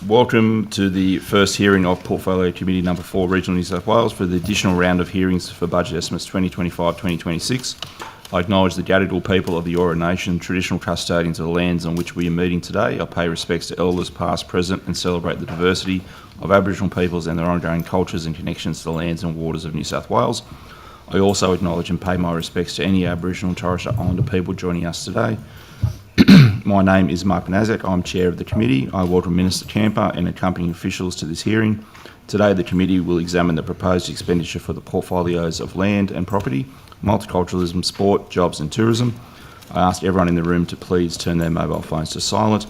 Welcome to the first hearing of Portfolio Committee Number 4, Regional New South Wales, for the additional round of hearings for Budget Estimates 2025-2026. I acknowledge the Gadigal people of the Eora Nation, traditional custodians of the lands on which we are meeting today. I pay respects to elders past, present, and celebrate the diversity of Aboriginal peoples and their ongoing cultures and connections to the lands and waters of New South Wales. I also acknowledge and pay my respects to any Aboriginal and Torres Strait Islander people joining us today. My name is Mark Banaszak. I'm Chair of the Committee. I welcome Minister Kamper and accompanying officials to this hearing. Today the Committee will examine the proposed expenditure for the portfolios of land and property, multiculturalism, sport, jobs and tourism. I ask everyone in the room to please turn their mobile phones to silent.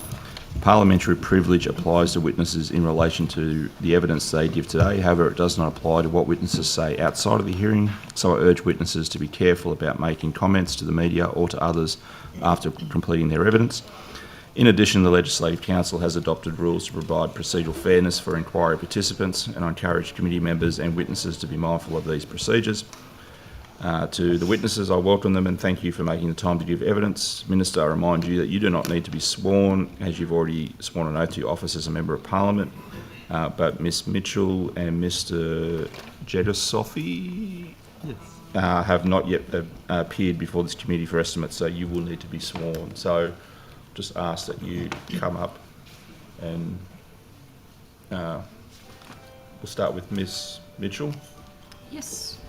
Parliamentary privilege applies to witnesses in relation to the evidence they give today. However, it does not apply to what witnesses say outside of the hearing, so I urge witnesses to be careful about making comments to the media or to others after completing their evidence. In addition, the Legislative Council has adopted rules to provide procedural fairness for inquiry participants, and I encourage committee members and witnesses to be mindful of these procedures. To the witnesses, I welcome them and thank you for making the time to give evidence. Minister, I remind you that you do not need to be sworn, as you've already sworn an oath to your office as a Member of Parliament, but Ms Mitchell and Mr Jedusophy have not yet appeared before this committee for estimates, so you will need to be sworn. So just ask that you come up and we'll start with Ms Mitchell. Yes.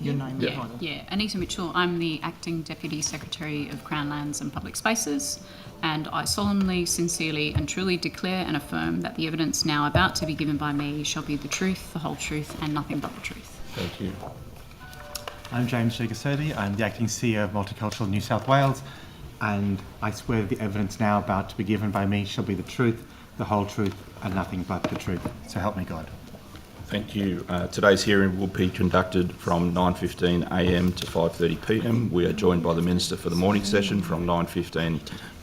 Your name? Yeah, Anita Mitchell. I'm the Acting Deputy Secretary of Crown Lands and Public Spaces, and I solemnly, sincerely and truly declare and affirm that the evidence now about to be given by me shall be the truth, the whole truth and nothing but the truth. Thank you. I'm James Gigasodi. I'm the Acting CEO of Multicultural New South Wales, and I swear the evidence now about to be given by me shall be the truth, the whole truth and nothing but the truth. So help me God. Thank you. Today's hearing will be conducted from 9:15am to 5:30pm. We are joined by the Minister for the morning session from 9:15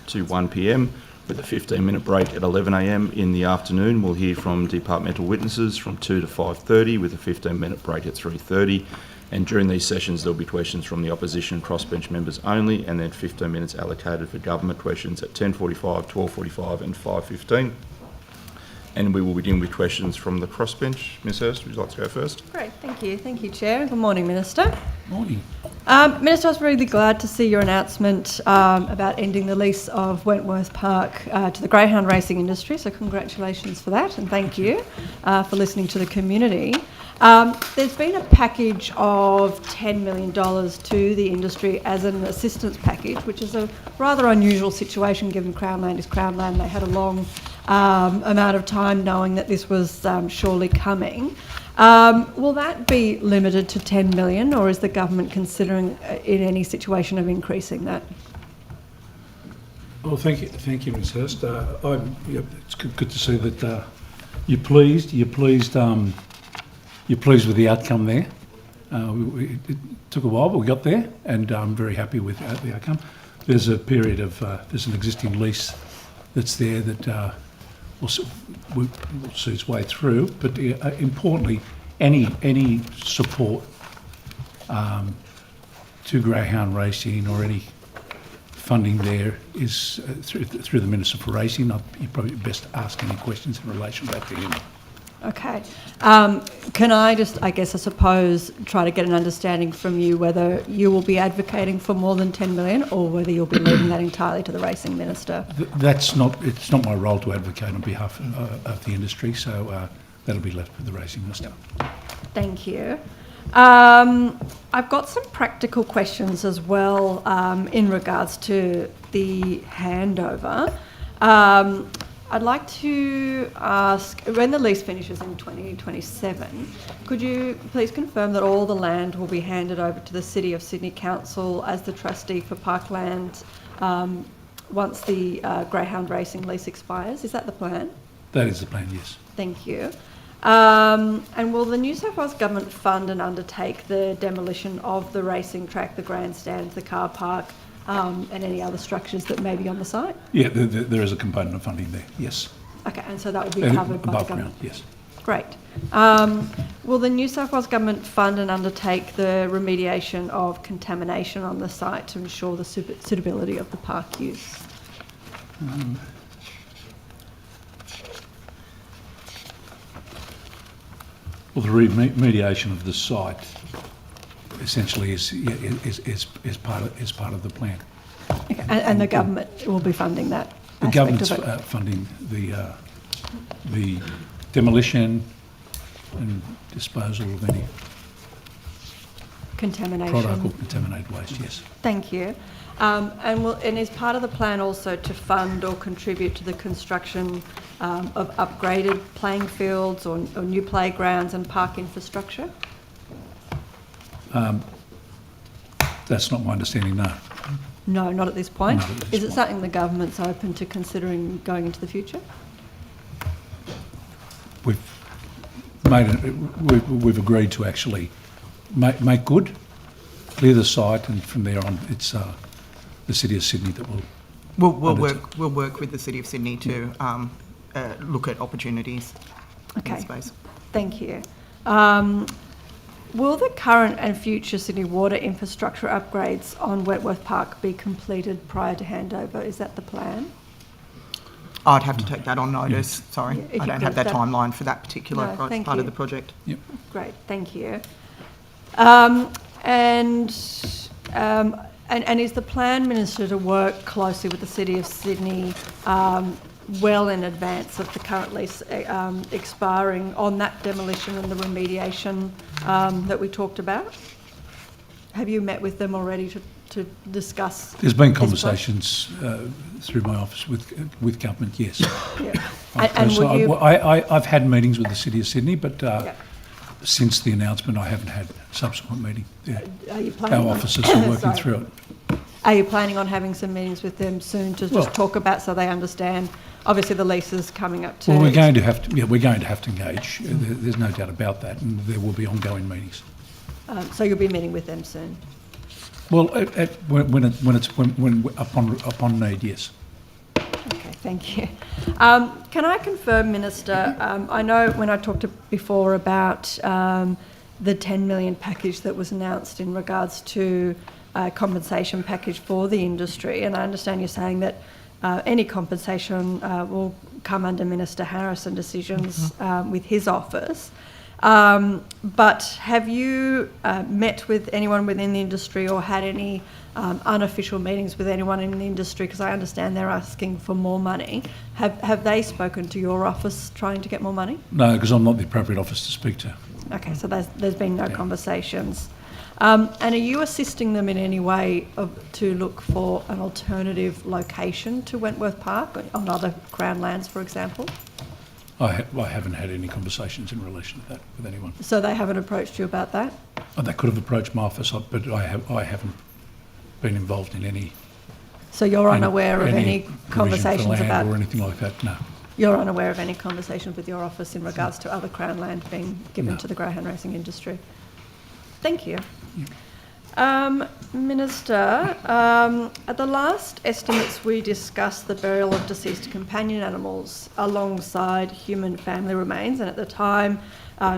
to 1pm, with a 15-minute break at 11am. In the afternoon, we'll hear from departmental witnesses from 2 to 5:30, with a 15-minute break at 3:30. And during these sessions, there'll be questions from the opposition crossbench members only, and then 15 minutes allocated for government questions at 10:45, 12:45 and 5:15. And we will begin with questions from the crossbench. Ms Hurst, would you like to go first? Great, thank you. Thank you, Chair. Good morning, Minister. Morning. Minister, I was really glad to see your announcement about ending the lease of Wentworth Park to the Greyhound racing industry, so congratulations for that, and thank you for listening to the community. There's been a package of $10 million to the industry as an assistance package, which is a rather unusual situation given Crown Land is Crown Land. They had a long amount of time knowing that this was surely coming. Will that be limited to 10 million, or is the government considering in any situation of increasing that? Well, thank you, Ms Hurst. It's good to see that you're pleased. You're pleased with the outcome there. It took a while, but we got there, and I'm very happy with the outcome. There's a period of there's an existing lease that's there that will see its way through. But importantly, any support to Greyhound racing or any funding there is through the Minister for Racing. You'd probably best ask any questions in relation back to him. Okay. Can I just, I suppose, try to get an understanding from you whether you will be advocating for more than 10 million or whether you'll be leaving that entirely to the Racing Minister? It's not my role to advocate on behalf of the industry, so that'll be left with the Racing Minister. Thank you. I've got some practical questions as well in regards to the handover. I'd like to ask, when the lease finishes in 2027, could you please confirm that all the land will be handed over to the City of Sydney Council as the trustee for parkland once the Greyhound racing lease expires? Is that the plan? That is the plan, yes. Thank you. And will the New South Wales Government fund and undertake the demolition of the racing track, the grandstands, the car park, and any other structures that may be on the site? Yeah, there is a component of funding there, yes. Okay, and so that will be covered by the government? Yes. Great. Will the New South Wales Government fund and undertake the remediation of contamination on the site to ensure the suitability of the park use? Well, the remediation of the site essentially is part of the plan. Okay. And the government will be funding that. The government's funding the demolition and disposal of any contamination. product or contaminated waste. Yes. Thank you. And is part of the plan also to fund or contribute to the construction of upgraded playing fields or new playgrounds and park infrastructure? That's not my understanding. No. No, not at this point. Not at this Is it point. something the government's open to considering going into the future? We've agreed to actually make good, clear the site, and from there on, it's the City of Sydney that will. We'll work with the City of Sydney to look at opportunities in Okay. the space. Thank you. Will the current and future Sydney water infrastructure upgrades on Wentworth Park be completed prior to handover? Is that the plan? I'd have to take that on notice. Sorry, Yeah, if I you don't could, have that that- timeline for that particular No, thank part you. of the project. Yep. Great, thank you. And is the plan, Minister, to work closely with the City of Sydney well in advance of the current lease expiring on that demolition and the remediation that we talked about? Have you met with them already to discuss? There's been this plan? conversations through my office with government. Yes. Yeah. And So will you? I've had meetings with the City of Sydney, but Yeah. since the announcement, I haven't had subsequent meeting. Yeah. Are you planning Our on- officers are working Sorry. through it. Are you planning on having some meetings with them soon to Well- just talk about so they understand? Obviously, the lease is coming up to. Well, we're going to have to engage. There's no doubt about that, and there will be ongoing meetings. So you'll be meeting with them soon. Well, when upon need, yes. Okay, thank you. Can I confirm, Minister, I know when I talked before about the 10 million package that was announced in regards to a compensation package for the industry, and I understand you're saying that any compensation will come under Minister Harrison decisions with his office. But have you met with anyone within the industry or had any unofficial meetings with anyone in the industry? Because I understand they're asking for more money. Have they spoken to your office trying to get more money? No, because I'm not the appropriate office to speak to. Okay, so there's been no conversations. And are you assisting them in any way to look for an alternative location to Wentworth Park on other Crown lands, for example? I haven't had any conversations in relation to that with anyone. So they haven't approached you about that? They could have approached my office, but I haven't been involved in any. So you're unaware of any provision for conversations land about? or anything like that. No. You're unaware of any conversations with your office in regards to other Crown land being given No. to the greyhound racing industry? Thank you. Minister, at the last estimates we discussed the burial of deceased companion animals alongside human family remains, and at the time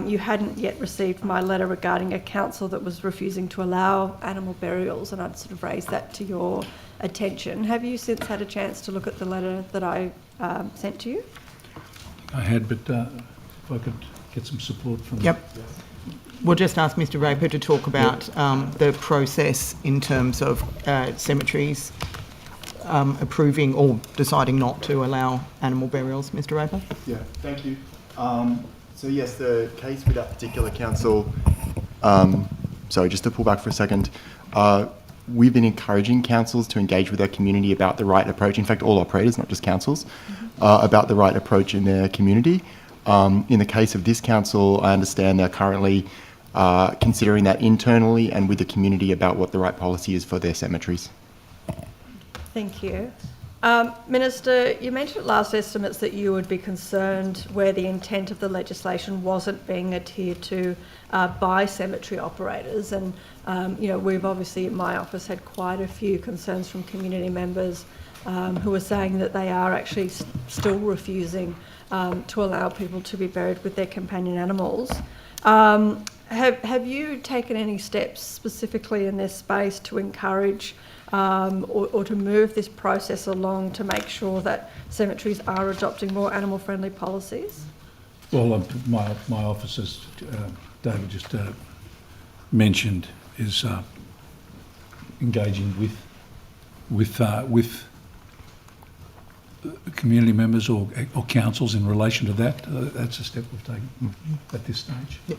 you hadn't yet received my letter regarding a council that was refusing to allow animal burials, and I'd sort of raised that to your attention. Have you since had a chance to look at the letter that I sent to you? I had, but if I could get some support from. Yep. We'll just ask Mr. Raper to talk about the process in terms of cemeteries approving or deciding not to allow animal burials. Mr. Raper? Yeah, thank you. So yes, the case with that particular council, sorry, just to pull back for a second, we've been encouraging councils to engage with their community about the right approach, in fact all operators, not just councils, about the right approach in their community. In the case of this council, I understand they're currently considering that internally and with the community about what the right policy is for their cemeteries. Thank you. Minister, you mentioned at last estimates that you would be concerned where the intent of the legislation wasn't being adhered to by cemetery operators, and we've obviously in my office had quite a few concerns from community members who are saying that they are actually still refusing to allow people to be buried with their companion animals. Have you taken any steps specifically in this space to encourage or to move this process along to make sure that cemeteries are adopting more animal-friendly policies? Well, my office, as David just mentioned, is engaging with community members or councils in relation to that. That's a step we've taken at this stage. Yeah.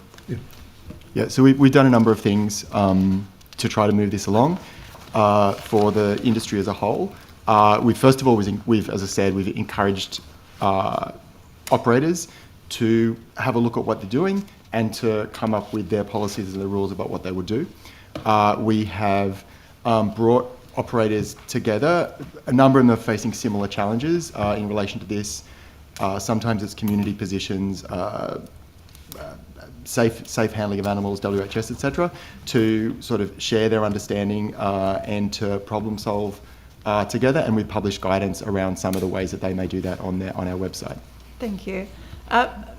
Yeah, so we've done a number of things to try to move this along for the industry as a whole. First of all, as I said, we've encouraged operators to have a look at what they're doing and to come up with their policies and the rules about what they would do. We have brought operators together. A number of them are facing similar challenges in relation to this. Sometimes it's community positions, safe handling of animals, WHS, etc., to sort of share their understanding and to problem solve together. And we've published guidance around some of the ways that they may do that on our website. Thank you.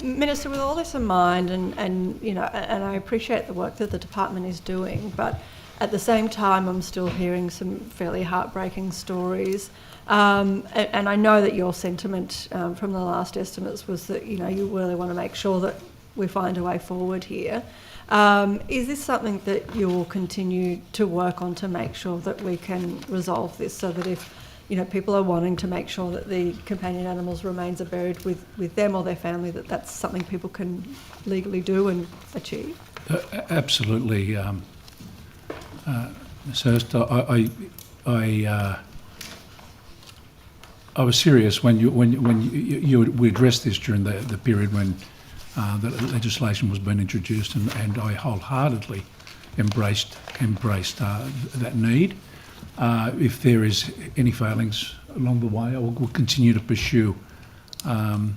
Minister, with all this in mind, and I appreciate the work that the department is doing, but at the same time, I'm still hearing some fairly heartbreaking stories. And I know that your sentiment from the last estimates was that, you really want to make sure that we find a way forward here. Is this something that you will continue to work on to make sure that we can resolve this, so that if people are wanting to make sure that the companion animals' remains are buried with them or their family, that's something people can legally do and achieve? Absolutely. Ms. Hurst, I was serious when we addressed this during the period when the legislation was being introduced, and I wholeheartedly embraced that need. If there is any failings along the way, I will continue to pursue that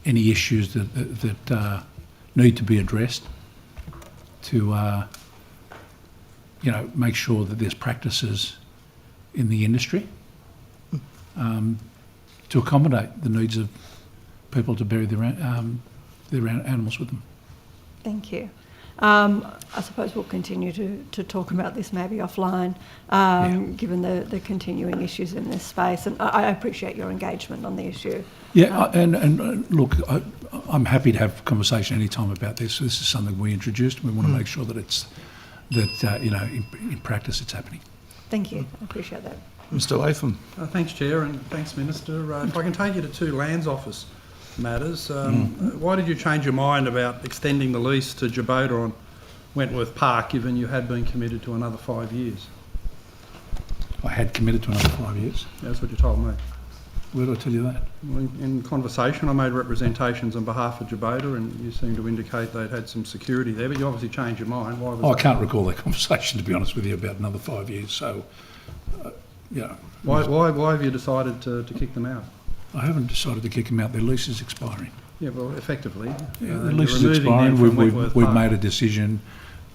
any issues that need to be addressed, to make sure that there's practices in the industry to accommodate the needs of people to bury their animals with them. Thank you. I suppose we'll continue to talk about this maybe offline, given the continuing issues in this space. And I appreciate your engagement on the issue. Yeah, and look, I'm happy to have a conversation any time about this. This is something we introduced. We want to make sure that in practice it's happening. Thank you. I appreciate that. Mr. Latham. Thanks, Chair, and thanks, Minister. If I can take you to two Lands Office matters. Why did you change your mind about extending the lease to Jabota on Wentworth Park, given you had been committed to another 5 years? I had committed to another 5 years. That's what you told me. Where did I tell you that? Well, in conversation, I made representations on behalf of Jabota, and you seemed to indicate they'd had some security there, but you obviously changed your mind. Why was I can't recall that conversation, to be honest with you, about another 5 years. So, Why have you decided to kick them out? I haven't decided to kick them out. Their lease is expiring. Yeah, well, effectively. The lease is expiring. We've made a decision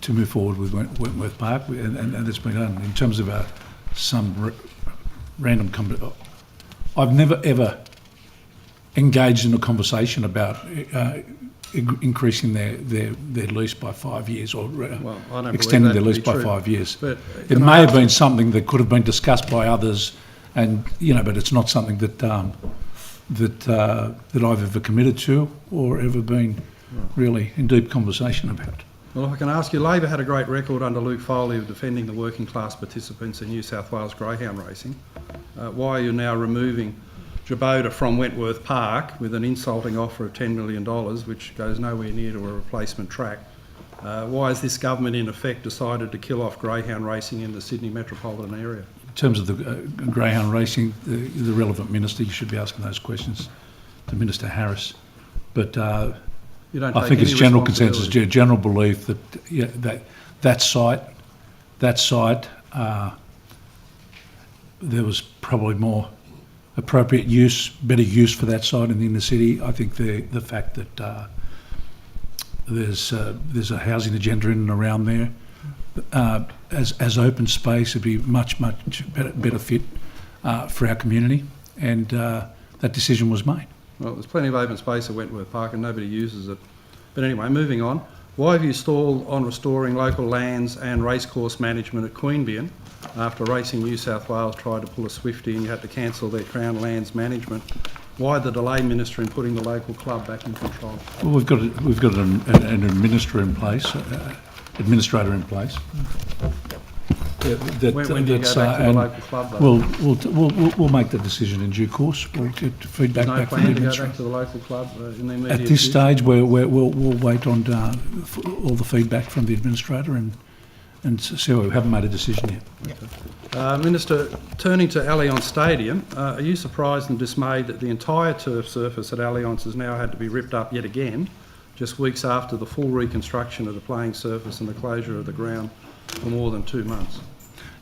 to move forward with Wentworth Park, and it's been done. In terms of some random company, I've never ever engaged in a conversation about increasing their lease by 5 years or extending their lease by 5 years. But it may have been something that could have been discussed by others, and but it's not something that I've ever committed to or ever been really in deep conversation about. Well, if I can ask you, Labor had a great record under Luke Foley of defending the working class participants in New South Wales Greyhound racing. Why are you now removing Jabota from Wentworth Park with an insulting offer of $10 million, which goes nowhere near to a replacement track? Why has this government in effect decided to kill off greyhound racing in the Sydney metropolitan area? In terms of the greyhound racing, the relevant minister, you should be asking those questions to Minister Harris. But I think it's general consensus, general belief that that site, there was probably more appropriate use, better use for that site in the inner city. I think the fact that there's a housing agenda in and around there, as open space, would be much better fit for our community, and that decision was made. Well, there's plenty of open space at Wentworth Park and nobody uses it. But anyway, moving on. Why have you stalled on restoring local lands and racecourse management at Queanbeyan after Racing New South Wales tried to pull a Swifty and you had to cancel their Crown Lands management? Why the delay, Minister, in putting the local club back in control? Well, we've got an administrator in place. When do you go back to the local club, though? We'll make the decision in due course. We'll get feedback There's no back from the plan to go administrator. back to the local club in the immediate At this future? stage, we'll wait on all the feedback from the administrator and see. We haven't made a decision yet. Minister, turning to Allianz Stadium, are you surprised and dismayed that the entire turf surface at Allianz has now had to be ripped up yet again, just weeks after the full reconstruction of the playing surface and the closure of the ground for more than 2 months?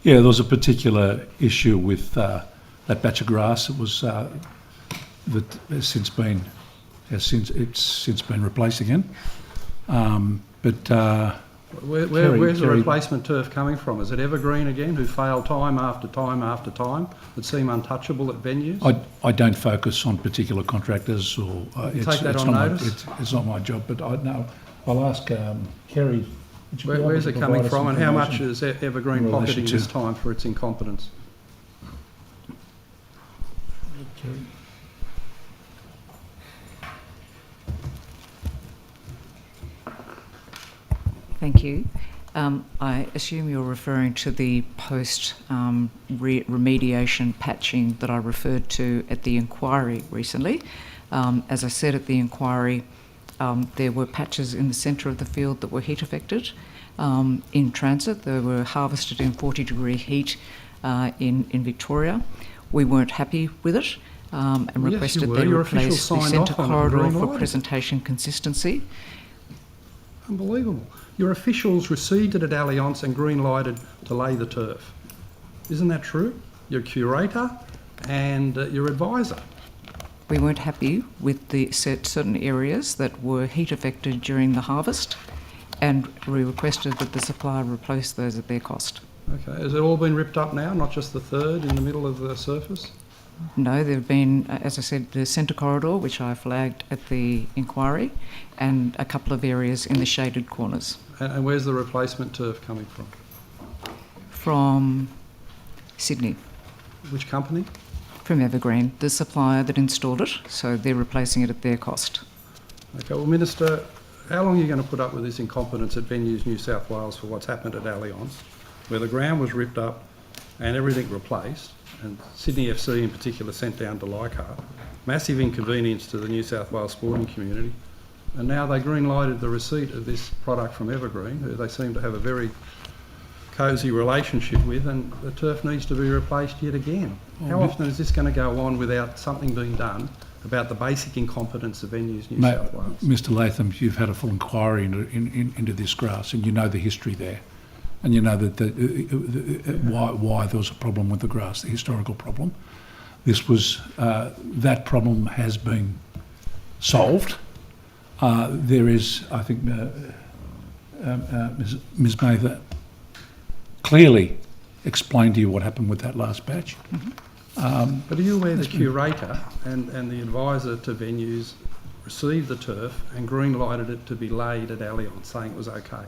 Yeah, there was a particular issue with that batch of grass that was that has since been replaced again. Where's the replacement turf coming from? Is it Evergreen again, who failed time after time after time, that seem untouchable at venues? I don't focus on particular contractors or Take that on notice? It's not my job, but I'll ask Kerry. Where's it coming from, and how much is Evergreen pocketing this time for its incompetence? Thank you. I assume you're referring to the post-remediation patching that I referred to at the inquiry recently. As I said at the inquiry, there were patches in the centre of the field that were heat affected. In transit, they were harvested in 40-degree heat in Victoria. We weren't happy with it and requested they replace the centre corridor for presentation consistency. Unbelievable. Your officials received it at Allianz and green-lighted to lay the turf. Isn't that true? Your curator and your advisor. We weren't happy with the certain areas that were heat affected during the harvest, and we requested that the supplier replace those at their cost. Okay, has it all been ripped up now, not just the third in the middle of the surface? No, there have been, as I said, the centre corridor, which I flagged at the inquiry, and a couple of areas in the shaded corners. And where's the replacement turf coming from? From Sydney. Which company? From Evergreen, the supplier that installed it, so they're replacing it at their cost. Okay, well, Minister, how long are you going to put up with this incompetence at Venues New South Wales for what's happened at Allianz, where the ground was ripped up and everything replaced, and Sydney FC in particular sent down to Leichhardt? Massive inconvenience to the New South Wales sporting community. And now they green-lighted the receipt of this product from Evergreen, who they seem to have a very cosy relationship with, and the turf needs to be replaced yet again. How often is this going to go on without something being done about the basic incompetence of Venues New South Wales? Mr. Latham, you've had a full inquiry into this grass, and you know the history there, and you know that why there was a problem with the grass, the historical problem. This was that problem has been solved. There is, I think, Ms. Mather clearly explained to you what happened with that last batch. Mm-hmm. But are you aware the curator and the advisor to Venues received the turf and green-lighted it to be laid at Allianz, saying it was okay?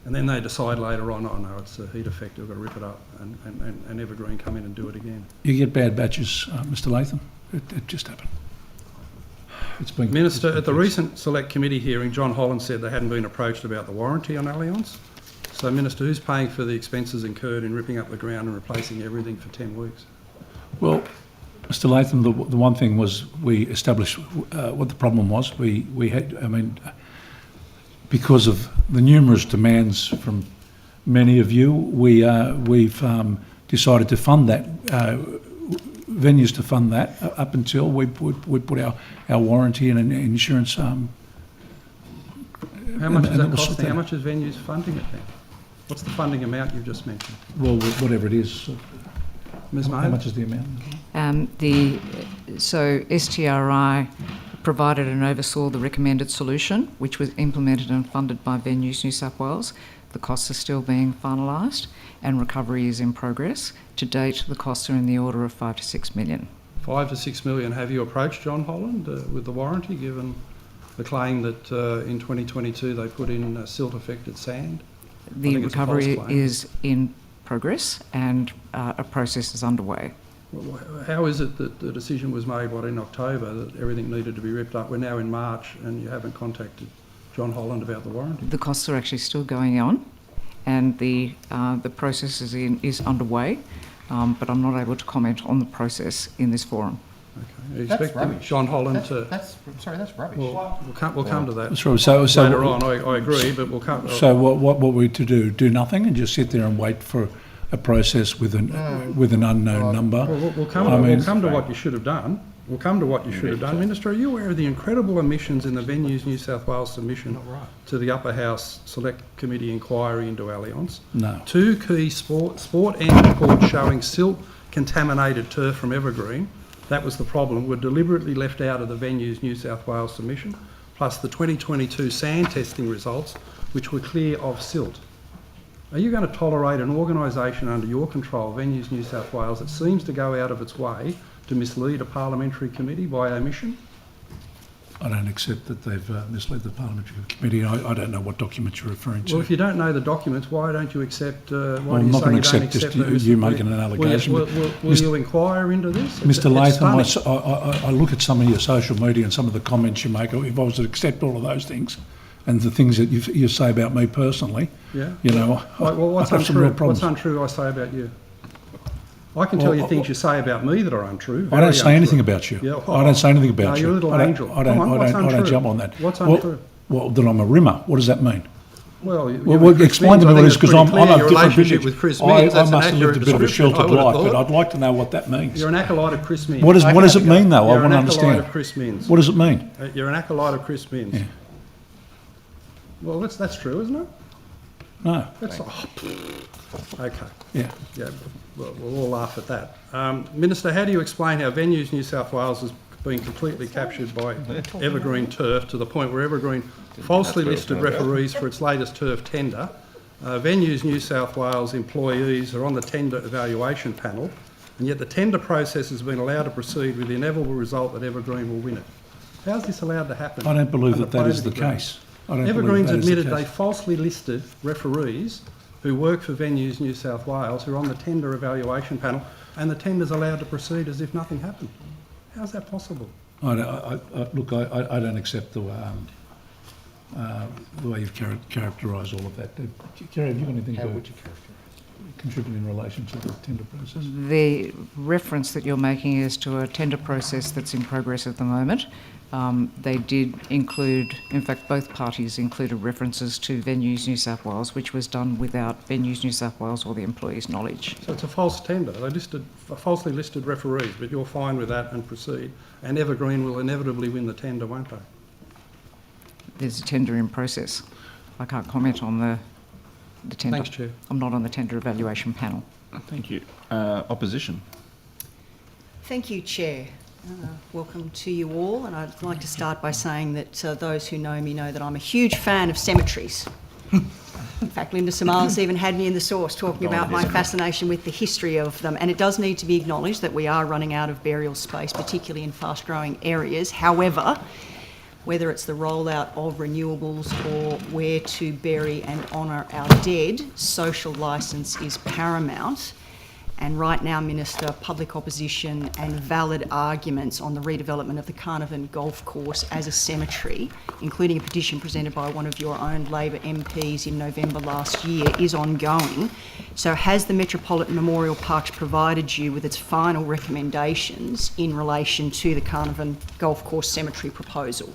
And then they decide later on, oh no, it's a heat effect, we've got to rip it up, and Evergreen come in and do it again. You get bad batches, Mr. Latham. It just happened. Minister, at the recent Select Committee hearing, John Holland said they hadn't been approached about the warranty on Allianz. So, Minister, who's paying for the expenses incurred in ripping up the ground and replacing everything for 10 weeks? Well, Mr. Latham, the one thing was we established what the problem was. We had, I mean, because of the numerous demands from many of you, we've decided to fund that. Venues to fund that up until we put our warranty and insurance. How much is that costing? How much is Venues funding it then? What's the funding amount you've just mentioned? Well, whatever it is. Ms. How much is the amount? So STRI provided and oversaw the recommended solution, which was implemented and funded by Venues New South Wales. The costs are still being finalised and recovery is in progress. To date, the costs are in the order of 5 to 6 million. 5 to 6 million. Have you approached John Holland with the warranty, given the claim that in 2022 they put in silt-affected sand? The think it's a false recovery claim. is in progress and a process is underway. How is it that the decision was made, in October, that everything needed to be ripped up? We're now in March and you haven't contacted John Holland about the warranty. The costs are actually still going on and the process is underway, but I'm not able to comment on the process in this forum. Okay. Are you That's expecting rubbish. John Holland to... That's rubbish. Well, we'll come to that That's right. So later on. I agree, but we'll come... So what were we to do? Do nothing and just sit there and wait for a process with an unknown number? We'll come to what you should have done. We'll come to what you should have done. Minister, are you aware of the incredible omissions in the Venues New South Wales submission to the Upper House Select Committee inquiry into Allianz? No. 2 key sport end reports showing silt-contaminated turf from Evergreen, that was the problem, were deliberately left out of the Venues New South Wales submission, plus the 2022 sand testing results, which were clear of silt. Are you going to tolerate an organisation under your control, Venues New South Wales, that seems to go out of its way to mislead a parliamentary committee by omission? I don't accept that they've misled the parliamentary committee. I don't know what documents you're referring to. Well, if you don't know the documents, why don't you accept... I'm not going to accept just you making an allegation. Will you inquire into this? Mr. Latham, stunning. I look at some of your social media and some of the comments you make. If I was to accept all of those things and the things that you say about me personally, Yeah. you know, What's I have some real untrue? problems. What's untrue I say about you? I can tell you things you say about me that are untrue. I don't say anything about you. Yeah, I don't say anything about you. you're a little I don't- angel. I don't, Come on, what's I don't untrue? jump on that. What's Well- untrue? Well, that I'm a rimmer. What does that mean? Well, Explain to me what it is, because I'm a different relationship village. with Chris I Means. That's an must have accurate lived a bit of a description, I sheltered would have life, but thought. I'd like to know what that means. You're an acolyte of Chris Means. What does it mean, though? I You're want an to acolyte understand. of Chris Means. What does it mean? You're an acolyte of Chris Means. Yeah. Well, that's true, isn't it? No. That's okay. Yeah. Yeah, we'll all laugh at that. Minister, how do you explain how Venues New South Wales has been completely captured by Evergreen Turf to the point where Evergreen falsely listed referees for its latest turf tender? Venues New South Wales employees are on the tender evaluation panel, and yet the tender process has been allowed to proceed with the inevitable result that Evergreen will win it. How's this allowed to happen? I don't believe under that is the Evergreen? case. I don't believe Evergreen's that is the admitted they case. falsely listed referees who work for Venues New South Wales who are on the tender evaluation panel, and the tender's allowed to proceed as if nothing happened. How's that possible? Look, I don't accept the way you've characterised all of that. Kerry, have you got anything to contribute in relation to the tender process? The reference that you're making is to a tender process that's in progress at the moment. They did include, in fact, both parties included references to Venues New South Wales, which was done without Venues New South Wales or the employee's knowledge. So it's a false tender. They falsely listed referees, but you're fine with that and proceed. And Evergreen will inevitably win the tender, won't they? There's a tender in process. I can't comment on the tender. Thanks, Chair. I'm not on the tender evaluation panel. Thank you. Opposition. Thank you, Chair. Welcome to you all, and I'd like to start by saying that those who know me know that I'm a huge fan of cemeteries. In fact, Linda Samalas even had me in the source talking about my fascination with the history of them, and it does need to be acknowledged that we are running out of burial space, particularly in fast-growing areas. However, whether it's the rollout of renewables or where to bury and honour our dead, social licence is paramount. And right now, Minister, public opposition and valid arguments on the redevelopment of the Canavan golf course as a cemetery, including a petition presented by one of your own Labor MPs in November last year, is ongoing. So has the Metropolitan Memorial Parks provided you with its final recommendations in relation to the Canavan golf course cemetery proposal?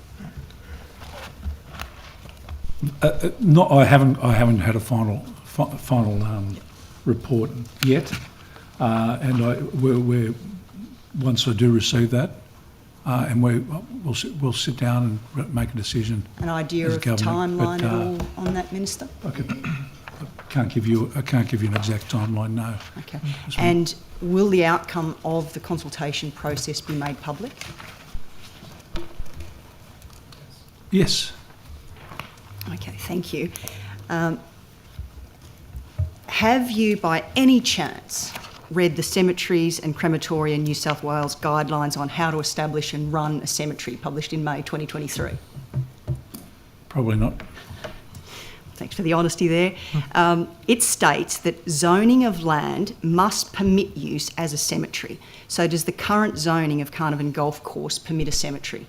No, I haven't had a final report yet. And we're once I do receive that, and we'll sit down and make a decision. An idea as of government, timeline but, at all on that, Minister? I can't give you an exact timeline. No. Okay. And will the outcome of the consultation process be made public? Yes. Okay, thank you. Have you, by any chance, read the Cemeteries and Crematoria New South Wales guidelines on how to establish and run a cemetery, published in May 2023? Probably not. Thanks for the honesty there. It states that zoning of land must permit use as a cemetery. So does the current zoning of Canavan Golf Course permit a cemetery?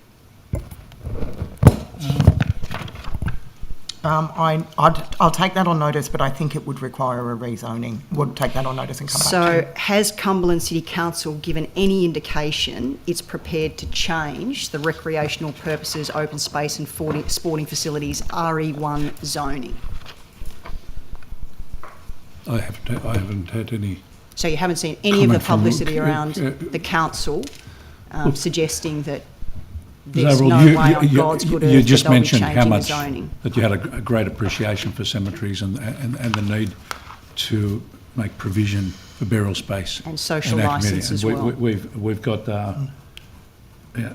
I'll take that on notice, but I think it would require a rezoning. We'll take that on notice and come back to you. So has Cumberland City Council given any indication it's prepared to change the recreational purposes, open space and sporting facilities RE1 zoning? I haven't had any. So you haven't seen any of the Comment from publicity around the council suggesting that there's no way on God's good earth you just that they'll be mentioned how changing the much zoning. that you had a great appreciation for cemeteries and the need to make provision for burial space And social in our community. licence as And well. we've got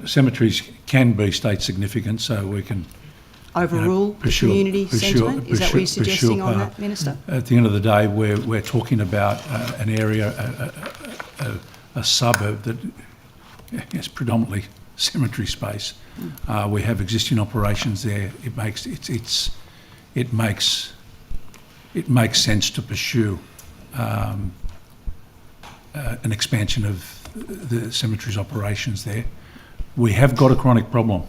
cemeteries can be state significant, so we can Overrule the pursue- community pursue- sentiment? Is that what you're pursue- suggesting on pursue, that, Minister? At the end of the day, we're talking about an area, a suburb that is predominantly cemetery space. We have existing operations there. It makes sense to pursue an expansion of the cemetery's operations there. We have got a chronic problem.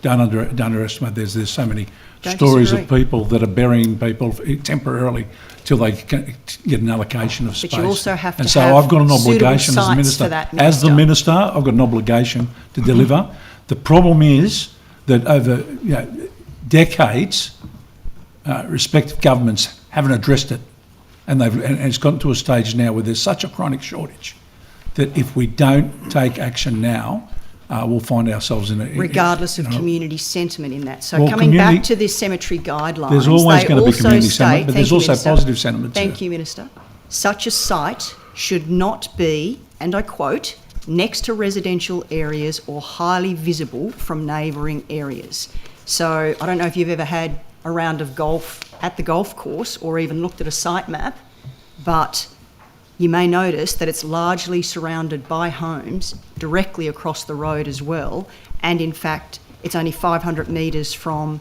Don't underestimate. There's so many Don't stories disagree. of people that are burying people temporarily till they can get an allocation of space. But you also have to and so have I've got an suitable obligation as a sites minister. for that, As the Minister. minister, I've got an obligation to deliver. The problem is that over decades, respective governments haven't addressed it, and it's gotten to a stage now where there's such a chronic shortage that if we don't take action now, we'll find ourselves in a... Regardless of community sentiment in that. So Well, coming back community- to this cemetery guidelines, There's always they going to be also community state- sentiment, but Thank there's you, also Minister. positive sentiment too. Thank you, Minister. Such a site should not be, and I quote, next to residential areas or highly visible from neighbouring areas. So I don't know if you've ever had a round of golf at the golf course or even looked at a site map, but you may notice that it's largely surrounded by homes directly across the road as well. And in fact, it's only 500 metres from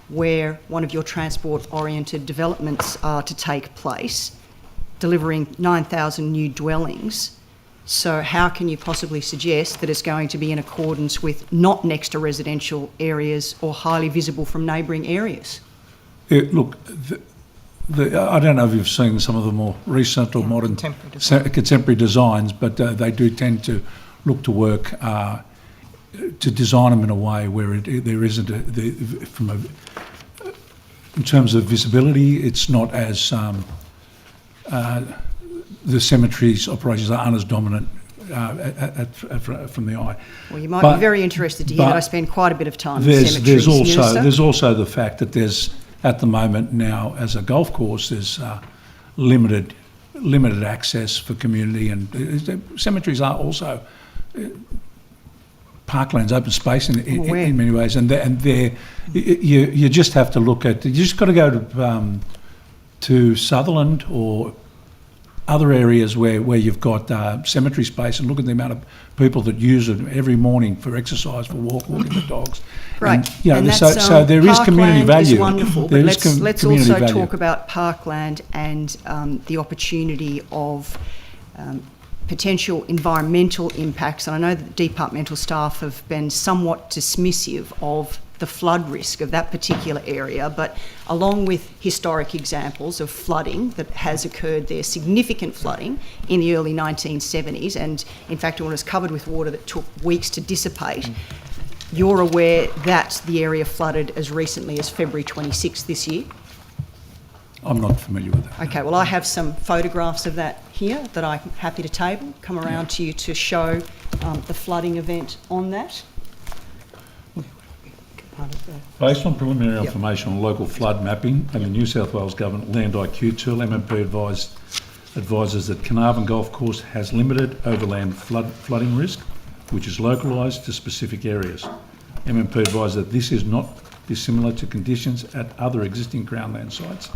where one of your transport-oriented developments are to take place, delivering 9,000 new dwellings. So how can you possibly suggest that it's going to be in accordance with not next to residential areas or highly visible from neighbouring areas? Look, I don't know if you've seen some of the more recent or modern contemporary designs, but they do tend to look to work to design them in a way where there isn't in terms of visibility, it's not as the cemeteries operations aren't as dominant from the eye. Well, you might be very interested to hear that I spend quite a bit of time in cemeteries, Minister. There's also the fact that there's, at the moment now, as a golf course, there's limited access for community, and cemeteries are also parklands, open space in many ways, and you just have to look at. You just got to go to Sutherland or other areas where you've got cemetery space and look at the amount of people that use it every morning for exercise, for walking the dogs. Right, And, so there is community Parkland value. is wonderful, There but is let's community also value. talk about parkland and the opportunity of potential environmental impacts. And I know that the departmental staff have been somewhat dismissive of the flood risk of that particular area, but along with historic examples of flooding that has occurred there, significant flooding in the early 1970s, and in fact it was covered with water that took weeks to dissipate. You're aware that the area flooded as recently as February 26th this year? I'm not familiar with that. Okay, well I have some photographs of that here that I'm happy to table, come around to you to show the flooding event on that. Based on preliminary information on local flood mapping and the New South Wales Government Land IQ tool, MMP advises that Canavan Golf Course has limited overland flooding risk, which is localised to specific areas. MMP advises that this is not dissimilar to conditions at other existing Crownland sites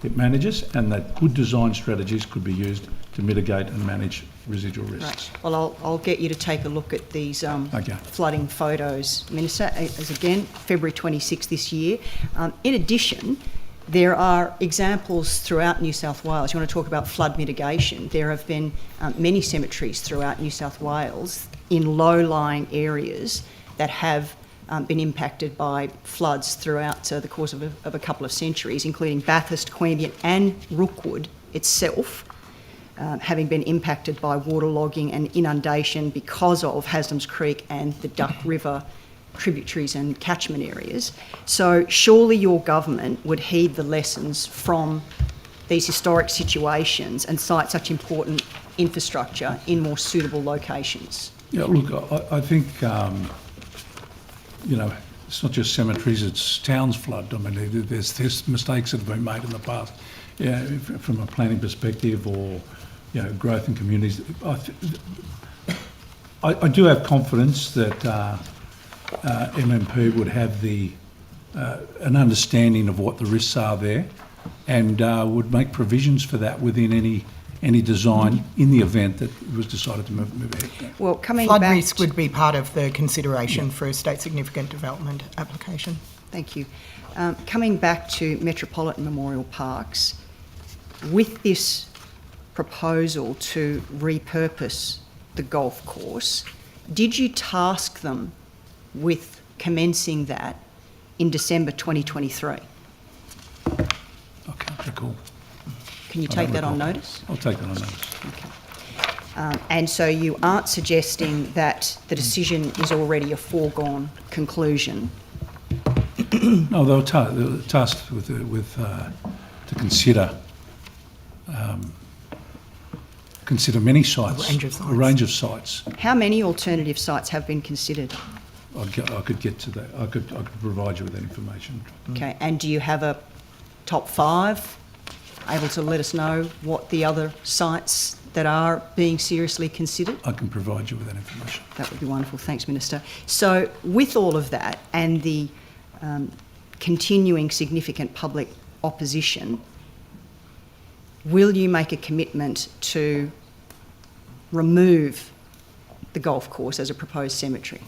it manages, and that good design strategies could be used to mitigate and manage residual risks. Right. Well, I'll get you to take a look at these flooding photos, Minister, as again, February 26 this year. In addition, there are examples throughout New South Wales. You want to talk about flood mitigation. There have been many cemeteries throughout New South Wales in low-lying areas that have been impacted by floods throughout the course of a couple of centuries, including Bathurst, Queanbeyan and Rookwood itself, having been impacted by waterlogging and inundation because of Haslam's Creek and the Duck River tributaries and catchment areas. So surely your government would heed the lessons from these historic situations and cite such important infrastructure in more suitable locations. Yeah, look, I think, it's not just cemeteries, it's towns flood. I mean, there's mistakes that have been made in the past. Yeah, from a planning perspective or, growth in communities. I do have confidence that MMP would have an understanding of what the risks are there and would make provisions for that within any design in the event that it was decided to move ahead. Well, Flood risk would be part of the consideration for a state significant development application. Thank you. Coming back to Metropolitan Memorial Parks, with this proposal to repurpose the golf course, did you task them with commencing that in December 2023? I can't recall. Can you take that on notice? I'll take that on notice. Okay. And so you aren't suggesting that the decision is already a foregone conclusion? No, they were tasked with to consider many sites, a range of sites. How many alternative sites have been considered? I could get to that. I could provide you with that information. Okay, and do you have a top 5? Able to let us know what the other sites that are being seriously considered? I can provide you with that information. That would be wonderful. Thanks, Minister. So with all of that and the continuing significant public opposition, will you make a commitment to remove the golf course as a proposed cemetery?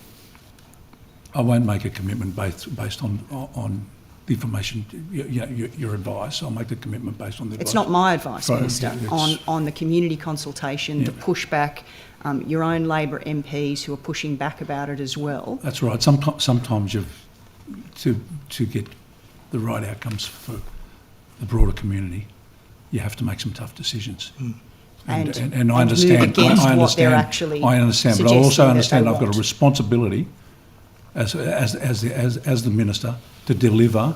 I won't make a commitment based on the information, your advice. I'll make the commitment based on the advice. It's not my advice, Minister, yeah, on the community consultation, the pushback, your own Labor MPs who are pushing back about it as well. That's right. Sometimes to get the right outcomes for the broader community, you have to make some tough decisions. And I understand. I understand, but I also understand I've got a responsibility as the minister to deliver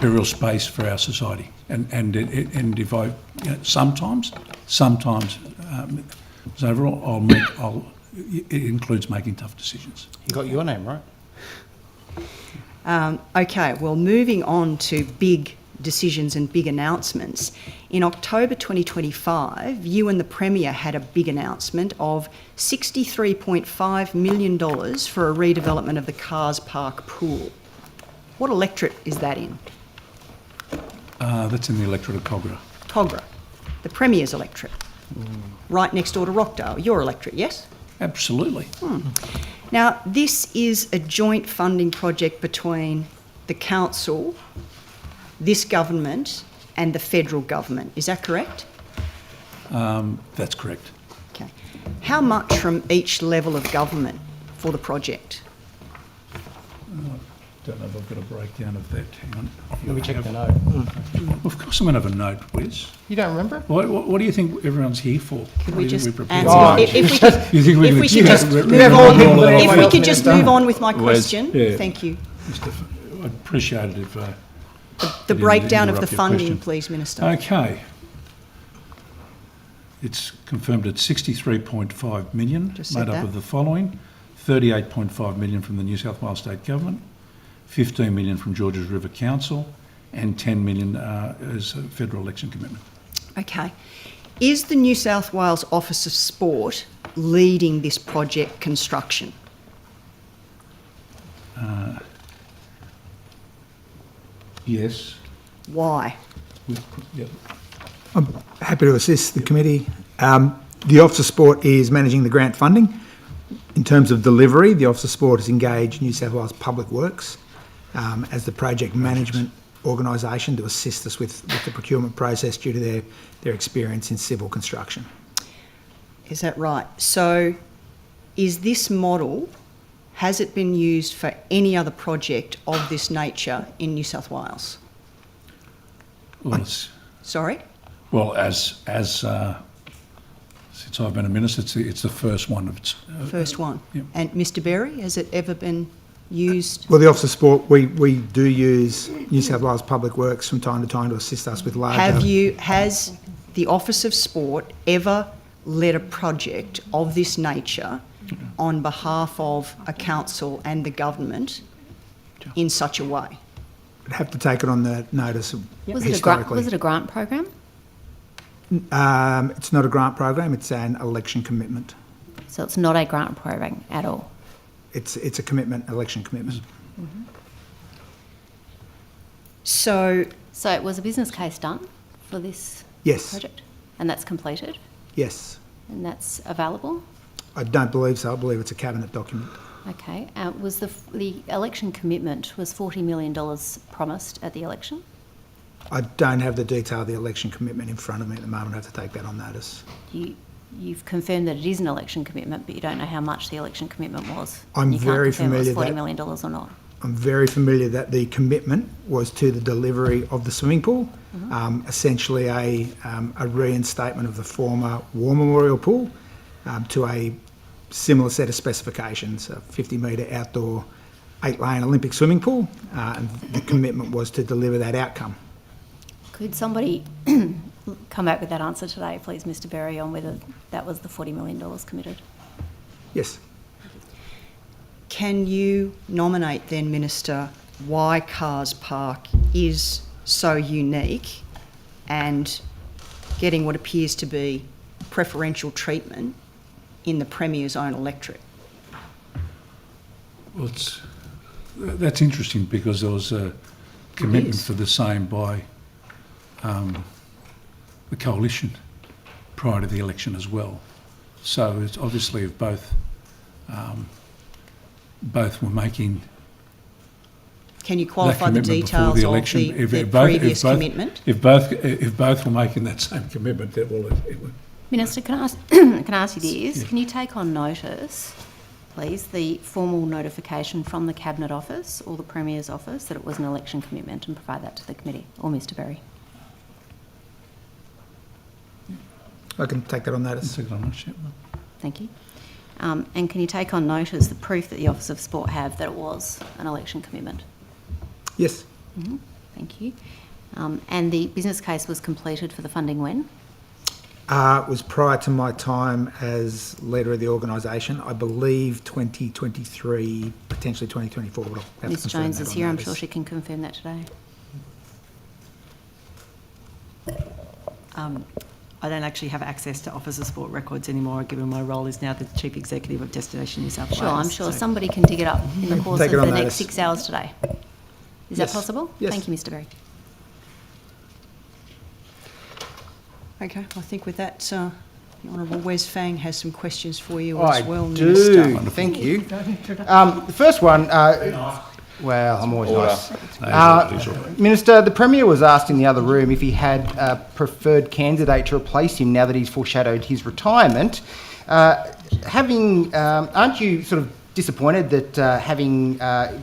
burial space for our society. And if I sometimes so overall, it includes making tough decisions. You got your name right. Okay, well, moving on to big decisions and big announcements. In October 2025, you and the Premier had a big announcement of $63.5 million for a redevelopment of the Cars Park pool. What electorate is that in? That's in the electorate of Cogra. Cogra, the Premier's electorate. Right next door to Rockdale, your electorate, yes? Absolutely. Now, this is a joint funding project between the council, this government and the federal government. Is that correct? That's correct. Okay. How much from each level of government for the project? I don't know if I've got a breakdown of that. Hang on. Let me check the note. Of course I'm going to have a note, Wes. You don't remember? What do you think everyone's here for? Could we just answer? You think we're going to if we could just move on with my question. Yeah. Thank you. I'd appreciate it if the breakdown of the interrupt your funding, question. please, Minister. Okay. It's confirmed at 63.5 million, Just said made up that. of the following: 38.5 million from the New South Wales State Government, 15 million from Georges River Council, and 10 million as a federal election commitment. Okay. Is the New South Wales Office of Sport leading this project construction? Yes. Why? Yep. I'm happy to assist the committee. The Office of Sport is managing the grant funding. In terms of delivery, the Office of Sport has engaged New South Wales Public Works as the project management organisation to assist us with the procurement process due to their experience in civil construction. Is that right? So is this model, has it been used for any other project of this nature in New South Wales? Well, Sorry? Since I've been a minister, it's the first one of its. First one. Yep. And Mr Berry, has it ever been used? Well, the Office of Sport, we do use New South Wales Public Works from time to time to assist us with larger... Has the Office of Sport ever led a project of this nature on behalf of a council and the government in such a way? I'd have to take it on the notice of Was historically. it a grant program? It's not a grant program, it's an election commitment. So it's not a grant program at all. It's a commitment, election commitment. So So was a business case done for this Yes, project? And that's completed? yes. And that's available? I don't believe so. I believe it's a cabinet document. Okay. Was the election commitment was $40 million promised at the election? I don't have the detail of the election commitment in front of me at the moment. I have to take that on notice. You've confirmed that it is an election commitment, but you don't know how much the election commitment was. I'm You can't very confirm it was familiar $40 million or not. I'm very familiar that the commitment was to the delivery of the swimming pool, essentially a reinstatement of the former War Memorial Pool to a similar set of specifications, a 50-metre outdoor 8-lane Olympic swimming pool, and the commitment was to deliver that outcome. Could somebody come back with that answer today, please, Mr Berry, on whether that was the $40 million committed? Yes. can you nominate then, Minister, why Cars Park is so unique and getting what appears to be preferential treatment in the Premier's own electorate? Well, that's interesting because there was a commitment for the same by the coalition prior to the election as well. So it's obviously if both were making. Can you qualify the details the of election. the previous commitment? If both were making that same commitment, that will. Minister, can I ask you this? Yeah. Can you take on notice, please, the formal notification from the Cabinet Office or the Premier's Office that it was an election commitment and provide that to the committee or Mr Berry? I can take that on notice. Take it on notice, yeah. Thank you. And can you take on notice the proof that the Office of Sport have that it was an election commitment? Yes. Mm-hmm. Thank you. And the business case was completed for the funding when? It was prior to my time as leader of the organisation. I believe 2023, potentially 2024. But I'll have to Ms confirm Jones that is on here. I'm notice. sure she can confirm that today. I don't actually have access to Office of Sport records anymore, given my role is now the Chief Executive of Destination New South Wales. Sure, I'm sure somebody can dig it up in the course of the next 6 hours today. Is that possible? Yes. Thank you, Mr Berry. Okay, I think with that, the Honourable Wes Fang has some questions for you as well, I Minister. do, thank you. The first one, well, I'm always nice. Minister, the Premier was asked in the other room if he had a preferred candidate to replace him now that he's foreshadowed his retirement. Aren't you sort of disappointed that having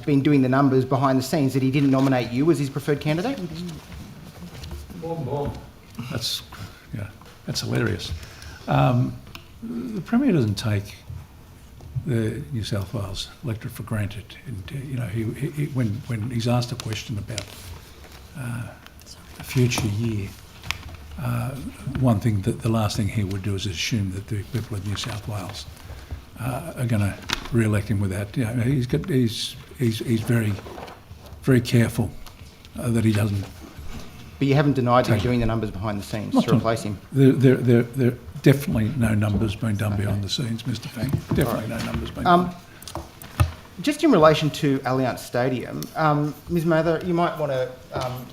been doing the numbers behind the scenes that he didn't nominate you as his preferred candidate? That's hilarious. The Premier doesn't take the New South Wales electorate for granted. And, when he's asked a question about a future year, one thing that the last thing he would do is assume that the people of New South Wales are going to re-elect him without. He's very, very careful that he doesn't. But you haven't denied him doing the numbers behind the scenes to replace him. There are definitely no numbers being done behind the scenes, Mr. Fang. Definitely no numbers being done. Just in relation to Allianz Stadium, Ms Mather, you might want to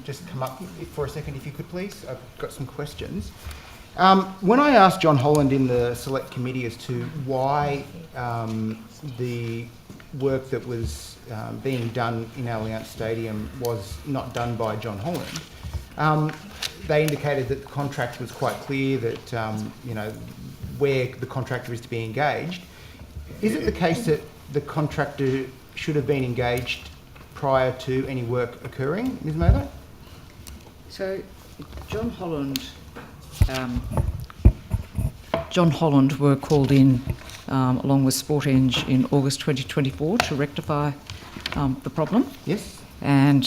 just come up for a second if you could please. I've got some questions. When I asked John Holland in the select committee as to why the work that was being done in Allianz Stadium was not done by John Holland, they indicated that the contract was quite clear that, you know, where the contractor is to be engaged. Is it the case that the contractor should have been engaged prior to any work occurring, Ms. Mather? So, John Holland were called in along with Sporting in August 2024 to rectify the problem. Yes. And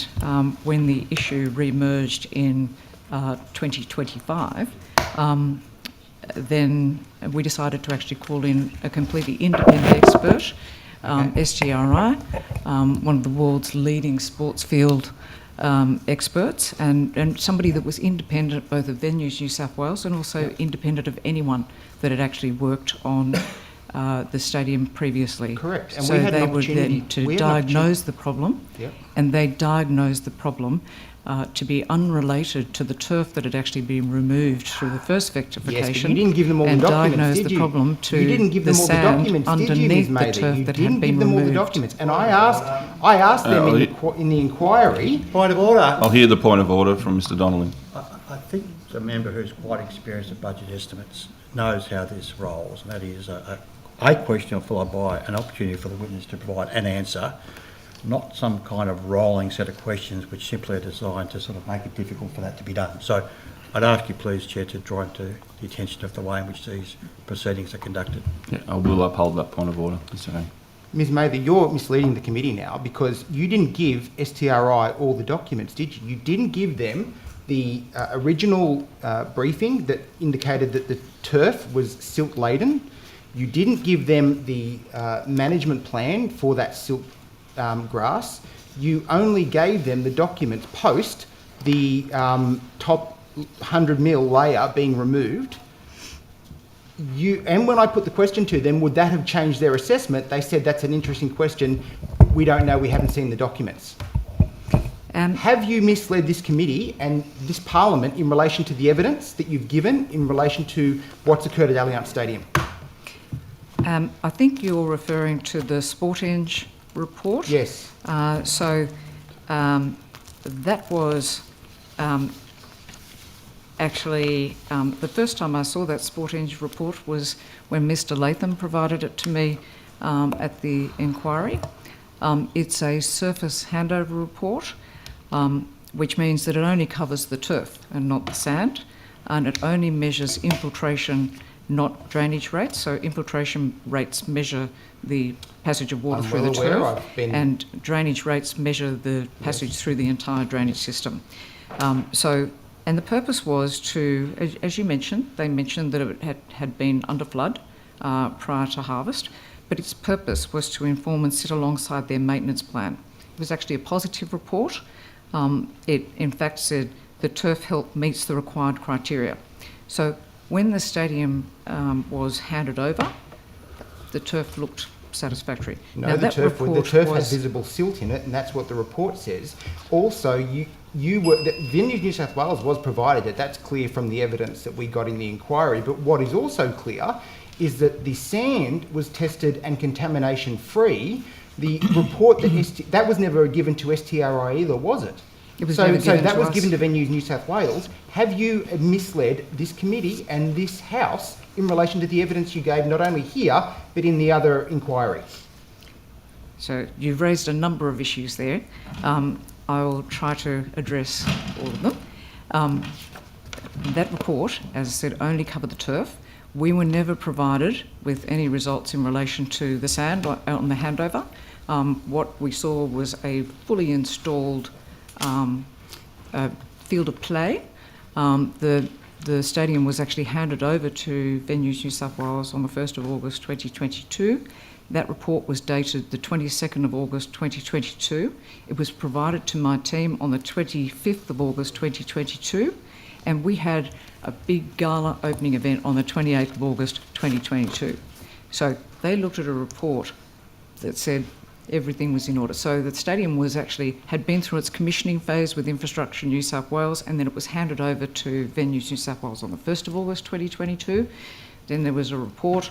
when the issue re-emerged in 2025, then we decided to actually call in a completely independent expert, STRI, one of the world's leading sports field experts, and somebody that was independent both of Venues New South Wales and also independent of anyone that had actually worked on the stadium previously. Correct. And so we had they an were opportunity then to diagnose the problem, and they diagnosed the problem to be unrelated to the turf that had actually been removed through the first rectification. Yes, but you didn't give them all the documents, diagnosed did the you? problem to you didn't give them all the documents, underneath did you, Ms. the Mather? turf You that didn't had been give them all the removed. documents, and I asked them in the inquiry. Point of order. I'll hear the point of order from Mr. Donnelly. I think the member who's quite experienced at budget estimates knows how this rolls, and that is a question followed by an opportunity for the witness to provide an answer, not some kind of rolling set of questions which simply are designed to sort of make it difficult for that to be done. So I'd ask you please, Chair, to draw to the attention of the way in which these proceedings are conducted. Yeah, I will uphold that point of order, Mr. Hay. Ms. Mather, you're misleading the committee now because you didn't give STRI all the documents, did you? You didn't give them the original briefing that indicated that the turf was silt laden. You didn't give them the management plan for that silt grass. You only gave them the documents post the top 100 mil layer being removed. And when I put the question to them, would that have changed their assessment? They said, that's an interesting question. We don't know. We haven't seen the documents. Have you misled this committee and this parliament in relation to the evidence that you've given in relation to what's occurred at Allianz Stadium? I think you're referring to the Sporting report. Yes. So that was actually the first time I saw that Sporting report was when Mr. Latham provided it to me at the inquiry. It's a surface handover report, which means that it only covers the turf and not the sand, and it only measures infiltration, not drainage rates. So infiltration rates measure the passage of water through the turf, and drainage rates measure the passage through the entire drainage system. And the purpose was to, as you mentioned, they mentioned that it had been under flood prior to harvest, but its purpose was to inform and sit alongside their maintenance plan. It was actually a positive report. It in fact said the turf health meets the required criteria. So when the stadium was handed over, the turf looked satisfactory. No, now, the turf had visible silt in it, and that's what the report says. Also, Venues New South Wales was provided that. That's clear from the evidence that we got in the inquiry. But what is also clear is that the sand was tested and contamination-free. The report that was never given to STRI either, was it? It was so never given that to was us. given to Venues New South Wales. Have you misled this committee and this House in relation to the evidence you gave not only here but in the other inquiry? So you've raised a number of issues there. I will try to address all of them. That report, as I said, only covered the turf. We were never provided with any results in relation to the sand on the handover. What we saw was a fully installed field of play. The stadium was actually handed over to Venues New South Wales on the 1st of August 2022. That report was dated the 22nd of August 2022. It was provided to my team on the 25th of August 2022, and we had a big gala opening event on the 28th of August 2022. So they looked at a report that said everything was in order. So the stadium had been through its commissioning phase with Infrastructure New South Wales, and then it was handed over to Venues New South Wales on the 1st of August 2022. Then there was a report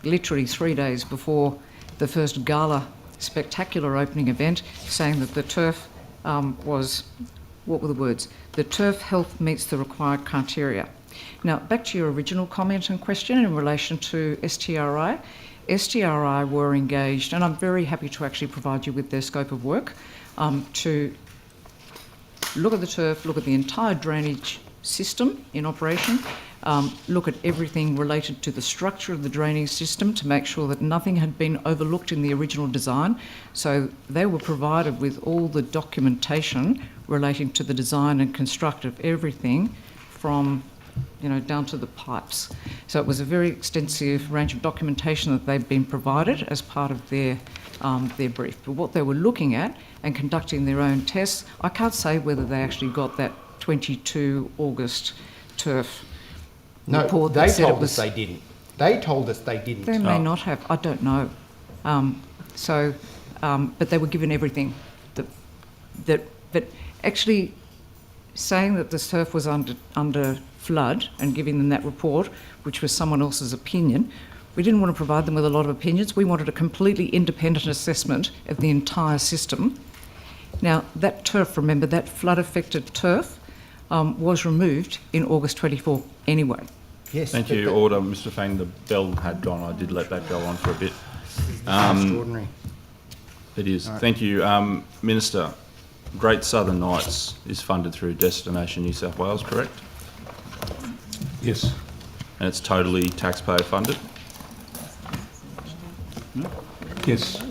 literally 3 days before the first gala spectacular opening event saying that the turf was, what were the words? The turf health meets the required criteria. Now, back to your original comment and question in relation to STRI. STRI were engaged, and I'm very happy to actually provide you with their scope of work, to look at the turf, look at the entire drainage system in operation, look at everything related to the structure of the drainage system to make sure that nothing had been overlooked in the original design. So they were provided with all the documentation relating to the design and construct of everything from down to the pipes. So it was a very extensive range of documentation that they've been provided as part of their brief. But what they were looking at and conducting their own tests, I can't say whether they actually got that 22 August turf report. They told us they didn't. They told us they didn't. They may not have. I don't know. But they were given everything. But actually saying that the turf was under flood and giving them that report, which was someone else's opinion, we didn't want to provide them with a lot of opinions. We wanted a completely independent assessment of the entire system. Now, that turf, remember, that flood-affected turf was removed in August 24 anyway. Yes. Thank you. Order. Mr. Fang, the bell had gone. I did let that go on for a bit. Extraordinary. It is. Thank you. Minister, Great Southern Nights is funded through Destination New South Wales, correct? Yes. And it's totally taxpayer funded? Yes.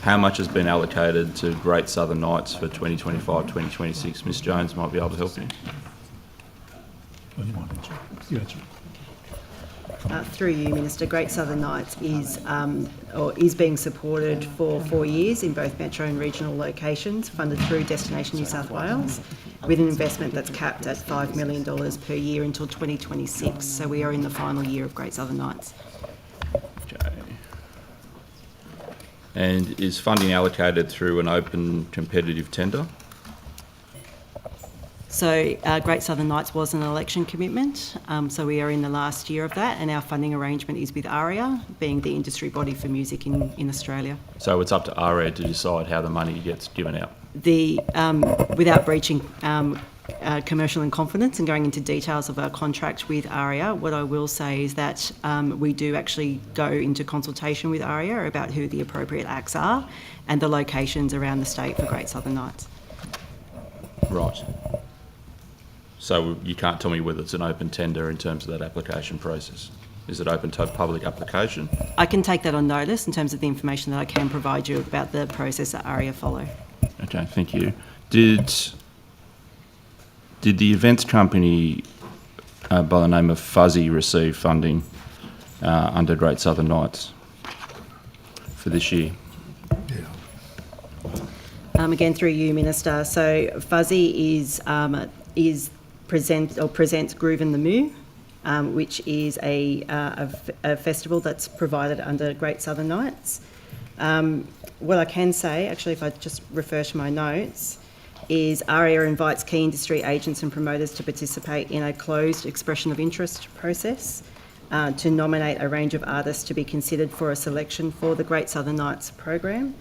How much has been allocated to Great Southern Nights for 2025-2026? Ms Jones might be able to help you. Through you, Minister, Great Southern Nights is being supported for 4 years in both metro and regional locations, funded through Destination New South Wales, with an investment that's capped at $5 million per year until 2026. So we are in the final year of Great Southern Nights. Okay. And is funding allocated through an open competitive tender? So Great Southern Nights was an election commitment, so we are in the last year of that, and our funding arrangement is with ARIA, being the industry body for music in Australia. So it's up to ARIA to decide how the money gets given out? Without breaching commercial and confidence and going into details of our contract with ARIA, what I will say is that we do actually go into consultation with ARIA about who the appropriate acts are and the locations around the state for Great Southern Nights. Right. So you can't tell me whether it's an open tender in terms of that application process? Is it open to public application? I can take that on notice in terms of the information that I can provide you about the process that ARIA follow. Okay, thank you. Did the events company by the name of Fuzzy receive funding under Great Southern Nights for this year? Again, through you, Minister. So Fuzzy presents Groove in the Moo, which is a festival that's provided under Great Southern Nights. What I can say, actually, if I just refer to my notes, is ARIA invites key industry agents and promoters to participate in a closed expression of interest process to nominate a range of artists to be considered for a selection for the Great Southern Nights program.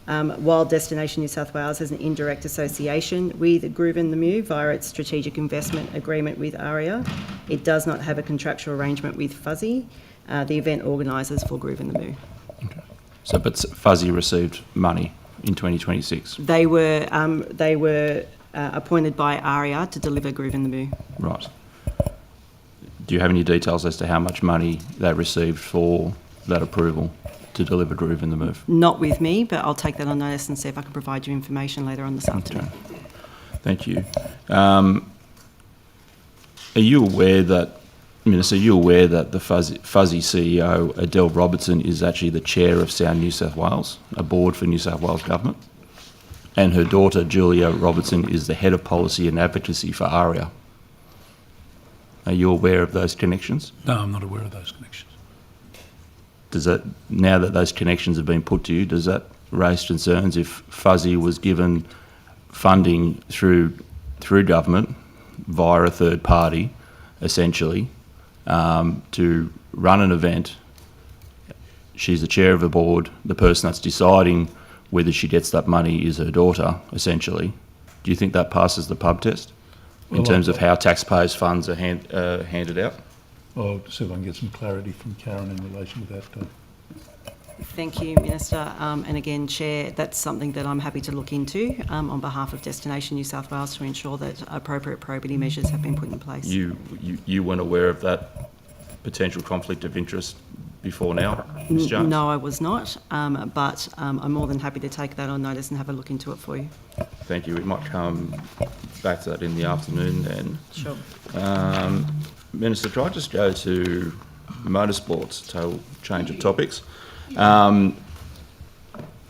While Destination New South Wales has an indirect association with Groove in the Moo via its strategic investment agreement with ARIA, it does not have a contractual arrangement with Fuzzy, the event organisers for Groove in the Moo. Okay. So, but Fuzzy received money in 2026? They were appointed by ARIA to deliver Groove in the Moo. Right. Do you have any details as to how much money they received for that approval to deliver Groove in the Moo? Not with me, but I'll take that on notice and see if I can provide you information later on this afternoon. Okay. Thank you. Are you aware that, Minister, the Fuzzy CEO, Adele Robertson, is actually the chair of Sound New South Wales, a board for New South Wales Government? And her daughter, Julia Robertson, is the head of policy and advocacy for ARIA. Are you aware of those connections? No, I'm not aware of those connections. does that, now that those connections have been put to you, does that raise concerns if Fuzzy was given funding through government via a third party, essentially, to run an event? She's the chair of the board. The person that's deciding whether she gets that money is her daughter, essentially. Do you think that passes the pub test in terms of how taxpayers' funds are handed out? I'll see if I can get some clarity from Karen in relation to that. Thank you, Minister. And again, Chair, that's something that I'm happy to look into on behalf of Destination New South Wales to ensure that appropriate probity measures have been put in place. You weren't aware of that potential conflict of interest before now, Ms Jones? No, I was not, but I'm more than happy to take that on notice and have a look into it for you. Thank you. We might come back to that in the afternoon then. Sure. Minister, could I just go to motorsports, total change of topics? The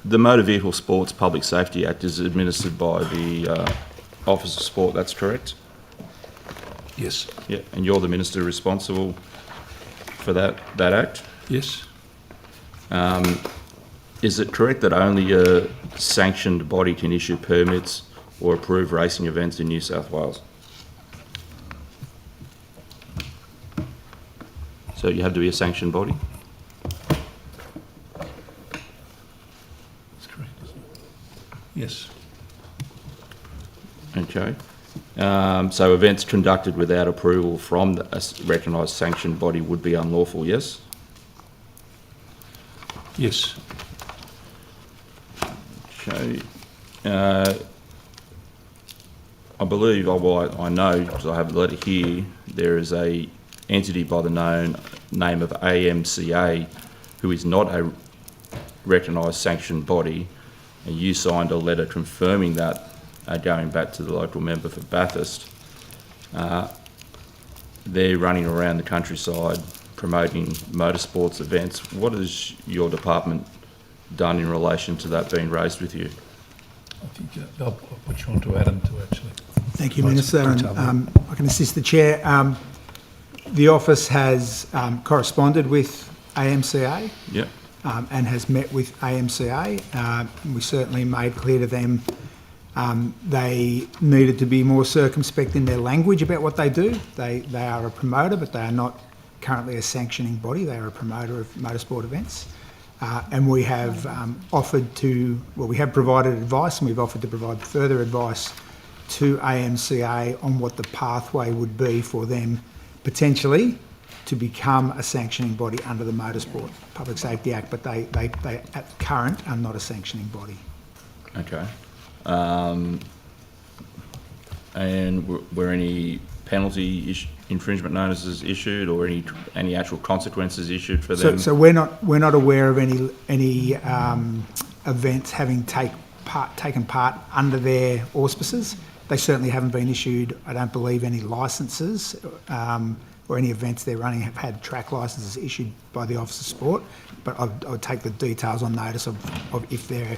Motor Vehicle Sports Public Safety Act is administered by the Office of Sport, that's correct? Yes. Yeah, and you're the Minister responsible for that Act? Yes. Is it correct that only a sanctioned body can issue permits or approve racing events in New South Wales? So you have to be a sanctioned body? That's correct, isn't it? Yes. Okay. So events conducted without approval from a recognised sanctioned body would be unlawful, yes? Yes. Okay. I believe, I know, because I have a letter here, there is a entity by the name of AMCA who is not a recognised sanctioned body, and you signed a letter confirming that, going back to the local member for Bathurst. They're running around the countryside promoting motorsports events. What has your department done in relation to that being raised with you? I think I'll put you on to Adam to actually. Thank you, Minister. And, I can assist the Chair. The office has corresponded with AMCA Yeah. and has met with AMCA. We certainly made clear to them they needed to be more circumspect in their language about what they do. They are a promoter, but they are not currently a sanctioning body. They are a promoter of motorsport events. And we have we have provided advice, and we've offered to provide further advice to AMCA on what the pathway would be for them potentially to become a sanctioning body under the Motorsport Public Safety Act, but they at current are not a sanctioning body. Okay. And were any penalty infringement notices issued, or any actual consequences issued for them? So we're not aware of any events having taken part under their auspices. They certainly haven't been issued, I don't believe, any licences or any events they're running have had track licences issued by the Office of Sport. But I would take the details on notice of if they're.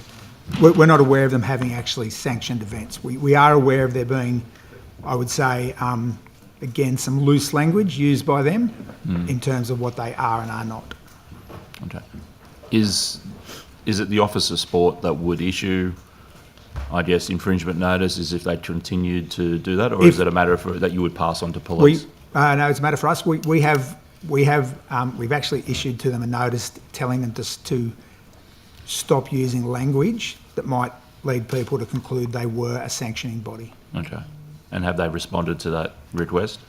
We're not aware of them having actually sanctioned events. We are aware of there being, I would say, again, some loose language used by them in terms of what they are and are not. Okay. Is it the Office of Sport that would issue, I guess, infringement notices if they continued to do that, or is it a matter that you would pass on to police? No, it's a matter for us. We've actually issued to them a notice telling them to stop using language that might lead people to conclude they were a sanctioning body. Okay. And have they responded to that request?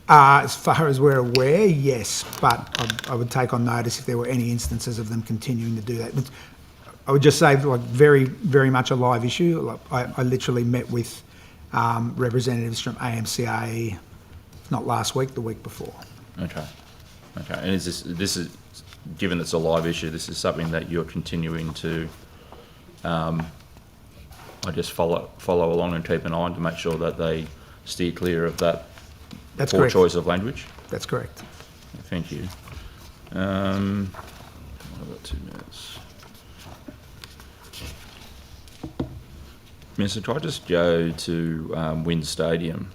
As far as we're aware, yes, but I would take on notice if there were any instances of them continuing to do that. But I would just say, like, very, very much a live issue. I literally met with representatives from AMCA, not last week, the week before. Okay. Okay. And this is given it's a live issue, this is something that you're continuing to, I guess, follow along and keep an eye on to make sure that they steer clear of that That's poor correct. choice of language? That's correct. Thank you. I've got 2 minutes. Minister, could I just go to Wynn Stadium?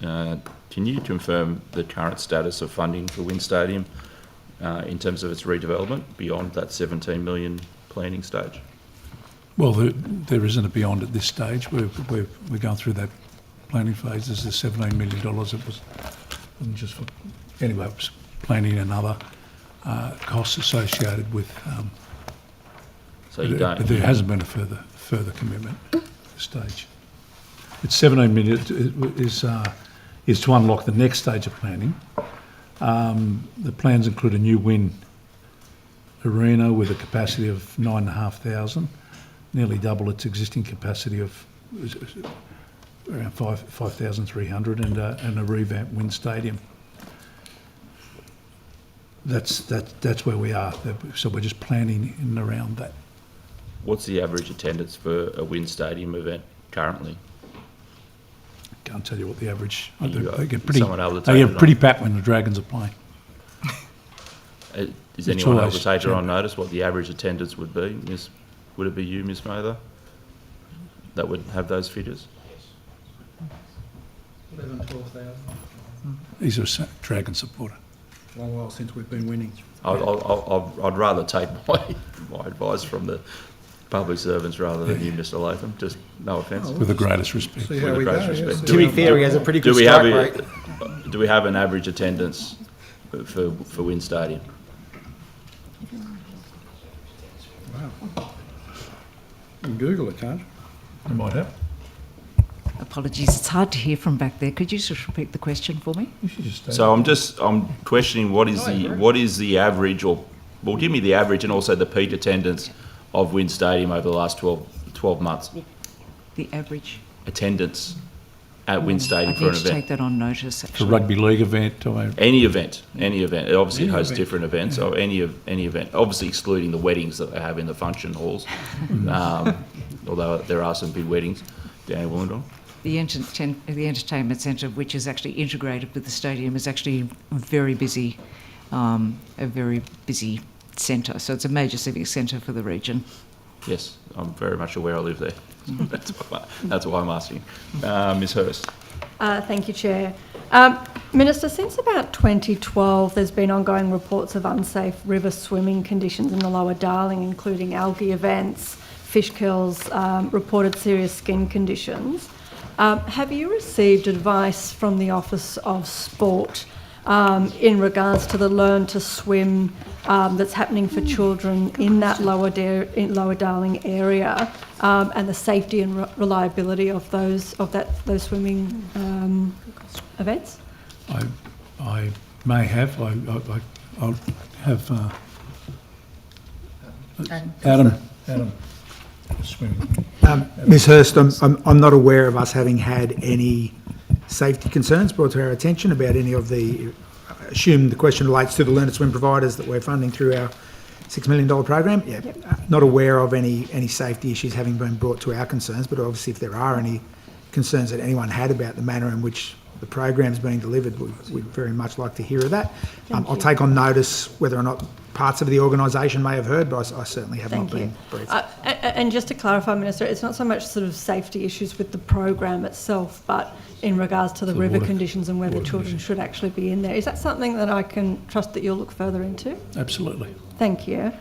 Can you confirm the current status of funding for Wynn Stadium? in terms of its redevelopment beyond that 17 million planning stage? Well, there isn't a beyond at this stage. We're going through that planning phase. There's the $17 million. It wasn't just for, anyway, it was planning and other costs associated with. So you don't. But there hasn't been a further commitment at this stage. It's 17 million is to unlock the next stage of planning. The plans include a new wind arena with a capacity of 9,500, nearly double its existing capacity of around 5,300, and a revamped wind stadium. That's where we are. So we're just planning in and around that. What's the average attendance for a wind stadium event currently? Can't tell you what the average. They get pretty pat when the Dragons are playing. Is anyone able to take it on notice what the average attendance would be? Would it be you, Ms. Mather, that would have those figures? 11,000, 12,000. He's a Dragon supporter. Long while since we've been winning. I'd rather take my advice from the public servants rather than you, Mr. Latham. Just no offence. With the greatest respect. See how we go. Yes. To be fair, he has a pretty good strike rate. Do we have an average attendance for Wind Stadium? Wow. You can Google it, can't you? You might have. Apologies, it's hard to hear from back there. Could you just repeat the question for me? So I'm questioning what is the average, or well, give me the average and also the peak attendance of Wind Stadium over the last 12 months. The average attendance at Wind Stadium for an event. Take that on notice. Actually. For a rugby league event or any event. It obviously hosts different events. So any event, obviously excluding the weddings that they have in the function halls, although there are some big weddings down in Wollongong. The entertainment centre, which is actually integrated with the stadium, is actually very busy, a very busy centre. So it's a major civic centre for the region. Yes, I'm very much aware. I live there. That's why I'm asking. Ms. Hurst. Thank you, Chair. Minister, since about 2012, there's been ongoing reports of unsafe river swimming conditions in the Lower Darling, including algae events, fish kills, reported serious skin conditions. Have you received advice from the Office of Sport in regards to the Learn to Swim that's happening for children in that Lower Darling area, and the safety and reliability of those swimming events? I may have. I'll have Adam. Ms. Hurst, I'm not aware of us having had any safety concerns brought to our attention about any of the. Assume the question relates to the Learn to Swim providers that we're funding through our $6 million program. Yeah, not aware of any safety issues having been brought to our concerns, but obviously if there are any concerns that anyone had about the manner in which the program's being delivered, we'd very much like to hear of that. I'll take on notice whether or not parts of the organisation may have heard, but I certainly have not been briefed. And just to clarify, Minister, it's not so much sort of safety issues with the program itself, but in regards to the river conditions and whether children should actually be in there. Is that something that I can trust that you'll look further into? Absolutely. Thank you.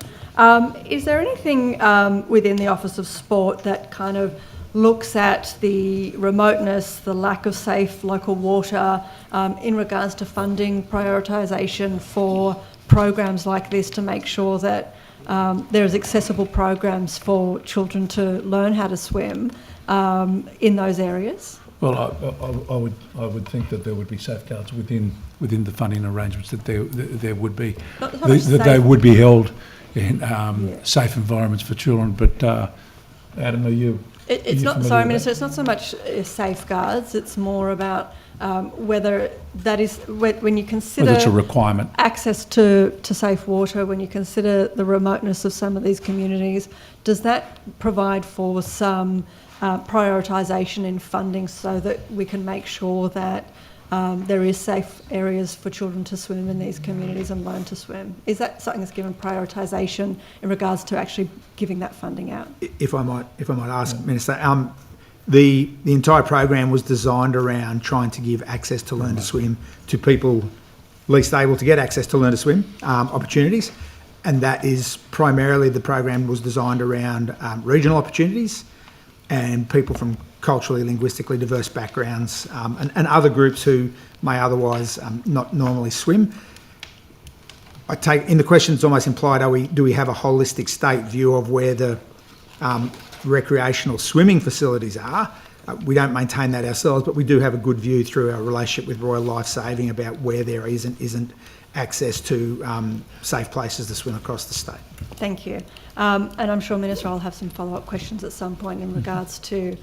Is there anything within the Office of Sport that kind of looks at the remoteness, the lack of safe local water, in regards to funding prioritisation for programs like this to make sure that there's accessible programs for children to learn how to swim in those areas? Well, I would think that there would be safeguards within the funding arrangements that there would be that they would be held in safe environments for children. But Adam, are you? It's not. Sorry, Minister. It's not so much safeguards. It's more about whether that is when you consider whether it's a requirement. Access to safe water. When you consider the remoteness of some of these communities, does that provide for some prioritisation in funding so that we can make sure that there is safe areas for children to swim in these communities and learn to swim? Is that something that's given prioritisation in regards to actually giving that funding out? If I might ask, Minister, the entire program was designed around trying to give access to Learn to Swim to people least able to get access to learn to swim opportunities. And that is primarily, the program was designed around regional opportunities and people from culturally, linguistically diverse backgrounds and other groups who may otherwise not normally swim. I take, in the question it's almost implied, do we have a holistic state view of where the recreational swimming facilities are? We don't maintain that ourselves, but we do have a good view through our relationship with Royal Lifesaving about where there isn't access to safe places to swim across the state. Thank you. And I'm sure Minister will have some follow-up questions at some point in regards to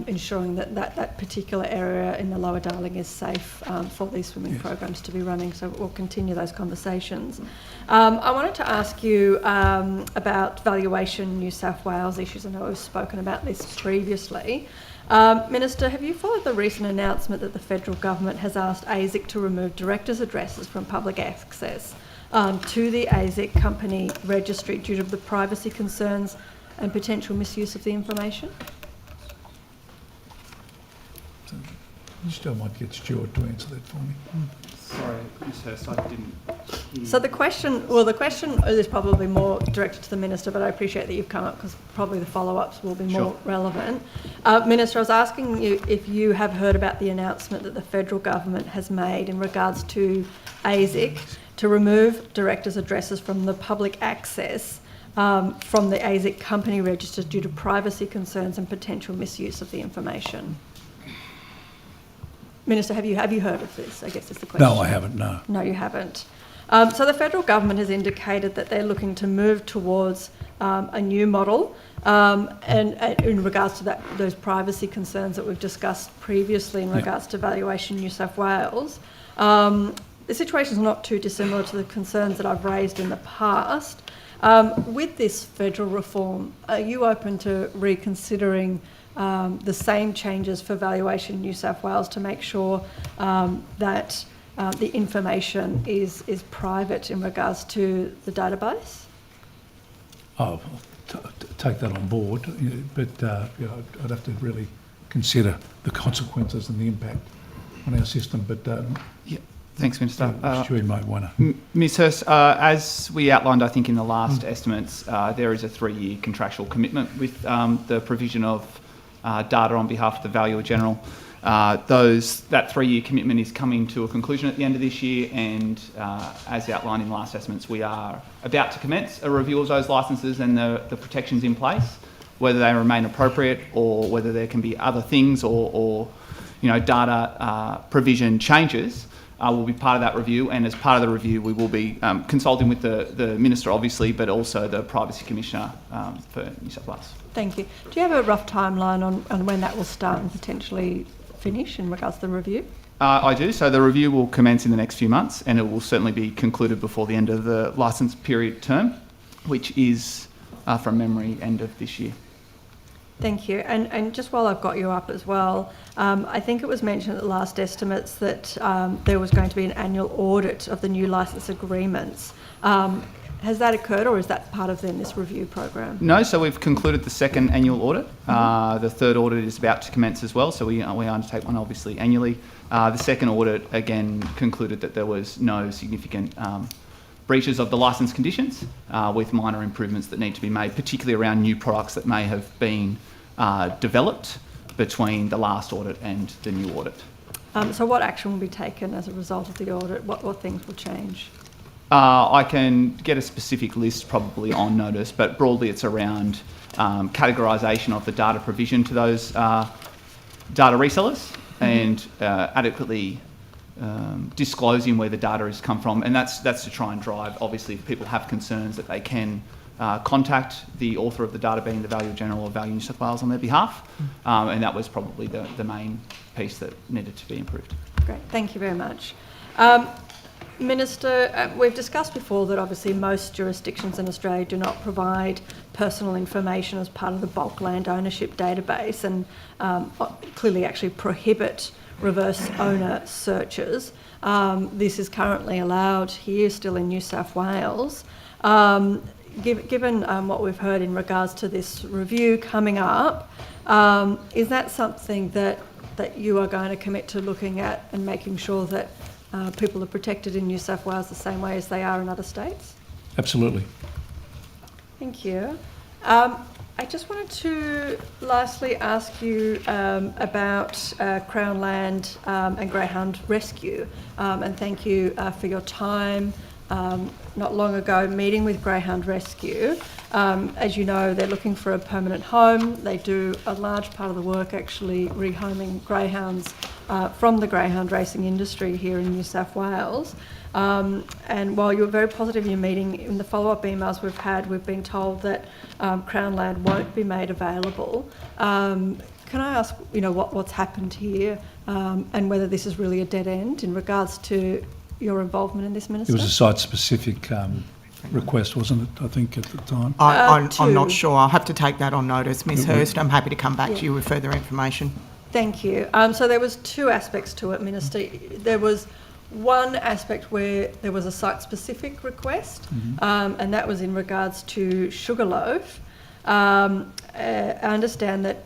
ensuring that particular area in the Lower Darling is safe for these swimming programs to be running. So we'll continue those conversations. I wanted to ask you about Valuation New South Wales issues. I know we've spoken about this previously. Minister, have you followed the recent announcement that the federal government has asked ASIC to remove directors' addresses from public access to the ASIC company registry due to the privacy concerns and potential misuse of the information? You still might get Stuart to answer that for me. Sorry, Ms. Hurst, I didn't. So the question is probably more directed to the Minister, but I appreciate that you've come up because probably the follow-ups will be more relevant. Minister, I was asking you if you have heard about the announcement that the federal government has made in regards to ASIC to remove directors' addresses from the public access from the ASIC company register due to privacy concerns and potential misuse of the information. Minister, have you heard of this? I guess is the question. No, I haven't, no. No, you haven't. So the federal government has indicated that they're looking to move towards a new model and in regards to those privacy concerns that we've discussed previously in regards to Valuation New South Wales. The situation is not too dissimilar to the concerns that I've raised in the past. With this federal reform, are you open to reconsidering the same changes for Valuation New South Wales to make sure that the information is private in regards to the database? I'll take that on board, but I'd have to really consider the consequences and the impact on our system. But Thanks, Minister. Stuart might want to. Ms. Hurst, as we outlined, I think, in the last estimates, there is a 3-year contractual commitment with the provision of data on behalf of the Valuer General. That 3-year commitment is coming to a conclusion at the end of this year, and as outlined in last estimates, we are about to commence a review of those licences and the protections in place, whether they remain appropriate or whether there can be other things or data provision changes. Will be part of that review, and as part of the review we will be consulting with the Minister obviously, but also the Privacy Commissioner for New South Wales. Thank you. Do you have a rough timeline on when that will start and potentially finish in regards to the review? I do. So the review will commence in the next few months, and it will certainly be concluded before the end of the licence period term, which is, from memory, end of this year. Thank you. And just while I've got you up as well, I think it was mentioned at the last estimates that there was going to be an annual audit of the new licence agreements. Has that occurred, or is that part of then this review program? No, so we've concluded the second annual audit. The third audit is about to commence as well, so we undertake one obviously annually. The second audit again concluded that there was no significant breaches of the licence conditions, with minor improvements that need to be made, particularly around new products that may have been developed between the last audit and the new audit. So what action will be taken as a result of the audit? What things will change? I can get a specific list probably on notice, but broadly it's around categorisation of the data provision to those data resellers and adequately disclosing where the data has come from, and that's to try and drive, obviously, if people have concerns that they can contact the author of the data, being the Valuer General or Value New South Wales, on their behalf, and that was probably the main piece that needed to be improved. Great, thank you very much. Minister, we've discussed before that obviously most jurisdictions in Australia do not provide personal information as part of the bulk land ownership database, and clearly actually prohibit reverse owner searches. This is currently allowed here still in New South Wales. Given what we've heard in regards to this review coming up, is that something that you are going to commit to looking at and making sure that people are protected in New South Wales the same way as they are in other states? Absolutely. Thank you. I just wanted to lastly ask you about Crown Land and Greyhound Rescue, and thank you for your time not long ago meeting with Greyhound Rescue. As you know, they're looking for a permanent home. They do a large part of the work actually rehoming greyhounds from the greyhound racing industry here in New South Wales. And while you were very positive in your meeting, in the follow-up emails we've been told that Crown Land won't be made available. Can I ask, what's happened here and whether this is really a dead end in regards to your involvement in this, Minister? It was a site-specific request, wasn't it, I think, at the time? I'm not sure. I'll have to take that on notice, Ms Hurst. I'm happy to come back to you with further information. Thank you. So there was two aspects to it, Minister. There was one aspect where there was a site-specific request, and that was in regards to Sugarloaf. I understand that,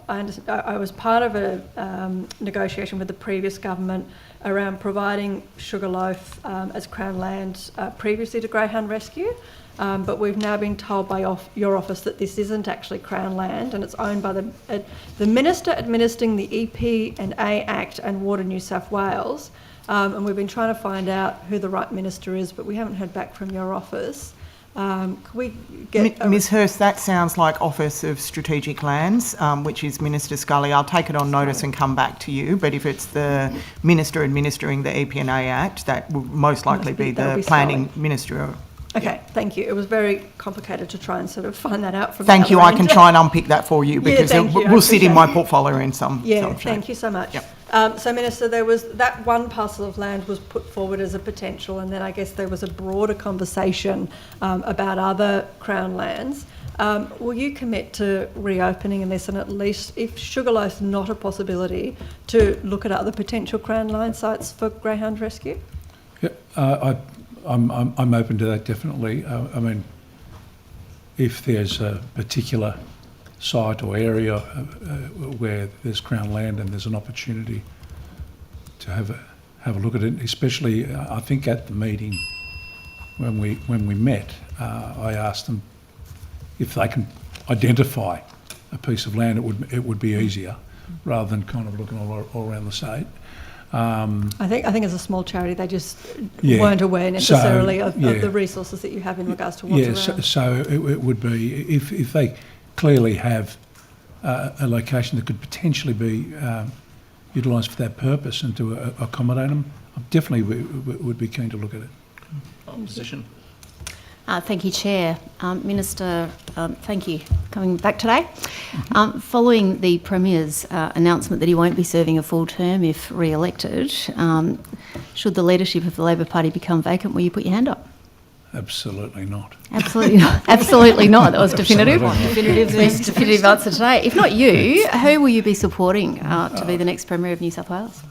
I was part of a negotiation with the previous government around providing Sugarloaf as Crown Land previously to Greyhound Rescue, but we've now been told by your office that this isn't actually Crown Land and it's owned by the Minister administering the EP&A Act and Water New South Wales. And we've been trying to find out who the right minister is, but we haven't heard back from your office. Could we get... Ms Hurst, that sounds like Office of Strategic Lands, which is Minister Scully. I'll take it on notice and come back to you, but if it's the Minister administering the EP&A Act, that will most likely be the Planning Minister. Okay, thank you. It was very complicated to try and sort of find that out from Thank you. the other I can end. try and unpick that for you because it will sit in my portfolio in some shape. Thank you so much. Yep. So, Minister, there was that one parcel of land was put forward as a potential, and then I guess there was a broader conversation about other Crown lands. Will you commit to reopening in this, and at least, if Sugarloaf's not a possibility, to look at other potential Crown land sites for Greyhound Rescue? Yeah, I'm open to that, definitely. I mean, if there's a particular site or area where there's Crown land and there's an opportunity to have a look at it, especially I think at the meeting when we met, I asked them if they can identify a piece of land, it would be easier rather than kind of looking all around the state. I think as a small charity, they just weren't aware necessarily of the resources that you have in regards to what's around. So it would be, if they clearly have a location that could potentially be utilised for that purpose and to accommodate them, I definitely would be keen to look at it. Opposition. Thank you, Chair. Minister, thank you for coming back today. Following the Premier's announcement that he won't be serving a full term if re-elected, should the leadership of the Labor Party become vacant, will you put your hand up? Absolutely not. Absolutely not. Absolutely not. That was definitive. Definitive answer today. If not you, who will you be supporting to be the next Premier of New South Wales?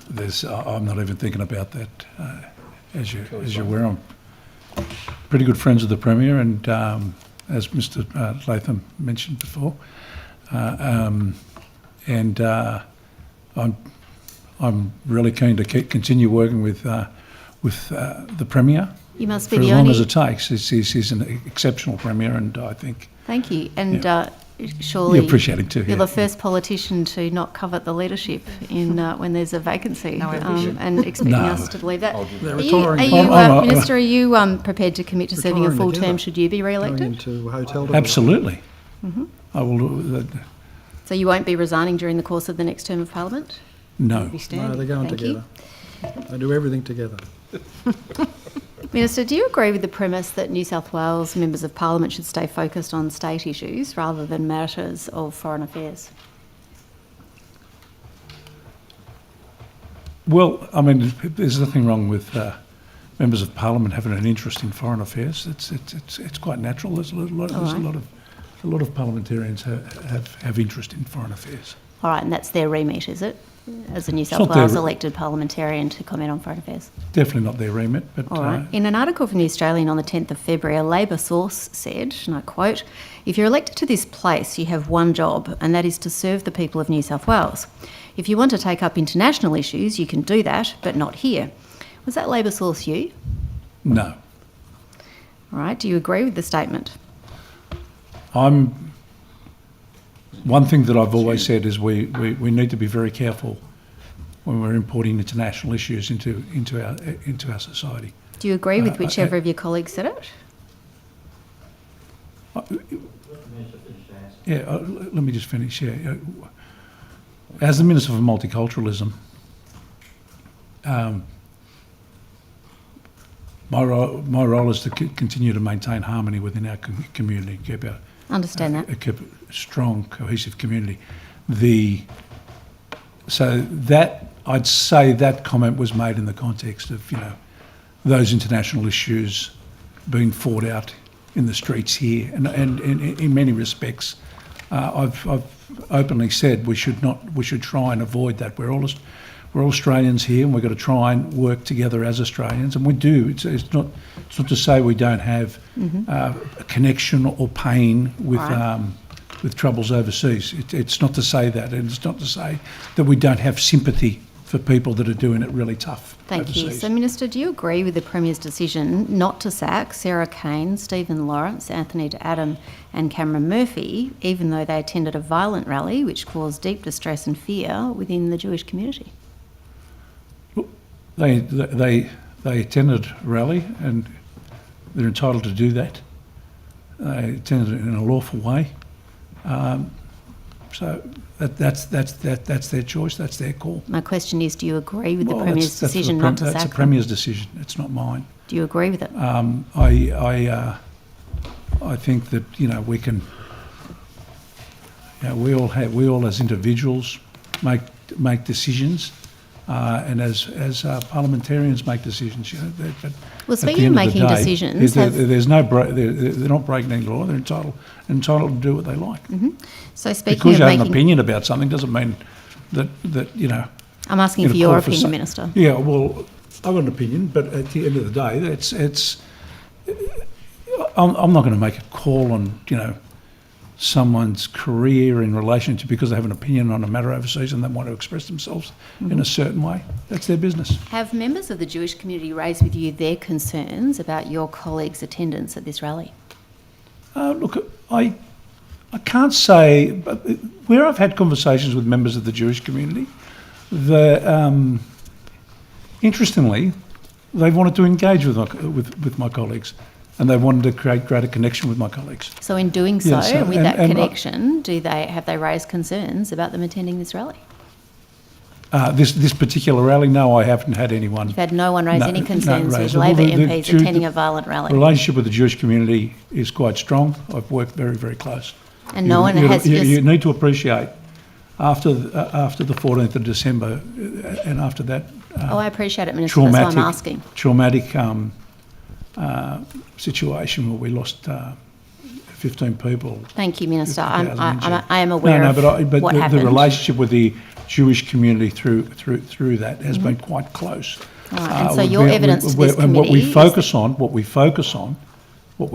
I'm not even thinking about that. As you're aware, I'm pretty good friends with the Premier, and as Mr. Latham mentioned before, I'm really keen to continue working with the Premier. You must be for the as long only... as it takes. He's an exceptional Premier, and I think... Thank you. And surely you appreciate it too, you're the first politician to not covet the leadership in when there's a vacancy and expecting us to believe that. Minister, are you prepared to commit to serving a full term should you be re-elected? Absolutely. Mm-hmm. I will do that. So you won't be resigning during the course of the next term of Parliament? No. No, they're going together. They do everything together. Minister, do you agree with the premise that New South Wales members of Parliament should stay focused on state issues rather than matters of foreign affairs? Well, I mean, there's nothing wrong with members of Parliament having an interest in foreign affairs. It's quite natural. There's a lot of parliamentarians have interest in foreign affairs. All right, and that's their remit, is it? As a New South Wales elected parliamentarian to comment on foreign affairs? Definitely not their remit. But all right. In an article from The Australian on the 10th of February, a Labor source said, and I quote, "If you're elected to this place, you have one job, and that is to serve the people of New South Wales. If you want to take up international issues, you can do that, but not here. Was that labour source you? No. All right. Do you agree with the statement? One thing that I've always said is we need to be very careful when we're importing international issues into our society. Do you agree with whichever of your colleagues said it? Let me just finish. Yeah. As the Minister for Multiculturalism, my role is to continue to maintain harmony within our community, keep a strong, cohesive community. I'd say that comment was made in the context of those international issues being fought out in the streets here, and in many respects, I've openly said we should try and avoid that. We're all Australians here, and we've got to try and work together as Australians, and we do. It's not to say we don't have a connection or pain with troubles overseas. It's not to say that, and it's not to say that we don't have sympathy for people that are doing it really tough. Thank you. overseas. So, Minister, do you agree with the Premier's decision not to sack Sarah Kane, Stephen Lawrence, Anthony de Adam and Cameron Murphy, even though they attended a violent rally which caused deep distress and fear within the Jewish community? They attended a rally, and they're entitled to do that. They attended it in a lawful way. So that's their choice. That's their call. My question is, do you agree with the Premier's decision not to sack them? That's the Premier's decision. It's not mine. Do you agree with it? I think that we can. We all as individuals make decisions. And as parliamentarians make decisions, well, speaking of making decisions, they're not breaking any law. They're entitled to do what they like. Mm-hmm. So speaking because of you have an opinion about something doesn't mean that. I'm asking for your opinion, Minister. Yeah, well, I've got an opinion, but at the end of the day, I'm not going to make a call on someone's career in relation to because they have an opinion on a matter overseas and they want to express themselves in a certain way. That's their business. Have members of the Jewish community raised with you their concerns about your colleagues' attendance at this rally? Look, I can't say, but where I've had conversations with members of the Jewish community, interestingly, they wanted to engage with my colleagues. And they wanted to create greater connection with my colleagues. So in doing so, with that connection, have they raised concerns about them attending this rally? This particular rally, no, I haven't had anyone. You've had no one raise any concerns with Labor MPs attending a violent rally? The relationship with the Jewish community is quite strong. I've worked very, very close. And no one has... You need to appreciate, after the 14th of December and after that... I appreciate it, Minister, that's why I'm asking. Traumatic situation where we lost 15 people. Thank you, Minister. I am aware of what happened. The relationship with the Jewish community through that has been quite close. Right, and so your evidence to this committee... What we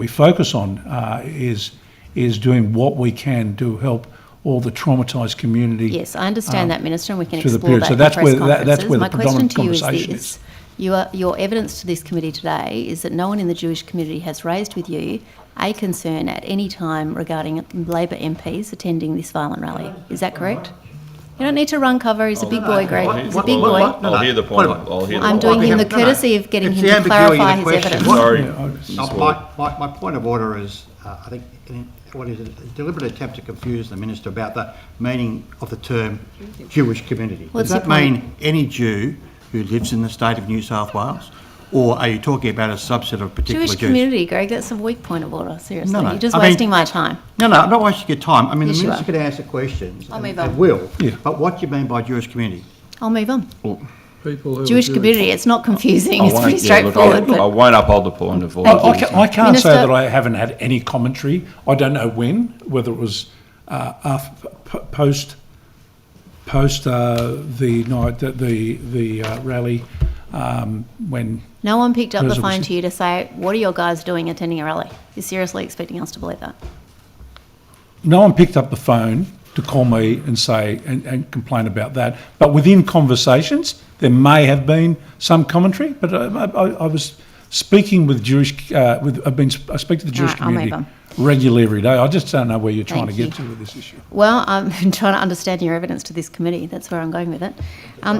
focus on is doing what we can to help all the traumatised community. Yes, I understand that, Minister, and we can explore that so in that's press where conferences. that's where the My question predominant to you is conversation this. Your evidence to this committee today is that no one in the Jewish community has raised with you a concern at any time regarding Labor MPs attending this violent rally. Is that correct? You don't need to run cover. He's a big boy, Greg. He's a big boy. I'll hear the point. I'm doing him the courtesy of getting him to clarify his evidence. Sorry. My point of order is, I think, what is it, a deliberate attempt to confuse the Minister about the meaning of the term Jewish community. Does that mean any Jew who lives in the state of New South Wales? Or are you talking about a subset of particular Jewish Jews? community, Greg, that's a weak point of order, seriously. No. You're just wasting my time. No, I'm not wasting your time. I mean, Yes, the you Minister are. could answer questions. I'll move and on. will. Yeah. But what do you mean by Jewish community? I'll move on. People who Jewish community, it's not confusing, it's pretty straightforward. I won't uphold the point of order. I can't say that I haven't had any commentary. I don't know when, whether it was post the rally when... No one picked up the phone to you to say, what are your guys doing attending a rally? You're seriously expecting us to believe that? No one picked up the phone to call me and say and complain about that. But within conversations, there may have been some commentary. But I was speaking with Jewish. I speak to the Jewish community regularly every day. I just don't know where you're trying to get to with this issue. Well, I'm trying to understand your evidence to this committee. That's where I'm going with it.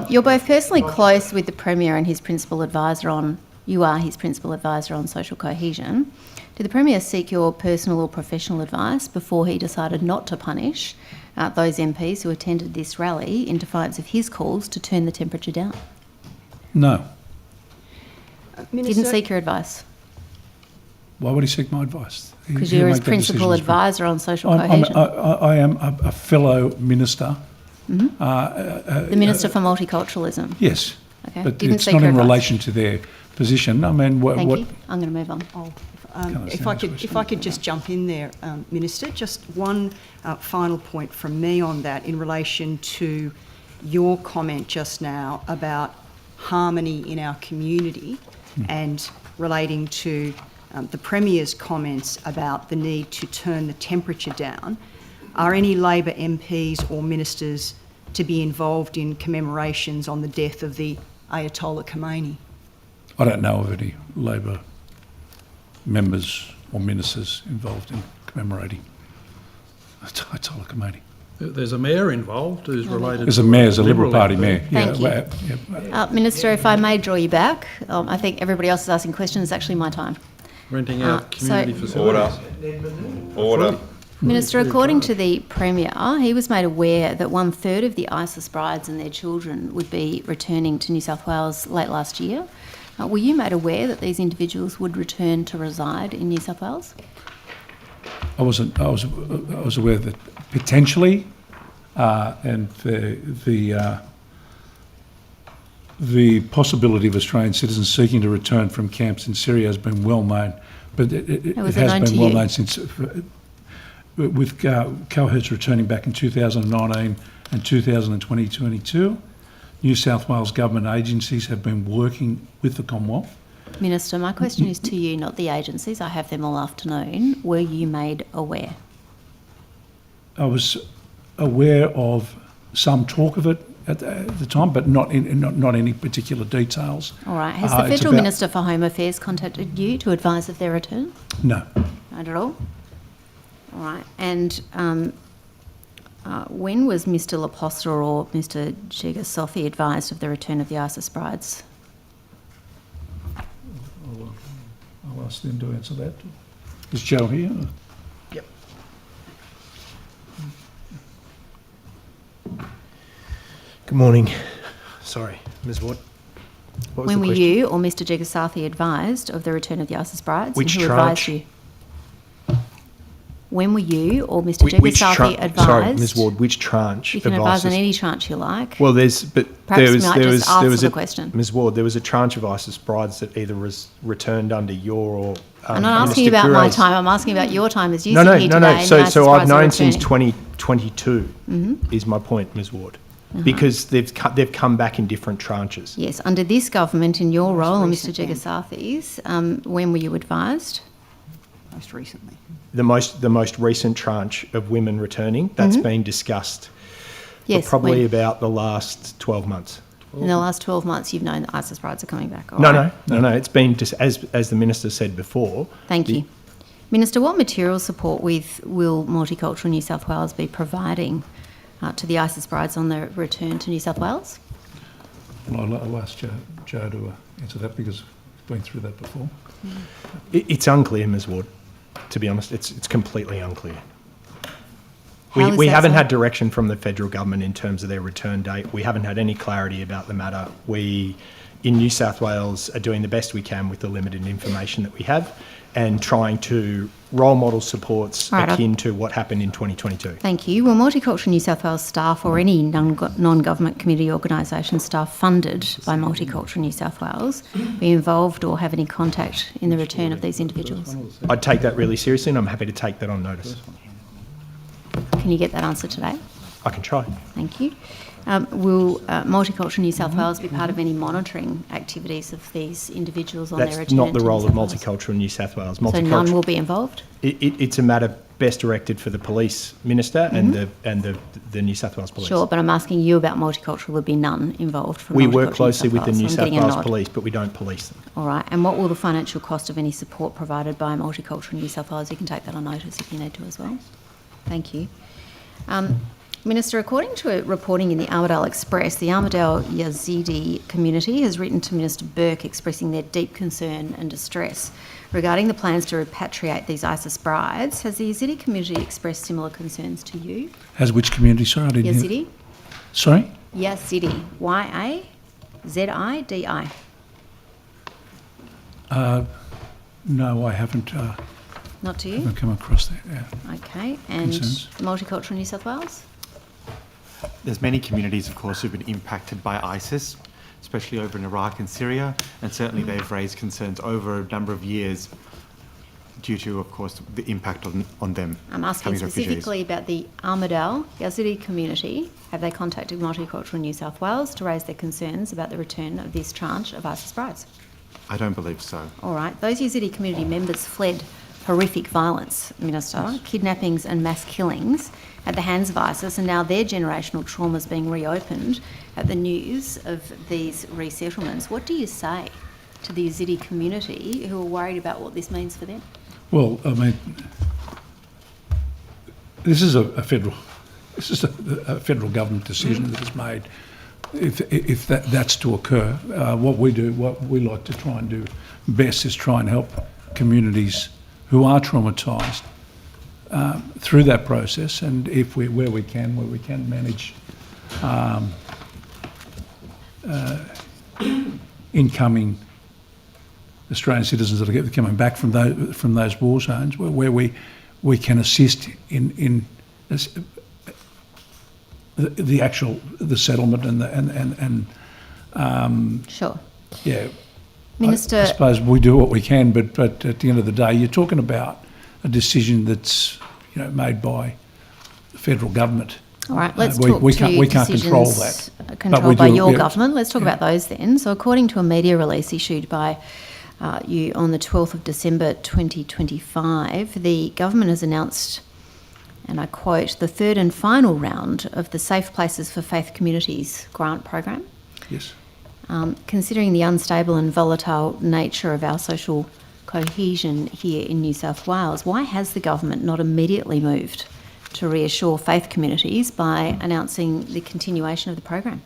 You're both personally close with the Premier and his principal advisor on. You are his principal advisor on social cohesion. Did the Premier seek your personal or professional advice before he decided not to punish those MPs who attended this rally in defiance of his calls to turn the temperature down? No. Didn't seek your advice? Why would he seek my advice? Because you're his principal advisor on social cohesion. I am a fellow minister. Mm-hmm. The Minister for Multiculturalism? Yes. Okay. But Didn't it's seek not your in advice. relation to their position. I mean, Thank you. I'm going to move on. If I could just jump in there, Minister, just one final point from me on that in relation to your comment just now about harmony in our community and relating to the Premier's comments about the need to turn the temperature down. Are any Labor MPs or ministers to be involved in commemorations on the death of the Ayatollah Khomeini? I don't know of any Labor members or ministers involved in commemorating Ayatollah Khomeini. There's a mayor involved who's related. There's a mayor, there's a Liberal Party mayor. Thank you. Minister, if I may draw you back, I think everybody else is asking questions. It's actually my time. Renting out community facilities. Order. Minister, according to the Premier, he was made aware that 1/3 of the ISIS brides and their children would be returning to New South Wales late last year. Were you made aware that these individuals would return to reside in New South Wales? I wasn't. I was aware that potentially, and the possibility of Australian citizens seeking to return from camps in Syria has been well known, but it has been well known since. With cohorts returning back in 2019 and 2022, New South Wales government agencies have been working with the Commonwealth. Minister, my question is to you, not the agencies. I have them all afternoon. Were you made aware? I was aware of some talk of it at the time, but not any particular details. All right. Has the Federal Minister for Home Affairs contacted you to advise of their return? No. Not at all? All right. And when was Mr Laposta or Mr Jegasofi advised of the return of the ISIS brides? I'll ask them to answer that. Is Joe here? Yep. Good morning. Sorry, Ms Ward. What was When the were question? you or Mr Jegasathi advised of the return of the ISIS brides? Which and who tranche? advised you? When were you or Mr Jegasathi advised? Sorry, Ms Ward, which tranche? You can advise on any tranche you like. Well, there was answer the question. Ms Ward, there was a tranche of ISIS brides that either was returned under your or I'm not asking about my time. I'm asking about your time as you sit here today. No. and the ISIS So I've brides are known since returning. 2022 is my point, Ms Ward, because they've come back in different tranches. Yes, under this government, in your role, or Mr Jegasathi's, when were you advised? Most recently. The most recent tranche of women returning, that's been discussed Yes, for probably when? about the last 12 months. In the last 12 months, you've known that ISIS brides are coming back. All No. right. It's been just as the Minister said before. Thank you. Minister, what material support will Multicultural New South Wales be providing to the ISIS brides on their return to New South Wales? Well, I'll ask Joe to answer that because I've been through that before. It's unclear, Ms Ward. To be honest, it's completely unclear. How is We that haven't so? had direction from the federal government in terms of their return date. We haven't had any clarity about the matter. We, in New South Wales, are doing the best we can with the limited information that we have and trying to role model supports Right, akin to what happened in 2022. Thank you. Will Multicultural New South Wales staff or any non-government community organisation staff funded by Multicultural New South Wales be involved or have any contact in the return of these individuals? I'd take that really seriously and I'm happy to take that on notice. Can you get that answer today? I can try. Thank you. Will Multicultural New South Wales be part of any monitoring activities of these individuals on their That's return not the to role New of South Wales? Multicultural New South Wales. So none will be involved? It's a matter best directed for the police minister and the New South Wales Police. Sure, but I'm asking you about multicultural. There'll be none involved from We Multicultural work closely New with the South New Wales. South I'm getting a Wales nod. Police, but we don't police them. All right, and what will the financial cost of any support provided by Multicultural New South Wales? You can take that on notice if you need to as well. Thank you. Minister, according to a reporting in the Armidale Express, the Armidale Yazidi community has written to Minister Burke expressing their deep concern and distress regarding the plans to repatriate these ISIS brides. Has the Yazidi community expressed similar concerns to you? Has which community? Sorry, I didn't hear. Yazidi? Sorry? Yazidi. Y-A-Z-I-D-I. No, I haven't. Not to you? Haven't come across that. Yeah. Okay, and Concerns. Multicultural New South Wales? There's many communities, of course, who've been impacted by ISIS, especially over in Iraq and Syria, and certainly they've raised concerns over a number of years due to, of course, the impact on them. I'm asking coming as refugees. specifically about the Armidale Yazidi community. Have they contacted Multicultural New South Wales to raise their concerns about the return of this tranche of ISIS brides? I don't believe so. All right. Those Yazidi community members fled horrific violence, Minister, kidnappings and mass killings at the hands of ISIS, and now their generational trauma is being reopened at the news of these resettlements. What do you say to the Yazidi community who are worried about what this means for them? Well, I mean, this is a federal government decision that is made. If that's to occur, what we like to try and do best is try and help communities who are traumatised through that process, and where we can manage incoming Australian citizens that are coming back from those war zones, where we can assist in the settlement and Sure. Yeah. Minister, I suppose we do what we can, but at the end of the day, you're talking about a decision that's made by the federal government. all right, let's we talk can't control that. Controlled by your government. Let's talk about those then. So according to a media release issued by you on the 12th of December 2025, the government has announced, and I quote, the third and final round of the Safe Places for Faith Communities grant program. Yes. Considering the unstable and volatile nature of our social cohesion here in New South Wales, why has the government not immediately moved to reassure faith communities by announcing the continuation of the program?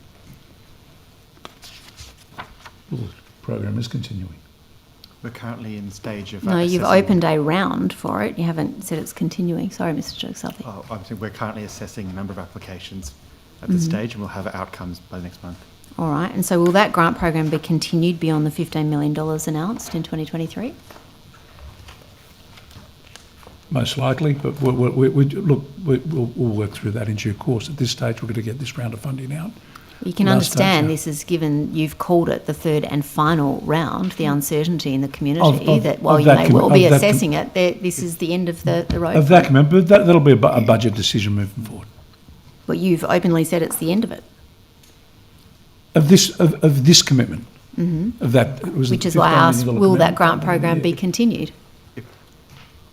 Well, the program is continuing. We're currently in the stage of... No, you've assessing- opened a round for it. You haven't said it's continuing. Sorry, Mr. Joksalthi. Oh, I'm saying we're currently assessing a number of applications at this stage, and we'll have outcomes by next month. All right. And so will that grant program be continued beyond the $15 million announced in 2023? Most likely, but we'll work through that in due course. At this stage, we're going to get this round of funding out. You can Last understand stage, this is given you've called it the third and final round, the uncertainty in the community that while you may well be assessing it, this is the end of the road. Of that commitment, but that'll be a budget decision moving forward. But you've openly said it's the end of it. Of this commitment, of that, Which is why I asked, will that grant program be continued?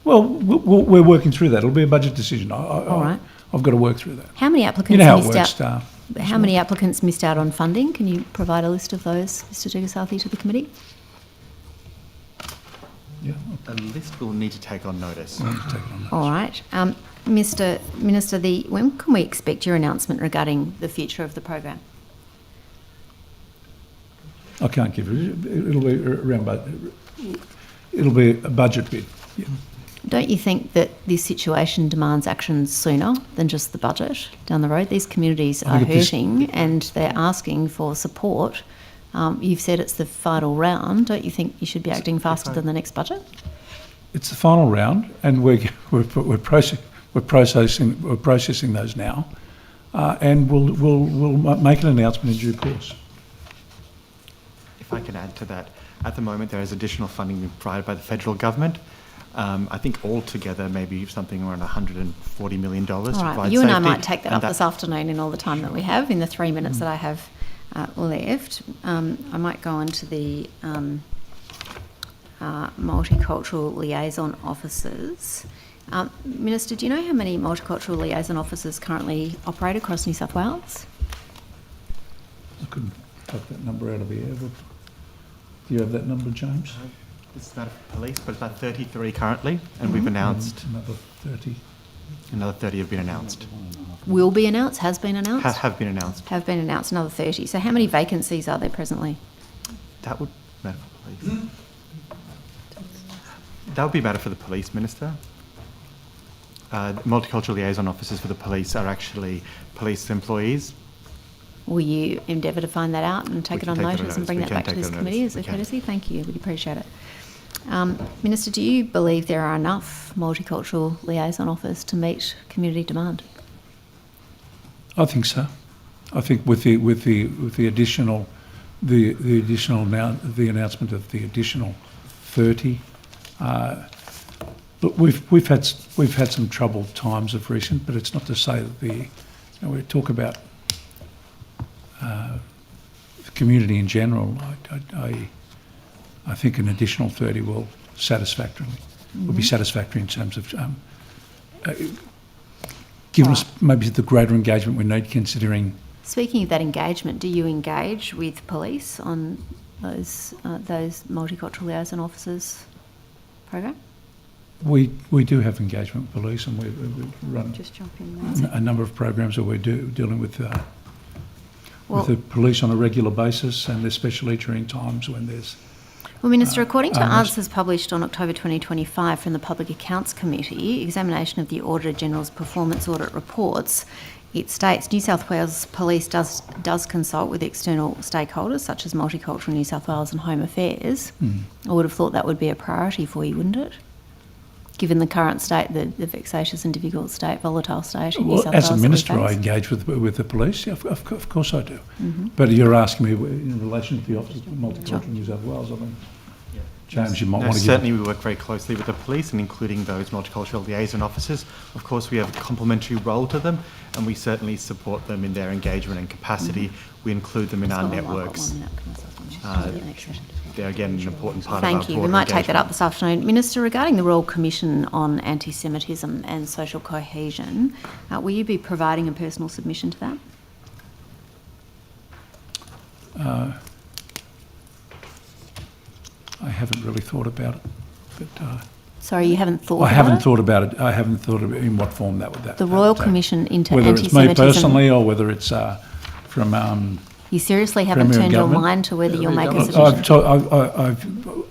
Well, we're working through that. It'll be a budget decision. All right. I've got to work through that. How many applicants You know how it missed works, out? How many applicants missed out on funding? Can you provide a list of those, Mr. Joksalthi, to the committee? Yeah. A list will need to take on notice. All right. Mr. Minister, when can we expect your announcement regarding the future of the program? I can't give it. It'll be around. It'll be a budget bid. Yeah. Don't you think that this situation demands action sooner than just the budget down the road? These communities are hurting and they're asking for support. You've said it's the final round. Don't you think you should be acting faster than the next budget? It's the final round, and we're processing those now, and we'll make an announcement in due course. If I can add to that, at the moment there is additional funding being provided by the federal government. I think altogether maybe something around $140 million. All right, you and I might take that up this afternoon in all the time that we have, in the 3 minutes that I have left. I might go on to the multicultural liaison officers. Minister, do you know how many multicultural liaison officers currently operate across New South Wales? I couldn't take that number out of the air, but do you have that number, James? This is about police, but it's about 33 currently, and we've announced Another 30. another 30 have been announced. Will be announced, has been announced? Have been announced. Have been announced, another 30. So how many vacancies are there presently? That would matter for police. That would be matter for the police, Minister. Multicultural liaison officers for the police are actually police employees. Will you endeavour to find that out and take it on notice and bring that back to this committee as a can. courtesy? Thank you, we'd appreciate it. Minister, do you believe there are enough multicultural liaison officers to meet community demand? I think so. I think with the additional announcement of the additional 30. Look, we've had some troubled times of recent, but it's not to say that we talk about the community in general. I think an additional 30 will be satisfactory in terms of giving us maybe the greater engagement we need, considering. Speaking of that engagement, do you engage with police on those multicultural liaison officers program? We do have engagement with police, and we run Just jump in there. a number of programs where we're dealing with the police on a regular basis, and especially during times when there's. Well, Minister, according to answers published on October 2025 from the Public Accounts Committee, examination of the Auditor General's performance audit reports, it states New South Wales Police does consult with external stakeholders such as Multicultural New South Wales and Home Affairs. I would have thought that would be a priority for you, wouldn't it? Given the current state, the vexatious and difficult state, volatile state in New South Wales. As a minister, I engage with the police. Yeah, of course I do. But you're asking me in relation to the Office of Multicultural New South Wales. I mean, James, you might want to certainly we work very closely with the police and including those multicultural liaison officers. Of course, we have a complementary role to them, and we certainly support them in their engagement and capacity. We include them in our networks. They're again an important part of our Thank you. We might take that up this afternoon. Minister, regarding the Royal Commission on Anti-Semitism and Social Cohesion, will you be providing a personal submission to that? I haven't really thought about it, but. Sorry, you haven't thought about it? I haven't thought about it. I haven't thought of in what form that would. The Royal Commission into whether Anti-Semitism. Whether it's me personally or whether it's from. You seriously haven't Premier turned your Government. mind to whether you'll make a submission?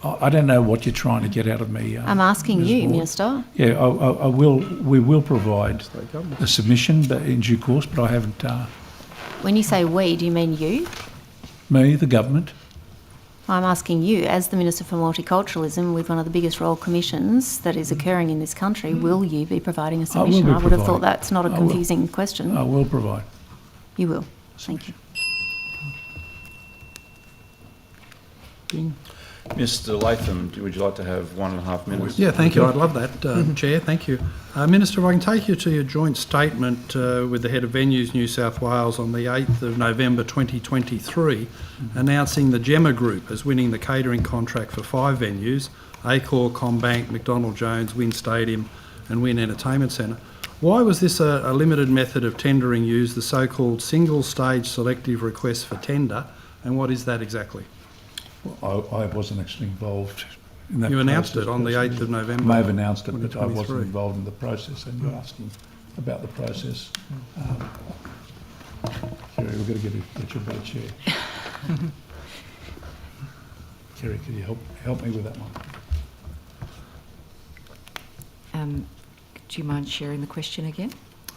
I don't know what you're trying to get out of me. I'm asking you, Minister. Yeah, I will. We will provide a submission, but in due course. But I haven't. When you say we, do you mean you? Me, the government. I'm asking you, as the Minister for Multiculturalism, with one of the biggest royal commissions that is occurring in this country, will you be providing a submission? I would have thought that's not a confusing question. I will provide. You will. Thank you. Mr. Latham, would you like to have 1.5 minutes? Yeah, thank you. I'd love that, Chair. Thank you. Minister, if I can take you to your joint statement with the head of Venues New South Wales on the 8th of November 2023, announcing the Gemma Group as winning the catering contract for 5 venues, Accor, Combank, McDonald Jones, Wynn Stadium and Wynn Entertainment Centre. Why was this a limited method of tendering used, the so-called single-stage selective request for tender, and what is that exactly? Well, I wasn't actually involved in that. You announced process it on the 8th of November. I may have announced it, but I 2023. wasn't involved in the process, and you're asking about the process. Kerry, we've got to get you a better chair. Kerry, could you help me with that one? Do you mind sharing the question again?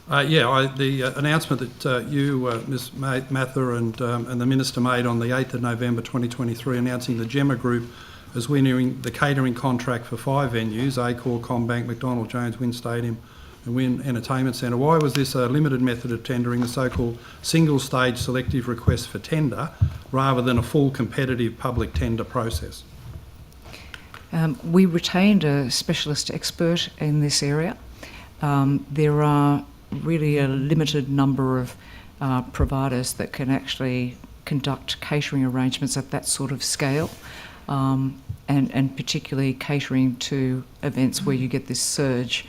The announcement that you, Ms Mather and the Minister made on the 8th of November 2023 announcing the Gemma Group as winning the catering contract for 5 venues, Accor, Combank, McDonald Jones, Wynn Stadium and Wynn Entertainment Centre. Why was this a limited method of tendering, the so-called single-stage selective request for tender, rather than a full competitive public tender process? We retained a specialist expert in this area. There are really a limited number of providers that can actually conduct catering arrangements at that sort of scale, and particularly catering to events where you get this surge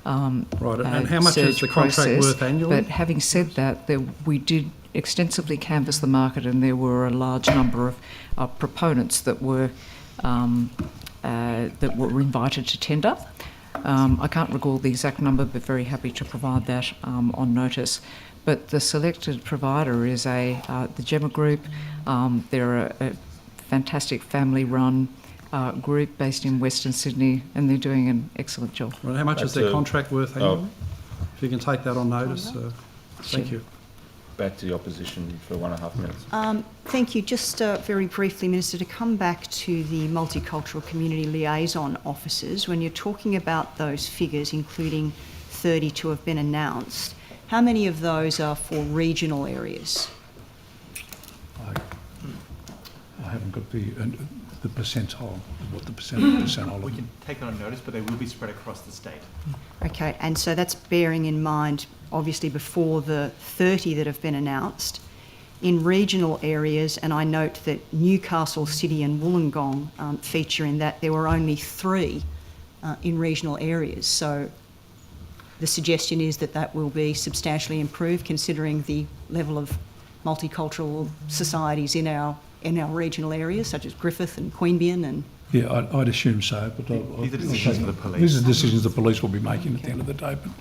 Right, and how much is surge the contract process. worth annually? But having said that, we did extensively canvass the market, and there were a large number of proponents that were invited to tender. I can't recall the exact number, but very happy to provide that on notice. But the selected provider is the Gemma Group. They're a fantastic family-run group based in Western Sydney, and they're doing an excellent job. Right, how much is their contract worth annually? If you can take that on notice, thank you. Back to the opposition for 1.5 minutes. Thank you. Just very briefly, Minister, to come back to the Multicultural Community Liaison officers, when you're talking about those figures, including 30 to have been announced, how many of those are for regional areas? I haven't got the percentile, what the percentile. We can take that on notice, but they will be spread across the state. Okay, and so that's bearing in mind, obviously, before the 30 that have been announced. In regional areas, and I note that Newcastle City and Wollongong feature in that, there were only 3 in regional areas. So the suggestion is that that will be substantially improved, considering the level of multicultural societies in our regional areas, such as Griffith and Queanbeyan and... Yeah, I'd assume so, but these are decisions for the police. These are decisions the police will be making at the end of the day, but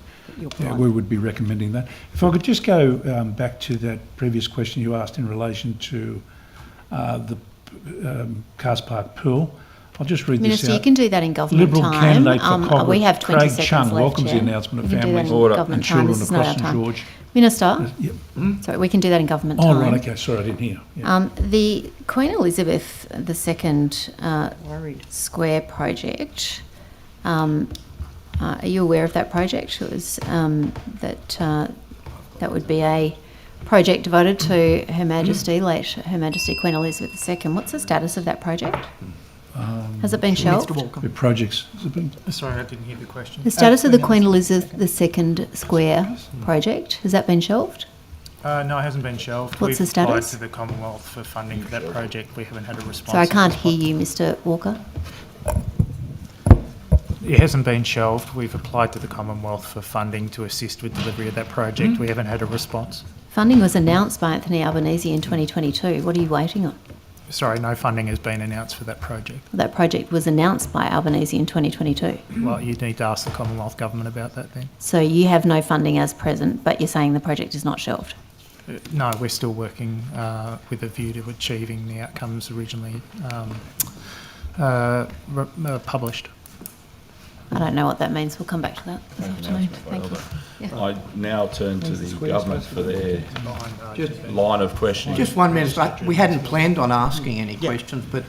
yeah, we would be recommending that. If I could just go back to that previous question you asked in relation to the Cars Park pool. I'll just read Minister, this out. you can do that in government Liberal time. candidate for Cobra, We have 20 Craig seconds Chung, left, welcomes Chair. the announcement of We can do that families in government and time. children This is not across our St time. George. Minister, Yep. sorry, we can do that in government Oh, time. right, okay, sorry, I didn't hear. Yeah. The Queen Elizabeth II Square project, are you aware of that project? It was that would be a project devoted to Her Majesty, late Her Majesty Queen Elizabeth II. What's the status of that project? Has it been shelved? The projects. Sorry, I didn't hear the question. The status of the Queen Elizabeth II Square project, has that been shelved? No, it hasn't been shelved. What's the We've applied status? to the Commonwealth for funding for that project. We haven't had a response. So I can't hear you, Mr. Walker. It hasn't been shelved. We've applied to the Commonwealth for funding to assist with delivery of that project. We haven't had a response. Funding was announced by Anthony Albanese in 2022. What are you waiting on? Sorry, no funding has been announced for that project. That project was announced by Albanese in 2022. Well, you need to ask the Commonwealth Government about that then. So you have no funding as present, but you're saying the project is not shelved? No, we're still working with a view to achieving the outcomes originally published. I don't know what that means. We'll come back to that this afternoon. Thank you. Yeah. I now turn to the government for their line of questioning. Just 1 minute. We hadn't planned on asking any questions, but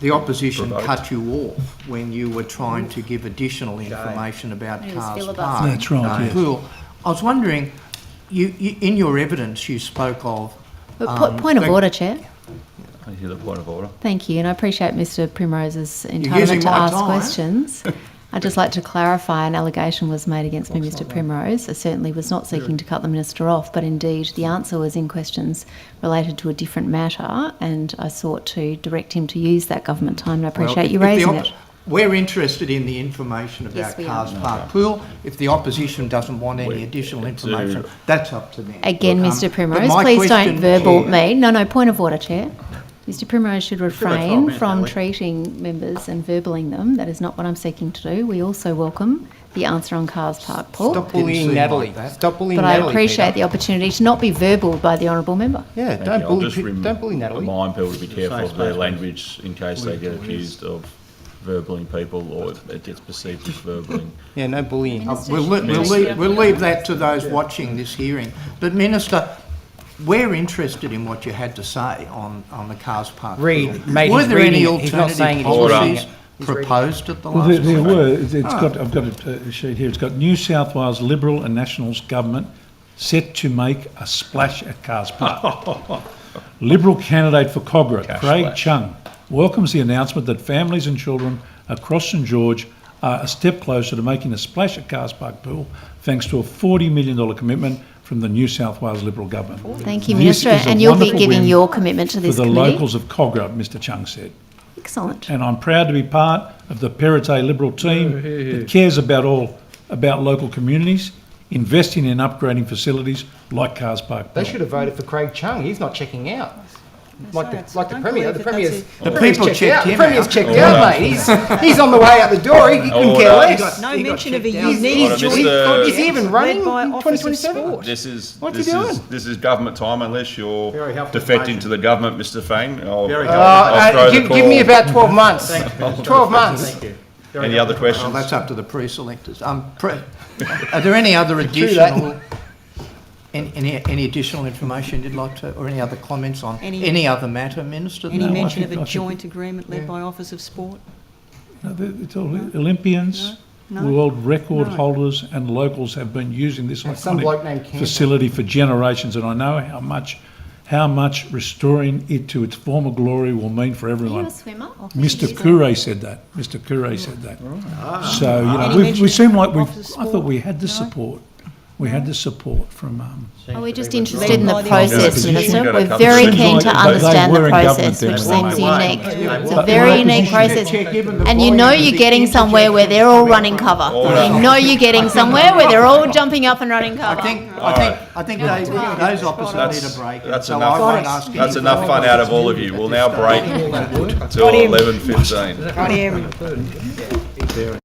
the opposition cut you off when you were trying to give additional information about Cars Park. That's right, yes. Pool. I was wondering, you in your evidence you spoke of... Point of order, Chair. I hear the point of order. Thank you, and I appreciate Mr Primrose's using entitlement to my ask time. questions. I'd just like to clarify an allegation was made against me, Mr Primrose. I certainly was not seeking to cut the Minister off, but indeed the answer was in questions related to a different matter, and I sought to direct him to use that government time, and I appreciate you raising it. We're interested in the information about Yes, we Cars are. Park Pool. If the opposition doesn't want any additional information, that's up to them. Again, Mr but Primrose, my please don't question, verbal Chair- me. No, point of order, Chair. Mr Primrose should refrain minutes, from Natalie. treating members and verballing them. That is not what I'm seeking to do. We also welcome the answer on Cars Park Pool. Stop bullying Natalie. Stop bullying But Natalie, I appreciate Peter. the opportunity to not be verballed by the honourable member. Yeah, Thank don't you. bully, I'll just don't bully Natalie. remind people to be careful of their space, language in case they get accused of verballing people or it gets perceived as verballing. Yeah, no bullying. We'll leave that to those watching this hearing. But Minister, we're interested in what you had to say on the Cars Park. Read, Pool. mate, Were he's there reading any it. He's not saying alternative it, he's policies reading it. proposed at the Well, last there meeting? were. I've got a sheet here. It's got New South Wales Liberal and Nationals government set to make a splash at Cars Park. Liberal candidate for Cogra, Craig splash. Chung, welcomes the announcement that families and children across St George are a step closer to making a splash at Cars Park Pool thanks to a $40 million commitment from the New South Wales Liberal government. Thank you, This Minister, is a and you'll be wonderful giving win your commitment to this for the committee. locals of Cogra, Mr Chung said. Excellent. And I'm proud to be part of the Perrottet Liberal team that cares about all about local communities, investing in upgrading facilities like Cars Park. They should have voted for Craig Chung. He's not checking out. Like the don't Premier. believe The that Premier's that's the a- Premier's people checked checked out. The him Premier's out. checked Order. out, mate. He's on the way out the door. He couldn't care Order. less. No He got mention of a checked out. unique Order, joint Mr. project Is he even running led by in Office of 2027? Sport. What's he This doing? is government time unless you're Very helpful defecting information. to the government, Mr. Fang. I'll Very throw the Give me call. about 12 months. 12 months. Thank you. Any other questions? Well, that's up to the pre-selectors. Are there any other that. additional, any additional information you'd like to, or any other comments on any other matter, Minister? Any No, I mention think- of I a think- joint agreement led by Office of Sport? No, it's all Olympians, No? world record No. holders and locals have been using this And some bloke named iconic Kamper. facility for generations, and I know how much restoring it to its former glory will mean for Are you everyone. a swimmer? Mr. Kure said that. Mr. Kure said that. So, you know, Any we mention seem like of the I thought sport? we had the No? support. We had the support from. Are we just Led interested in the by the process, opposition. Minister? You've got a We're couple very of- keen to They understand were the in government process, then which when seems they unique. were. It's a very unique process. And you know you're getting somewhere where they're all running cover. You know you're getting somewhere where they're all jumping up and running cover. I think those opposite need a break. and That's so enough. I won't ask any That's enough fun out of all of you. We'll now break till Got him. 11:15. Got him.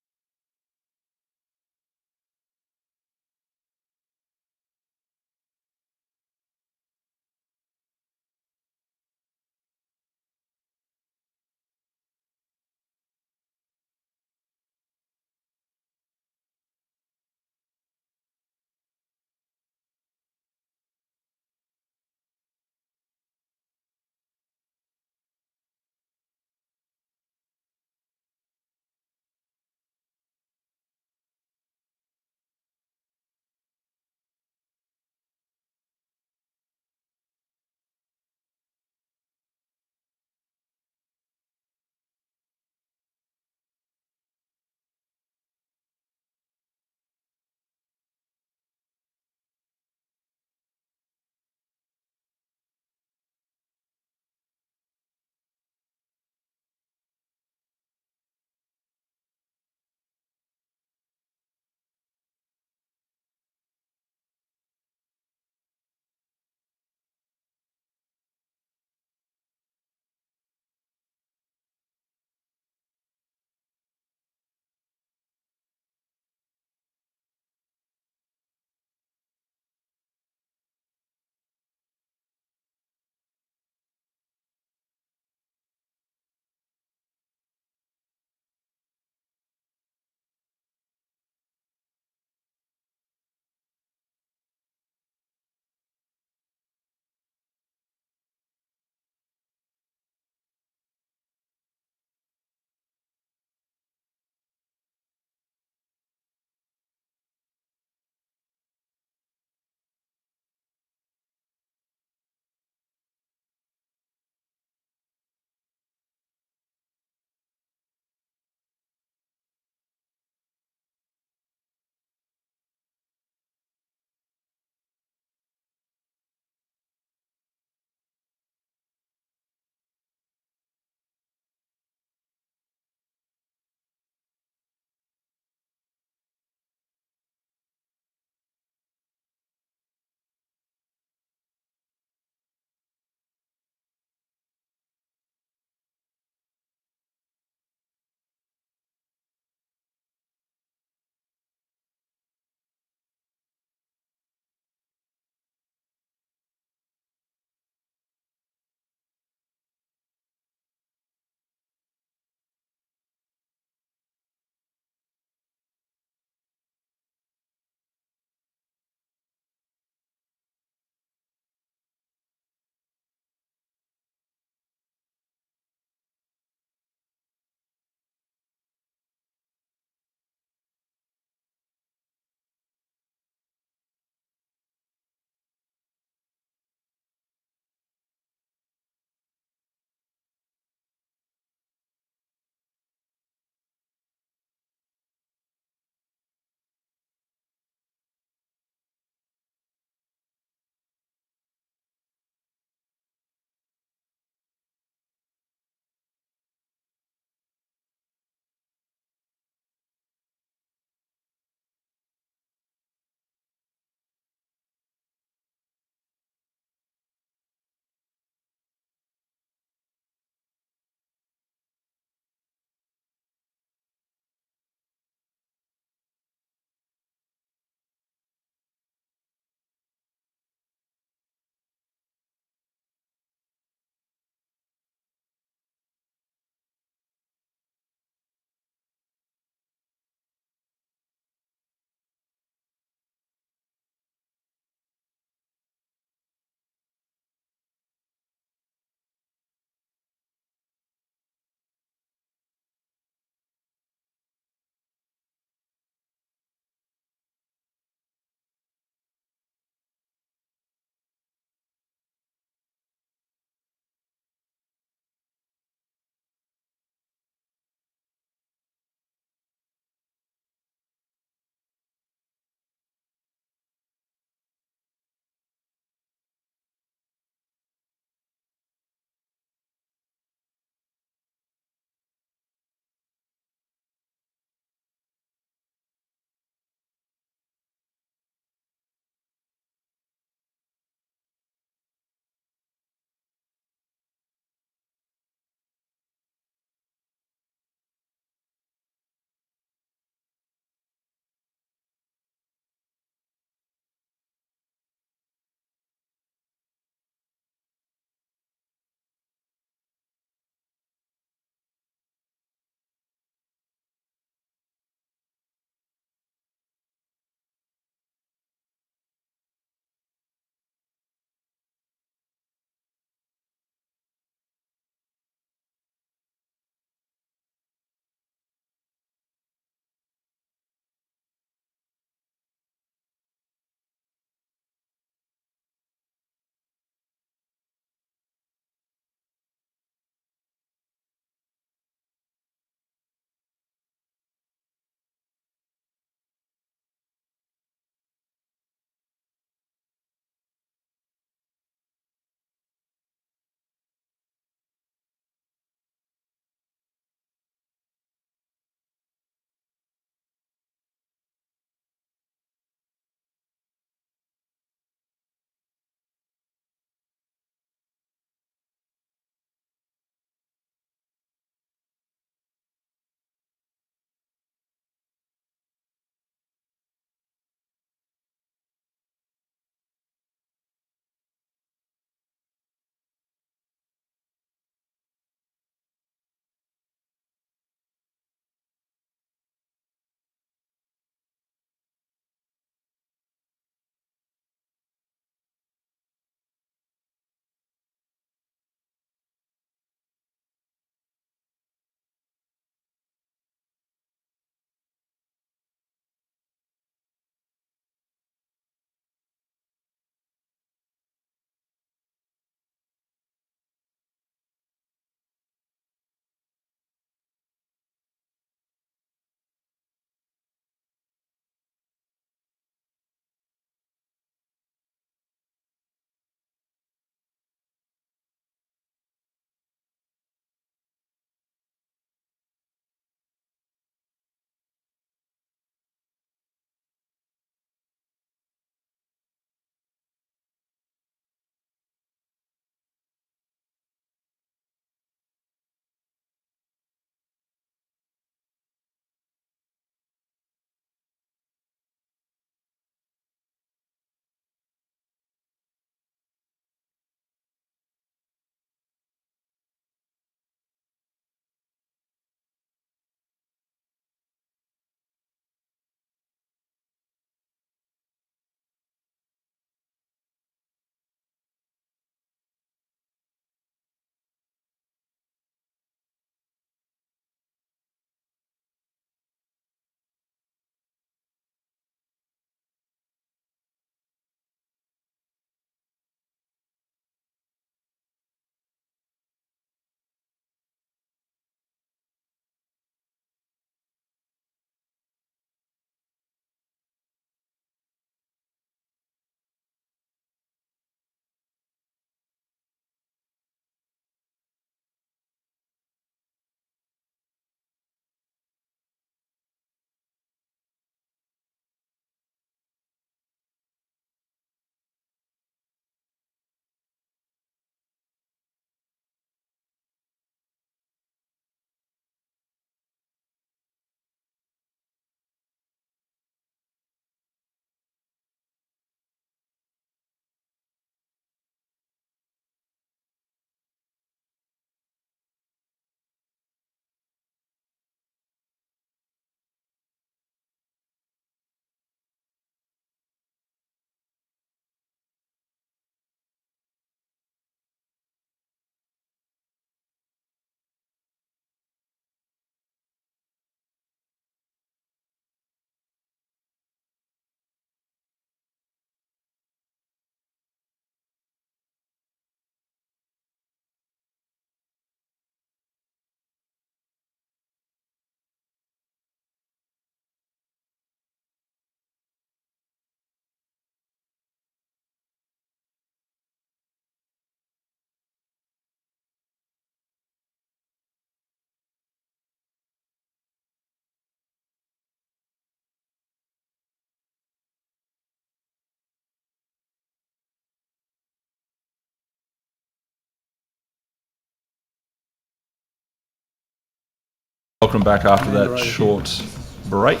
Welcome back after that short break.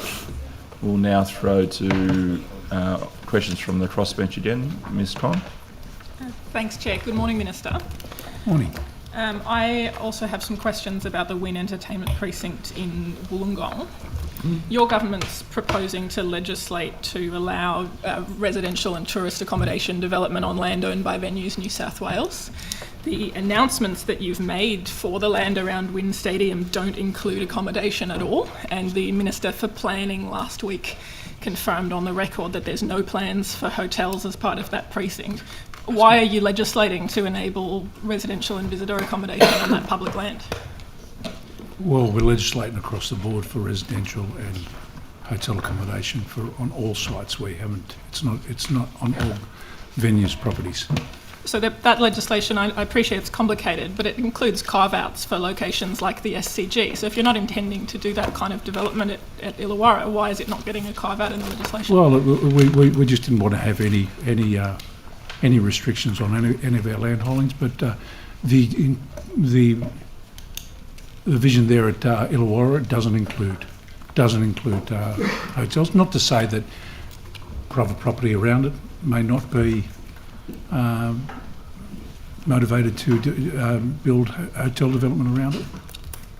We'll now throw to questions from the crossbench again. Ms. Con. Thanks, Chair. Good morning, Minister. Morning. I also have some questions about the Wynn Entertainment Precinct in Wollongong. Your government's proposing to legislate to allow residential and tourist accommodation development on land owned by Venues New South Wales. The announcements that you've made for the land around Wynn Stadium don't include accommodation at all, and the Minister for Planning last week confirmed on the record that there's no plans for hotels as part of that precinct. Why are you legislating to enable residential and visitor accommodation on that public land? Well, we're legislating across the board for residential and hotel accommodation on all sites. We haven't. It's not on all venues properties. So that legislation, I appreciate it's complicated, but it includes carve-outs for locations like the SCG. So if you're not intending to do that kind of development at Illawarra, why is it not getting a carve-out in the legislation? Well, we just didn't want to have any restrictions on any of our land holdings, but the vision there at Illawarra doesn't include hotels. Not to say that private property around it may not be motivated to build hotel development around it.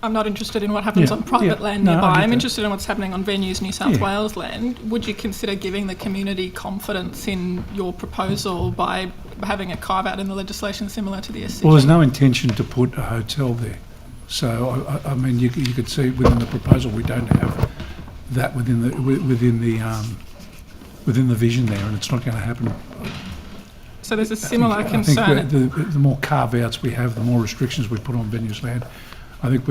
I'm not interested in what happens on private land nearby. I'm interested in what's happening on Venues New South Wales land. Would you consider giving the community confidence in your proposal by having a carve-out in the legislation similar to the SCG? Well, there's no intention to put a hotel there. So, I mean, you could see within the proposal we don't have that within the vision there, and it's not going to happen. So there's a similar concern. I think the more carve-outs we have, the more restrictions we put on venues land. I think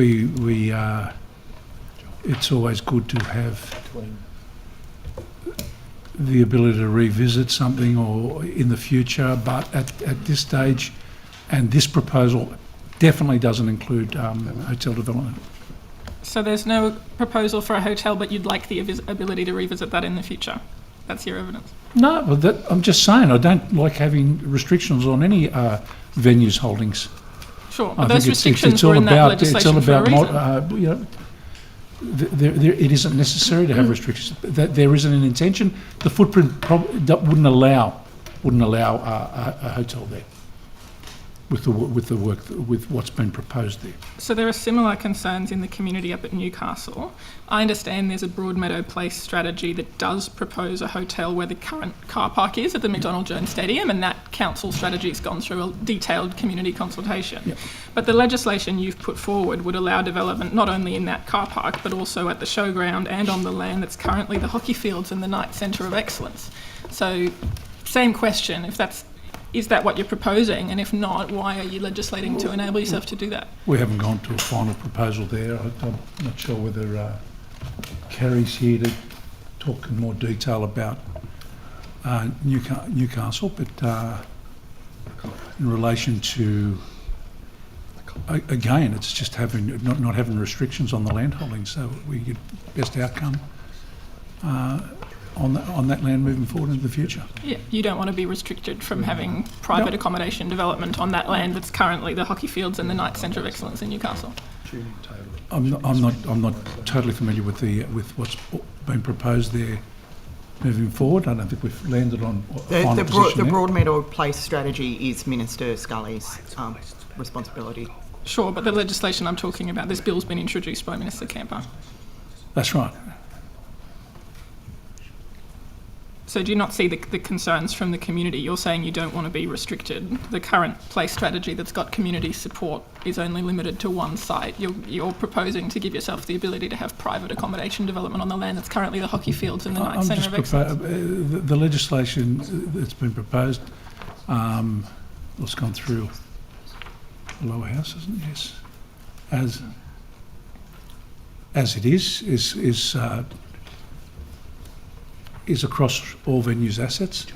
it's always good to have the ability to revisit something or in the future, but at this stage, and this proposal definitely doesn't include hotel development. So there's no proposal for a hotel, but you'd like the ability to revisit that in the future? That's your evidence? No, but I'm just saying I don't like having restrictions on any venues holdings. Sure, but those restrictions were in that legislation for a reason. You know, it isn't necessary to have restrictions. That there isn't an intention. The footprint wouldn't allow a hotel there with what's been proposed there. So there are similar concerns in the community up at Newcastle. I understand there's a Broadmeadow Place strategy that does propose a hotel where the current car park is at the McDonald Jones Stadium, and that council strategy has gone through a detailed community consultation. Yep. But the legislation you've put forward would allow development not only in that car park but also at the showground and on the land that's currently the hockey fields and the Knight Centre of Excellence. So same question, is that what you're proposing? And if not, why are you legislating to enable yourself to do that? We haven't gone to a final proposal there. I'm not sure whether Kerry's here to talk in more detail about Newcastle, but in relation to, again, it's just not having restrictions on the land holdings, so we get best outcome on that land moving forward into the future. Yeah, you don't want to be restricted from having private accommodation development on that land that's currently the hockey fields and the Knight Centre of Excellence in Newcastle. I'm not totally familiar with what's been proposed there moving forward. I don't think we've landed on a final position The Broadmeadow Place strategy is Minister Scully's responsibility. Sure, but the legislation I'm talking about, this bill's been introduced by Minister Kamper. That's right. So do you not see the concerns from the community? You're saying you don't want to be restricted. The current place strategy that's got community support is only limited to one site. You're proposing to give yourself the ability to have private accommodation development on the land that's currently the hockey fields and the Knight Centre of Excellence. The legislation that's been proposed, it's gone through the lower house, isn't it? Yes. As it is across all venues' assets.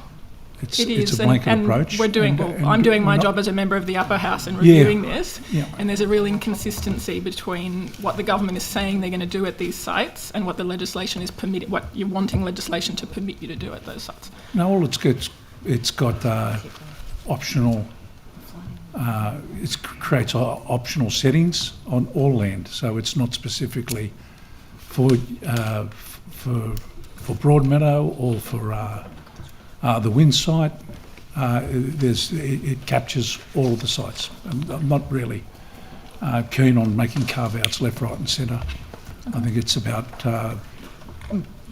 It's a blanket approach. I'm doing my job as a member of the upper house and reviewing this, and there's a real inconsistency between what the government is saying they're going to do at these sites and what the legislation is permitting, what you're wanting legislation to permit you to do at those sites. No, well, it's got optional it creates optional settings on all land, so it's not specifically for Broadmeadow or for the wind site. It captures all of the sites. I'm not really keen on making carve-outs left, right and centre. I think it's about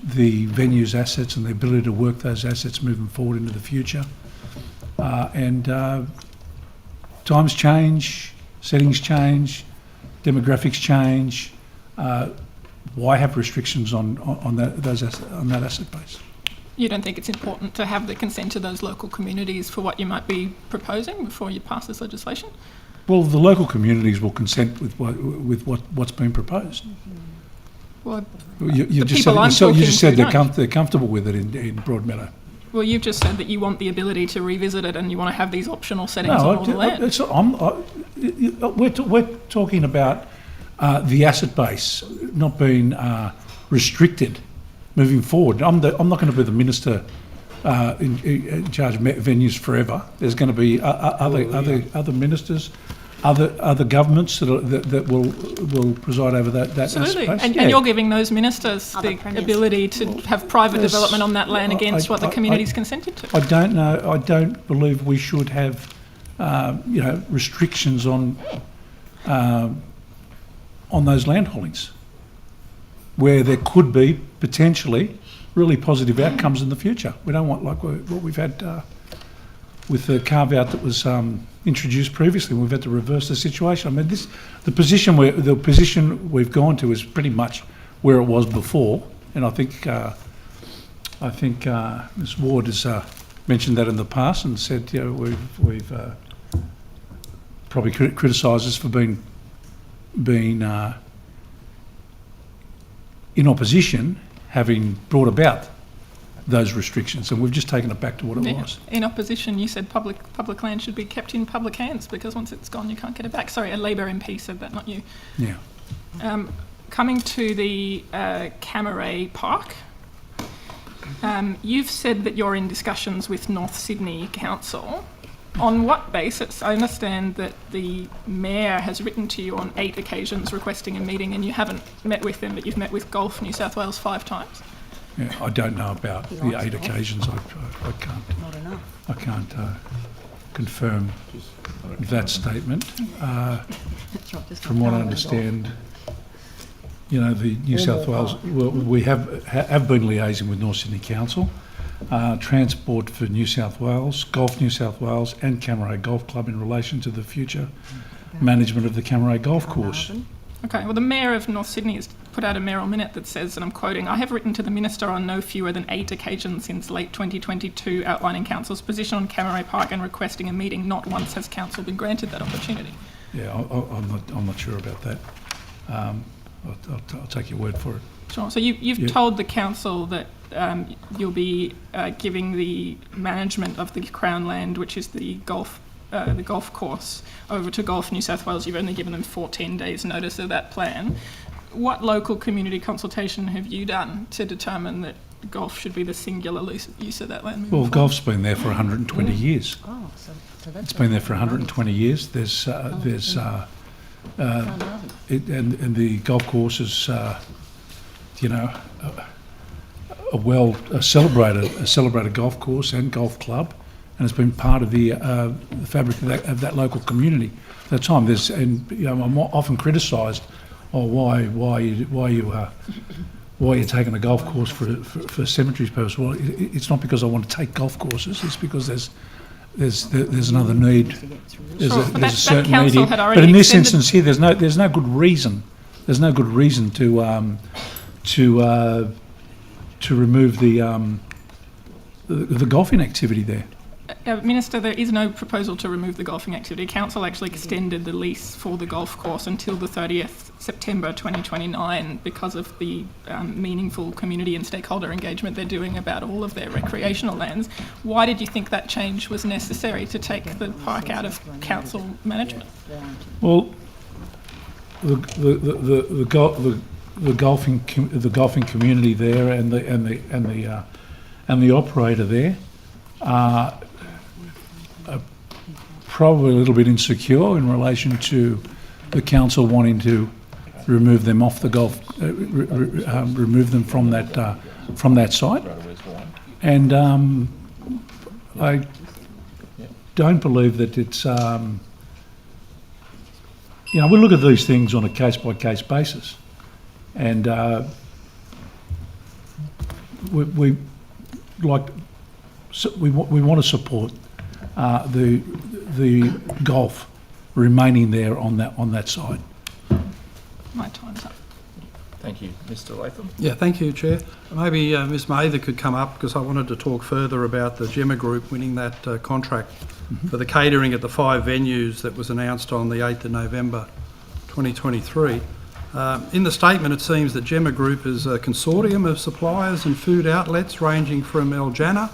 the venue's assets and the ability to work those assets moving forward into the future. And times change, settings change, demographics change. Why have restrictions on that asset base? You don't think it's important to have the consent of those local communities for what you might be proposing before you pass this legislation? Well, the local communities will consent with what's been proposed. Well, you just said they're comfortable with it in Broadmeadow. Well, you've just said that you want the ability to revisit it and you want to have these optional settings on all the land. We're talking about the asset base not being restricted moving forward. I'm not going to be the minister in charge of venues forever. There's going to be other ministers, other governments that will preside over that Absolutely. asset base. And you're giving those ministers the ability to have private development on that land against what the community's consented to. I don't know. I don't believe we should have restrictions on those land holdings, where there could be potentially really positive outcomes in the future. We don't want what we've had with the carve-out that was introduced previously. We've had to reverse the situation. I mean, the position we've gone to is pretty much where it was before, and I think Ms. Ward has mentioned that in the past and said, we've probably criticised us for being in opposition, having brought about those restrictions, and we've just taken it back to what it was. In opposition, you said public land should be kept in public hands because once it's gone, you can't get it back. Sorry, a Labor MP said that, not you. Yeah. Coming to the Kamper Park, you've said that you're in discussions with North Sydney Council. On what basis? I understand that the Mayor has written to you on 8 occasions requesting a meeting and you haven't met with them, but you've met with Golf New South Wales 5 times. Yeah, I don't know about the 8 occasions. I can't. Not enough. I can't confirm that statement. From what I understand, the New South Wales. Well, we have been liaising with North Sydney Council, Transport for New South Wales, Golf New South Wales, and Kamper Golf Club in relation to the future management of the Kamper Golf Course. Okay, well, the Mayor of North Sydney has put out a mayoral minute that says, and I'm quoting, "I have written to the Minister on no fewer than 8 occasions since late 2022 outlining Council's position on Kamper Park and requesting a meeting. Not once has Council been granted that opportunity." Yeah, I'm not sure about that. I'll take your word for it. Sure. So you've told the Council that you'll be giving the management of the Crown land, which is the golf course, over to Golf New South Wales. You've only given them 14 days notice of that plan. What local community consultation have you done to determine that golf should be the singular use of that land? Well, golf's been there for 120 years. Oh, so that's... It's been there for 120 years. And the golf course is, a celebrated golf course and golf club, and it's been part of the fabric of that local community. At that time, I'm often criticised, why you're taking a golf course for cemeteries purpose. Well, it's not because I want to take golf courses. It's because there's another need. There's a certain need here. But in this instance here, there's no good reason. There's no good reason to remove the golfing activity there. Minister, there is no proposal to remove the golfing activity. Council actually extended the lease for the golf course until the 30th September 2029 because of the meaningful community and stakeholder engagement they're doing about all of their recreational lands. Why did you think that change was necessary to take the park out of council management? Well, the golfing community there and the operator there are probably a little bit insecure in relation to the council wanting to remove them off the golf, remove them from that site. And I don't believe that it's, we look at these things on a case-by-case basis, and we want to support the golf remaining there on that site. My time's up. Thank you. Mr Latham. Yeah, thank you, Chair. Maybe Ms Mather could come up, because I wanted to talk further about the Gemma Group winning that contract for the catering at the 5 venues that was announced on the 8th of November 2023. In the statement, it seems that Gemma Group is a consortium of suppliers and food outlets ranging from El Jannah,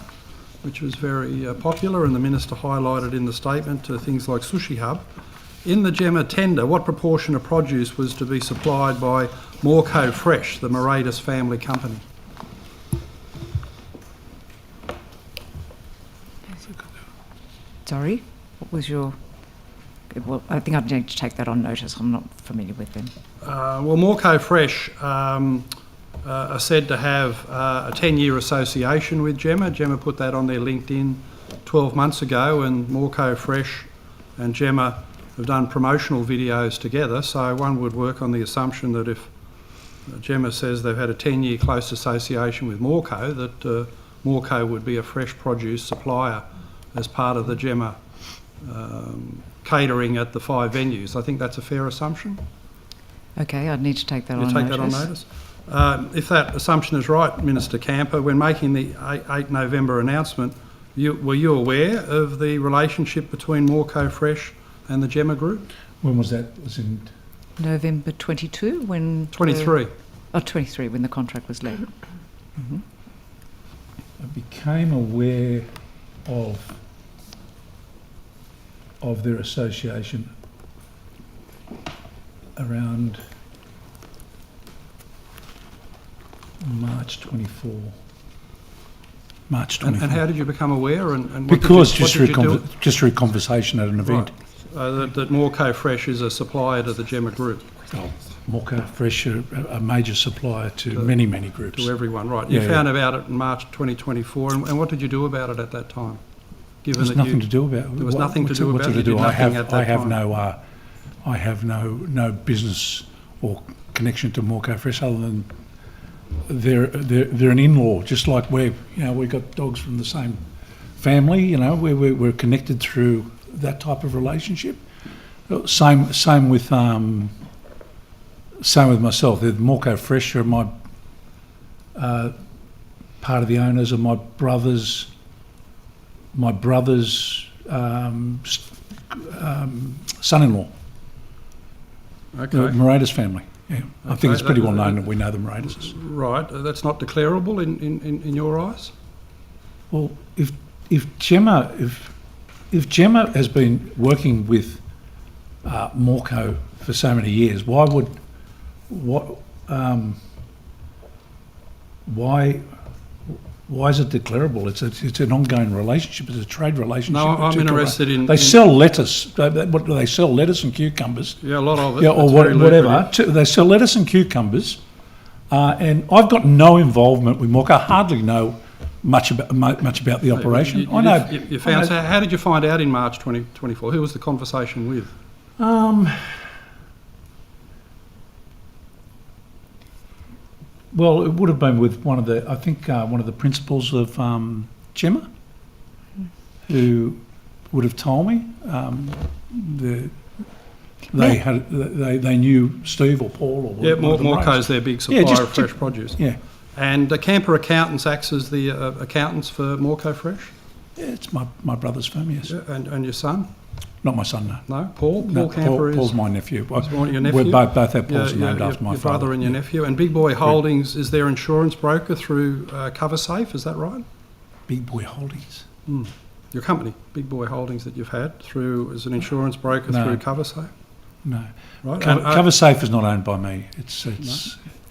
which was very popular, and the Minister highlighted in the statement, to things like Sushi Hub. In the Gemma tender, what proportion of produce was to be supplied by Morco Fresh, the Moratis family company? Sorry, what was your... Well, I think I'd need to take that on notice. I'm not familiar with them. Well, Morco Fresh are said to have a 10-year association with Gemma. Gemma put that on their LinkedIn 12 months ago, and Morco Fresh and Gemma have done promotional videos together, so one would work on the assumption that if Gemma says they've had a 10-year close association with Morco, that Morco would be a fresh produce supplier as part of the Gemma catering at the 5 venues. I think that's a fair assumption. Okay, I'd need to take that on notice. You take that on notice? If that assumption is right, Minister Kamper, when making the 8 November announcement, were you aware of the relationship between Morco Fresh and the Gemma Group? When was that? Was in November 22, when... 23. 23, when the contract was let. Mm-hmm. I became aware of their association around March 24. And how did you become aware? And because just through conversation at an event. Right. That Morco Fresh is a supplier to the Gemma Group. Oh, Morco Fresh are a major supplier to many groups. To everyone, right. You found about it in March 2024, and what did you do about it at that time? Given there was nothing to do about it. There was nothing to do about it? I have no business or connection to Morco Fresh other than they're an in-law, just like we've got dogs from the same family. We're connected through that type of relationship. Same with myself. The Morco Fresh are my part of the owners of my brother's son-in-law. Okay. The Moratis family. Yeah, okay. I think it's pretty well known that we know the Moratises. Right, that's not declarable in your eyes? Well, if Gemma has been working with Morco for so many years, why is it declarable? It's an ongoing relationship. It's a trade relationship. No, I'm interested in... They sell lettuce. What do they sell? Lettuce and cucumbers. Yeah, a lot of it. Yeah, or whatever. They sell lettuce and cucumbers. And I've got no involvement with Morco. I hardly know much about the operation. How did you find out in March 2024? Who was the conversation with? Well, it would have been with one of the principals of Gemma, who would have told me. They knew Steve or Paul or yeah, Morco's their big supplier of fresh produce. Yeah, and Kamper Accountants acts as the accountants for Morco Fresh. Yeah, it's my brother's firm. Yes. Yeah, and your son? Not my son, no. No, Paul Kamper is... Paul's my nephew. Your nephew? We both have Paul's named after my your father. brother and your nephew. And Big Boy Holdings is their insurance broker through CoverSafe, is that right? Big Boy Holdings? Your company, Big Boy Holdings, that you've had as an insurance broker through CoverSafe? No. Right. CoverSafe is not owned by me.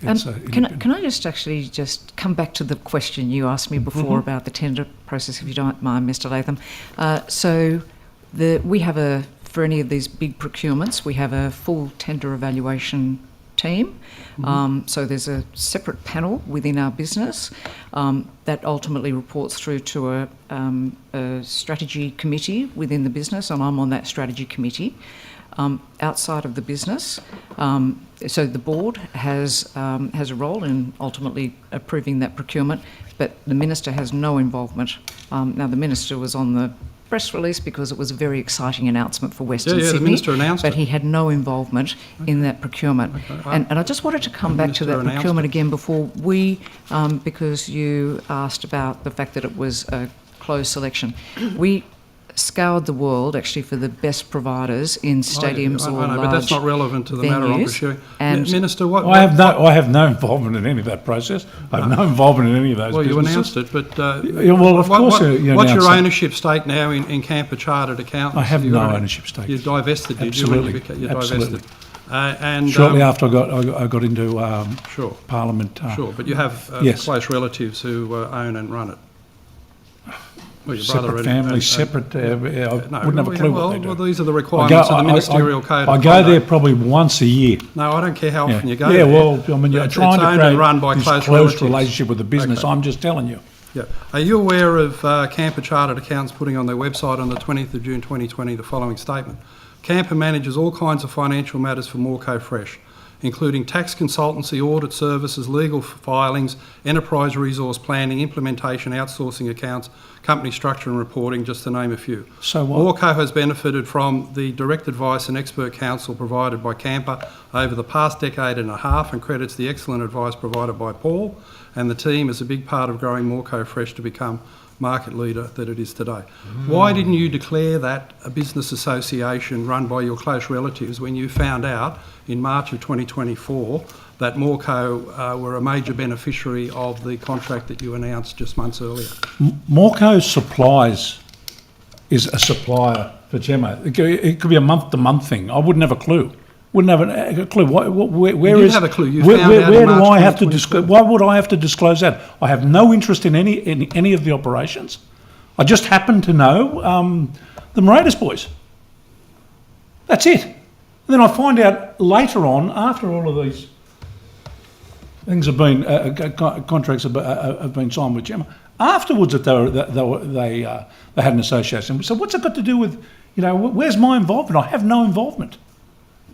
Can I just come back to the question you asked me before about the tender process, if you don't mind, Mr. Latham? So We have for any of these big procurements, we have a full tender evaluation team. So there's a separate panel within our business that ultimately reports through to a strategy committee within the business, and I'm on that strategy committee. Outside of the business, so the board has a role in ultimately approving that procurement, but the minister has no involvement. Now the minister was on the press release because it was a very exciting announcement for Western Sydney. The minister announced but it. he had no involvement in that procurement. And I just wanted to come back to that procurement again before because you asked about the fact that it was a closed selection. We scoured the world actually for the best providers in stadiums or large but that's not relevant to the matter I'm pursuing. And Minister, I have no involvement in any of that process. I have no involvement in any of those businesses. Well, you announced it, but well, of course, what's your ownership stake now in Kamper Chartered Accountants? I have no ownership stake. You divested, Absolutely. you Absolutely. divested. Shortly after I got into Parliament. Sure, but you have yes. close relatives who own and run it. Well, your separate brother family, separate. I wouldn't have a clue what they do. Well, these are the requirements of the ministerial code. I go there probably once a year. No, I don't care how often you go there. there. Well, I mean, you're trying to create run by this close relationship with the business. I'm just telling you. Yeah. Are you aware of Kamper Chartered Accountants putting on their website on the 20th of June 2020 the following statement? Kamper manages all kinds of financial matters for Morco Fresh, including tax consultancy, audit services, legal filings, enterprise resource planning, implementation, outsourcing accounts, company structure and reporting, just to name a few. So what? Morco has benefited from the direct advice and expert counsel provided by Kamper over the past decade and a half, and credits the excellent advice provided by Paul and the team as a big part of growing Morco Fresh to become market leader that it is today. Why didn't you declare that a business association run by your close relatives when you found out in March of 2024 that Morco were a major beneficiary of the contract that you announced just months earlier? Morco Supplies is a supplier for Gemma. It could be a month-to-month thing. I wouldn't have a clue. Wouldn't have a clue. Where you is? have a clue. You where found out where in do March I have to 2024? disclose? Why would I have to disclose that? I have no interest in any of the operations. I just happen to know the Moratis boys. That's it. And then I find out later on, after all of these things have been contracts have been signed with Gemma, afterwards that they had an association. So what's it got to do with, where's my involvement? I have no involvement.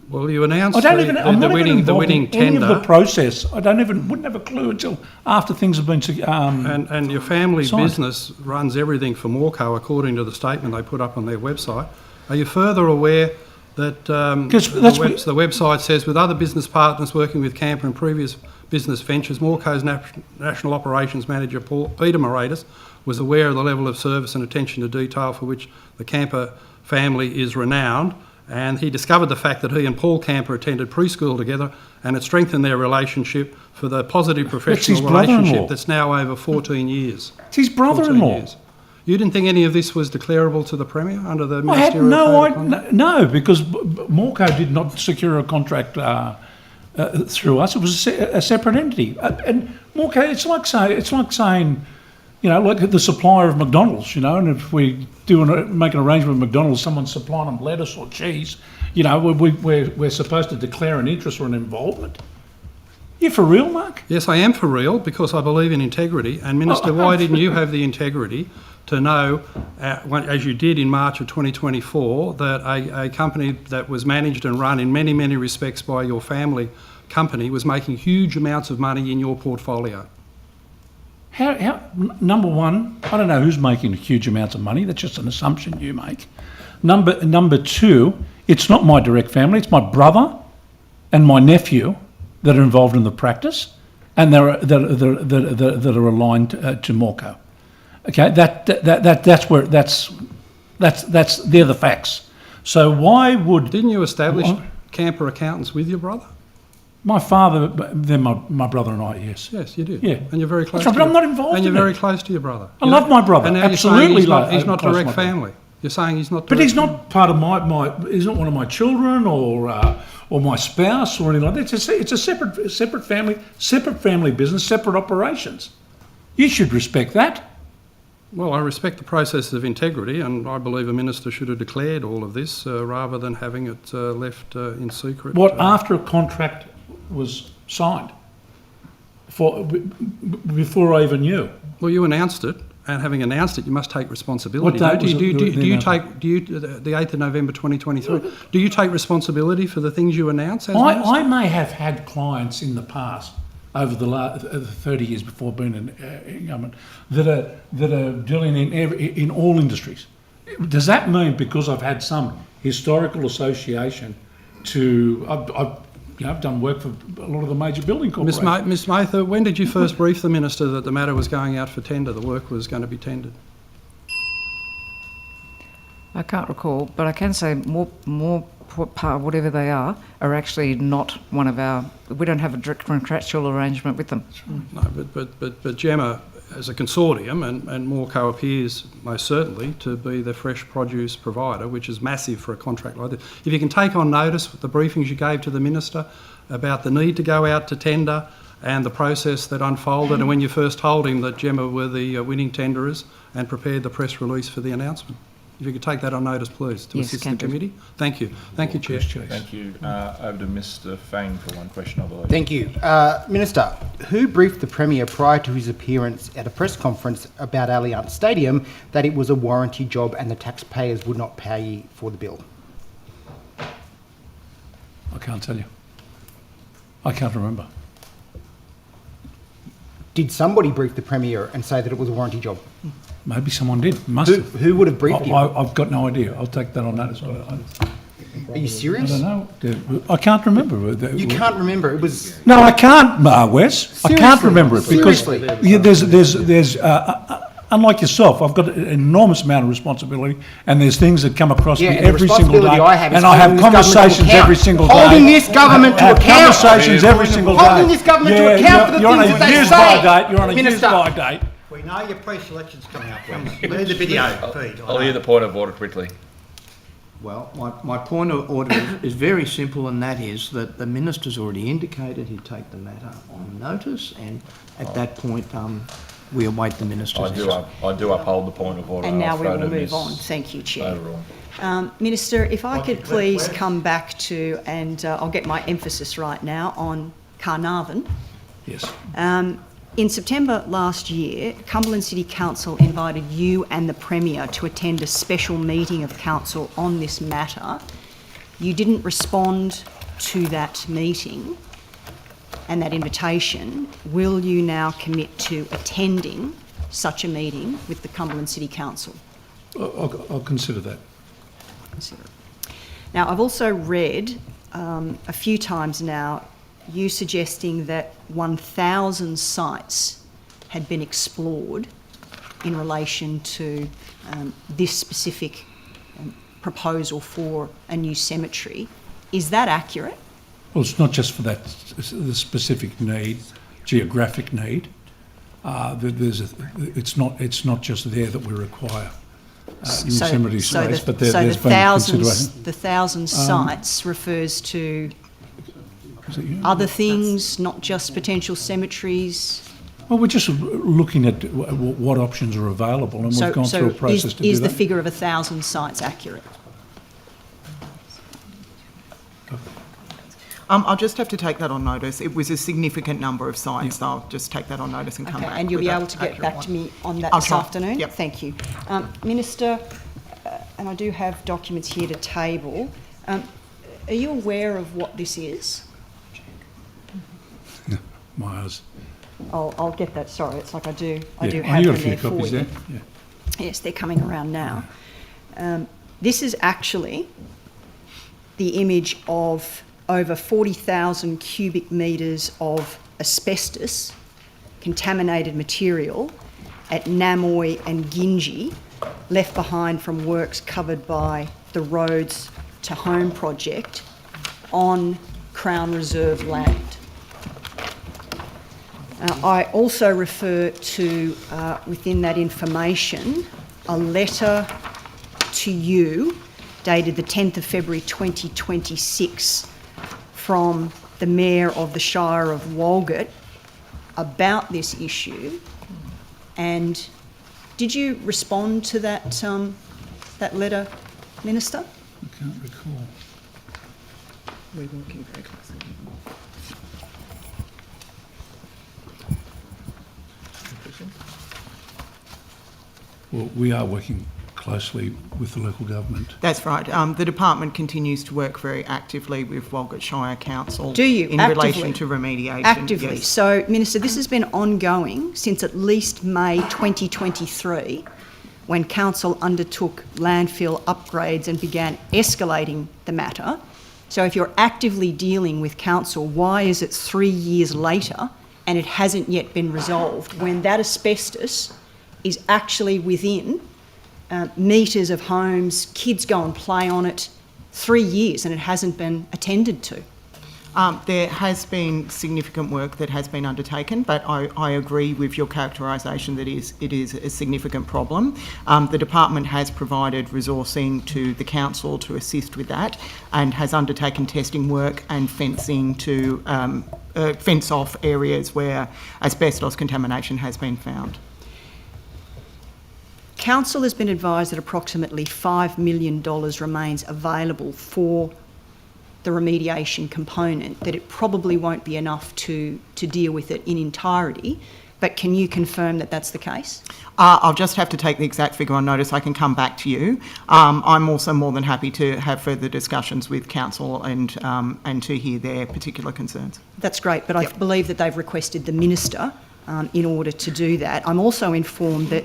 Well, you announced I'm the not winning in tender. any of the process. I wouldn't have a clue until after things have been and your family signed. business runs everything for Morco according to the statement they put up on their website. Are you further aware that the website says, with other business partners working with Kamper and previous business ventures, Morco's National Operations Manager Peter Moratis was aware of the level of service and attention to detail for which the Kamper family is renowned, and he discovered the fact that he and Paul Kamper attended preschool together, and it strengthened their relationship for the positive professional relationship that's now over 14 years. It's his brother-in-law. You didn't think any of this was declarable to the Premier under the I had ministerial code? no, because Morco did not secure a contract through us. It was a separate entity. And Morco, it's like saying, like the supplier of McDonald's, and if we make an arrangement with McDonald's, someone's supplying them lettuce or cheese, we're supposed to declare an interest or an involvement. You for real, Mark? Yes, I am for real, because I believe in integrity. And Minister, why didn't you have the integrity to know, as you did in March of 2024, that a company that was managed and run in many, many respects by your family company was making huge amounts of money in your portfolio? How? Number one, I don't know who's making huge amounts of money. That's just an assumption you make. Number two, it's not my direct family. It's my brother and my nephew that are involved in the practice, and that are aligned to Morco. Okay, they're the facts. So why would... Didn't you establish Kamper Accountants with your brother? My father, then my brother and I, yes. Yes, you did. Yeah. And you're very close But I'm not involved And you're in very it. close to your brother. I love my brother, And now absolutely. he's not close to direct my brother. family. You're saying he's not direct But he's not part of he's not one of my children or my spouse or anything like that. It's a separate family business, separate operations. You should respect that. Well, I respect the process of integrity, and I believe a minister should have declared all of this rather than having it left in secret. What, after a contract was signed? Before I even knew? Well, you announced it, and having announced it, you must take responsibility. What date was it? The 8th of November 2023, do you take responsibility for the things you announce as minister? I may have had clients in the past, over the 30 years before being in government, that are dealing in all industries. Does that mean because I've had some historical association to... I've done work for a lot of the major building corporations. Ms Mather, when did you first brief the minister that the matter was going out for tender, the work was going to be tendered? I can't recall, but I can say more whatever they are actually not one of our... We don't have a direct contractual arrangement with them. No, but Gemma, as a consortium, and Moorco appears most certainly to be the fresh produce provider, which is massive for a contract like this. If you can take on notice the briefings you gave to the minister about the need to go out to tender and the process that unfolded, and when you first told him that Gemma were the winning tenderers and prepared the press release for the announcement. If you could take that on notice, please, to assist the committee. Thank you. Thank you, Chair. Thank you. Over to Mr Fang for one question, I believe. Thank you. Minister, who briefed the Premier prior to his appearance at a press conference about Allianz Stadium that it was a warranty job and the taxpayers would not pay for the bill? I can't tell you. I can't remember. Did somebody brief the Premier and say that it was a warranty job? Maybe someone did. Must have. Who would have briefed you? I've got no idea. I'll take that on notice. Are you serious? I don't know. I can't remember. You can't remember? It was... No, I can't, Wes. Seriously? I can't remember it because Seriously? there's unlike yourself, I've got an enormous amount of responsibility, and there's things that come across me every single day. I have and I have conversations every single day. Holding this government to account. Conversations every single day. Holding this government to account for the things that they say. You're on a use-by date. We know your pre-selection's coming up, Wes. We need the video feed. I'll hear the point of order quickly. Well, my point of order is very simple, and that is that the minister's already indicated he'd take the matter on notice, and at that point, we await the minister's answer. I do uphold the point of order. And now we will move on. Thank you, Chair. Overall. Minister, if I could please come back to, and I'll get my emphasis right now, on Canavan. Yes. In September last year, Cumberland City Council invited you and the Premier to attend a special meeting of Council on this matter. You didn't respond to that meeting and that invitation. Will you now commit to attending such a meeting with the Cumberland City Council? I'll consider that. Now, I've also read a few times now you suggesting that 1,000 sites had been explored in relation to this specific proposal for a new cemetery. Is that accurate? Well, it's not just for that the specific need, geographic need. It's not just there that we require new cemetery space, but there's been consideration. The 1,000 sites refers to other things, not just potential cemeteries? Well, we're just looking at what options are available, and we've gone through a process to do that. Is the figure of 1,000 sites accurate? I'll just have to take that on notice. It was a significant number of sites. Yeah. I'll just take that on notice and come back. And you'll be able to get back to me on that this afternoon? Yep. Thank you. Minister, and I do have documents here to table. Are you aware of what this is? My eyes. I'll get that. Sorry, it's like I do have them there for you. There? Yeah. Yes, they're coming around now. This is actually the image of over 40,000 cubic metres of asbestos, contaminated material at Namoy and Gingy, left behind from works covered by the Roads to Home project on Crown Reserve land. I also refer to, within that information, a letter to you dated the 10th of February 2026 from the Mayor of the Shire of Walgett about this issue, and Did you respond to that, that letter, Minister? I can't recall. We're working very closely. Well, we are working closely with the local government. That's right. The department continues to work very actively with Walgett Shire Council. Do you? In Actively? relation to remediation. Actively. Yes. So, Minister, this has been ongoing since at least May 2023, when Council undertook landfill upgrades and began escalating the matter. So if you're actively dealing with Council, why is it 3 years later and it hasn't yet been resolved when that asbestos is actually within metres of homes, kids go and play on it, 3 years and it hasn't been attended to? There has been significant work that has been undertaken, but I agree with your characterisation that it is a significant problem. The department has provided resourcing to the council to assist with that and has undertaken testing work and fencing to fence off areas where asbestos contamination has been found. Council has been advised that approximately $5 million remains available for the remediation component, that it probably won't be enough to deal with it in entirety. But can you confirm that that's the case? I'll just have to take the exact figure on notice. I can come back to you. I'm also more than happy to have further discussions with Council and to hear their particular concerns. That's great, but I believe that they've requested the Minister in order to do that. I'm also informed that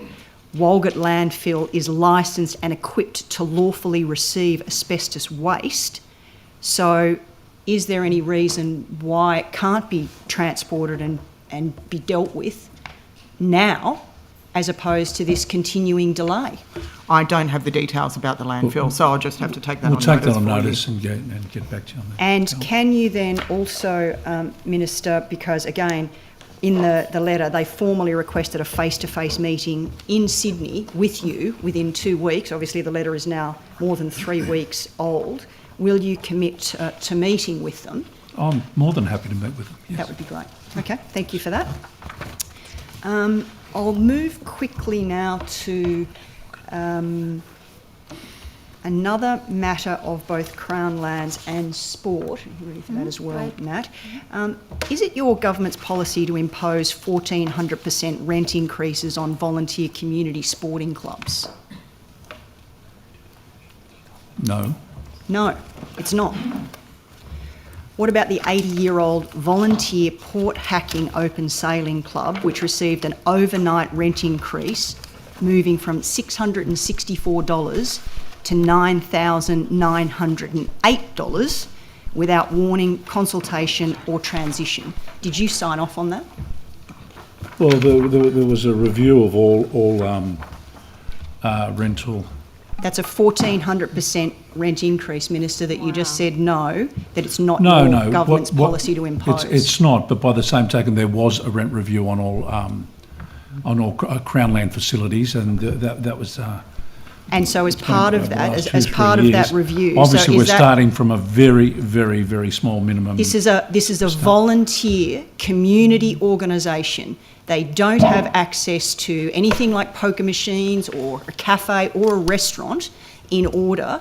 Walgett Landfill is licensed and equipped to lawfully receive asbestos waste. So is there any reason why it can't be transported and be dealt with now as opposed to this continuing delay? I don't have the details about the landfill, so I'll just have to take that on notice. We'll take that on notice and get back to you on that. And can you then also, Minister, because again, in the letter, they formally requested a face-to-face meeting in Sydney with you within 2 weeks. Obviously, the letter is now more than 3 weeks old. Will you commit to meeting with them? I'm more than happy to meet with them, yes. That would be great. Okay, thank you for that. I'll move quickly now to another matter of both Crown Lands and Sport. You're ready for that as well, Nat. Is it your government's policy to impose 1,400% rent increases on volunteer community sporting clubs? No. No, it's not. What about the 80-year-old volunteer port hacking open sailing club, which received an overnight rent increase, moving from $664 to $9,908 without warning, consultation or transition? Did you sign off on that? Well, there was a review of all rental. That's a 1,400% rent increase, Minister, that you just said no, that it's not your government's policy to impose. It's not, but by the same token, there was a rent review on all Crown Land facilities, and that was. And so, as part of that, as part of that review, obviously so we're starting from a very, very, very small minimum. This is a volunteer community organisation. They don't have access to anything like poker machines or a cafe or a restaurant in order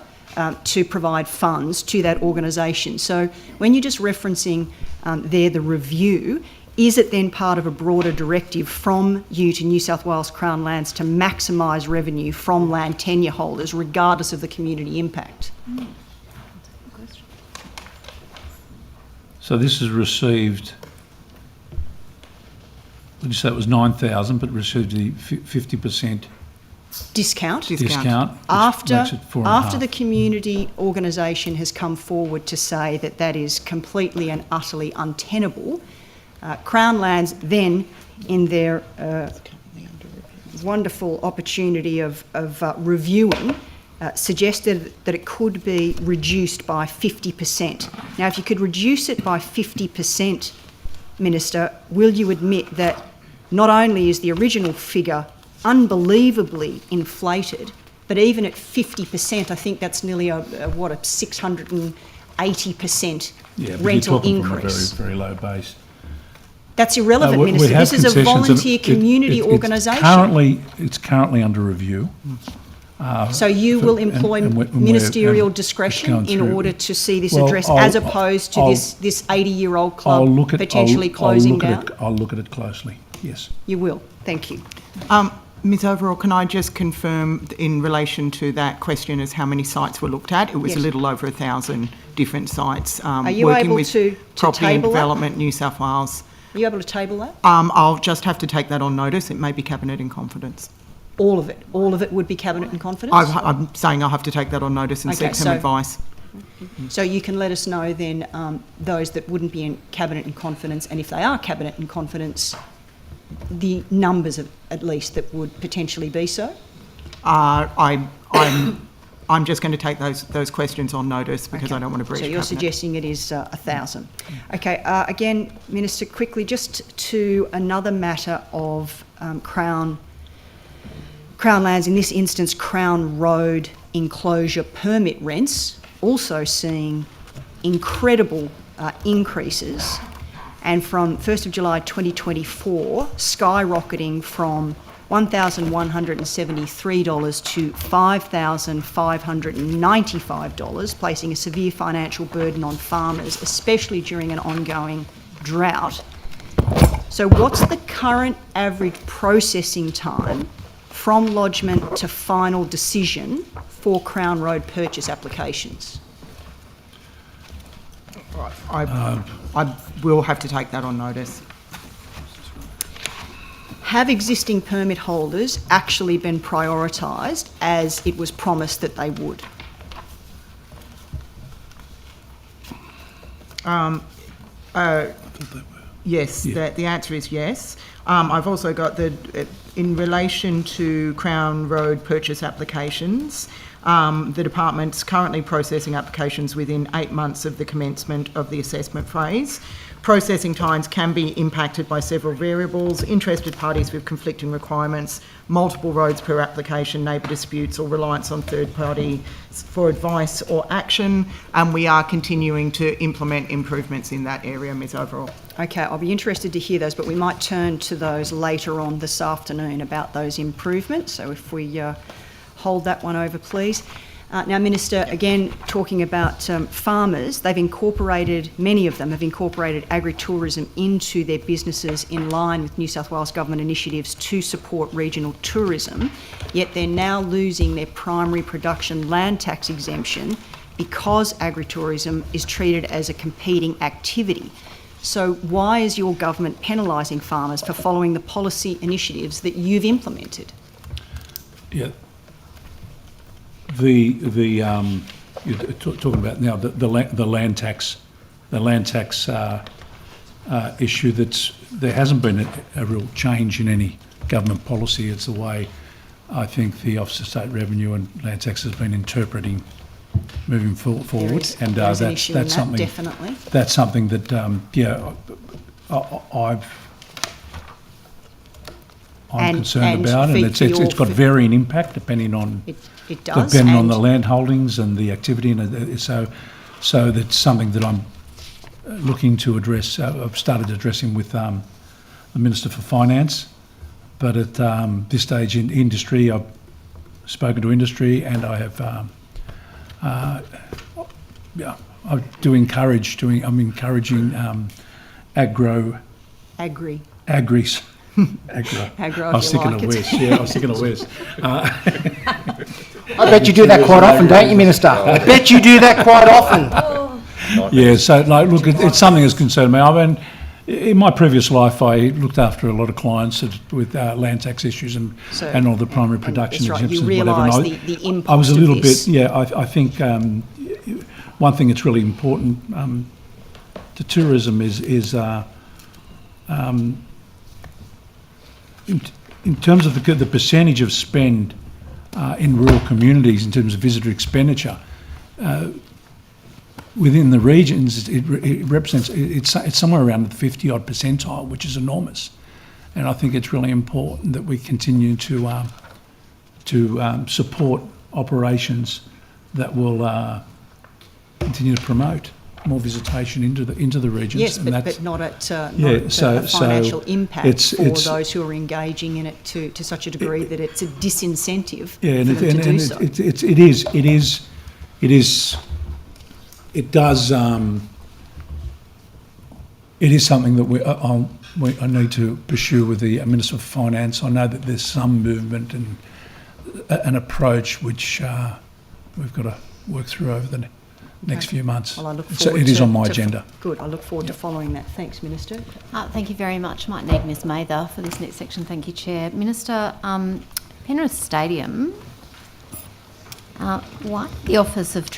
to provide funds to that organisation. So when you're just referencing there the review, is it then part of a broader directive from you to New South Wales Crown Lands to maximise revenue from land tenure holders regardless of the community impact? So this has received, would you say it was 9,000, but received the 50% discount after the community organisation has come forward to say that that is completely and utterly untenable. Crown Lands then, in their wonderful opportunity of reviewing, suggested that it could be reduced by 50%. Now, if you could reduce it by 50%, Minister, will you admit that not only is the original figure unbelievably inflated, but even at 50%, I think that's nearly a 680% rental increase. From a very, very low base. That's irrelevant, we Minister. have This is a concessions and volunteer community organisation. It's currently under review. So you will employ ministerial discretion in order to see this addressed, as opposed to this 80-year-old club potentially closing down? I'll look at it closely, yes. You will. Thank you. Ms Overall, can I just confirm in relation to that question as how many sites were looked at? It was a little over 1,000 different sites. Are you working able with to Property and table Development, New South Wales. Are you able to table that? I'll just have to take that on notice. It may be Cabinet in confidence. All of it? All of it would be Cabinet in confidence? I'm saying I'll have to take that on notice and seek some advice. So you can let us know then those that wouldn't be in Cabinet in confidence, and if they are Cabinet in confidence, the numbers of, at least, that would potentially be so? I'm just going to take those questions on notice because I don't want to breach So you're Cabinet. suggesting it is 1,000. Okay, again, Minister, quickly, just to another matter of Crown lands, in this instance Crown Road enclosure permit rents, also seeing incredible increases, and from 1st of July 2024 skyrocketing from $1,173 to $5,595, placing a severe financial burden on farmers, especially during an ongoing drought. So what's the current average processing time from lodgement to final decision for Crown Road purchase applications? I will have to take that on notice. Have existing permit holders actually been prioritised as it was promised that they would? Yes, the answer is yes. I've also got in relation to Crown Road purchase applications, the department's currently processing applications within 8 months of the commencement of the assessment phase. Processing times can be impacted by several variables: interested parties with conflicting requirements, multiple roads per application, neighbour disputes, or reliance on third parties for advice or action. And we are continuing to implement improvements in that area, Ms Overall. Okay, I'll be interested to hear those, but we might turn to those later on this afternoon about those improvements. So if we hold that one over, please. Now, Minister, again, talking about farmers, many of them have incorporated agritourism into their businesses in line with New South Wales Government initiatives to support regional tourism, yet they're now losing their primary production land tax exemption because agritourism is treated as a competing activity. So why is your government penalising farmers for following the policy initiatives that you've implemented? Yeah. You're talking about now the land tax issue. There hasn't been a real change in any government policy. It's the way I think the Office of State Revenue and Land Tax has been interpreting moving forward, and that's something. Definitely. That's something that I'm concerned about, and it's got varying impact depending on the land holdings and the activity, and so that's something that I'm looking to address. I've started addressing with the Minister for Finance, but at this stage in industry, I've spoken to industry, and I have I'm encouraging agris. Agro, I was thinking of Wes. Yeah, I was thinking of Wes. I bet you do that quite often, don't you, Minister? I bet you do that quite often. Yeah, so look, it's something that's concerned me. I mean, in my previous life, I looked after a lot of clients with land tax issues and all the primary production exemptions. You realise the impact. I was a little bit, I think one thing that's really important to tourism is in terms of the percentage of spend in rural communities in terms of visitor expenditure, within the regions, it represents, it's somewhere around the 50-odd percentile, which is enormous. And I think it's really important that we continue to support operations that will continue to promote more visitation into the regions. Yes, and but not at a so financial impact it's those who are engaging in it to such a degree that it's a disincentive for and them to do so. It is something that I need to pursue with the Minister of Finance. I know that there's some movement and an approach which we've got to work through over the next few months. Well, I look So forward it is to- on my to- agenda. Good. I look forward to following that. Thanks, Minister. Thank you very much. Might need Ms Mather for this next section. Thank you, Chair. Minister, Penrith Stadium. Why did the Office of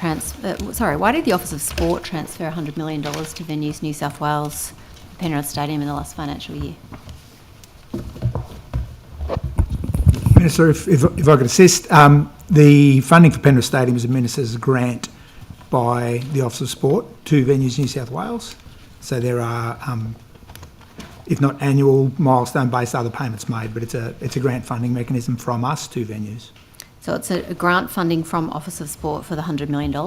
Sport transfer $100 million to Venues New South Wales Penrith Stadium in the last financial year? Minister, if I could assist, the funding for Penrith Stadium is administered as a grant by the Office of Sport to Venues New South Wales. So there are, if not annual, milestone-based other payments made, but it's a grant funding mechanism from us to venues. So it's a grant funding from Office of Sport for the $100 million to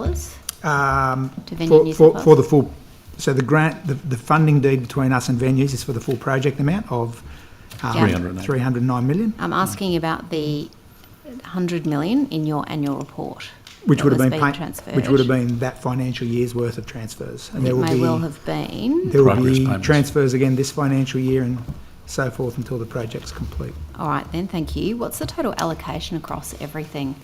Venues New South Wales? For the full, so the grant, the funding deed between us and venues is for the full project amount of 309 million. I'm asking about the $100 million in your annual report. Which would have been transferred. which would have been that financial year's worth of transfers, and there will may be well have been. there will be transfers again this financial year and so forth until the project's complete. All right then, thank you. What's the total allocation across everything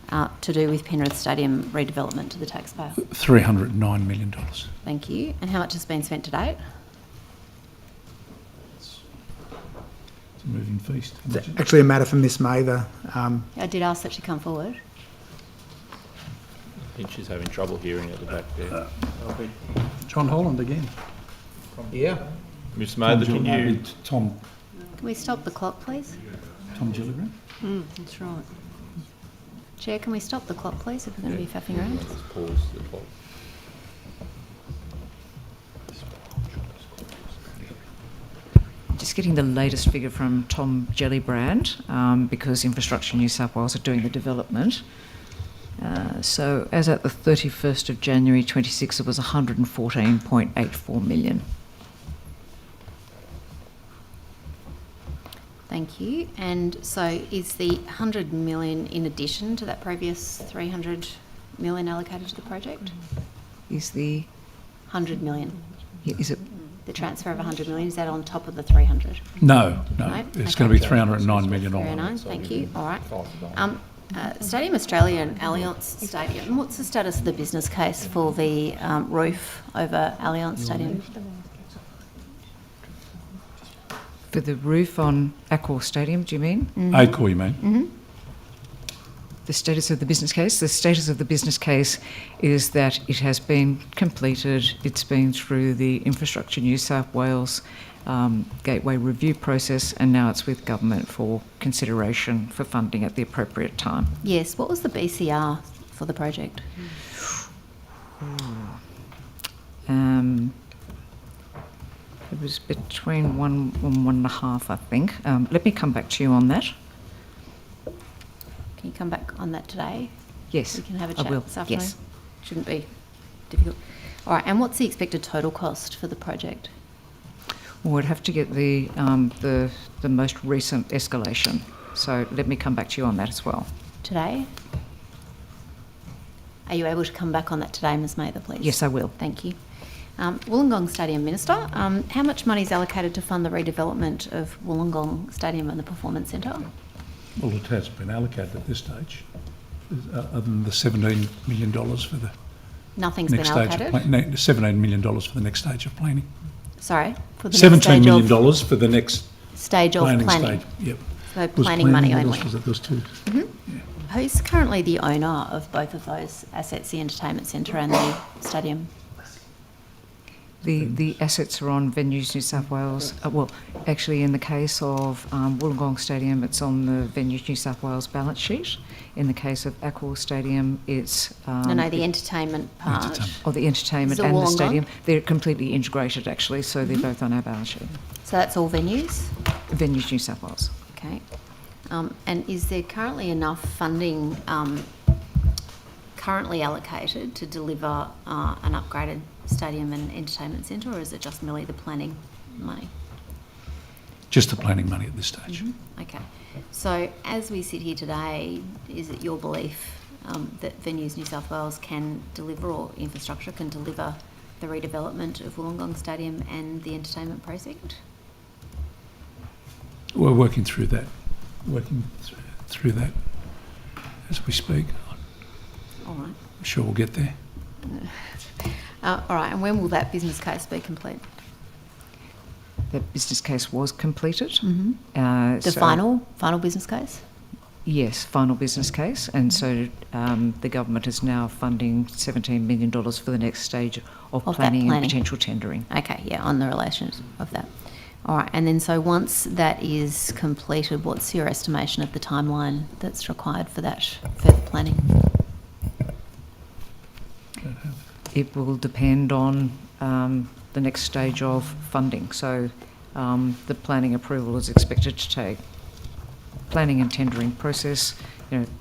to do with Penrith Stadium redevelopment to the taxpayer? $309 million. Thank you. And how much has been spent to date? It's a moving feast. It's actually a matter for Miss Mather. I did ask that she come forward. I think she's having trouble hearing at the back there. John Holland again. Yeah. Miss Mather, can you... Tom Can we stop the clock, please? Gilligan? That's right. Chair, can we stop the clock, please, if we're going to be faffing around? Let's pause the clock. Just getting the latest figure from Tom Gellibrand, because Infrastructure New South Wales are doing the development. So as at the 31st of January 26, it was 114.84 million. Thank you. And so is the 100 million in addition to that previous 300 million allocated to the project? Is the 100 million. Yeah, is it The transfer of 100 million, is that on top of the 300? No. It's going to be 309 million. 309, thank you. All right. Stadium Australia and Allianz Stadium, what's the status of the business case for the roof over Allianz Stadium? for the roof on Accor Stadium, do you mean? Accor, you mean? Mm-hmm. The status of the business case? The status of the business case is that it has been completed. It's been through the Infrastructure New South Wales gateway review process, and now it's with government for consideration for funding at the appropriate time. Yes. What was the BCR for the project? It was between 1 and 1.5, I think. Let me come back to you on that. Can you come back on that today? Yes, We can have a I chat will. this afternoon. Yes. Shouldn't be difficult. All right, and what's the expected total cost for the project? Well, we'd have to get the most recent escalation. So let me come back to you on that as well. Today? Are you able to come back on that today, Ms Mather, please? Yes, I will. Thank you. Wollongong Stadium Minister, how much money is allocated to fund the redevelopment of Wollongong Stadium and the Performance Centre? Well, it has been allocated at this stage, other than the $17 million for the Nothing's next been stage allocated? of $17 million for the next stage of planning. Sorry? For the $17 next stage million of for the next stage of planning. stage. Yep. So Was planning money what only. else was it? There was two. Mm-hmm. Who's currently the owner of both of those assets, the entertainment centre and the stadium? The assets are on Venues New South Wales. Well, actually, in the case of Wollongong Stadium, it's on the Venues New South Wales balance sheet. In the case of Accor Stadium, it's... the entertainment part. Oh, the entertainment Is it and the Wollongong? stadium. They're completely integrated, actually, so they're both on our balance sheet. So that's all venues? Venues New South Wales. Okay. And is there currently enough funding currently allocated to deliver an upgraded stadium and entertainment centre, or is it just merely the planning money? Just the planning money at this stage. Okay. So as we sit here today, is it your belief that Venues New South Wales can deliver, or infrastructure can deliver, the redevelopment of Wollongong Stadium and the entertainment precinct? We're working through that, as we speak. All right. I'm sure we'll get there. All right, and when will that business case be complete? The business case was completed. The final business case? Yes, final business case, and so the government is now funding $17 million for the next stage of planning and potential tendering. Okay, yeah, on the relations of that. All right, and then so once that is completed, what's your estimation of the timeline that's required for that further planning? It will depend on the next stage of funding. So the planning approval is expected to take, planning and tendering process,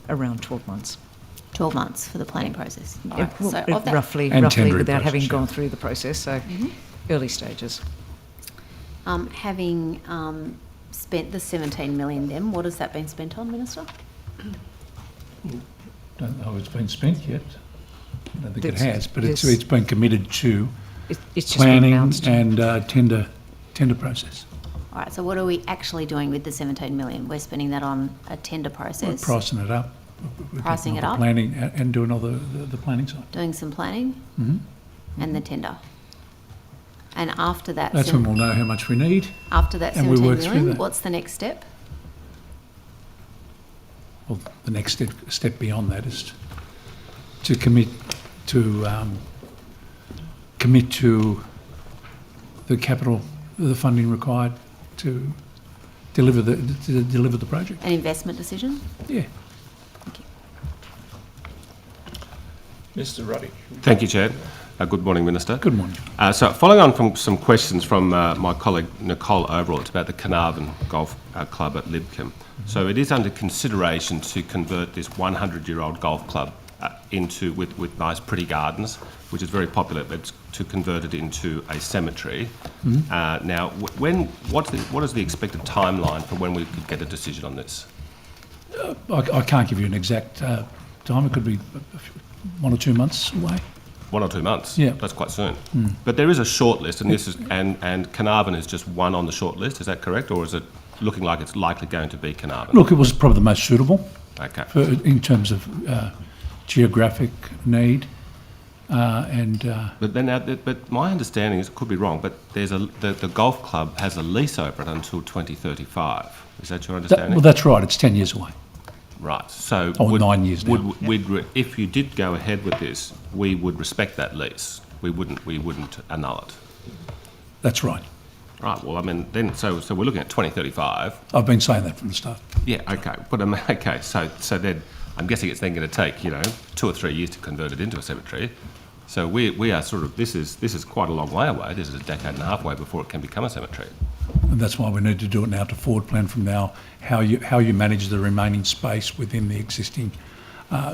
around 12 months. 12 months for the planning process. Right. So of that, roughly without having gone through the process, so early stages. Having spent the 17 million then, what has that been spent on, Minister? Don't know if it's been spent yet. I don't think it has, but it's been committed to it's planning and tender process. All right, so what are we actually doing with the 17 million? We're spending that on a tender process. We're pricing it up. Pricing it up? Planning and doing all the planning side. Doing some planning and the tender. And after that... That's when we'll know how much we need. After that 17 million, what's the next step? Well, the next step beyond that is to commit to the capital, the funding required to deliver the project. An investment decision? Yeah. Thank you. Mr. Ruddy. Thank you, Chair. Good morning, Minister. Good morning. So following on from some questions from my colleague Nicole Overall, it's about the Canavan Golf Club at Lidcombe. So it is under consideration to convert this 100-year-old golf club into with nice pretty gardens, which is very popular, but to convert it into a cemetery. Now, what is the expected timeline for when we could get a decision on this? I can't give you an exact time. It could be 1 or 2 months away. 1 or 2 months. Yeah, that's quite soon. But there is a short list, and this is and Canavan is just one on the short list. Is that correct, or is it looking like it's likely going to be Canavan? Look, it was probably the most suitable. Okay. In terms of geographic need, and. But my understanding is, it could be wrong, but there's the golf club has a lease over it until 2035. Is that your understanding? Well, that's right. It's 10 years away. Right. So 9 years now. If you did go ahead with this, we would respect that lease. We wouldn't annul it. That's right. Right. Well, I mean, then so we're looking at 2035. I've been saying that from the start. Yeah. Okay. But okay. So then I'm guessing it's then going to take 2 or 3 years to convert it into a cemetery. So we are sort of this is quite a long way away. This is a decade and a half away before it can become a cemetery. And that's why we need to do it now, to forward plan from now how you manage the remaining space within the existing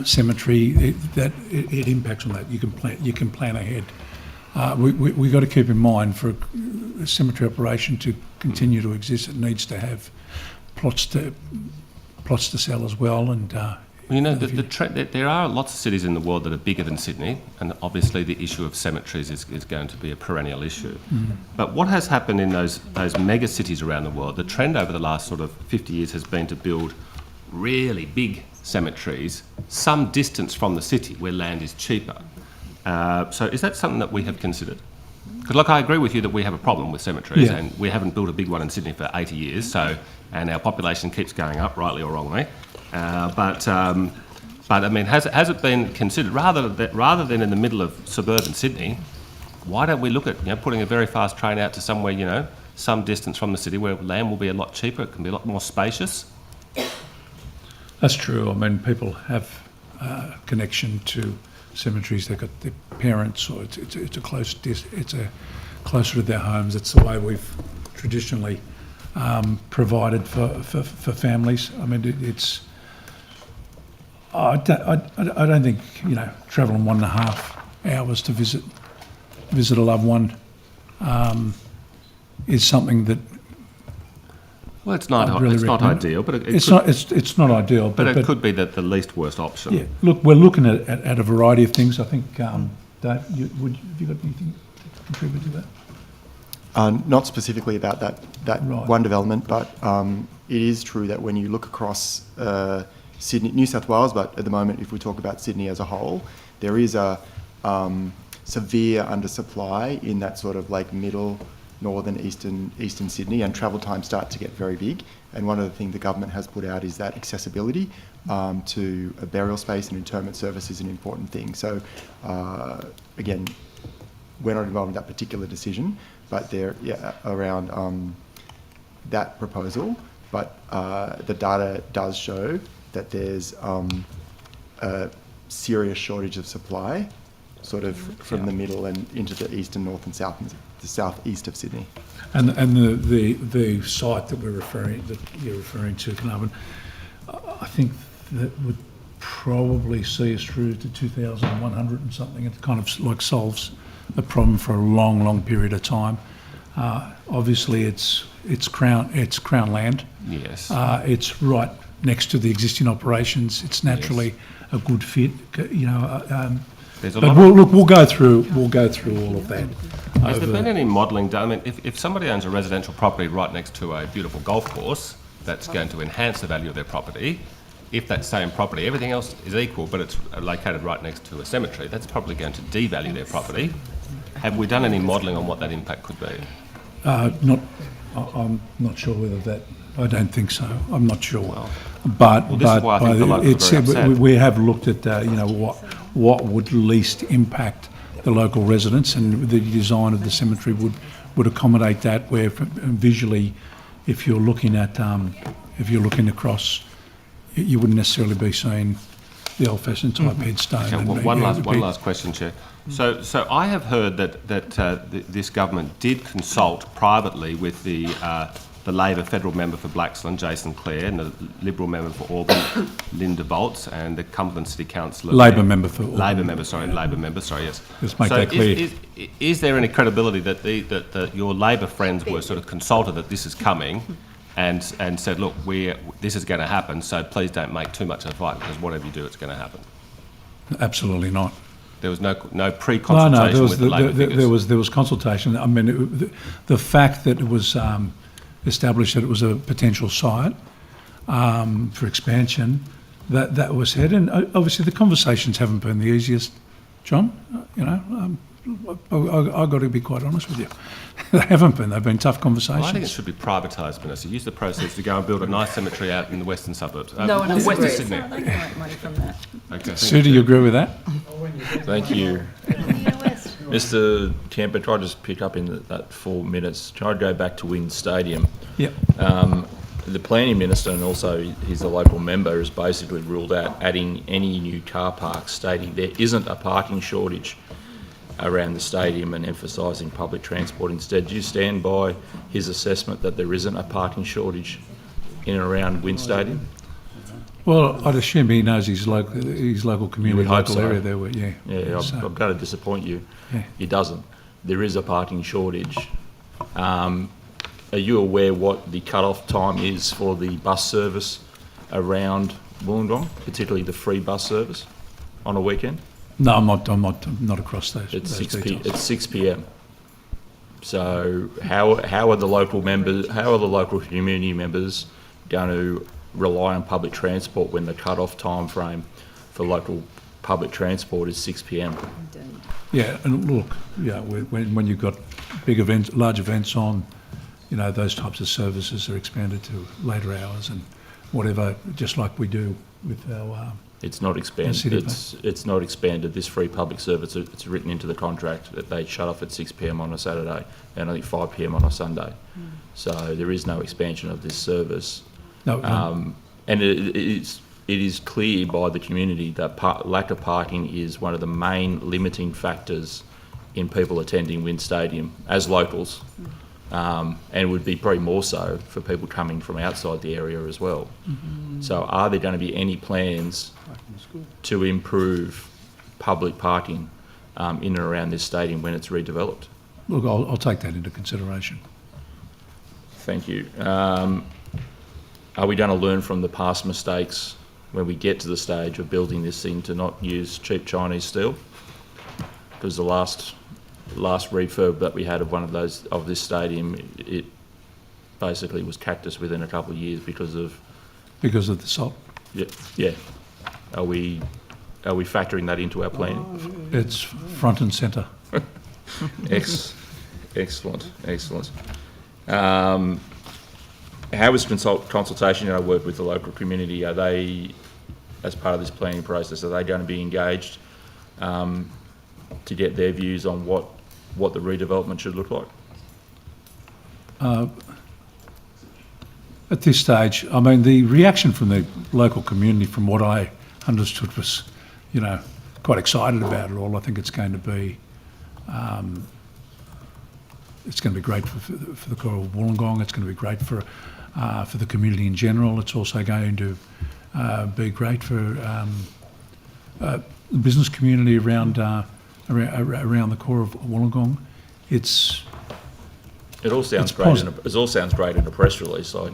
cemetery. It impacts on that. You can plan ahead. We got to keep in mind, for a cemetery operation to continue to exist, it needs to have plots to sell as well. And there are lots of cities in the world that are bigger than Sydney, and obviously the issue of cemeteries is going to be a perennial issue. But what has happened in those mega cities around the world, the trend over the last sort of 50 years has been to build really big cemeteries some distance from the city where land is cheaper. So is that something that we have considered? Because I agree with you that we have a problem with cemeteries, and we haven't built a big one in Sydney for 80 years, and our population keeps going up, rightly or wrongly. But I mean, has it been considered, rather than in the middle of suburban Sydney, why don't we look at putting a very fast train out to somewhere some distance from the city where land will be a lot cheaper, it can be a lot more spacious? That's true. I mean, people have connection to cemeteries. They've got their parents, or it's a closer to their homes. It's the way we've traditionally provided for families. I mean, I don't think, travelling 1.5 hours to visit a loved one is something that. Well, it's not ideal, but it's not ideal, but it could be the least worst option. Yeah. Look, we're looking at a variety of things. I think, Dave, have you got anything to contribute to that? Not specifically about that Right. one development, but it is true that when you look across Sydney, New South Wales, but at the moment, if we talk about Sydney as a whole, there is a severe undersupply in that sort of like middle, northern, eastern Sydney, and travel times start to get very big. And one of the things the government has put out is that accessibility to a burial space and interment service is an important thing. So again, we're not involved in that particular decision, but they're around that proposal. But the data does show that there's a serious shortage of supply, sort of from the middle and into the east and north and south and the southeast of Sydney. And the site that you're referring to, Canavan, I think that would probably see us through to 2,100 and something. It kind of like solves the problem for a long period of time. Obviously, it's Crown land. Yes. It's right next to the existing operations. It's naturally a good fit. We'll go through all of that. Has there been any modelling done? I mean, if somebody owns a residential property right next to a beautiful golf course, that's going to enhance the value of their property. If that same property, everything else is equal, but it's located right next to a cemetery, that's probably going to devalue their property. Have we done any modelling on what that impact could be? I'm not sure whether that. I don't think so. I'm not sure. Well, this is why I think the locals are very upset. We have looked at what would least impact the local residents, and the design of the cemetery would accommodate that. Where visually, if you're looking across, you wouldn't necessarily be seeing the old-fashioned type headstone. Okay, one last question, Chair. So I have heard that this government did consult privately with the Labor federal member for Blaxland, Jason Clare, and the Liberal member for Auburn, Linda Bolts, and the Cumberland City Councillor. Labor member, yes. Let's make that clear. Is there any credibility that your Labor friends were sort of consulted that this is coming, and said, look, this is going to happen, so please don't make too much of a fight, because whatever you do, it's going to happen? Absolutely not. There was no pre-consultation with the Labor figures? There was consultation. I mean, the fact that it was established that it was a potential site for expansion, that was said, and obviously the conversations haven't been the easiest, John. I've got to be quite honest with you. They haven't been. They've been tough conversations. Well, I think it should be privatised, Vanessa. Use the proceeds to go and build a nice cemetery out in the western suburbs. No one else Western agrees. Sydney. They can make money from that. Okay. Sue, do you agree with that? Thank you. Mr. Kamper, try to just pick up in that 4 minutes. Try to go back to Wynn Stadium. Yep. The planning minister, and also he's a local member, has basically ruled out adding any new car parks, stating there isn't a parking shortage around the stadium and emphasising public transport instead. Do you stand by his assessment that there isn't a parking shortage in and around Wynn Stadium? Well, I'd assume he knows his local community, local area there. Yeah, I've got to disappoint you. Yeah. He doesn't. There is a parking shortage. Are you aware what the cut-off time is for the bus service around Wollongong, particularly the free bus service on a weekend? No, I'm not across those. It's details. It's 6 p.m. So how are the local members? How are the local community members going to rely on public transport when the cut-off time frame for local public transport is 6 p.m? Yeah, and look, when you've got big events, large events on, those types of services are expanded to later hours and whatever, just like we do with our. It's not expanded. It's not expanded. This free public service, it's written into the contract that they shut off at 6 p.m. on a Saturday and I think 5 p.m. on a Sunday. So there is no expansion of this service. No. And it is clear by the community that lack of parking is one of the main limiting factors in people attending Wynn Stadium as locals. and would be probably more so for people coming from outside the area as well. So are there going to be any plans to improve public parking in and around this stadium when it's redeveloped? Look, I'll take that into consideration. Thank you. Are we going to learn from the past mistakes when we get to the stage of building this thing to not use cheap Chinese steel? Because the last refurb that we had of one of those of this stadium, it basically was cactus within a couple of years because of the salt. Yeah. Are we factoring that into our planning? It's front and centre. Excellent. How is consultation in our work with the local community? Are they, as part of this planning process, are they going to be engaged to get their views on what the redevelopment should look like? At this stage, I mean, the reaction from the local community, from what I understood, was, quite excited about it all. I think it's going to be great for the core of Wollongong. It's going to be great for the community in general. It's also going to be great for the business community around the core of Wollongong. It all sounds great in a press release. I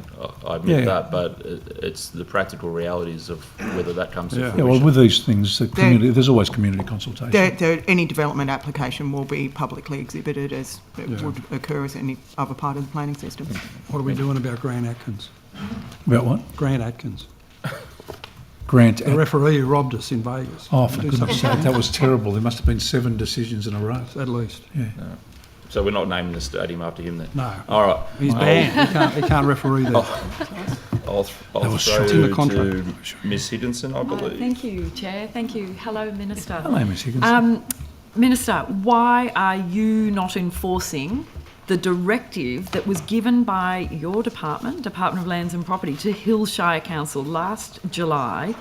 admit that, but it's the practical realities of whether that comes to fruition. Yeah, well, with these things, there's always community consultation. Any development application will be publicly exhibited as it would occur as any other part of the planning system. What are we doing about Grant Atkins? About what? Grant Atkins. The referee who robbed us in Vegas. Oh, for goodness sake, that was terrible. There must have been 7 decisions in a row. At least. Yeah. No. So we're not naming the stadium after him then? No. All right. He's banned. He can't referee there. I'll throw to Ms Higginson, I believe. Thank you, Chair. Thank you. Hello, Minister. Hello, Ms Higginson. Minister, why are you not enforcing the directive that was given by your Department of Lands and Property, to Hillshire Council last July,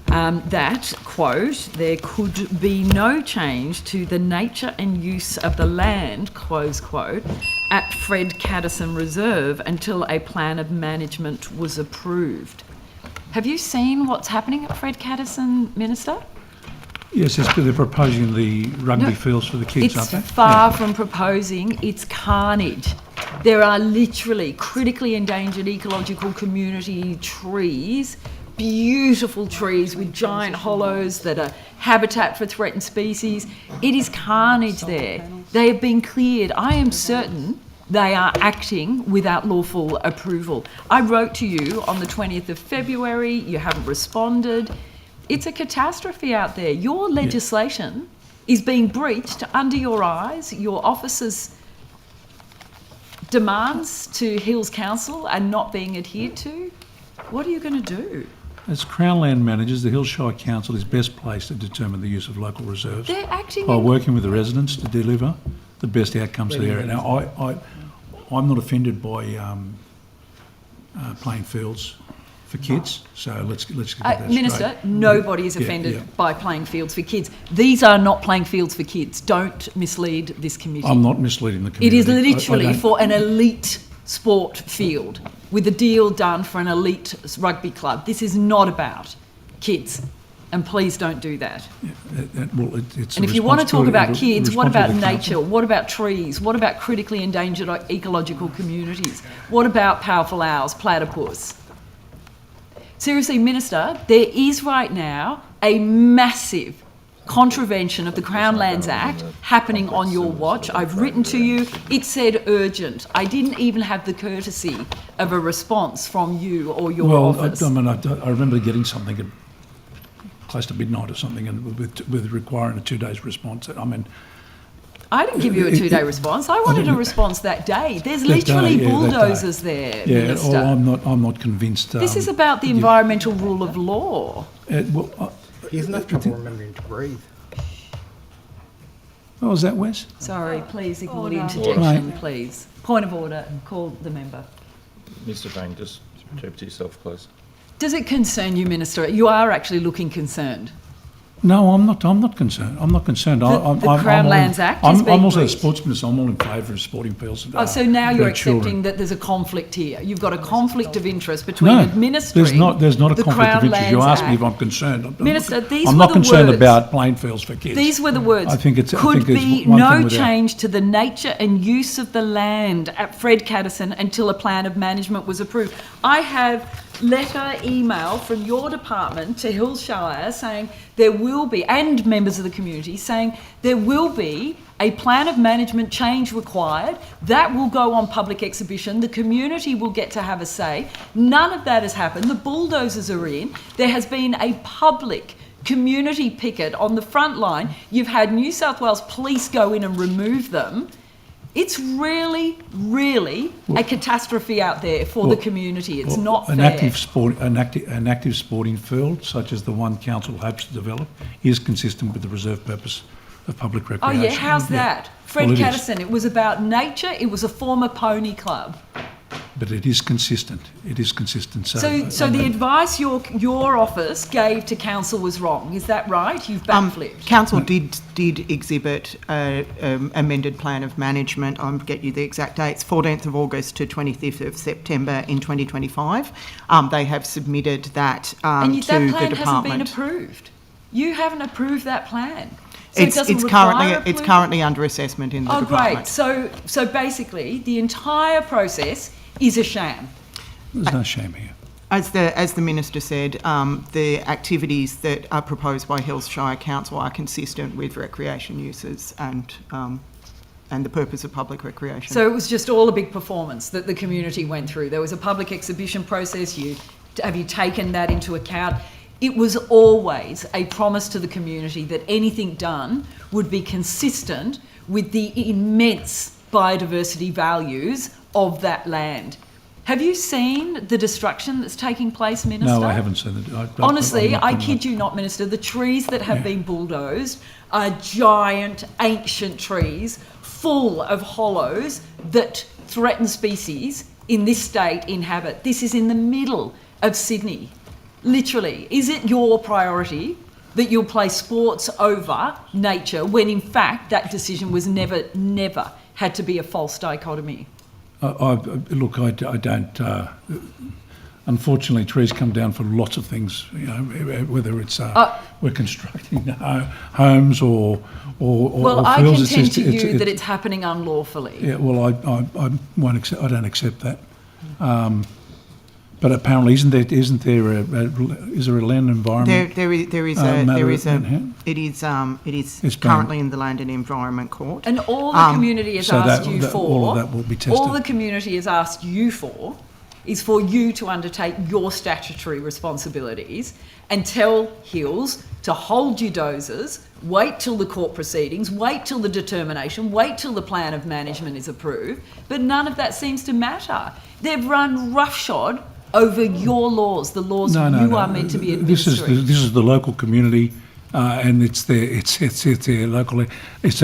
that, quote, there could be no change to the nature and use of the land, close quote, at Fred Caddison Reserve until a plan of management was approved. Have you seen what's happening at Fred Caddison, Minister? Yes, they're proposing the rugby fields for the kids, aren't they? It's far from proposing, it's carnage. There are literally critically endangered ecological community trees, beautiful trees with giant hollows that are habitat for threatened species. It is carnage there. They have been cleared. I am certain they are acting without lawful approval. I wrote to you on the 20th of February. You haven't responded. It's a catastrophe out there. Your legislation is being breached under your eyes. Your office's demands to Hills Council are not being adhered to. What are you going to do? As Crown Land Managers, the Hillshire Council is best placed to determine the use of local reserves. They're acting by working with the residents to deliver the best outcomes for the area. Now, I'm not offended by playing fields for kids, so let's get that Minister, straight. nobody is offended by playing fields for kids. These are not playing fields for kids. Don't mislead this committee. I'm not misleading the committee. It is literally for an elite sport field with a deal done for an elite rugby club. This is not about kids, and please don't do that. And if you want to talk about kids, what about nature? What about trees? What about critically endangered ecological communities? What about powerful owls, platypus? Seriously, Minister, there is right now a massive contravention of the Crown Lands Act happening on your watch. I've written to you. It said urgent. I didn't even have the courtesy of a response from you or your office. I remember getting something at close to midnight or something, and with requiring a 2 days response. I didn't give you a 2 day response. I wanted a response that day. There's literally bulldozers there, Minister. I'm not convinced. This is about the environmental rule of law. He hasn't had trouble remembering to breathe. Oh, was that Wes? Sorry, please ignore the interjection, please. Point of order, call the member. Mr. Vang, just keep to yourself, please. Does it concern you, Minister? You are actually looking concerned. No, I'm not. I'm not concerned. I'm not concerned. The Crown Lands Act is being I'm also a breached. sportsman, so I'm all in favour of sporting fields. Oh, so now you're for accepting children. that there's a conflict here. You've got a conflict of interest between No, administering there's not a the conflict Crown of interest. You Lands asked me if Act. I'm concerned. Minister, these I'm were not the concerned words. about playing fields for kids. These were the words. I think it's could there's be one no thing without- change to the nature and use of the land at Fred Catterson until a plan of management was approved. I have email from your department to Hillshire saying there will be, and members of the community saying there will be a plan of management change required. That will go on public exhibition. The community will get to have a say. None of that has happened. The bulldozers are in. There has been a public community picket on the front line. You've had New South Wales Police go in and remove them. It's really, really a catastrophe out there for the community. It's not fair. An active sporting field, such as the one council hopes to develop, is consistent with the reserve purpose of public Oh recreation. yeah, how's that? Fred Well, it is. Catterson, it was about nature. It was a former pony club. But it is consistent. It is consistent. So the advice your office gave to council was wrong. Is that right? You've backflipped. Council did exhibit amended plan of management. I'll get you the exact dates. 14th of August to 25th of September in 2025. They have submitted that And yet to that the plan hasn't been department. approved. You haven't approved that plan. So It's currently under assessment in the Oh, department. great. So basically, the entire process is a sham. There's no shame here. As the Minister said, the activities that are proposed by Hillshire Council are consistent with recreation uses and the purpose of public recreation. So it was just all a big performance that the community went through. There was a public exhibition process. Have you taken that into account? It was always a promise to the community that anything done would be consistent with the immense biodiversity values of that land. Have you seen the destruction that's taking place, Minister? No, I haven't seen it. Honestly, I kid you not, Minister, the trees that have been bulldozed are giant, ancient trees full of hollows that threatened species in this state inhabit. This is in the middle of Sydney. Literally. Is it your priority that you'll play sports over nature when in fact that decision was never had to be a false dichotomy? Look, I don't. Unfortunately, trees come down for lots of things. You know, whether it's we're constructing homes or well, I fields. contend to you that it's happening unlawfully. Yeah. Well, I won't accept. I don't accept that. But apparently, is there a land environment? It is currently in the Land and Environment Court. And all the community has asked you for, all of that will be tested. all the community has asked you for is for you to undertake your statutory responsibilities and tell Hills to hold your dozers, wait till the court proceedings, wait till the determination, wait till the plan of management is approved, but none of that seems to matter. They've run roughshod over your laws, the laws you are meant to be administering. This is the local community, and it's their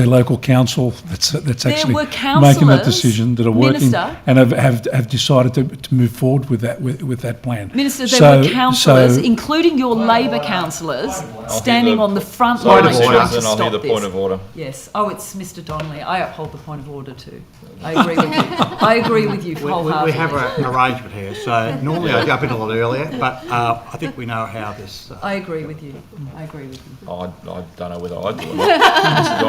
local council that's actually making that decision, that are working, Minister, and have decided to move forward with that plan. Minister, there were councillors, including your Labor councillors, standing on the front line trying to stop I'll hear the this. point of order. Yes. Oh, it's Mr. Donnelly. I uphold the point of order too. I agree with you. I agree with you wholeheartedly. We have an arrangement here, so normally I jump in a lot earlier, but I think we know how this... I agree with you. I agree with you. I don't know whether I do or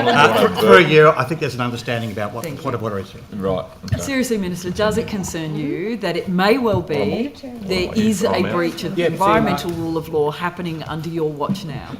not. For a year, I think there's an understanding about what the point of order is. Right. Okay. Seriously, Minister, does it concern you that it may well be there is a breach of the environmental rule of law happening under your watch now?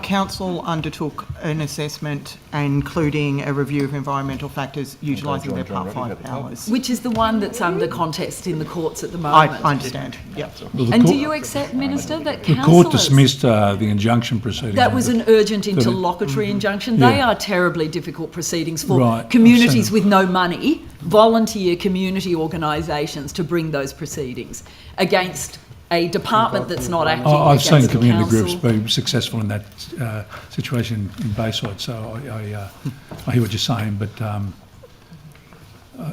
Council undertook an assessment, including a review of environmental factors utilising their Part 5 powers. Which is the one that's under contest in the courts at the moment. I understand, yeah. And do you accept, Minister, that The councillors... court dismissed the injunction proceedings. That was an urgent interlocutory injunction. Yeah. They are terribly difficult proceedings for Right, communities with no money, volunteer community organisations to bring those proceedings against a department that's not acting I've against seen the community council. groups be successful in that situation in Bayside, so I hear what you're saying, but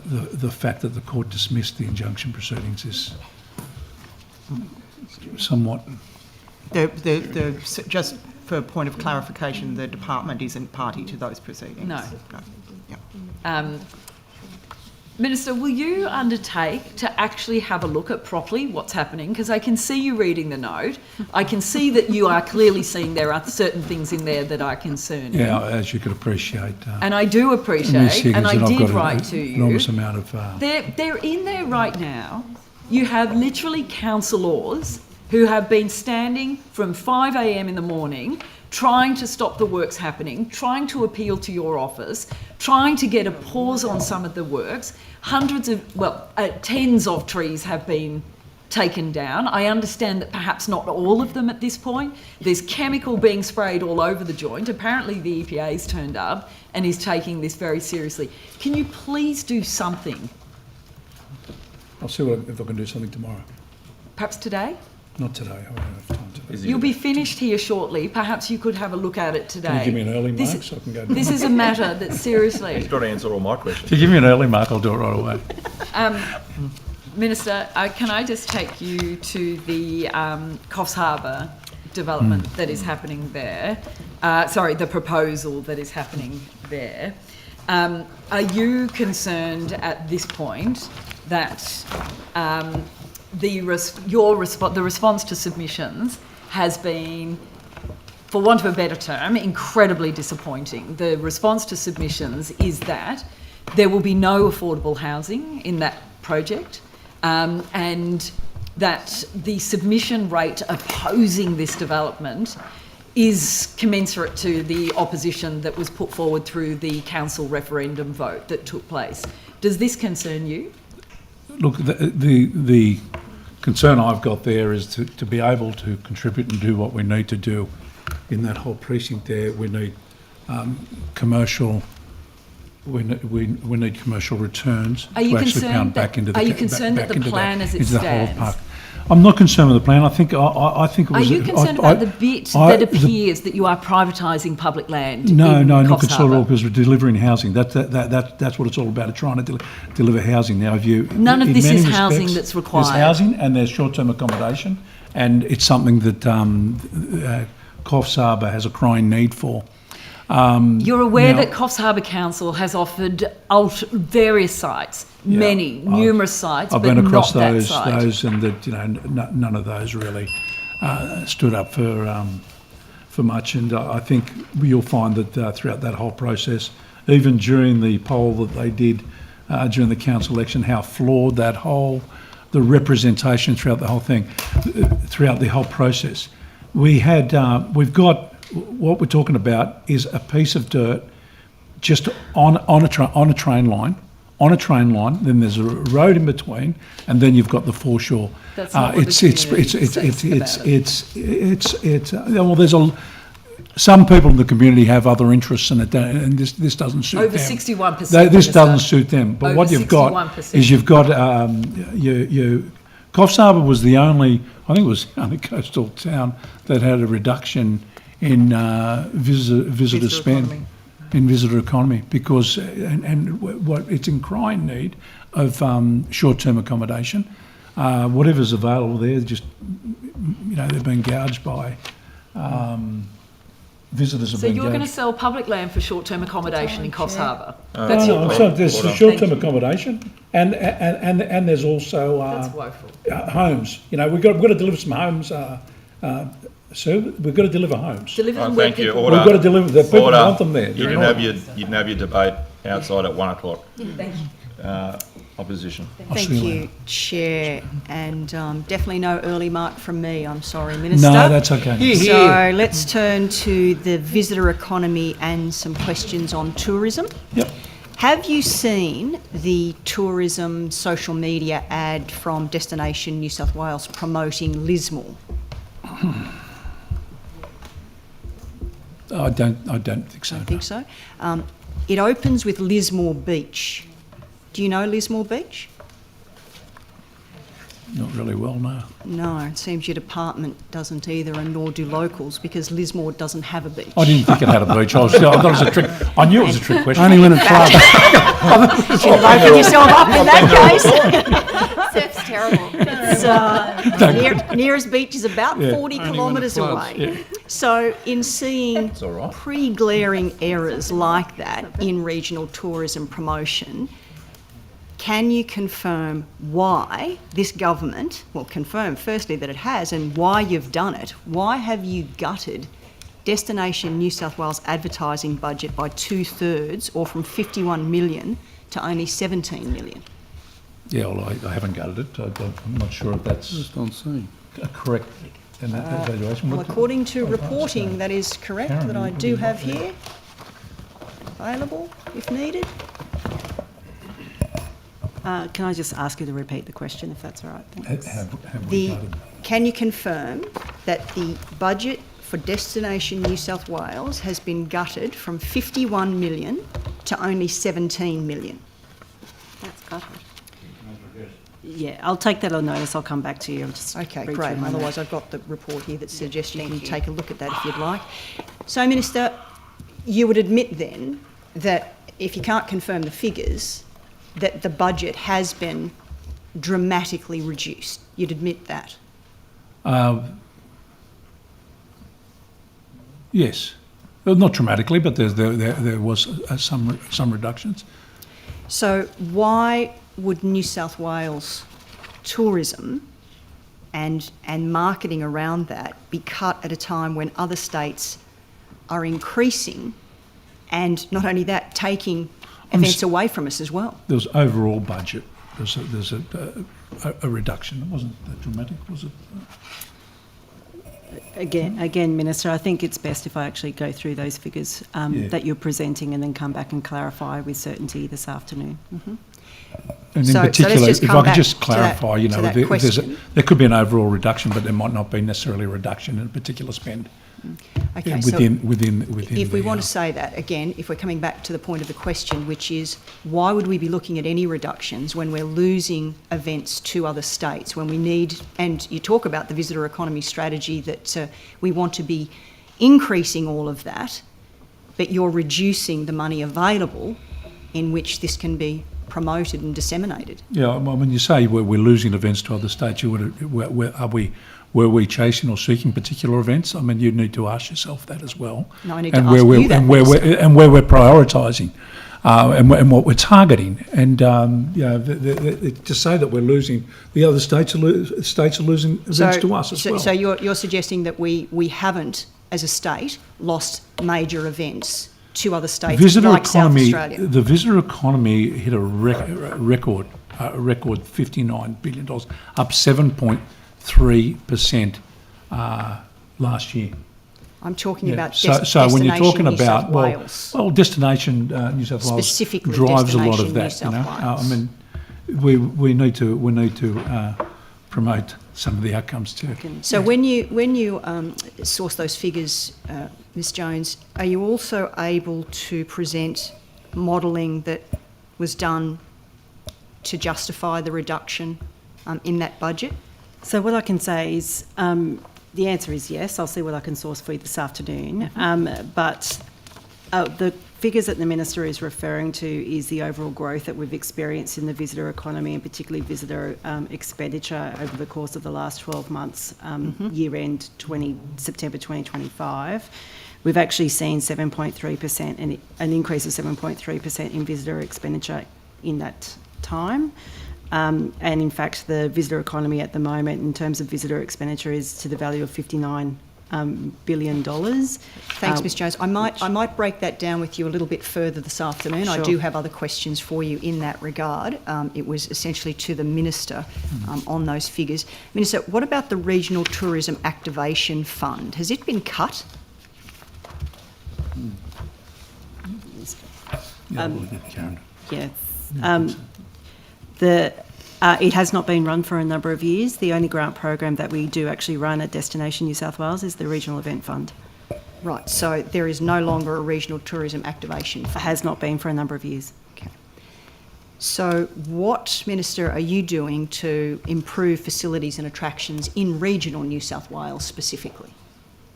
the fact that the court dismissed the injunction proceedings is somewhat Just for a point of clarification, the department isn't party to those proceedings. No. Yeah. Minister, will you undertake to actually have a look at properly what's happening? Because I can see you reading the note. I can see that you are clearly seeing there are certain things in there that are concerning. Yeah, as you could appreciate. And I do appreciate, and I did write to you. Enormous amount of... They're in there right now. You have literally councillors who have been standing from 5 a.m. in the morning trying to stop the works happening, trying to appeal to your office, trying to get a pause on some of the works. Tens of trees have been taken down. I understand that perhaps not all of them at this point. There's chemical being sprayed all over the joint. Apparently the EPA's turned up and is taking this very seriously. Can you please do something? I'll see if I can do something tomorrow. Perhaps today? Not today. I won't have time today. You'll be finished here shortly. Perhaps you could have a look at it today. Can you give me an early mark so I can go down? This is a matter that seriously... He's got to answer all my questions. If you give me an early mark, I'll do it right away. Minister, can I just take you to the Coffs Harbour development that is happening there? The proposal that is happening there. Are you concerned at this point that the response to submissions has been, for want of a better term, incredibly disappointing? The response to submissions is that there will be no affordable housing in that project, and that the submission rate opposing this development is commensurate to the opposition that was put forward through the council referendum vote that took place. Does this concern you? Look, the concern I've got there is to be able to contribute and do what we need to do in that whole precinct there. We need commercial. We need commercial returns to actually pound back into the. Are you concerned that the plan as it stands? I'm not concerned with the plan. I think it was. Are you concerned about the bit that appears that you are privatising public land? No, not concerned at all, because we're delivering housing. That's what it's all about. It's trying to deliver housing. Now, none of this is housing that's required. There's housing and there's short-term accommodation, and it's something that Coffs Harbour has a crying need for. You're aware that Coffs Harbour Council has offered various sites, numerous sites, I've but been across not those, that site. and that none of those really stood up for much. And I think you'll find that throughout that whole process, even during the poll that they did during the council election, how flawed the representation throughout the whole thing, throughout the whole process. We've got. What we're talking about is a piece of dirt just on a train line. On a train line, then there's a road in between, and then you've got the foreshore. That's not what some people in the community have other interests in it, and this doesn't suit Over them. 61%. This doesn't suit them. But what you've got 61%. is you've got Coffs Harbour was the only coastal town that had a reduction in visitor spend. Economy. In visitor economy, because what it's in crying need of short-term accommodation. Whatever's available there, just they've been gouged by visitors. So you're going to sell public land for short-term accommodation in Coffs Harbour? That's so there's short-term accommodation, and there's also that's woeful. Homes. We've got to deliver some homes. So we've got to deliver homes. Deliver them thank you. We've got to deliver. The people want them there. You can have your debate outside at 1 o'clock. Thank you. Opposition. Thank you, Chair, and definitely no early mark from me. I'm sorry, Minister. No, that's okay. So let's turn to the visitor economy and some questions on tourism. Yep. Have you seen the tourism social media ad from Destination New South Wales promoting Lismore? I don't think so. I think so. It opens with Lismore Beach. Do you know Lismore Beach? Not really well, no. No, it seems your department doesn't either, and nor do locals, because Lismore doesn't have a beach. I didn't think it had a beach. I thought it was a trick. I knew it was a trick question. I only went in club. You should have opened yourself up in that case. Surf's terrible. So, Nearest beach is about Yeah. 40 Only when it kilometres floods. away. Yeah. So in seeing all right. pre-glaring errors like that in regional tourism promotion, can you confirm why this government, well, confirm firstly that it has and why you've done it, why have you gutted Destination New South Wales advertising budget by 2/3 or from 51 million to only 17 million? Yeah, well, I haven't gutted it. I'm not sure if that's Just on scene. a correct evaluation. Well, according to reporting that is correct, Karen, that I you do put it have up there. here, available if needed. Can I just ask you to repeat the question, if that's all right? Thanks. Have we gutted? Can you confirm that the budget for Destination New South Wales has been gutted from 51 million to only 17 million? That's gutted. Yeah, I'll take that on notice. I'll come back to you. I'll just Okay, read great. through on Otherwise, that. I've got the report here that suggests you can take a look at that if you'd like. So, Minister, you would admit then that if you can't confirm the figures, that the budget has been dramatically reduced. You'd admit that? Yes. Well, not dramatically, but there was some reductions. So why would New South Wales tourism and marketing around that be cut at a time when other states are increasing and not only that, taking events away from us as well? There was overall budget. There's a reduction. It wasn't that dramatic, was it? Again, Minister, I think it's best if I actually go through those figures that you're presenting and then come back and clarify with certainty this afternoon. Mm-hmm. And in particular, if I could just clarify, you know, there could be an overall reduction, but there might not be necessarily a reduction in a particular spend. Okay, within if we want to say that, again, if we're coming back to the point of the question, which is why would we be looking at any reductions when we're losing events to other states, when we need, and you talk about the visitor economy strategy that we want to be increasing all of that, but you're reducing the money available in which this can be promoted and disseminated. Yeah, when you say we're losing events to other states, were we chasing or seeking particular events? I mean, you need to ask yourself that as well. No, I need to ask you that. And where we're prioritising, and what we're targeting. And to say that we're losing, the other states are losing events to us as well. So you're suggesting that we haven't, as a state, lost major events to other states like South Australia? The visitor economy hit a record $59 billion, up 7.3% last year. I'm talking about so when you're talking New about South Wales. well, Destination New South Wales Specifically drives a lot of Destination that. New You know, South I mean, we need to promote some of the outcomes too. So when you source those figures, Ms Jones, are you also able to present modelling that was done to justify the reduction in that budget? So what I can say is the answer is yes. I'll see what I can source for you this afternoon. But the figures that the Minister is referring to is the overall growth that we've experienced in the visitor economy and particularly visitor expenditure over the course of the last 12 months, year-end September 2025. We've actually seen 7.3% and an increase of 7.3% in visitor expenditure in that time. And in fact, the visitor economy at the moment, in terms of visitor expenditure, is to the value of $59 billion. Thanks, Ms Jones. I might break that down with you a little bit further this afternoon. Sure. I do have other questions for you in that regard. It was essentially to the Minister on those figures. Minister, what about the Regional Tourism Activation Fund? Has it been cut? It has not been run for a number of years. The only grant program that we do actually run at Destination New South Wales is the Regional Event Fund. Right, so there is no longer a Regional Tourism Activation Fund? It has not been for a number of years. Okay. So what, Minister, are you doing to improve facilities and attractions in regional New South Wales specifically?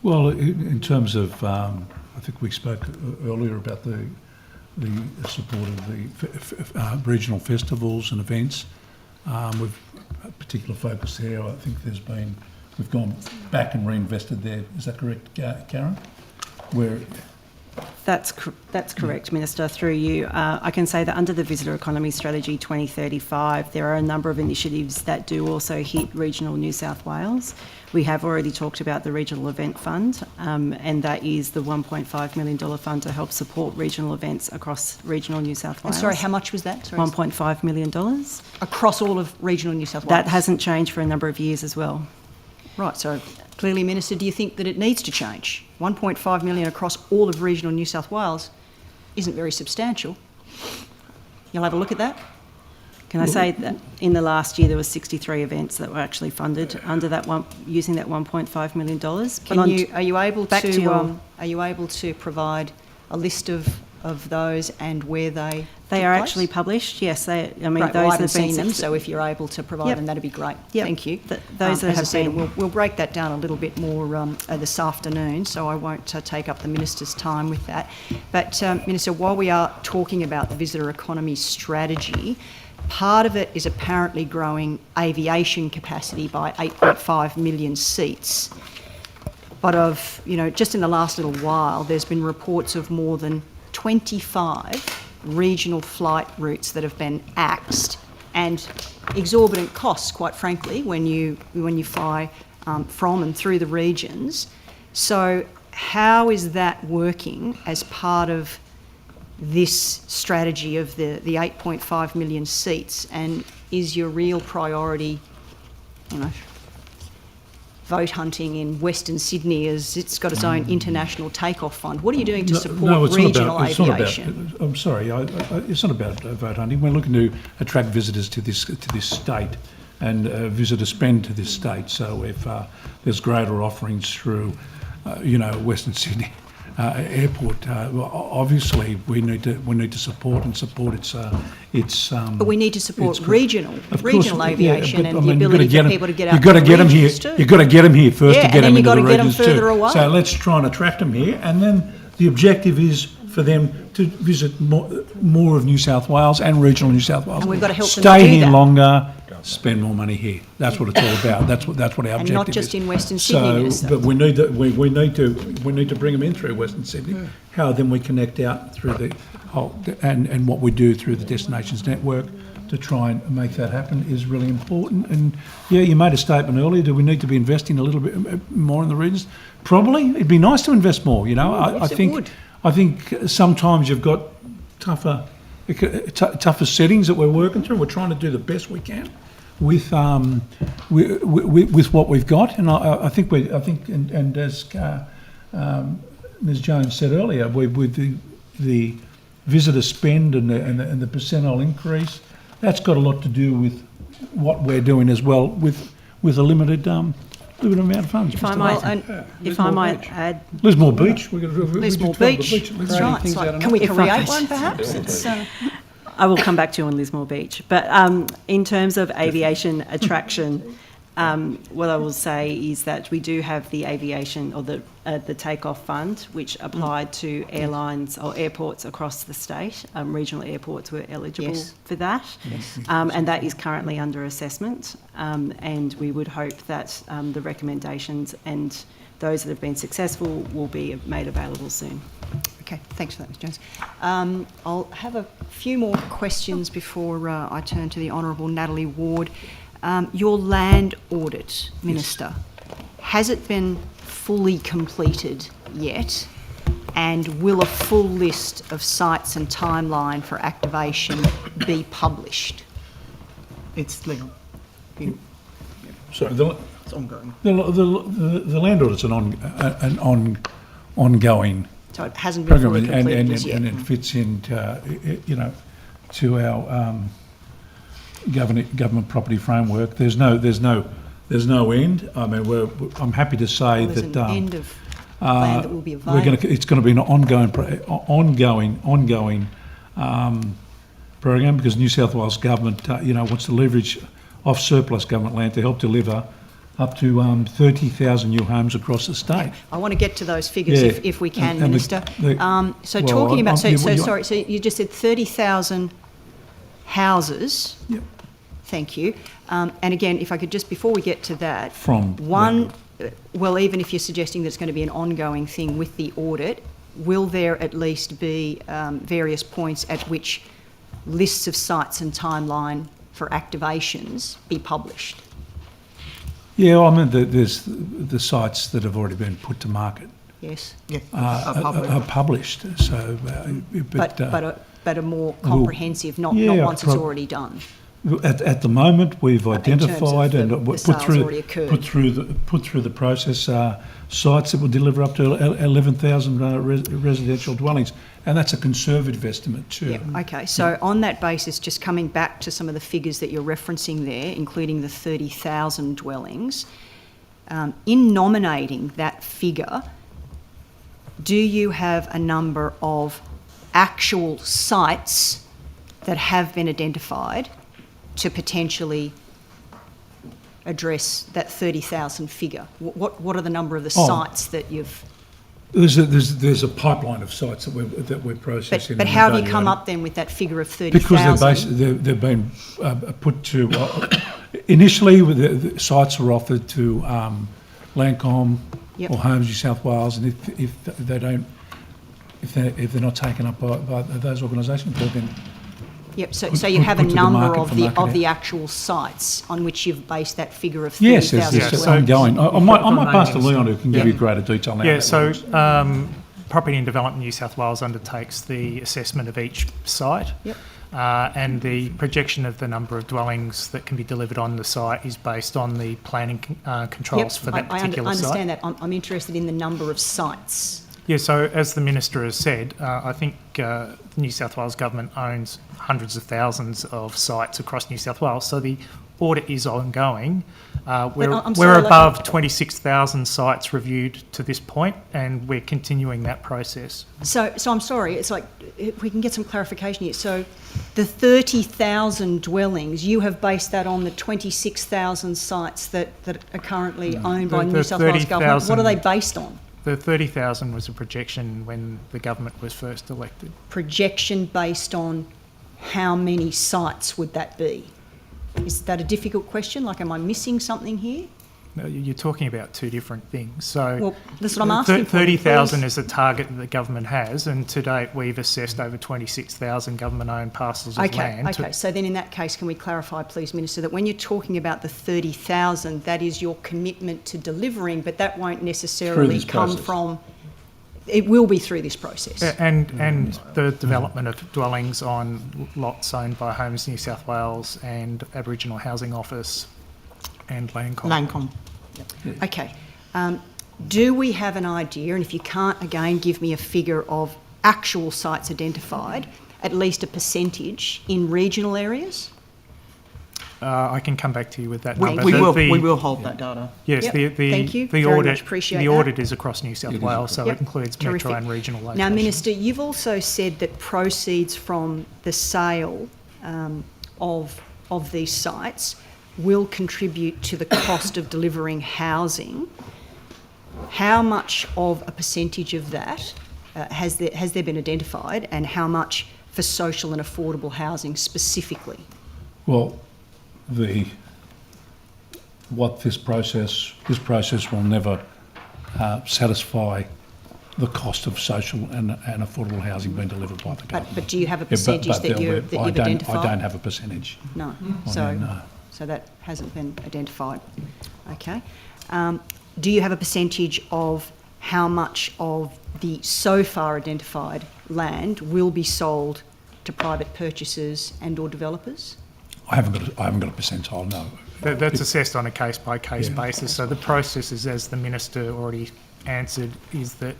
Well, in terms of, I think we spoke earlier about the support of the regional festivals and events. We've particular focus there. I think we've gone back and reinvested there. Is that correct, Karen? That's correct, Minister, through you. I can say that under the Visitor Economy Strategy 2035, there are a number of initiatives that do also hit regional New South Wales. We have already talked about the Regional Event Fund, and that is the $1.5 million fund to help support regional events across regional New South Wales. And sorry, how much was that? Sorry. $1.5 million. Across all of regional New South Wales? That hasn't changed for a number of years as well. Right, so clearly, Minister, do you think that it needs to change? 1.5 million across all of regional New South Wales isn't very substantial. You'll have a look at that? Can I say that in the last year there were 63 events that were actually funded under that one, using that $1.5 million? Are you able to provide a list of those and where they They are actually published, yes. Right, those I haven't have been seen them, so if you're able to provide them, that'd be great. Thank you. Those that as I have said, been... we'll break that down a little bit more this afternoon, so I won't take up the Minister's time with that. But, Minister, while we are talking about the visitor economy strategy, part of it is apparently growing aviation capacity by 8.5 million seats. But just in the last little while, there's been reports of more than 25 regional flight routes that have been axed, and exorbitant costs, quite frankly, when you fly from and through the regions. So how is that working as part of this strategy of the 8.5 million seats, and is your real priority, vote hunting in Western Sydney as it's got its own international takeoff fund? What are you doing to support regional aviation? I'm sorry, it's not about vote hunting. We're looking to attract visitors to this state and visitor spend to this state. So if there's greater offerings through, Western Sydney airport, obviously we need to support its. But we need to support regional aviation and the you've ability for people to get out. You've got to get them here. You've got to get them here first to get them into the regions too. Away. So let's try and attract them here, and then the objective is for them to visit more of New South Wales and regional New South Wales. And we've got to help them stay do here that. longer. Spend more money here. That's what it's all about. That's what our objective is. And not just in Western Sydney, Minister. But we need to bring them in through Western Sydney. How then we connect out through the whole and what we do through the destinations network to try and make that happen is really important. And you made a statement earlier. Do we need to be investing a little bit more in the regions? Probably. It'd be nice to invest more. I think sometimes you've got tougher settings that we're working through. We're trying to do the best we can with what we've got, and I think as Ms. Jones said earlier, with the visitor spend and the percentile increase, that's got a lot to do with what we're doing as well with a limited amount of funds. If I might add, Lismore Beach. Lismore Beach. That's right. Can we create one, perhaps? I will come back to you on Lismore Beach. But in terms of aviation attraction, what I will say is that we do have the aviation or the takeoff fund, which applied to airlines or airports across the state. Regional airports were eligible for that, and that is currently under assessment. And we would hope that the recommendations and those that have been successful will be made available soon. Okay, thanks for that, Ms. Jones. I'll have a few more questions before I turn to the Honourable Natalie Ward. Your land audit, Minister, has it been fully completed yet? And will a full list of sites and timeline for activation be published? It's legal. Sorry, it's ongoing. The land audit's an ongoing. So it hasn't been fully completed as yet. And it fits into to our government property framework. There's no end. I mean, I'm happy to say there's that an end of land that will be available. It's going to be an ongoing program, because New South Wales government wants to leverage off surplus government land to help deliver up to 30,000 new homes across the state. I want to get to those figures if we can, Minister. So you just said 30,000 houses. Yep. Thank you. And again, if I could just, before we get to that, From well, even if you're suggesting that it's going to be an ongoing thing with the audit, will there at least be various points at which lists of sites and timeline for activations be published? Yeah, I mean, there's the sites that have already been put to market. Yes. Are published. So, but a more comprehensive, not once it's already done. At the moment, we've identified and the put sales through already occurred. put through the process sites that will deliver up to 11,000 residential dwellings, and that's a conservative estimate too. Yeah. Okay. So on that basis, just coming back to some of the figures that you're referencing there, including the 30,000 dwellings, in nominating that figure, do you have a number of actual sites that have been identified to potentially address that 30,000 figure? What are the number of the sites that you've... There's a pipeline of sites that we're processing. But how have you come up then with that figure of 30,000? Because they've been put to... initially, the sites were offered to Landcom or Homes New South Wales, and if they're not taken up by those organisations, they've been... Yep. So you have a number of the actual sites on which you've based that figure of 30,000. Yes, it's ongoing. I might pass to Leon, who can give you greater detail now. Yeah. So Property and Development New South Wales undertakes the assessment of each site. Yep. And the projection of the number of dwellings that can be delivered on the site is based on the planning controls for that particular site. I understand that. I'm interested in the number of sites. Yeah, so as the Minister has said, I think New South Wales Government owns hundreds of thousands of sites across New South Wales, so the audit is ongoing. We're above 26,000 sites reviewed to this point, and we're continuing that process. So I'm sorry, it's like, if we can get some clarification here. So the 30,000 dwellings, you have based that on the 26,000 sites that are currently owned by New South Wales Government. What are they based on? The 30,000 was a projection when the government was first elected. Projection based on how many sites would that be? Is that a difficult question? Like, am I missing something here? No, you're talking about two different things. So, well, that's what I'm asking. 30,000 is the target that the government has, and to date we've assessed over 26,000 government-owned parcels of land. Okay. So then, in that case, can we clarify, please, Minister, that when you're talking about the 30,000, that is your commitment to delivering, but that won't necessarily come from. It will be through this process. And the development of dwellings on lots owned by Homes New South Wales and Aboriginal Housing Office and Landcom. Yep. Okay. Do we have an idea, and if you can't, again, give me a figure of actual sites identified, at least a percentage in regional areas? I can come back to you with that number. We will hold that data. Yes, thank you. The Very audit. much appreciate the that. audit is across New South Wales, so it includes Terrific. metro and regional locations. Now, Minister, you've also said that proceeds from the sale of these sites will contribute to the cost of delivering housing. How much of a percentage of that has there been identified, and how much for social and affordable housing specifically? Well, this process will never satisfy the cost of social and affordable housing being delivered by the government. But do you have a percentage that you've identified? I don't have a percentage. No. So that hasn't been identified. Okay. Do you have a percentage of how much of the so far identified land will be sold to private purchasers and or developers? I haven't got a percentile, no. That's assessed on a case-by-case basis. So the process is, as the Minister already answered, is that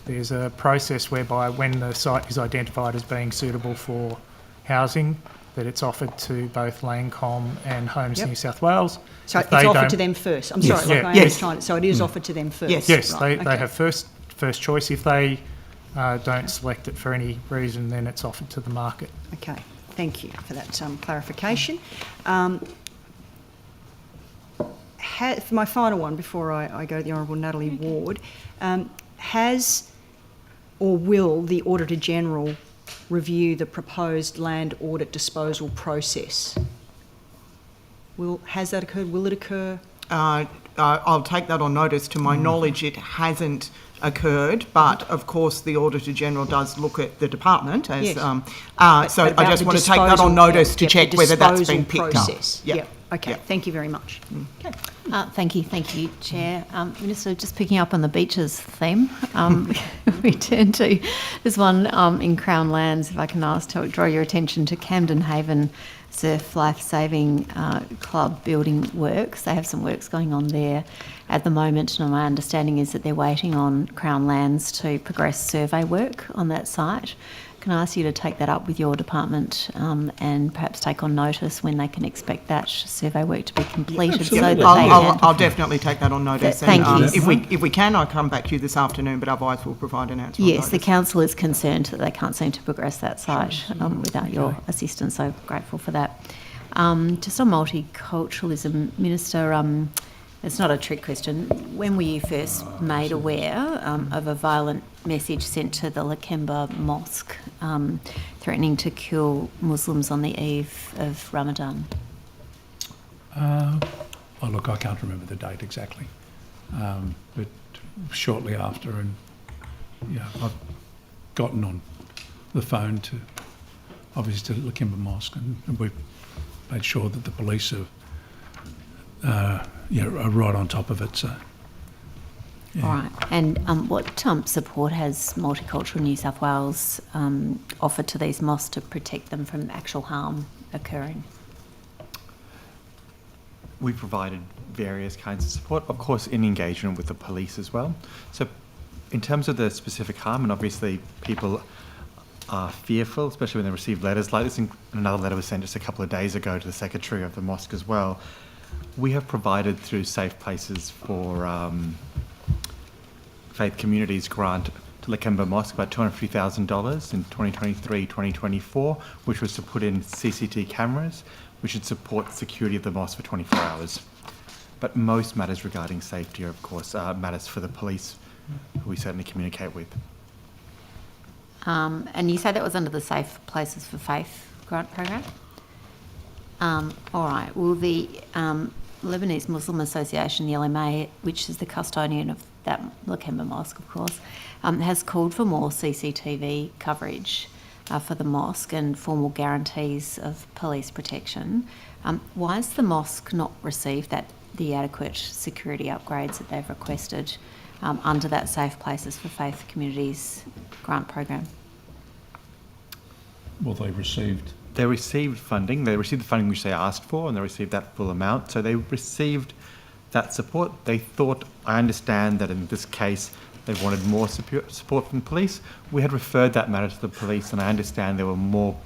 there's a process whereby when the site is identified as being suitable for housing, that it's offered to both Landcom and Homes New South Wales. So it's offered to them first. I'm sorry, so it is offered to them first. Yes, right. They have first choice. If they don't select it for any reason, then it's offered to the market. Okay, thank you for that clarification. For my final one, before I go to the Honourable Natalie Ward, has or will the Auditor General review the proposed land audit disposal process? Has that occurred? Will it occur? I'll take that on notice. To my knowledge, it hasn't occurred, but of course the Auditor General does look at the department as. Yes. So I just want to take that on notice to check whether that's been picked process. up. Yeah. Okay. Thank you very much. Okay. Thank you, Chair. Minister, just picking up on the beaches theme, we turn to this one in Crown Lands, if I can ask to draw your attention to Camden Haven Surf Life Saving Club building works. They have some works going on there at the moment, and my understanding is that they're waiting on Crown Lands to progress survey work on that site. Can I ask you to take that up with your department and perhaps take on notice when they can expect that survey work to be completed? So that I'll definitely take that on notice. Thank you. If we can, I'll come back to you this afternoon, but otherwise we'll provide an answer. Yes, the council is concerned that they can't seem to progress that site without your assistance, so grateful for that. Just on multiculturalism, Minister, it's not a trick question. When were you first made aware of a violent message sent to the Lakemba Mosque threatening to kill Muslims on the eve of Ramadan? Look, I can't remember the date exactly, but shortly after, and I've gotten on the phone to obviously to Lakemba Mosque, and we've made sure that the police are right on top of it. So, yeah. All right. And what support has Multicultural New South Wales offered to these mosques to protect them from actual harm occurring? We provided various kinds of support, of course, in engagement with the police as well. So, in terms of the specific harm, and obviously people are fearful, especially when they receive letters like this. And another letter was sent just a couple of days ago to the secretary of the mosque as well. We have provided through Safe Places for Faith Communities grant to Lakemba Mosque about $250,000 in 2023-2024, which was to put in CCTV cameras, which should support the security of the mosque for 24 hours. But most matters regarding safety are, of course, matters for the police, who we certainly communicate with. And you say that was under the Safe Places for Faith grant program? All right. Well, the Lebanese Muslim Association, the LMA, which is the custodian of that Lakemba Mosque, of course, has called for more CCTV coverage for the mosque and formal guarantees of police protection. Why has the mosque not received the adequate security upgrades that they've requested under that Safe Places for Faith Communities grant program? Well, they received funding. They received the funding which they asked for, and they received that full amount. So they received that support. They thought, I understand that in this case, they wanted more support from police. We had referred that matter to the police, and I understand there were more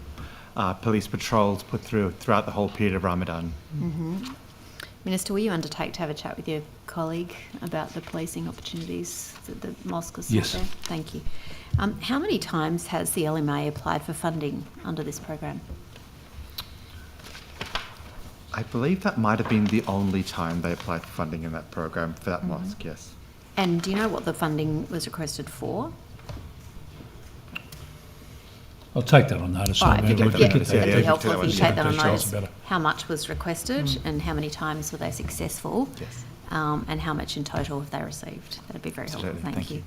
police patrols put throughout the whole period of Ramadan. Mm-hmm. Minister, will you undertake to have a chat with your colleague about the policing opportunities that the mosque has Yes. there? Thank you. How many times has the LMA applied for funding under this program? I believe that might have been the only time they applied for funding in that program for that mosque, yes. And do you know what the funding was requested for? I'll take that on notice. All right, That'd be helpful if you take that on notice. How much was requested and how many times were they successful? Yes. And how much in total have they received? That'd be very helpful. Thank you.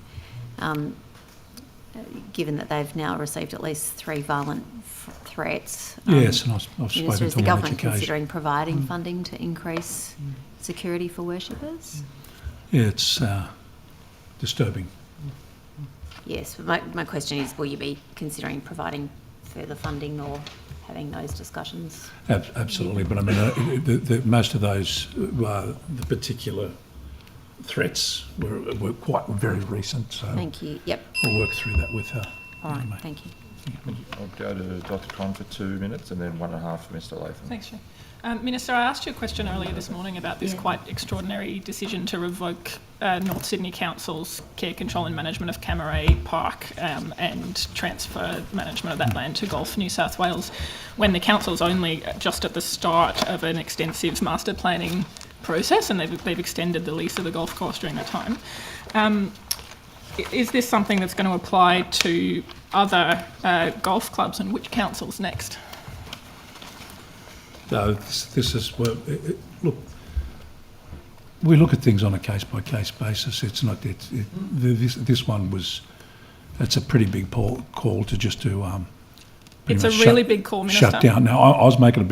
Given that they've now received at least 3 violent threats. Yes, and I've spoken Minister, to is the them on government each occasion. considering providing funding to increase security for worshippers? Yeah, it's disturbing. Yes, but my question is, will you be considering providing further funding or having those discussions? Absolutely, but I mean, most of those, the particular threats were quite very recent. So thank you. Yep. We'll work through that with her. All right, thank you. I'll go to Dr. Con for 2 minutes and then 1.5 for Mr. Latham. Thanks, Chair. Minister, I asked you a question earlier this morning about this quite extraordinary decision to revoke North Sydney Council's care, control and management of Kamper Park and transfer management of that land to Golf New South Wales, when the council's only just at the start of an extensive master planning process, and they've extended the lease of the golf course during that time. Is this something that's going to apply to other golf clubs, and which councils next? So this is look. We look at things on a case-by-case basis. It's not. This one was. It's a pretty big call to just do. It's a really big call, Minister. Shut down. Now I'm making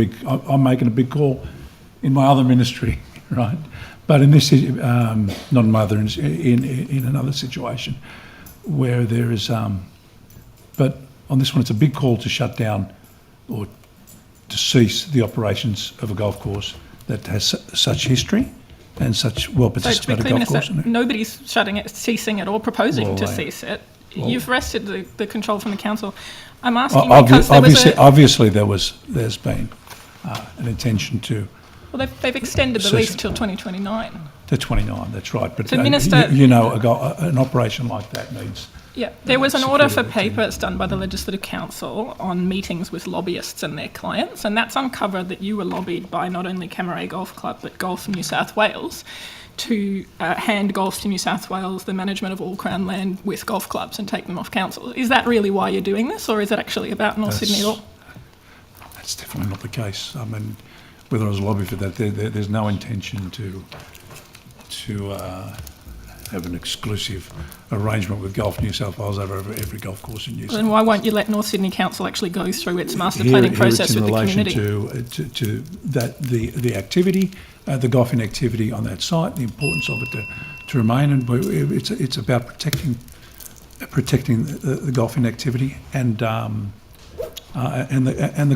a big call in my other ministry, right? But in this, not in my other, in another situation, where there is. But on this one, it's a big call to shut down, or to cease the operations of a golf course that has such history and such well-participated golf course. Nobody's ceasing it or proposing to cease it. You've wrested the control from the council. I'm asking because obviously there's been an intention to. Well, they've extended the lease till 2029. To 29, that's right. But so Minister, an operation like that needs. Yeah, there was an order for papers done by the Legislative Council on meetings with lobbyists and their clients, and that's uncovered that you were lobbied by not only Camaray Golf Club but Golf New South Wales to hand Golf to New South Wales the management of all Crown land with golf clubs and take them off council. Is that really why you're doing this, or is it actually about North Sydney law? That's definitely not the case. I mean, whether I was lobbied for that, there's no intention to have an exclusive arrangement with Golf New South Wales over every golf course in New South Wales. Then why won't you let North Sydney Council actually go through its master planning process with the community? It's in relation to that the activity, the golfing activity on that site, the importance of it to remain, and it's about protecting the golfing activity and the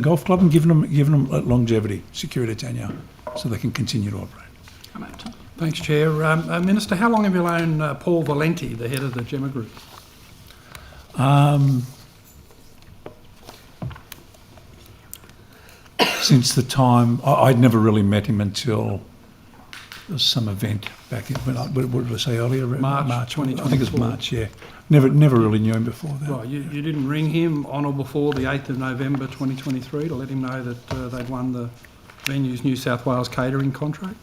golf club, and giving them longevity, security tenure, so they can continue to operate. I'm out of time. Thanks, Chair. Minister, how long have you known Paul Valenti, the head of the Gemma Group? Since the time I'd never really met him until there was some event back in, what did I say earlier? March 2024. I think it was March, yeah. Never really knew him before that. Right, you didn't ring him on or before the 8th of November 2023 to let him know that they'd won the Venues New South Wales catering contract?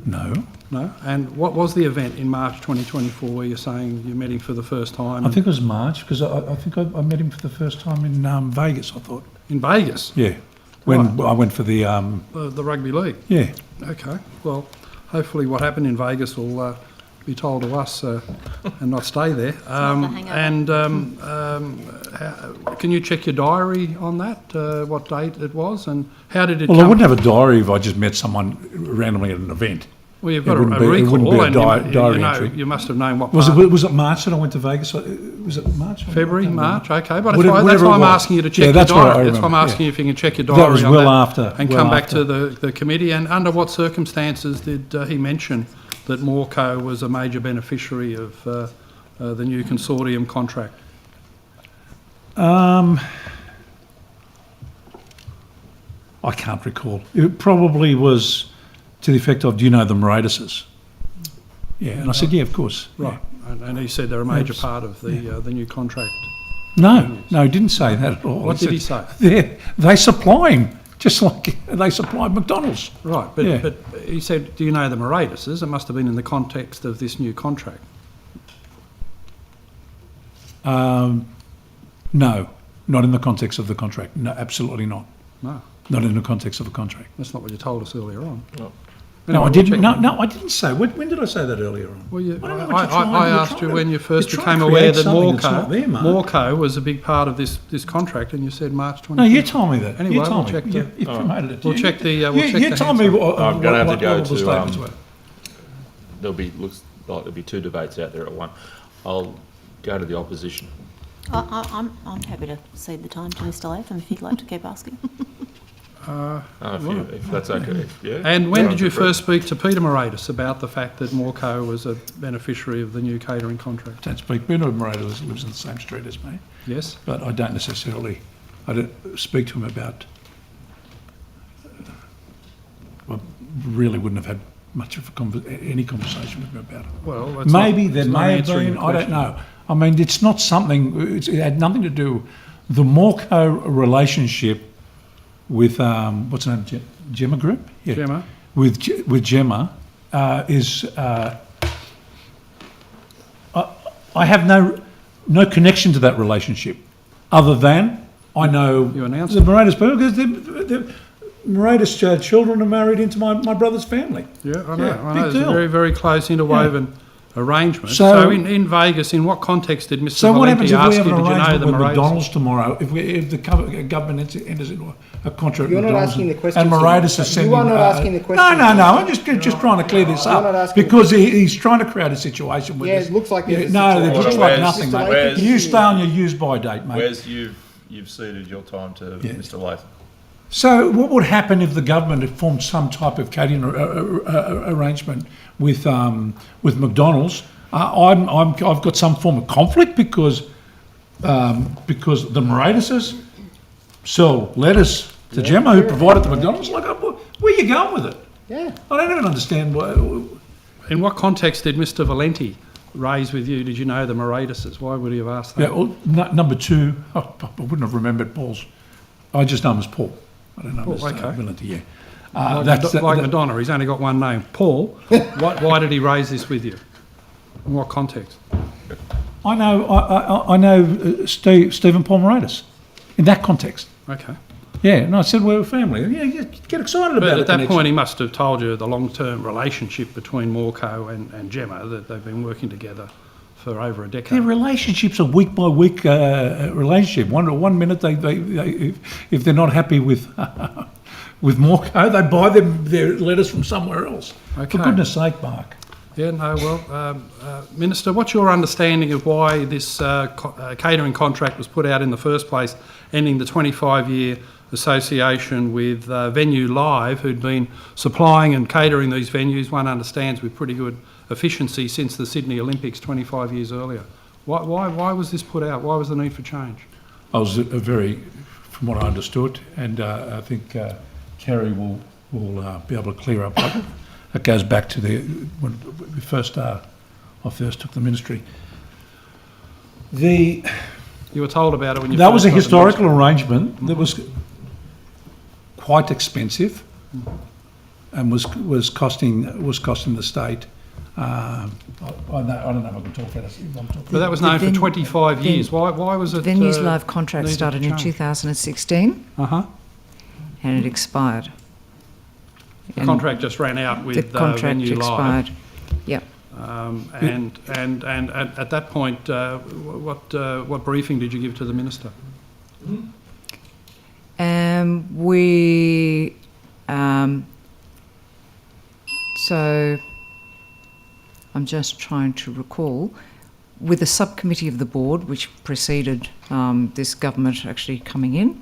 No. No? And what was the event in March 2024 where you're saying you met him for the first time? I think it was March, because I think I met him for the first time in Vegas, I thought. In Vegas? Yeah. When I went for the Rugby League? Yeah. Okay. Well, hopefully what happened in Vegas will be told to us and not stay there. Can you check your diary on that, what date it was, and how did it come? Well, I wouldn't have a diary if I just met someone randomly at an event. Well, you've got a recall, it wouldn't be a diary entry. You must have known what was it March that I went to Vegas? Was it March? February, March, okay. But that's why I'm asking you to check your diary. That's why I'm asking you if you can check your diary. That was well after. And come back to the committee. And under what circumstances did he mention that Moorco was a major beneficiary of the new consortium contract? I can't recall. It probably was to the effect of, do you know the Moradises? Yeah, and I said, yeah, of course. Right, yeah. And he said they're a major part of the new contract. No, he didn't say that at all. What did he say? They supply him, just like they supplied McDonald's. Right, but he said, do you know the Moradises? It must have been in the context of this new contract. No, not in the context of the contract. No, absolutely not. No. Not in the context of a contract. That's not what you told us earlier on. No, anyway, I didn't. No, I didn't say. When did I say that earlier on? Well, I asked you when you first became aware that Moorco was a big part of this contract, and you said March 20. No, you told me that. Anyway, we'll check the. You promoted it. We'll check the. You told me. I'm going to have to go to. Statements were. Looks like there'll be two debates out there at one. I'll go to the opposition. I'm happy to cede the time to Mr. Latham if you'd like to keep asking. If that's okay. Yeah. And when did you first speak to Peter Moradis about the fact that Moorco was a beneficiary of the new catering contract? I don't speak. Peter Moradis lives in the same street as me. Yes. But I don't necessarily. I don't speak to him about. I really wouldn't have had much of any conversation with him about it. Well, maybe there may have been. I don't know. I mean, it's not something. It had nothing to do. The Moorco relationship with what's her name, Gemma Group. Yeah. Gemma. With Gemma is. I have no connection to that relationship, other than I know you announced the Moradis people because Moratis children are married into my brother's family. Yeah, I know. Yeah, I big know. It's a deal. very, very close interwoven arrangement. So- So in Vegas, in what context did Mr. So what happens Valenti if we ask have you, an did you know arrangement the with Moratis? McDonald's tomorrow? If the government enters into a contract You're with not McDonald's asking the question, and sir. Moratis is You sending... are not asking the question, No, sir. I'm just trying to clear this You're not up asking the because he's trying to create a situation where Yeah, this- it looks like there's a No, it situation. looks like nothing, Where's- mate. You stay on your use-by date, mate. Where's you've ceded your time to Mr. Latham? So what would happen if the government had formed some type of catering arrangement with McDonald's? I've got some form of conflict because the Moratises sell lettuce to Gemma, who provided the McDonald's. Like, where are you going with it? Yeah. I don't even understand why. In what context did Mr. Valenti raise with you, did you know the Moratises? Why would he have asked that? Yeah, well, number two, I wouldn't have remembered Paul's. I just know him as Paul. I don't know him as okay. Valenti, yeah. Like Madonna, he's only got one name, Paul. Why did he raise this with you? In what context? I know Stephen Paul Moratis in that context. Okay. Yeah, and I said we're a family. Yeah, get excited about But it. at that point, he must have told you the long-term relationship between Morco and Gemma, that they've been working together for over a decade. Their relationship's a week-by-week relationship. One minute they if they're not happy with with Morco, they buy their lettuce from somewhere else. Okay. For goodness sake, Mark. Yeah, no, well, Minister, what's your understanding of why this catering contract was put out in the first place, ending the 25-year association with Venue Live, who'd been supplying and catering these venues, one understands, with pretty good efficiency since the Sydney Olympics 25 years earlier? Why was this put out? Why was the need for change? I was from what I understood, and I think Kerry will be able to clear up. It goes back to when we first I first took the ministry. You were told about it when you that first was a got the historical ministry. arrangement that was quite expensive and was costing the state. I don't know if I can talk about it. But that was known for 25 years. Why was it? Venue's live contract needed started to in change? 2016 and it expired. The contract just ran out with the contract Venue expired. Live. Yep. And at that point, what briefing did you give to the minister? So I'm just trying to recall, with a subcommittee of the board, which preceded this government actually coming in,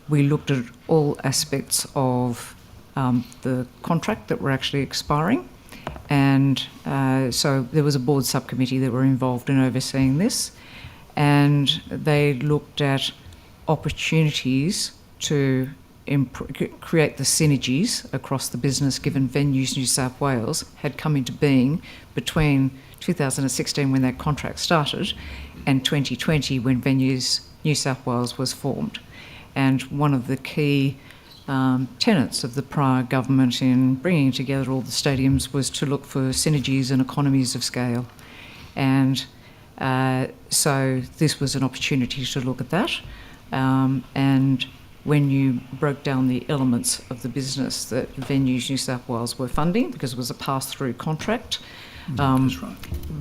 we looked at all aspects of the contract that were actually expiring. And so there was a board subcommittee that were involved in overseeing this. And they looked at opportunities to create the synergies across the business, given Venues New South Wales had come into being between 2016 when that contract started and 2020 when Venues New South Wales was formed. And one of the key tenets of the prior government in bringing together all the stadiums was to look for synergies and economies of scale. And so this was an opportunity to look at that. And when you broke down the elements of the business that Venues New South Wales were funding, because it was a pass-through contract, That's right.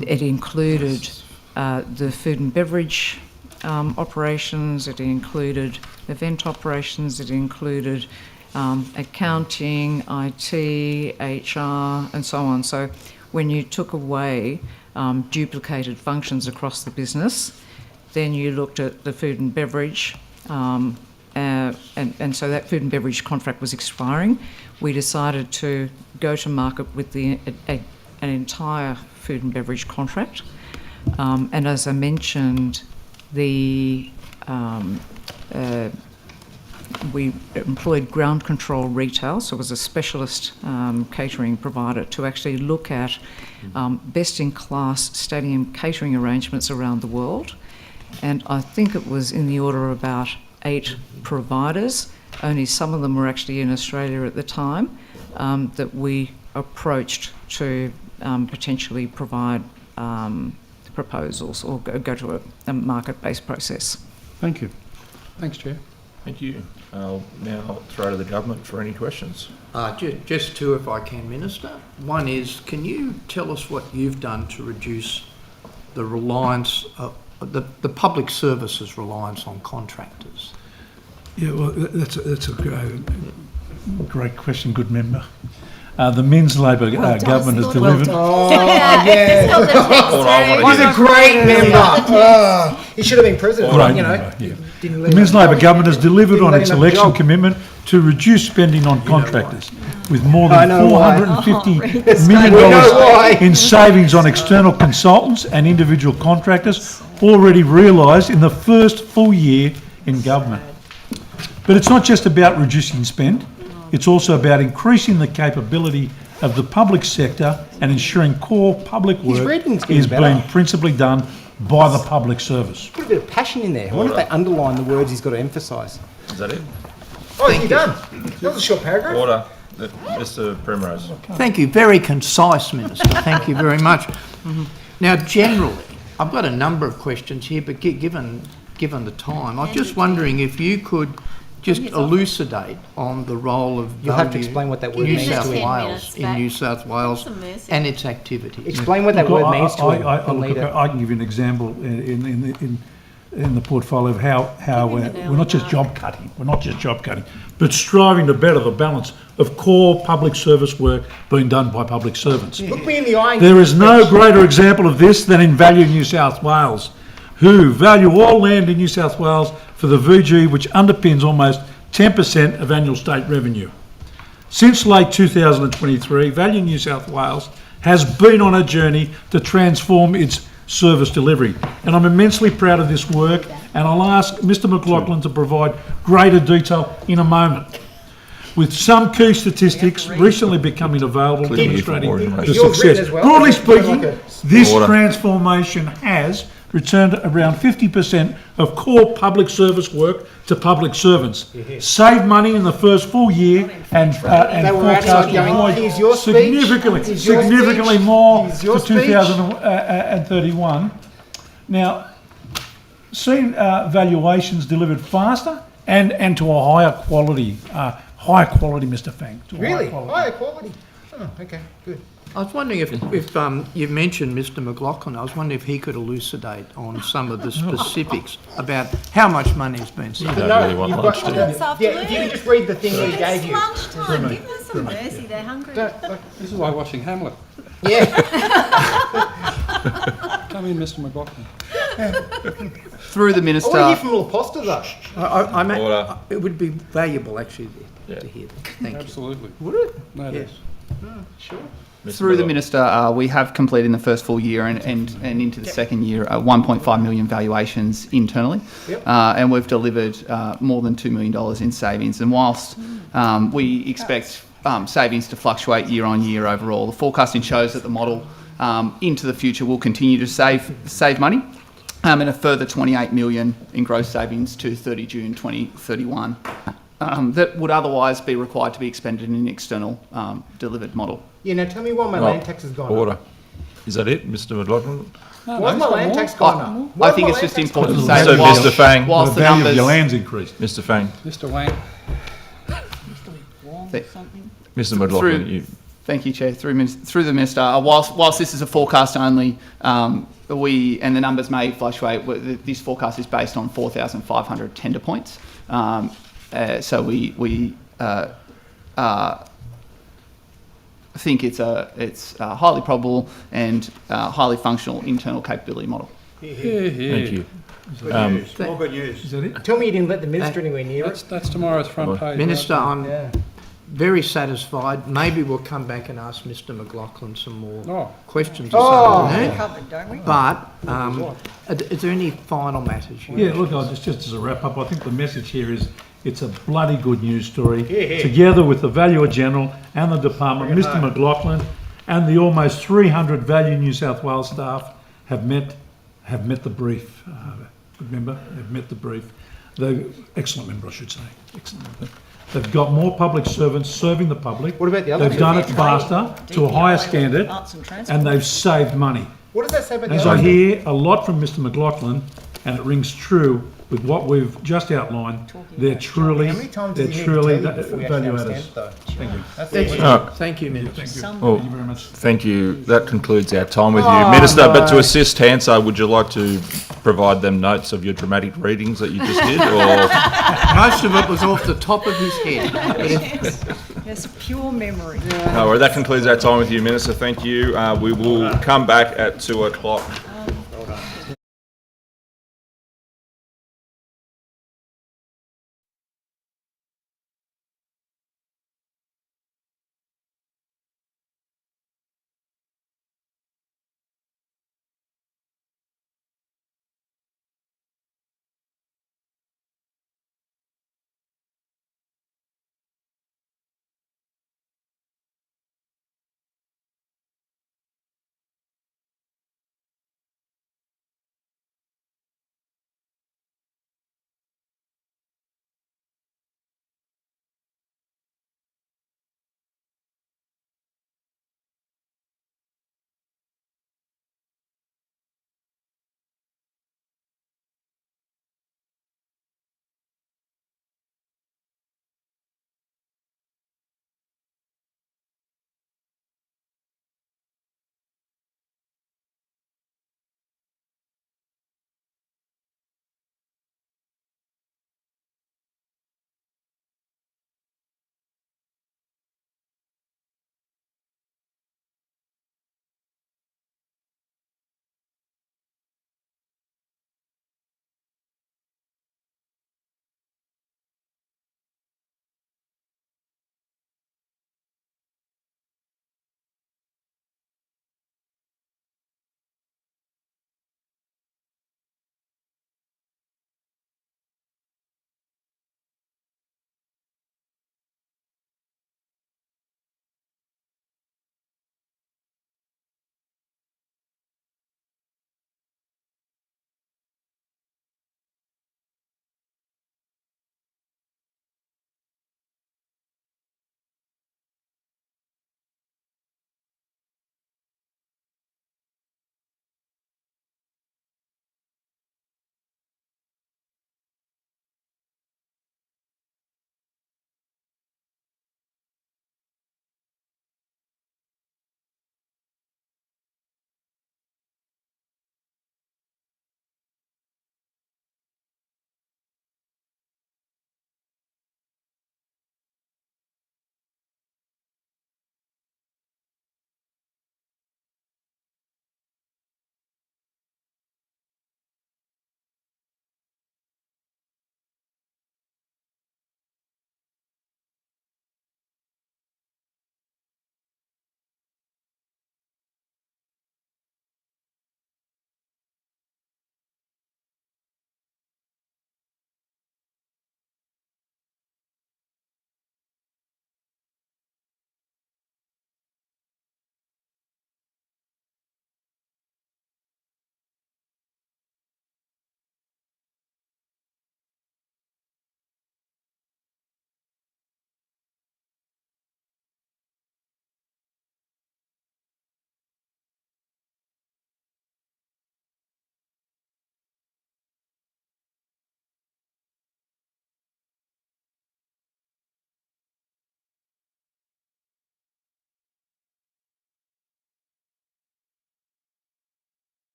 it included the food and beverage operations, it included event operations, it included accounting, IT, HR, and so on. So when you took away duplicated functions across the business, then you looked at the food and beverage, and so that food and beverage contract was expiring. We decided to go to market with an entire food and beverage contract. And as I mentioned, we employed ground control retail, so it was a specialist catering provider, to actually look at best-in-class stadium catering arrangements around the world. And I think it was in the order of about 8 providers, only some of them were actually in Australia at the time, that we approached to potentially provide proposals or go to a market-based process. Thank you. Thanks, Chair. Thank you. I'll now throw to the government for any questions. Just two, if I can, Minister. One is, can you tell us what you've done to reduce the reliance, the public services reliance on contractors? Yeah, well, that's a great question, good member. The Men's Labour government has delivered. Oh, yeah. He's a great member. He should have been president. Great member, yeah. The Men's Labour government has delivered on its election commitment to reduce spending on contractors, with more than $450 million in savings on external consultants and individual contractors already realised in the first full year in government. But it's not just about reducing spend. It's also about increasing the capability of the public sector and ensuring core public work is being principally done by the public service. Put a bit of passion in there. I wonder if they underline the words he's got to emphasise. Is that it? Oh, you're done. That was a short paragraph. Order. Mr. Primrose. Thank you. Very concise, Minister. Thank you very much. Now, generally, I've got a number of questions here, but given the time, I'm just wondering if you could just elucidate on the role of You'll have to explain what that word means to him. in New South Wales and its activities. Explain what that word means to him. I can give you an example in the portfolio of how we're not just job cutting, but striving to better the balance of core public service work being done by public servants. Look me in the eye. There is no greater example of this than in Value New South Wales, who value all land in New South Wales for the VG, which underpins almost 10% of annual state revenue. Since late 2023, Value New South Wales has been on a journey to transform its service delivery. And I'm immensely proud of this work, and I'll ask Mr. McLaughlin to provide greater detail in a moment. With some key statistics recently becoming available demonstrating the success. Broadly speaking, this transformation has returned around 50% of core public service work to public servants, saved money in the first full year, and forecast to avoid significantly more to 2031. Now, seen valuations delivered faster and to a higher quality, Mr. Fang. Really? Higher quality? Oh, okay, good. I was wondering if you mentioned Mr. McLaughlin, I was wondering if he could elucidate on some of the specifics about how much money has been spent. You don't really want lunch, do you? Yeah, if you could just read the thing that he gave you. Lunchtime, give them some mercy, they're hungry. This is like watching Hamlet. Yeah. Come in, Mr. McLaughlin. Through the Minister. I want to hear from Lord Poster, though. It would be valuable, actually, to hear that. Thank you. Absolutely. Would it? No, Yes. Sure. Through the Minister, we have completed in the first full year and into the second year 1.5 million valuations internally, and we've delivered more than $2 million in savings. And whilst we expect savings to fluctuate year on year overall, the forecasting shows that the model into the future will continue to save money, and a further 28 million in gross savings to 30 June 2031. That would otherwise be required to be expended in an external delivered model. Yeah, now tell me why my land tax has gone Order. up. Is that it, Mr. McLaughlin? Why's my land tax gone up? I think it's just important to say So, that Mr. Fang. The value of your land's increased. Mr. Fang. Mr. Wang. Mr. McLaughlin, Thank you, Chair. Through the Minister, whilst this is a forecast only, and the numbers may fluctuate, this forecast is based on 4,500 tender points. So we think it's a highly probable and highly functional internal capability model. Thank you. More good news. Is that it? Tell me you didn't let the Minister anywhere near it. That's tomorrow's front page. Minister, I'm very satisfied. Maybe we'll come back and ask Mr. McLaughlin some more questions this afternoon. But is there any final matters? Look, just as a wrap up, I think the message here is it's a bloody good news story. Together with the Valuer General and the Department, Mr. McLaughlin and the almost 300 Value New South Wales staff have met the brief. Good member, they've met the brief. Excellent member, I should say. Excellent member. They've got more public servants serving the public. What about the other? They've done it faster, to a higher standard, and they've saved money. What does that say about the As other? I hear a lot from Mr. McLaughlin, and it rings true with what we've just outlined. They're truly, How many times they're do you need truly to tell you before you actually value understand adders. it, though? Thank you. Thank you, Minister. Well, Thank you very much. thank you. That concludes our time with you, Oh, Minister. But to no. assist Hansard, would you like to provide them notes of your dramatic readings that you just did, or Most of it was off the top of his head. Yes, pure memory. no? Well, that concludes our time with you, Minister. Thank you. We will come back at 2:00.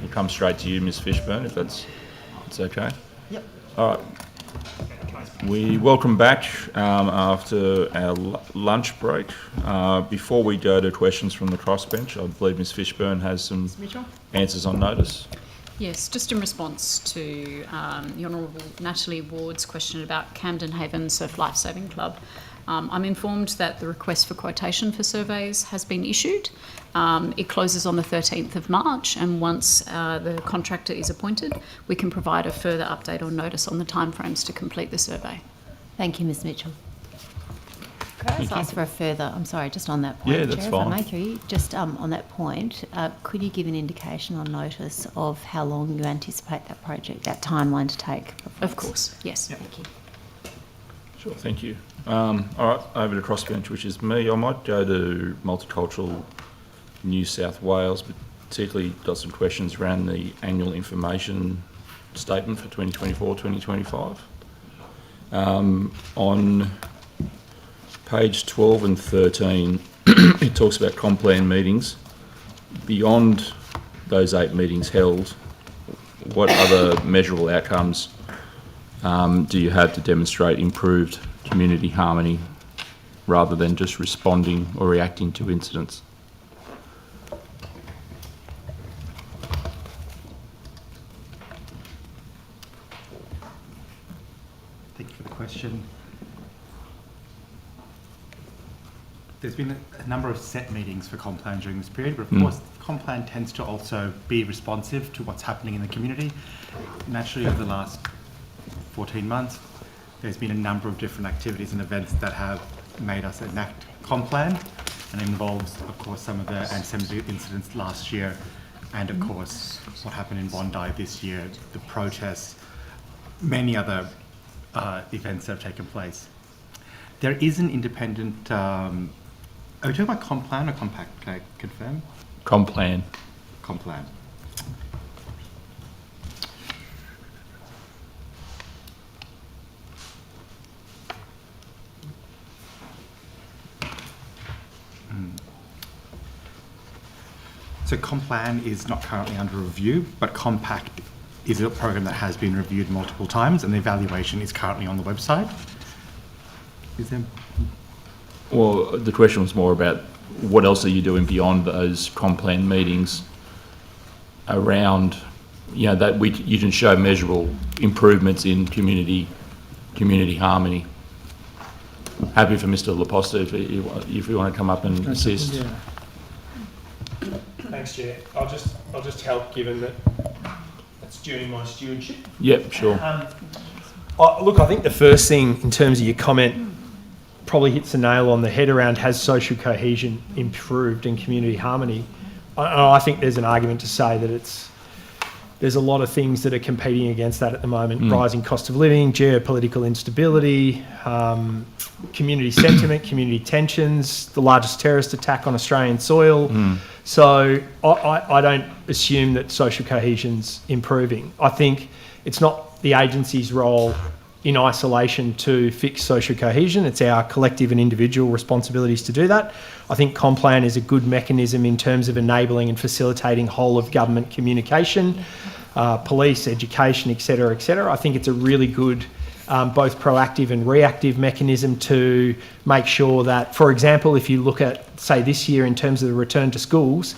We'll come straight to you, Ms Fishburn, if that's okay. Yep. All right. We welcome back after our lunch break. Before we go to questions from the crossbench, I believe Ms Fishburn has some answers on notice. Yes, just in response to the Honourable Natalie Ward's question about Camden Haven Surf Lifesaving Club. I'm informed that the request for quotation for surveys has been issued. It closes on the 13th of March, and once the contractor is appointed, we can provide a further update or notice on the timeframes to complete the survey. Thank you, Ms Mitchell. Could I just ask for a further, I'm sorry, just on that point, Yeah, that's Chair, fine. if I may, through you, just on that point, could you give an indication on notice of how long you anticipate that project, that timeline to take? Of course, yes. Thank you. Sure, thank you. All right, over to crossbench, which is me. I might go to Multicultural New South Wales, but particularly got some questions around the annual information statement for 2024-2025. On page 12 and 13, it talks about Complan meetings. Beyond those 8 meetings held, what other measurable outcomes do you have to demonstrate improved community harmony rather than just responding or reacting to incidents? Thank you for the question. There's been a number of set meetings for Complan during this period, but of course Complan tends to also be responsive to what's happening in the community. Naturally, over the last 14 months, there's been a number of different activities and events that have made us enact Complan, and it involves, of course, some of the anti-Semitic incidents last year, and of course, what happened in Bondi this year, the protests, many other events that have taken place. There is an independent, are we talking about Complan or Compact? Can I confirm? Complan. Complan. So Complan is not currently under review, but Compact is a program that has been reviewed multiple times, and the evaluation is currently on the website. Is there? Well, the question was more about what else are you doing beyond those Complan meetings around, you know, that you can show measurable improvements in community harmony. Happy for Mr. Laposta if you want to come up and assist. Yeah. Thanks, Chair. I'll just help, given that that's during my stewardship. Yep, sure. Look, I think the first thing in terms of your comment probably hits the nail on the head around has social cohesion improved and community harmony. I think there's an argument to say that there's a lot of things that are competing against that at the moment. Rising cost of living, geopolitical instability, community sentiment, community tensions, the largest terrorist attack on Australian soil. So I don't assume that social cohesion's improving. I think it's not the agency's role in isolation to fix social cohesion. It's our collective and individual responsibilities to do that. I think Complan is a good mechanism in terms of enabling and facilitating whole of government communication, police, education, et cetera, et cetera. I think it's a really good both proactive and reactive mechanism to make sure that, for example, if you look at, say, this year in terms of the return to schools,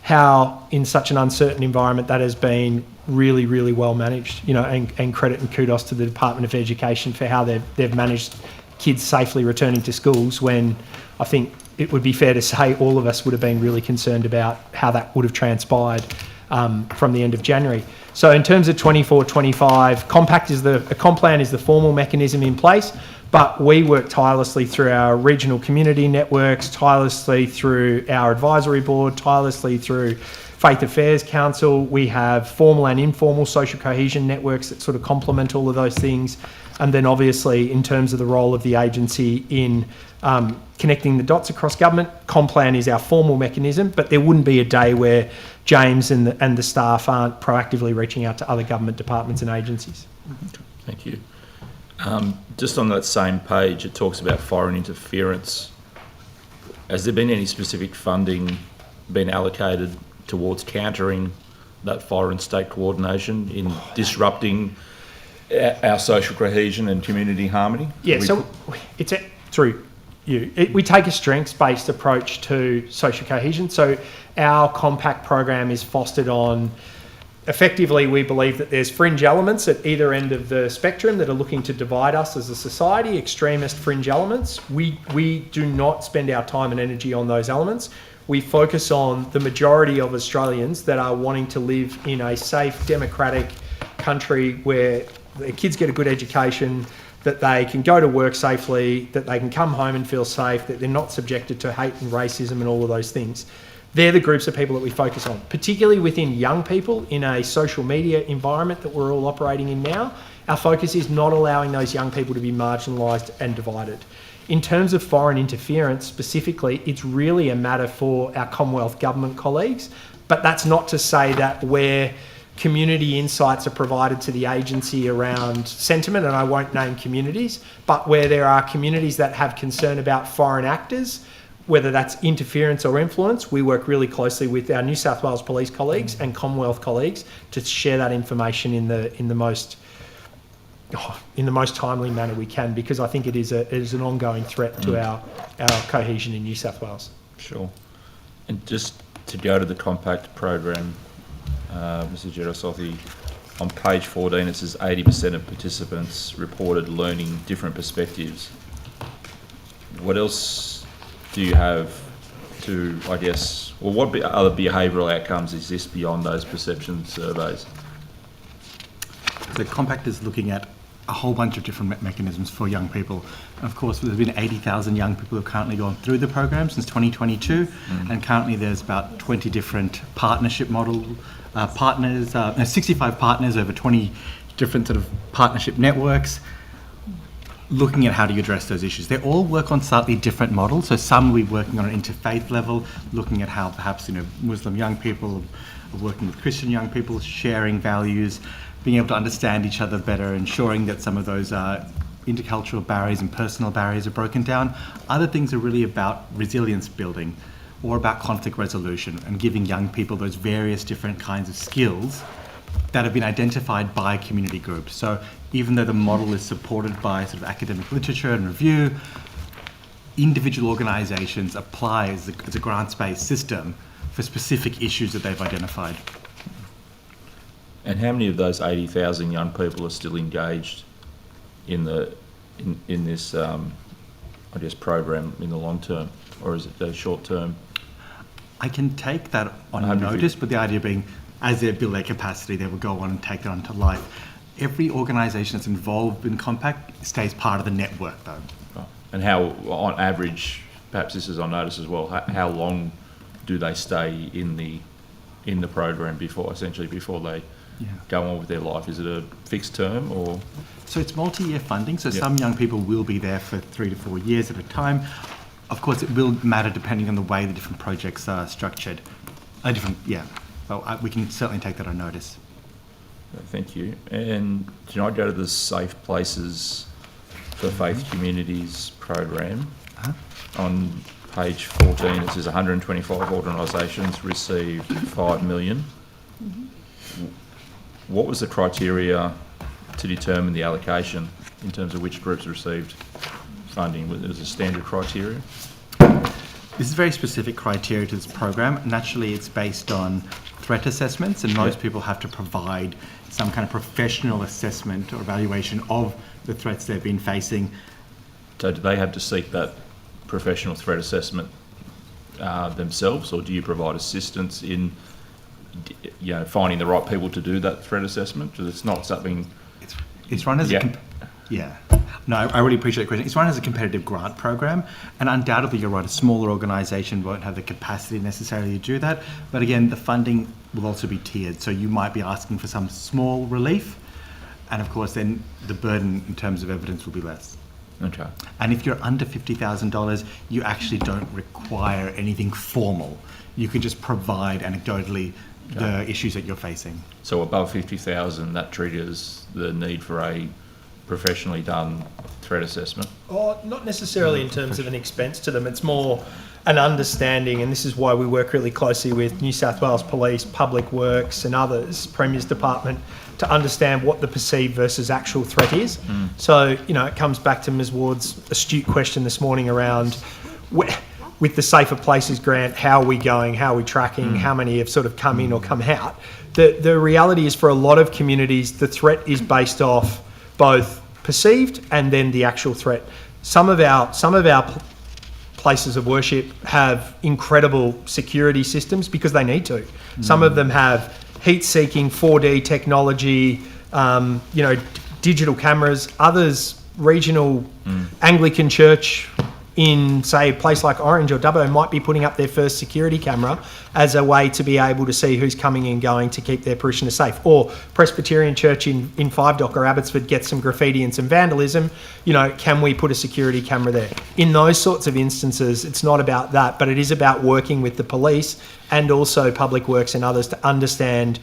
how in such an uncertain environment that has been really, really well managed, you know, and credit and kudos to the Department of Education for how they've managed kids safely returning to schools, when I think it would be fair to say all of us would have been really concerned about how that would have transpired from the end of January. So in terms of 24-25, Complan is the formal mechanism in place, but we work tirelessly through our regional community networks, tirelessly through our advisory board, tirelessly through Faith Affairs Council. We have formal and informal social cohesion networks that sort of complement all of those things. And then obviously in terms of the role of the agency in connecting the dots across government, Complan is our formal mechanism, but there wouldn't be a day where James and the staff aren't proactively reaching out to other government departments and agencies. Thank you. Just on that same page, it talks about foreign interference. Has there been any specific funding been allocated towards countering that foreign state coordination in disrupting our social cohesion and community harmony? Yeah, so it's through you. We take a strengths-based approach to social cohesion. So our compact program is fostered on, effectively, we believe that there's fringe elements at either end of the spectrum that are looking to divide us as a society, extremist fringe elements. We do not spend our time and energy on those elements. We focus on the majority of Australians that are wanting to live in a safe, democratic country where their kids get a good education, that they can go to work safely, that they can come home and feel safe, that they're not subjected to hate and racism and all of those things. They're the groups of people that we focus on, particularly within young people in a social media environment that we're all operating in now. Our focus is not allowing those young people to be marginalised and divided. In terms of foreign interference specifically, it's really a matter for our Commonwealth Government colleagues, but that's not to say that where community insights are provided to the agency around sentiment, and I won't name communities, but where there are communities that have concern about foreign actors, whether that's interference or influence, we work really closely with our New South Wales Police colleagues and Commonwealth colleagues to share that information in the most timely manner we can, because I think it is an ongoing threat to our cohesion in New South Wales. Sure. And just to go to the compact program, Mr. Gerosothi, on page 14 it says 80% of participants reported learning different perspectives. What else do you have to, I guess, well, what other behavioural outcomes exist beyond those perception surveys? The compact is looking at a whole bunch of different mechanisms for young people. Of course, there's been 80,000 young people who have currently gone through the program since 2022, and currently there's about 20 different partnership model partners, 65 partners over 20 different sort of partnership networks, looking at how do you address those issues. They all work on slightly different models. So some will be working on an interfaith level, looking at how perhaps Muslim young people are working with Christian young people, sharing values, being able to understand each other better, ensuring that some of those intercultural barriers and personal barriers are broken down. Other things are really about resilience building or about conflict resolution and giving young people those various different kinds of skills that have been identified by community groups. So even though the model is supported by sort of academic literature and review, individual organisations apply as a grants-based system for specific issues that they've identified. And how many of those 80,000 young people are still engaged in this, I guess, program in the long term, or is it the short term? I can take that on notice, but the idea being, as they build their capacity, they will go on and take that on to life. Every organisation that's involved in Compact stays part of the network, though. Oh. And how, on average, perhaps this is on notice as well, how long do they stay in the program before they go on with their life? Is it a fixed term or? So it's multi-year funding, so some young people will be there for 3 to 4 years at a time. Of course, it will matter depending on the way the different projects are structured. But we can certainly take that on notice. Thank you. And can I go to the Safe Places for Faith Communities program? On page 14, it says 125 organisations received $5 million. What was the criteria to determine the allocation in terms of which groups received funding? Was it a standard criteria? This is very specific criteria to this program. Naturally, it's based on threat assessments, and most people have to provide some kind of professional assessment or evaluation of the threats they've been facing. So do they have to seek that professional threat assessment themselves, or do you provide assistance in finding the right people to do that threat assessment? Because it's not something... It's run as No, I really appreciate the question. It's run as a competitive grant program, and undoubtedly you're right, a smaller organisation won't have the capacity necessarily to do that. But again, the funding will also be tiered, so you might be asking for some small relief, and of course then the burden in terms of evidence will be less. Okay. And if you're under $50,000, you actually don't require anything formal. You can just provide anecdotally the issues that you're facing. So above 50,000, that triggers the need for a professionally done threat assessment? Not necessarily in terms of an expense to them. It's more an understanding, and this is why we work really closely with New South Wales Police, Public Works and others, Premier's Department, to understand what the perceived versus actual threat is. So, it comes back to Ms Ward's astute question this morning around with the Safer Places grant, how are we going, how are we tracking, how many have sort of come in or come out. The reality is for a lot of communities, the threat is based off both perceived and then the actual threat. Some of our places of worship have incredible security systems because they need to. Some of them have heat-seeking 4D technology, digital cameras. Others, regional Anglican church in, say, a place like Orange or Dubbo might be putting up their first security camera as a way to be able to see who's coming and going to keep their parishioners safe. Or Presbyterian Church in Five Dock or Abbotsford gets some graffiti and some vandalism, can we put a security camera there? In those sorts of instances, it's not about that, but it is about working with the police and also Public Works and others to understand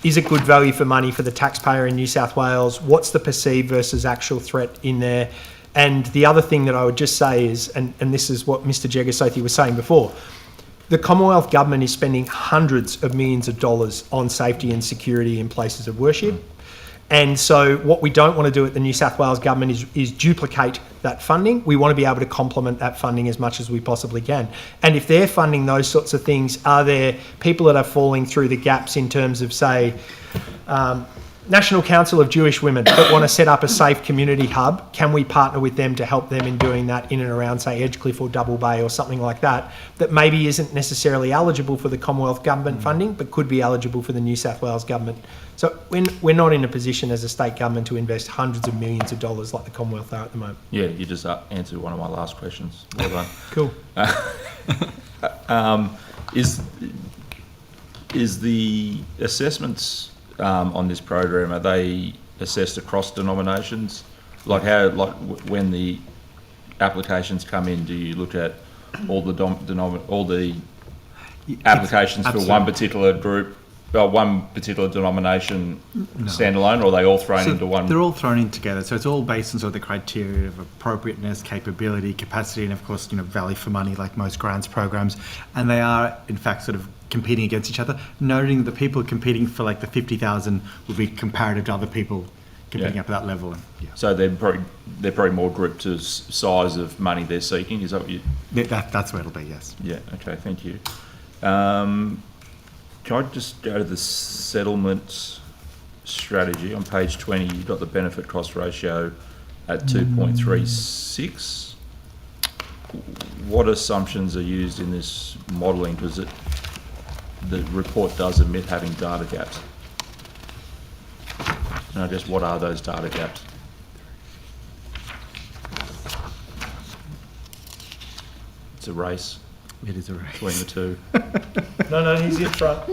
is it good value for money for the taxpayer in New South Wales? What's the perceived versus actual threat in there? And the other thing that I would just say is, and this is what Mr Jegasothi was saying before, the Commonwealth Government is spending hundreds of millions of dollars on safety and security in places of worship. And so what we don't want to do at the New South Wales Government is duplicate that funding. We want to be able to complement that funding as much as we possibly can. And if they're funding those sorts of things, are there people that are falling through the gaps in terms of, say, National Council of Jewish Women that want to set up a safe community hub? Can we partner with them to help them in doing that in and around, say, Edgecliff or Double Bay or something like that, that maybe isn't necessarily eligible for the Commonwealth Government funding, but could be eligible for the New South Wales Government? So we're not in a position as a state government to invest hundreds of millions of dollars like the Commonwealth are at the moment. Yeah, you just answered one of my last questions. Well done. Cool. Is the assessments on this program, are they assessed across denominations? When the applications come in, do you look at all the applications for one particular group, one particular denomination standalone, or are they all thrown into one? They're all thrown in together, so it's all based on sort of the criteria of appropriateness, capability, capacity, and of course, value for money, like most grants programs. And they are, in fact, sort of competing against each other, noting that the people competing for like the 50,000 will be comparative to other people competing up at that level. And, So they're probably more grouped to size of money they're seeking. Is that what you? That's where it'll be. Yes. Yeah. Okay. Thank you. Can I just go to the settlement strategy on page 20? You've got the benefit cost ratio at 2.36. What assumptions are used in this modelling? Because the report does admit having data gaps. And I guess what are those data gaps? It's a race. It is a race between the two. No, he's in front.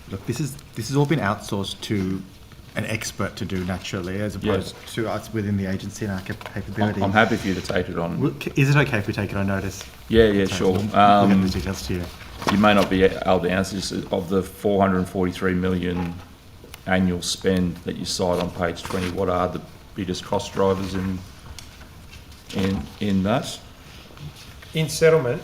Look, this has all been outsourced to an expert to do naturally, as opposed to us within the agency and our capability. I'm happy for you to take it on. Is it okay if we take it on notice? Yeah, sure. We'll get the details to you. You may not be able to answer this. Of the 443 million annual spend that you cite on page 20, what are the biggest cost drivers in that? In settlement?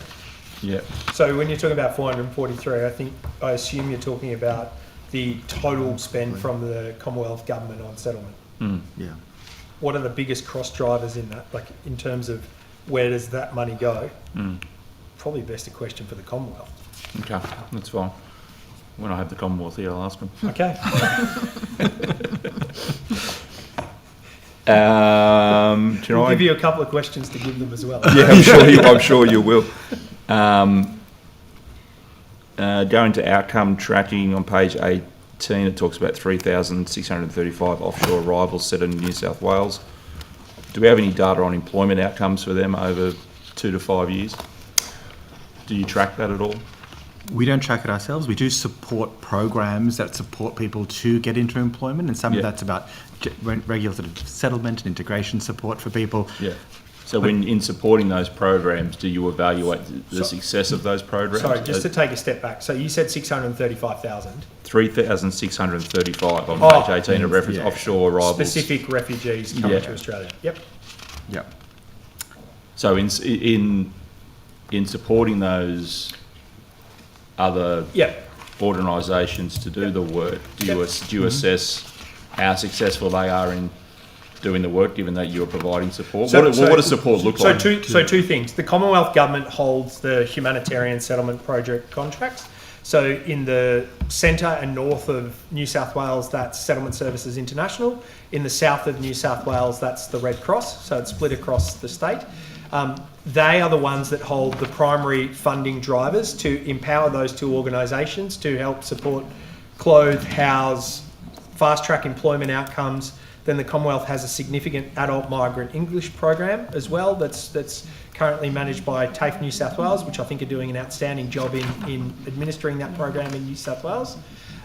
Yeah. So when you're talking about 443, I assume you're talking about the total spend from the Commonwealth Government on settlement. Yeah. What are the biggest cross drivers in that? Like in terms of where does that money go? Probably best a question for the Commonwealth. Okay, that's fine. When I have the Commonwealth here, I'll ask them. Okay. I'll give you a couple of questions to give them as well. Yeah, I'm sure you will. Going to outcome tracking on page 18, it talks about 3,635 offshore arrivals set in New South Wales. Do we have any data on employment outcomes for them over 2 to 5 years? Do you track that at all? We don't track it ourselves. We do support programs that support people to get into employment, and some of that's about regular sort of settlement and integration support for people. Yeah. So in supporting those programs, do you evaluate the success of those programs? Sorry, just to take a step back. So you said 635,000. 3,635 on page 18 of reference offshore arrivals. Specific refugees coming to Australia. Yep. Yep. So in supporting those other organisations to do the work, do you assess how successful they are in doing the work, given that you're providing support? What does support look like? So two things. The Commonwealth Government holds the humanitarian settlement project contracts. So in the centre and north of New South Wales, that's Settlement Services International. In the south of New South Wales, that's the Red Cross. So it's split across the state. They are the ones that hold the primary funding drivers to empower those two organisations to help support, clothe, house, fast-track employment outcomes. Then the Commonwealth has a significant adult migrant English program as well that's currently managed by TAFE New South Wales, which I think are doing an outstanding job in administering that program in New South Wales.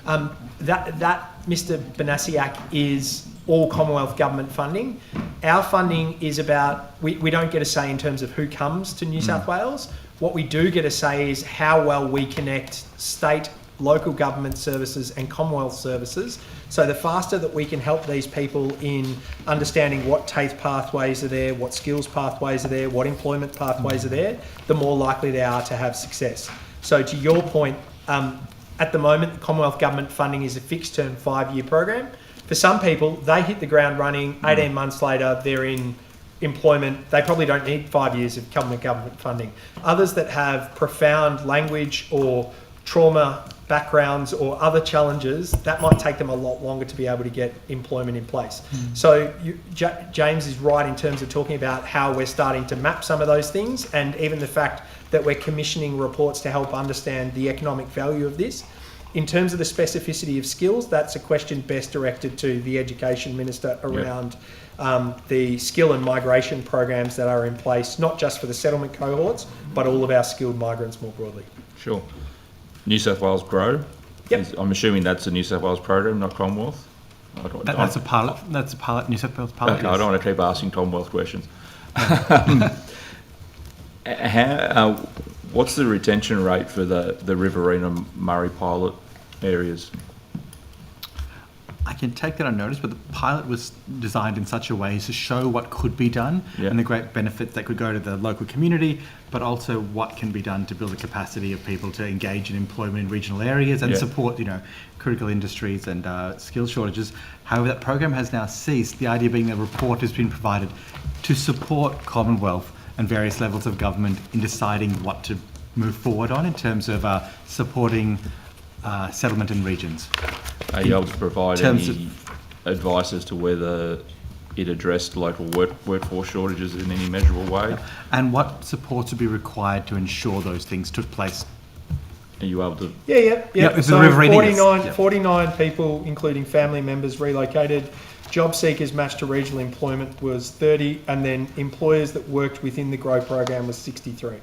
That Mr. Banasiak, is all Commonwealth Government funding. Our funding is about, we don't get a say in terms of who comes to New South Wales. What we do get a say is how well we connect state, local government services and Commonwealth services. So the faster that we can help these people in understanding what TAFE pathways are there, what skills pathways are there, what employment pathways are there, the more likely they are to have success. So to your point, at the moment, the Commonwealth Government funding is a fixed term 5-year program. For some people, they hit the ground running, 18 months later, they're in employment. They probably don't need 5 years of government funding. Others that have profound language or trauma backgrounds or other challenges, that might take them a lot longer to be able to get employment in place. So James is right in terms of talking about how we're starting to map some of those things, and even the fact that we're commissioning reports to help understand the economic value of this. In terms of the specificity of skills, that's a question best directed to the Education Minister around the skill and migration programs that are in place, not just for the settlement cohorts, but all of our skilled migrants more broadly. Sure. New South Wales Grow. Yep. I'm assuming that's a New South Wales program, not Commonwealth. That's a pilot. That's a pilot. New South Wales pilot. Okay, I don't want to keep asking Commonwealth questions. What's the retention rate for the Riverina Murray pilot areas? I can take that on notice, but the pilot was designed in such a way to show what could be done and the great benefits that could go to the local community, but also what can be done to build the capacity of people to engage in employment in regional areas and support, critical industries and skill shortages. However, that program has now ceased. The idea being the report has been provided to support Commonwealth and various levels of government in deciding what to move forward on in terms of supporting settlement in regions. Are you able to provide any advice as to whether it addressed local workforce shortages in any measurable way? And what supports would be required to ensure those things took place? Are you able to? Yeah. So 49 people, including family members, relocated. Job seekers matched to regional employment was 30, and then employers that worked within the GROW program was 63.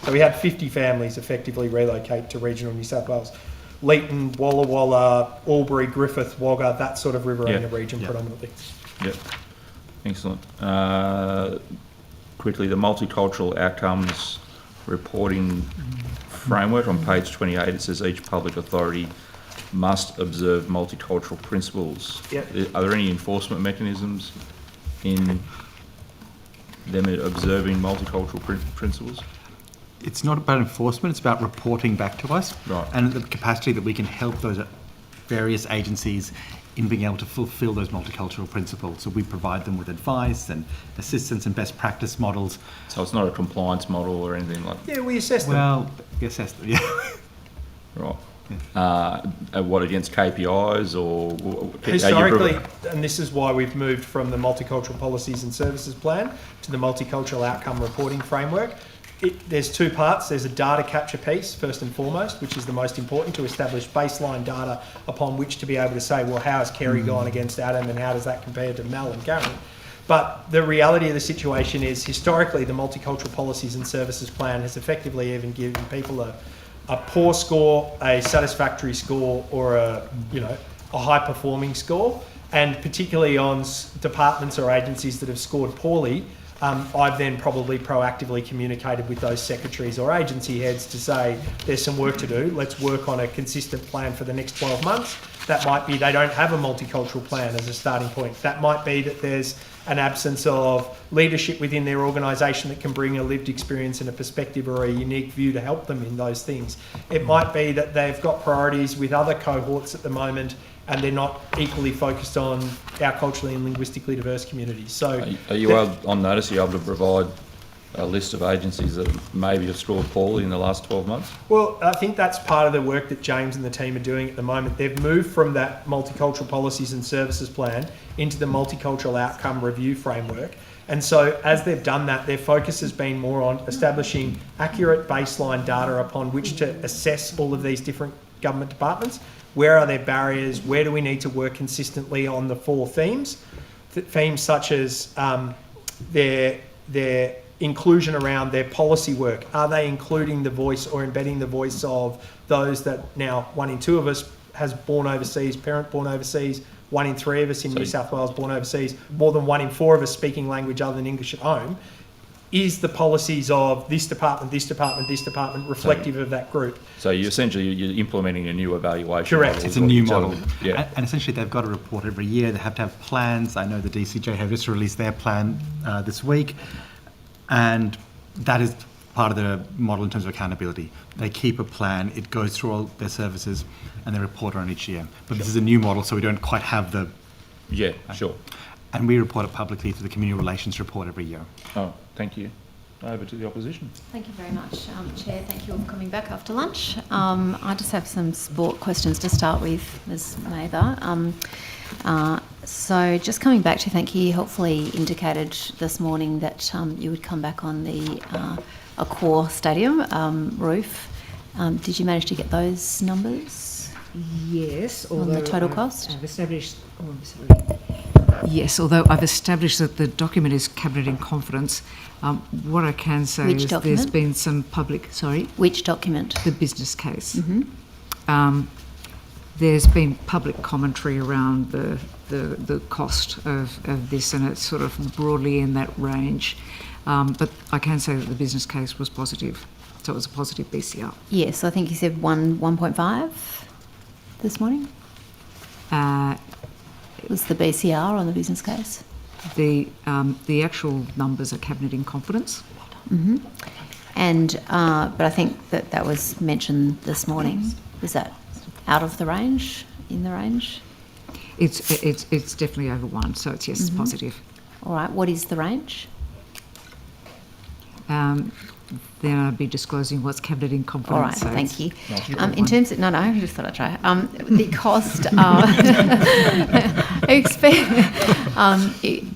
So we had 50 families effectively relocate to regional New South Wales. Leeton, Walla Walla, Albury, Griffith, Wagga, that sort of Riverina region predominantly. Yep. Excellent. Quickly, the multicultural outcomes reporting framework on page 28, it says each public authority must observe multicultural principles. Yep. Are there any enforcement mechanisms in them observing multicultural principles? It's not about enforcement, it's about reporting back to us and the capacity that we can help those various agencies in being able to fulfill those multicultural principles. So we provide them with advice and assistance and best practice models. So it's not a compliance model or anything like that? Yeah, we assess them. Well, we assess them, Right. What, against KPIs or? Historically, and this is why we've moved from the Multicultural Policies and Services Plan to the Multicultural Outcome Reporting Framework. There's two parts. There's a data capture piece, first and foremost, which is the most important, to establish baseline data upon which to be able to say, well, how has Kerry gone against Adam and how does that compare to Mel and Gary? But the reality of the situation is, historically, the Multicultural Policies and Services Plan has effectively even given people a poor score, a satisfactory score, or a high-performing score. And particularly on departments or agencies that have scored poorly, I've then probably proactively communicated with those secretaries or agency heads to say, there's some work to do. Let's work on a consistent plan for the next 12 months. That might be they don't have a multicultural plan as a starting point. That might be that there's an absence of leadership within their organisation that can bring a lived experience and a perspective or a unique view to help them in those things. It might be that they've got priorities with other cohorts at the moment and they're not equally focused on our culturally and linguistically diverse communities. So, are you on notice? Are you able to provide a list of agencies that maybe have scored poorly in the last 12 months? Well, I think that's part of the work that James and the team are doing at the moment. They've moved from that multicultural policies and services plan into the multicultural outcome review framework. And so as they've done that, their focus has been more on establishing accurate baseline data upon which to assess all of these different government departments. Where are their barriers? Where do we need to work consistently on the 4 themes? Themes such as their inclusion around their policy work. Are they including the voice or embedding the voice of those that now 1 in 2 of us has born overseas, parent born overseas, 1 in 3 of us in New South Wales born overseas, more than 1 in 4 of us speaking language other than English at home. Is the policies of this department, this department, this department reflective of that group? So you're implementing a new evaluation. Correct. It's a new model. Yeah. And essentially they've got to report every year. They have to have plans. I know the DCJ have just released their plan this week. And that is part of the model in terms of accountability. They keep a plan, it goes through all their services, and they report on each year. But this is a new model, so we don't quite have the... Yeah, sure. And we report it publicly through the Community Relations Report every year. Oh, thank you. Over to the opposition. Thank you very much, Chair. Thank you all for coming back after lunch. I just have some sport questions to start with, Ms Mather. So just coming back to, thank you, helpfully indicated this morning that you would come back on the Accor Stadium roof. Did you manage to get those numbers? Yes. On the total cost? I've established... Yes, although I've established that the document is cabinet in confidence, what I can say Which is document? there's been some public... Sorry? Which document? The business case. Mm-hmm. There's been public commentary around the cost of this, and it's sort of broadly in that range. But I can say that the business case was positive, so it was a positive BCR. Yes, I think you said 1.5 this morning. Was the BCR on the business case? The actual numbers are cabinet in confidence. Mm-hmm. And but I think that was mentioned this morning. Is that out of the range? In the range? It's definitely over 1, so it's yes, Mm-hmm. positive. All right. What is the range? Then I'd be disclosing what's cabinet in confidence. All right, so thank you. In terms of, no, I just thought I'd try. The cost,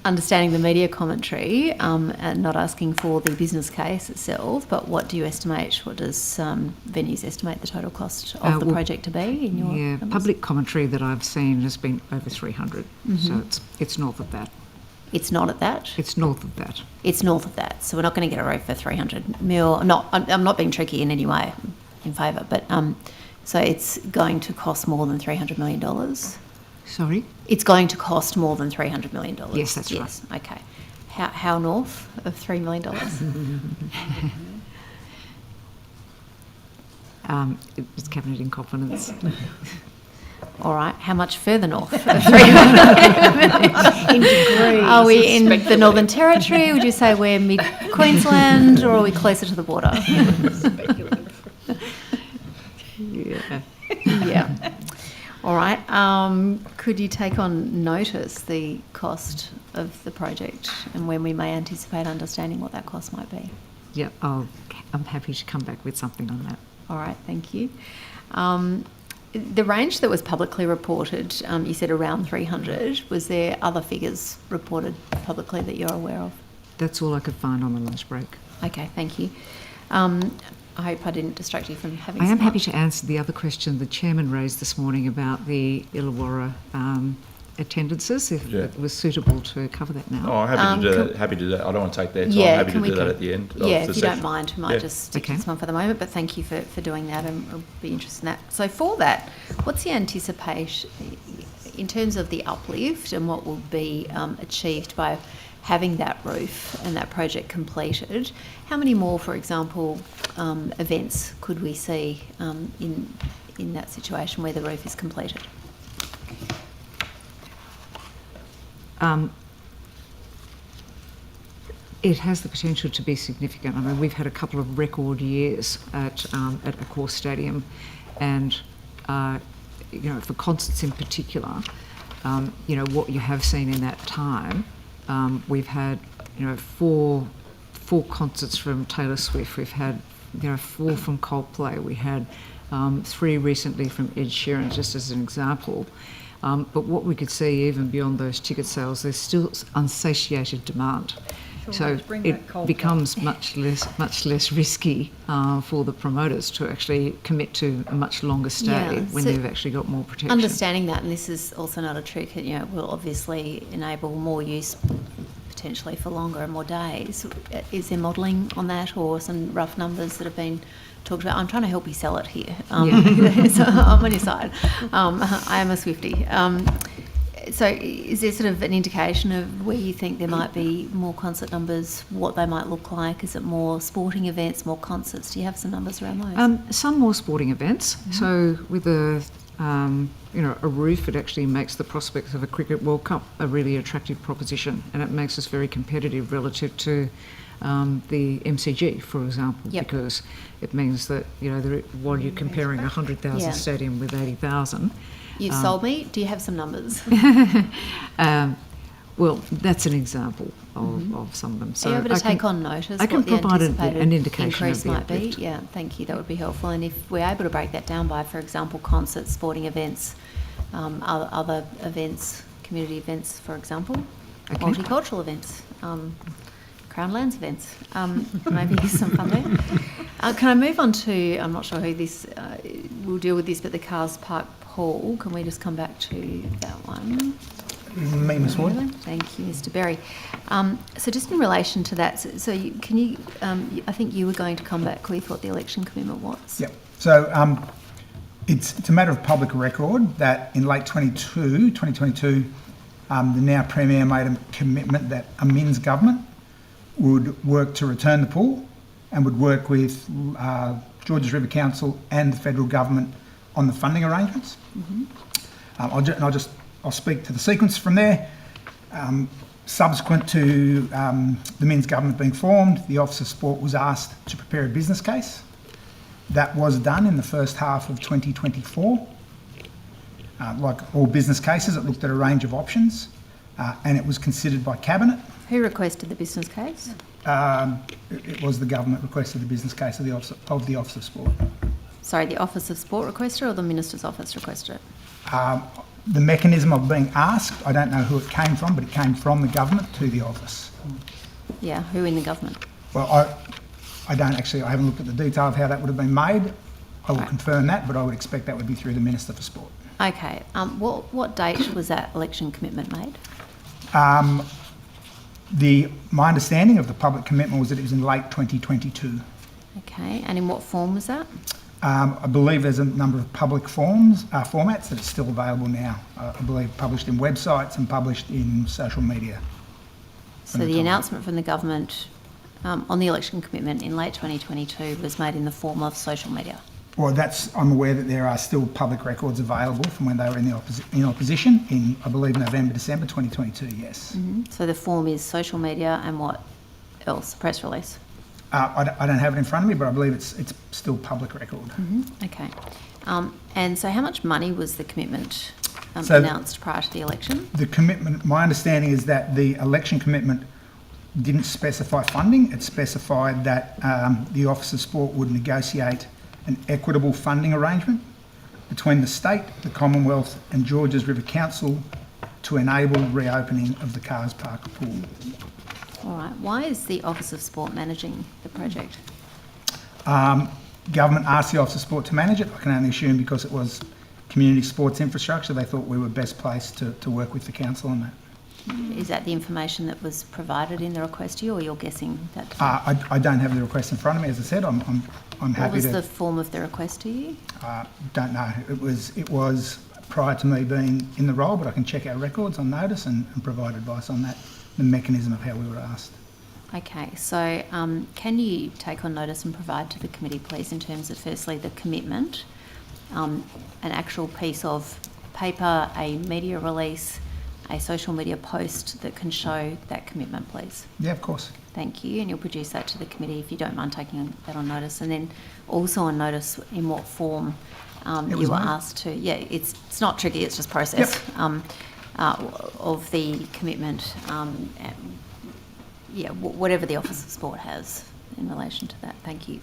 understanding the media commentary, and not asking for the business case itself, but what do you estimate, what does venues estimate the total cost of the project to be in your numbers? Public commentary that I've seen has been over 300, so it's north of that. It's not at that? It's north of that. It's north of that. So we're not going to get a roof for 300 mil. I'm not being tricky in any way in favour, but so it's going to cost more than $300 million? Sorry? It's going to cost more than $300 million? Yes, that's right. Yes, okay. How north of $3 million? It's cabinet in confidence. All right. How much further north? In degrees. Are we in the Northern Territory? Would you say we're mid-Queensland, or are we closer to the border? Yeah. All right. Could you take on notice the cost of the project and when we may anticipate understanding what that cost might be? Yeah, I'm happy to come back with something on that. All right. Thank you. The range that was publicly reported, you said around 300. Was there other figures reported publicly that you're aware of? That's all I could find on the lunch break. Okay, thank you. I hope I didn't distract you from having I am some happy lunch. to answer the other question the chairman raised this morning about the Illawarra attendances, if it was suitable to cover that now. Oh, happy to do that. Happy to do that. I don't want to take their time. Yeah, Happy to do that at the end. Yeah, if you don't mind, we might just stick Okay. to this one for the moment, but thank you for doing that, and we'll be interested in that. So for that, what's the anticipation in terms of the uplift and what will be achieved by having that roof and that project completed, how many more, for example, events could we see in that situation where the roof is completed? It has the potential to be significant. I mean, we've had a couple of record years at a course stadium, and for concerts in particular, what you have seen in that time, we've had 4 concerts from Taylor Swift. We've had 4 from Coldplay. We had 3 recently from Ed Sheeran, just as an example. But what we could see even beyond those ticket sales, there's still unsatiated demand. So it becomes much less risky for the promoters to actually commit to a much longer stay when they've actually got more protection. Understanding that, and this is also not a trick, will obviously enable more use potentially for longer and more days. Is there modelling on that, or some rough numbers that have been talked about? I'm trying to help you sell it here. So I'm on your side. I am a Swiftie. So is there sort of an indication of where you think there might be more concert numbers, what they might look like? Is it more sporting events, more concerts? Do you have some numbers around those? Some more sporting events. Mm-hmm. So with a roof, it actually makes the prospects of a Cricket World Cup a really attractive proposition, and it makes us very competitive relative to the MCG, for example, because it means that, while you're comparing a 100,000 stadium with 80,000... You've sold me. Do you have some numbers? Well, that's an example of some of them. So are you able to take on notice I can what the provide anticipated an indication increase of the might be? uplift. Yeah, thank you. That would be helpful. And if we're able to break that down by, for example, concerts, sporting events, other events, community events, for example, multicultural events, Crown Lands events, maybe some fun there. Can I move on to, I'm not sure who this will deal with this, but the Cars Park Pool. Can we just come back to that one? Me, Ms. Ward. Thank you, Mr. Berry. So just in relation to that, I think you were going to come back with what the election commitment was. Yep. So it's a matter of public record that in late 2022, the now Premier made a commitment that a Minns government would work to return the pool and would work with Georges River Council and the federal government on the funding arrangements. Mm-hmm. I'll speak to the sequence from there. Subsequent to the Minns government being formed, the Office of Sport was asked to prepare a business case. That was done in the first half of 2024. Like all business cases, it looked at a range of options and it was considered by Cabinet. Who requested the business case? It was the government requested the business case of the Office of Sport. Sorry, the Office of Sport requested or the Minister's Office requested it? The mechanism of being asked, I don't know who it came from, but it came from the government to the office. Yeah, who in the government? Well, I haven't looked at the detail of how that would have been made. I will confirm that, but I would expect that would be through the Minister for Sport. Okay. What date was that election commitment made? My understanding of the public commitment was that it was in late 2022. Okay, and in what form was that? I believe there's a number of public formats that are still available now. I believe published in websites and published in social media. So the announcement from the government on the election commitment in late 2022 was made in the form of social media? Well, I'm aware that there are still public records available from when they were in opposition in, I believe, November, December 2022, yes. Mm-hmm. So the form is social media and what else? Press release? I don't have it in front of me, but I believe it's still public record. Mm-hmm. Okay. And so how much money was the commitment announced prior to the election? The commitment, my understanding is that the election commitment didn't specify funding. It specified that the Office of Sport would negotiate an equitable funding arrangement between the state, the Commonwealth and Georges River Council to enable reopening of the Cars Park pool. All right. Why is the Office of Sport managing the project? Government asked the Office of Sport to manage it. I can only assume because it was community sports infrastructure, they thought we were best placed to work with the council on that. Is that the information that was provided in the request to you, or you're guessing that? I don't have the request in front of me. As I said, I'm happy to... What was the form of the request to you? Don't know. It was prior to me being in the role, but I can check our records on notice and provide advice on that. the mechanism of how we were asked. Okay, so can you take on notice and provide to the committee, please, in terms of firstly the commitment, an actual piece of paper, a media release, a social media post that can show that commitment, please? Yeah, of course. Thank you, and you'll produce that to the committee if you don't mind taking that on notice, and then also on notice in what form you were asked to. Yeah, it's not tricky; it's just process of the commitment. Whatever the Office of Sport has in relation to that. Thank you.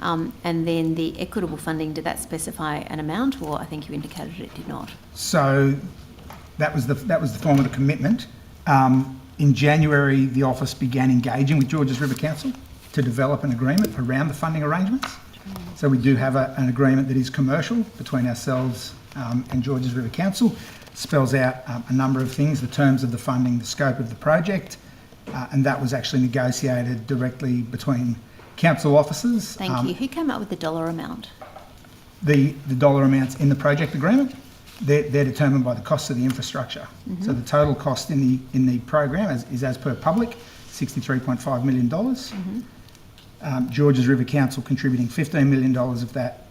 And then the equitable funding, did that specify an amount, or I think you indicated it did not? So that was the form of the commitment. In January, the office began engaging with Georges River Council to develop an agreement around the funding arrangements. So we do have an agreement that is commercial between ourselves and Georges River Council. Spells out a number of things, the terms of the funding, the scope of the project, and that was actually negotiated directly between council officers. Thank you. Who came up with the dollar amount? The dollar amounts in the project agreement, they're determined by the cost of the infrastructure. Mm-hmm. So the total cost in the program is as per public, $63.5 million. Mm-hmm. Georges River Council contributing $15 million of that,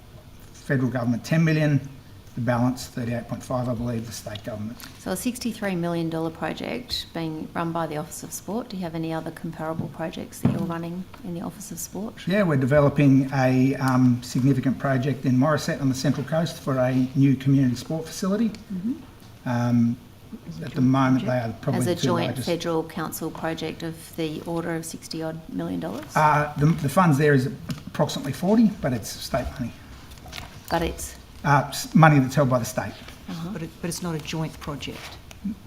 federal government $10 million, the balance 38.5, I believe, the state government. So a $63 million project being run by the Office of Sport. Do you have any other comparable projects that you're running in the Office of Sport? Yeah, we're developing a significant project in Motorsport on the Central Coast for a new community sport facility. Mm-hmm. At the moment, they are probably as a the two joint largest. federal council project of the order of $60 odd million? The funds there is approximately 40, but it's state money. But it's money that's held by the state. But it's not a joint project.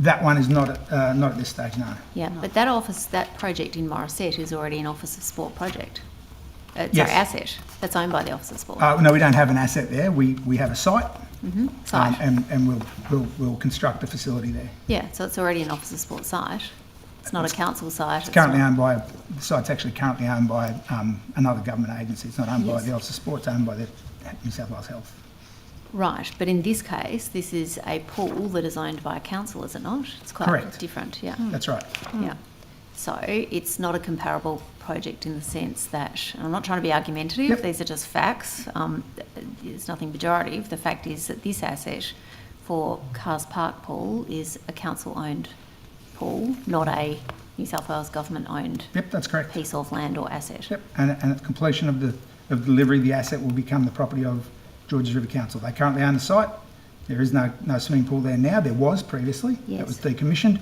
That one is not at this stage, no. Yeah, but that project in Motorsport is already an Office of Sport project. It's Yes. our asset that's owned by the Office of Sport. No, we don't have an asset there. We have a site, Site. and we'll construct a facility there. Yeah, so it's already an Office of Sport site. It's not a council site. It's currently owned by the site's actually currently owned by another government agency. It's not owned by the Office of Sport. It's owned by the New South Wales Health. Right, but in this case, this is a pool that is owned by a council, is it not? It's quite Correct. different, yeah. That's right. Yeah. So it's not a comparable project in the sense that, and I'm not trying to be argumentative, these are just facts. There's nothing pejorative. The fact is that this asset for Cars Park Pool is a council-owned pool, not a New South Wales government-owned that's correct. piece of land or asset. Yep, and at completion of delivery, the asset will become the property of Georges River Council. They currently own the site. There is no swimming pool there now. There was previously. Yes. That was decommissioned.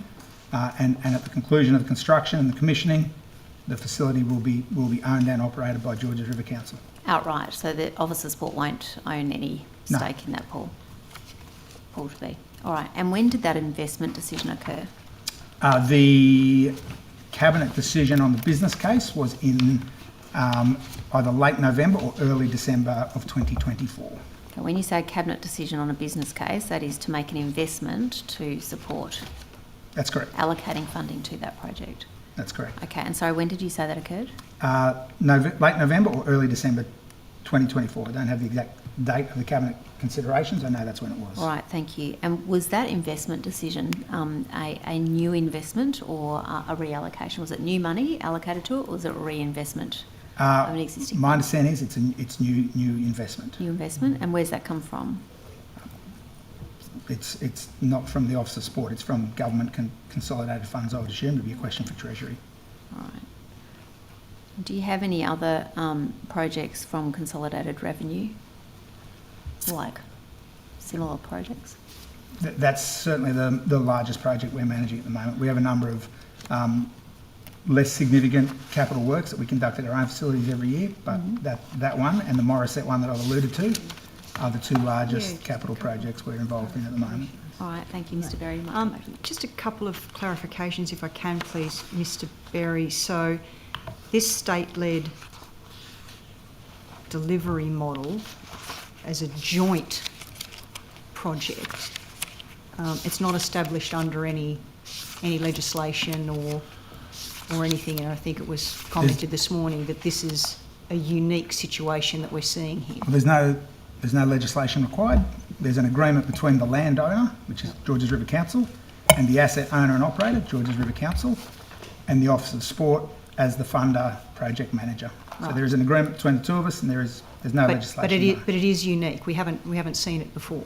And at the conclusion of the construction and the commissioning, the facility will be owned and operated by Georges River Council. Outright, so the Office of Sport won't own any No. stake in that pool to be. All right, and when did that investment decision occur? The cabinet decision on the business case was in either late November or early December of 2024. Okay, when you say cabinet decision on a business case, that is to make an investment to support. That's correct. Allocating funding to that project. That's correct. Okay, and sorry, when did you say that occurred? Late November or early December 2024. I don't have the exact date of the cabinet considerations. I know that's when it was. All right, thank you. And was that investment decision a new investment or a reallocation? Was it new money allocated to it, or was it a reinvestment of an existing? My understanding is it's new investment. New investment, and where's that come from? It's not from the Office of Sport. It's from government consolidated funds. I would assume to be a question for Treasury. All right. Do you have any other projects from consolidated revenue, like similar projects? That's certainly the largest project we're managing at the moment. We have a number of less significant capital works that we conduct at our own facilities every year, but that one and the Motorsport one that I've alluded to are the two largest capital projects we're involved in at the moment. All right, thank you, Mr. Berry. Just a couple of clarifications, if I can, please, Mr. Berry. So, this state-led delivery model as a joint project, it's not established under any legislation or anything, and I think it was commented this morning that this is a unique situation that we're seeing here. There's no legislation required. There's an agreement between the landowner, which is Georges River Council, and the asset owner and operator, Georges River Council, and the Office of Sport as the funder project manager. So there is an agreement between the two of us, and there's no legislation. But it is unique. We haven't seen it before.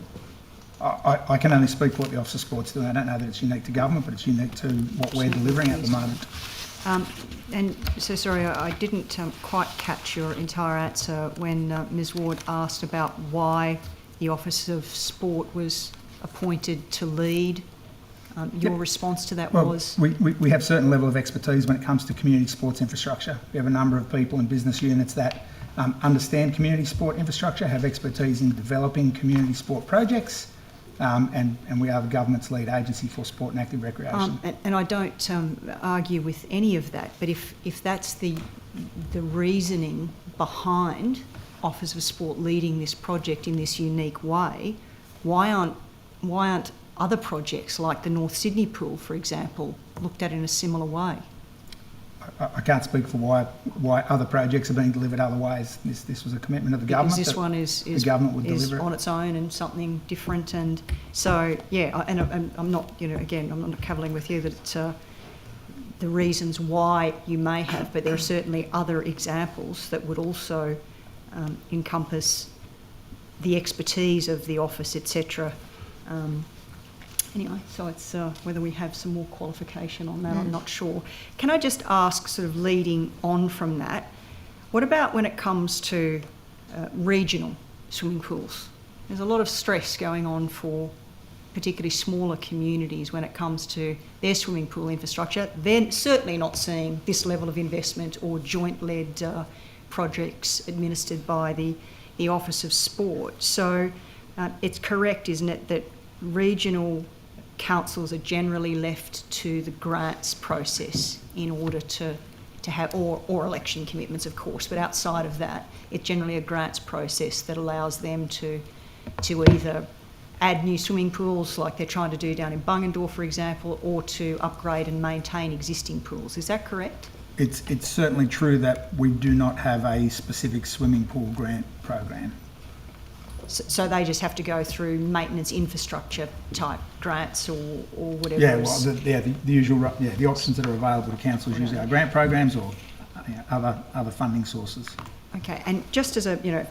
I can only speak for what the Office of Sport's doing. I don't know that it's unique to government, but it's unique to what we're delivering at the moment. And so sorry, I didn't quite catch your entire answer when Ms Ward asked about why the Office of Sport was appointed to lead. Your response to that was? We have a certain level of expertise when it comes to community sports infrastructure. We have a number of people in business units that understand community sport infrastructure, have expertise in developing community sport projects, and we are the government's lead agency for sport and active recreation. And I don't argue with any of that, but if that's the reasoning behind Office of Sport leading this project in this unique way, why aren't other projects like the North Sydney pool, for example, looked at in a similar way? I can't speak for why other projects are being delivered other ways. This was a commitment of the government. Because this one is the government would deliver it on its own and something different, and so and I'm not, again, I'm not cavilling with you that the reasons why you may have, but there are certainly other examples that would also encompass the expertise of the office, etc. Anyway, so it's whether we have some more qualification on that, I'm not sure. Can I just ask, sort of leading on from that, what about when it comes to regional swimming pools? There's a lot of stress going on for particularly smaller communities when it comes to their swimming pool infrastructure. They're certainly not seeing this level of investment or joint-led projects administered by the Office of Sport. So it's correct, isn't it, that regional councils are generally left to the grants process in order to have, or election commitments, of course, but outside of that, it's generally a grants process that allows them to either add new swimming pools like they're trying to do down in Bungendore, for example, or to upgrade and maintain existing pools. Is that correct? It's certainly true that we do not have a specific swimming pool grant program. So they just have to go through maintenance infrastructure type grants or whatever. Yeah, well, the usual, the options that are available to councils usually are grant programs or other funding sources. Okay, and just as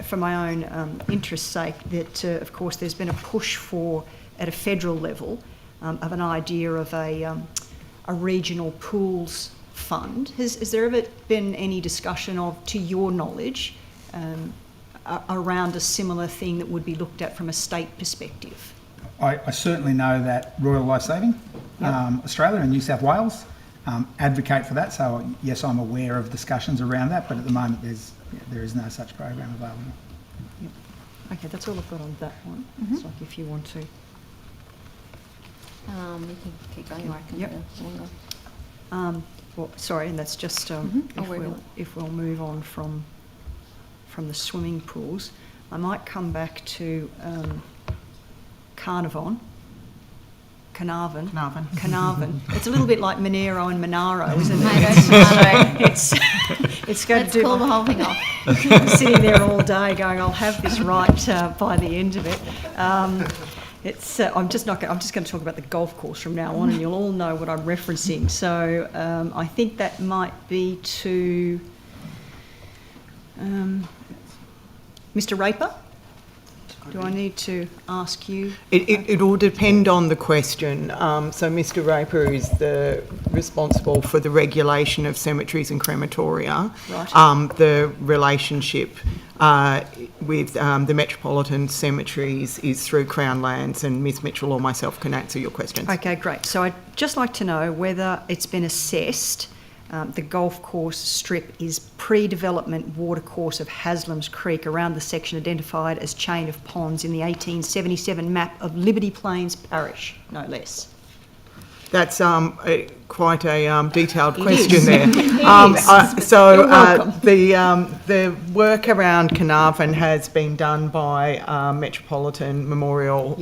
for my own interest's sake, that of course there's been a push for, at a federal level, of an idea of a regional pools fund. Has there ever been any discussion of, to your knowledge, around a similar thing that would be looked at from a state perspective? I certainly know that Royal Lifesaving Australia and New South Wales advocate for that, so yes, I'm aware of discussions around that, but at the moment there is no such program available. Yep. Okay, that's all I've got on that one. It's like if you want to. We can keep going, I reckon. Yep. Well, sorry, and that's just if we'll move on from the swimming pools. I might come back to Canavan. It's a little bit like Monero and Monaro, isn't it? It's going to do the whole thing off. Sitting there all day going, I'll have this right by the end of it. I'm just going to talk about the golf course from now on, and you'll all know what I'm referencing. So I think that might be to Mr. Raper. Do I need to ask you? It will depend on the question. So Mr. Raper is responsible for the regulation of cemeteries and crematoria. Right. The relationship with the metropolitan cemeteries is through Crown Lands, and Ms. Mitchell or myself can answer your questions. Okay, great. So I'd just like to know whether it's been assessed. The golf course strip is pre-development watercourse of Haslam's Creek around the section identified as chain of ponds in the 1877 map of Liberty Plains Parish, no less. That's quite a detailed question there. The work around Canavan has been done by Metropolitan Memorial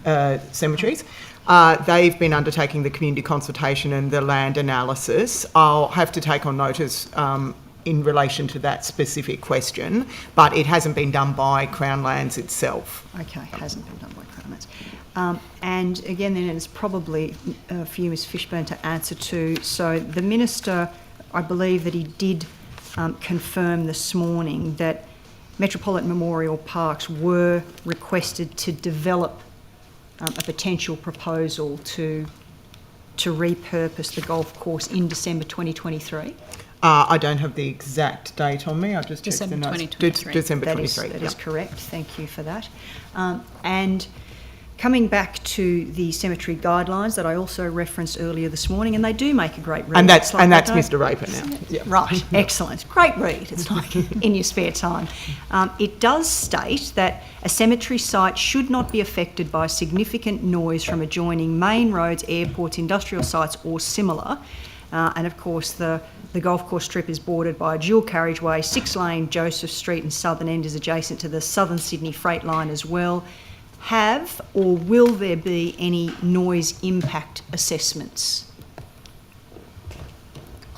Cemeteries. They've been undertaking the community consultation and the land analysis. I'll have to take on notice in relation to that specific question, but it hasn't been done by Crown Lands itself. Okay, hasn't been done by Crown Lands. And again, then it's probably for you, Ms Fishburn, to answer to. So the Minister, I believe that he did confirm this morning that Metropolitan Memorial Parks were requested to develop a potential proposal to repurpose the golf course in December 2023. I don't have the exact date on me. I've just checked the notes. December 2023. December 23. That is correct. Thank you for that. And coming back to the cemetery guidelines that I also referenced earlier this morning, and they do make a great read. And that's Mr. Mr. Raper now. Yeah. Right, excellent. Great read. It's like in your spare time. It does state that a cemetery site should not be affected by significant noise from adjoining main roads, airports, industrial sites or similar. And of course the golf course strip is bordered by a dual carriageway, 6-lane Joseph Street and southern end is adjacent to the Southern Sydney Freight Line as well. Have or will there be any noise impact assessments?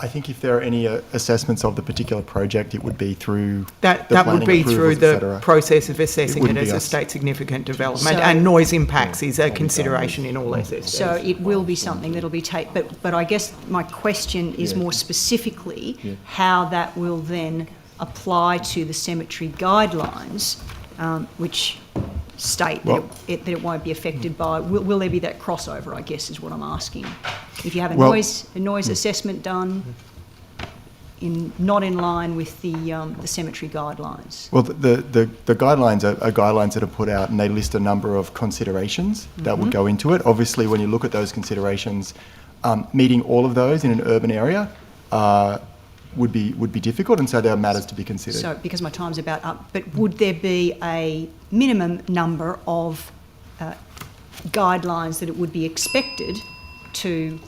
I think if there are any assessments of the particular project, it would be through that would be through the process of assessing it as a state significant development, and noise impacts is a consideration in all SSDs. So it will be something that'll be taken, but I guess my question is more specifically how that will then apply to the cemetery guidelines, which state that it won't be affected by. Will there be that crossover, I guess, is what I'm asking. If you have a noise assessment done not in line with the cemetery guidelines. Well, the guidelines are guidelines that are put out, and they list a number of considerations that would go into it. Obviously, when you look at those considerations, meeting all of those in an urban area would be difficult, and so there are matters to be considered. So, because my time's about up, but would there be a minimum number of guidelines that it would be expected to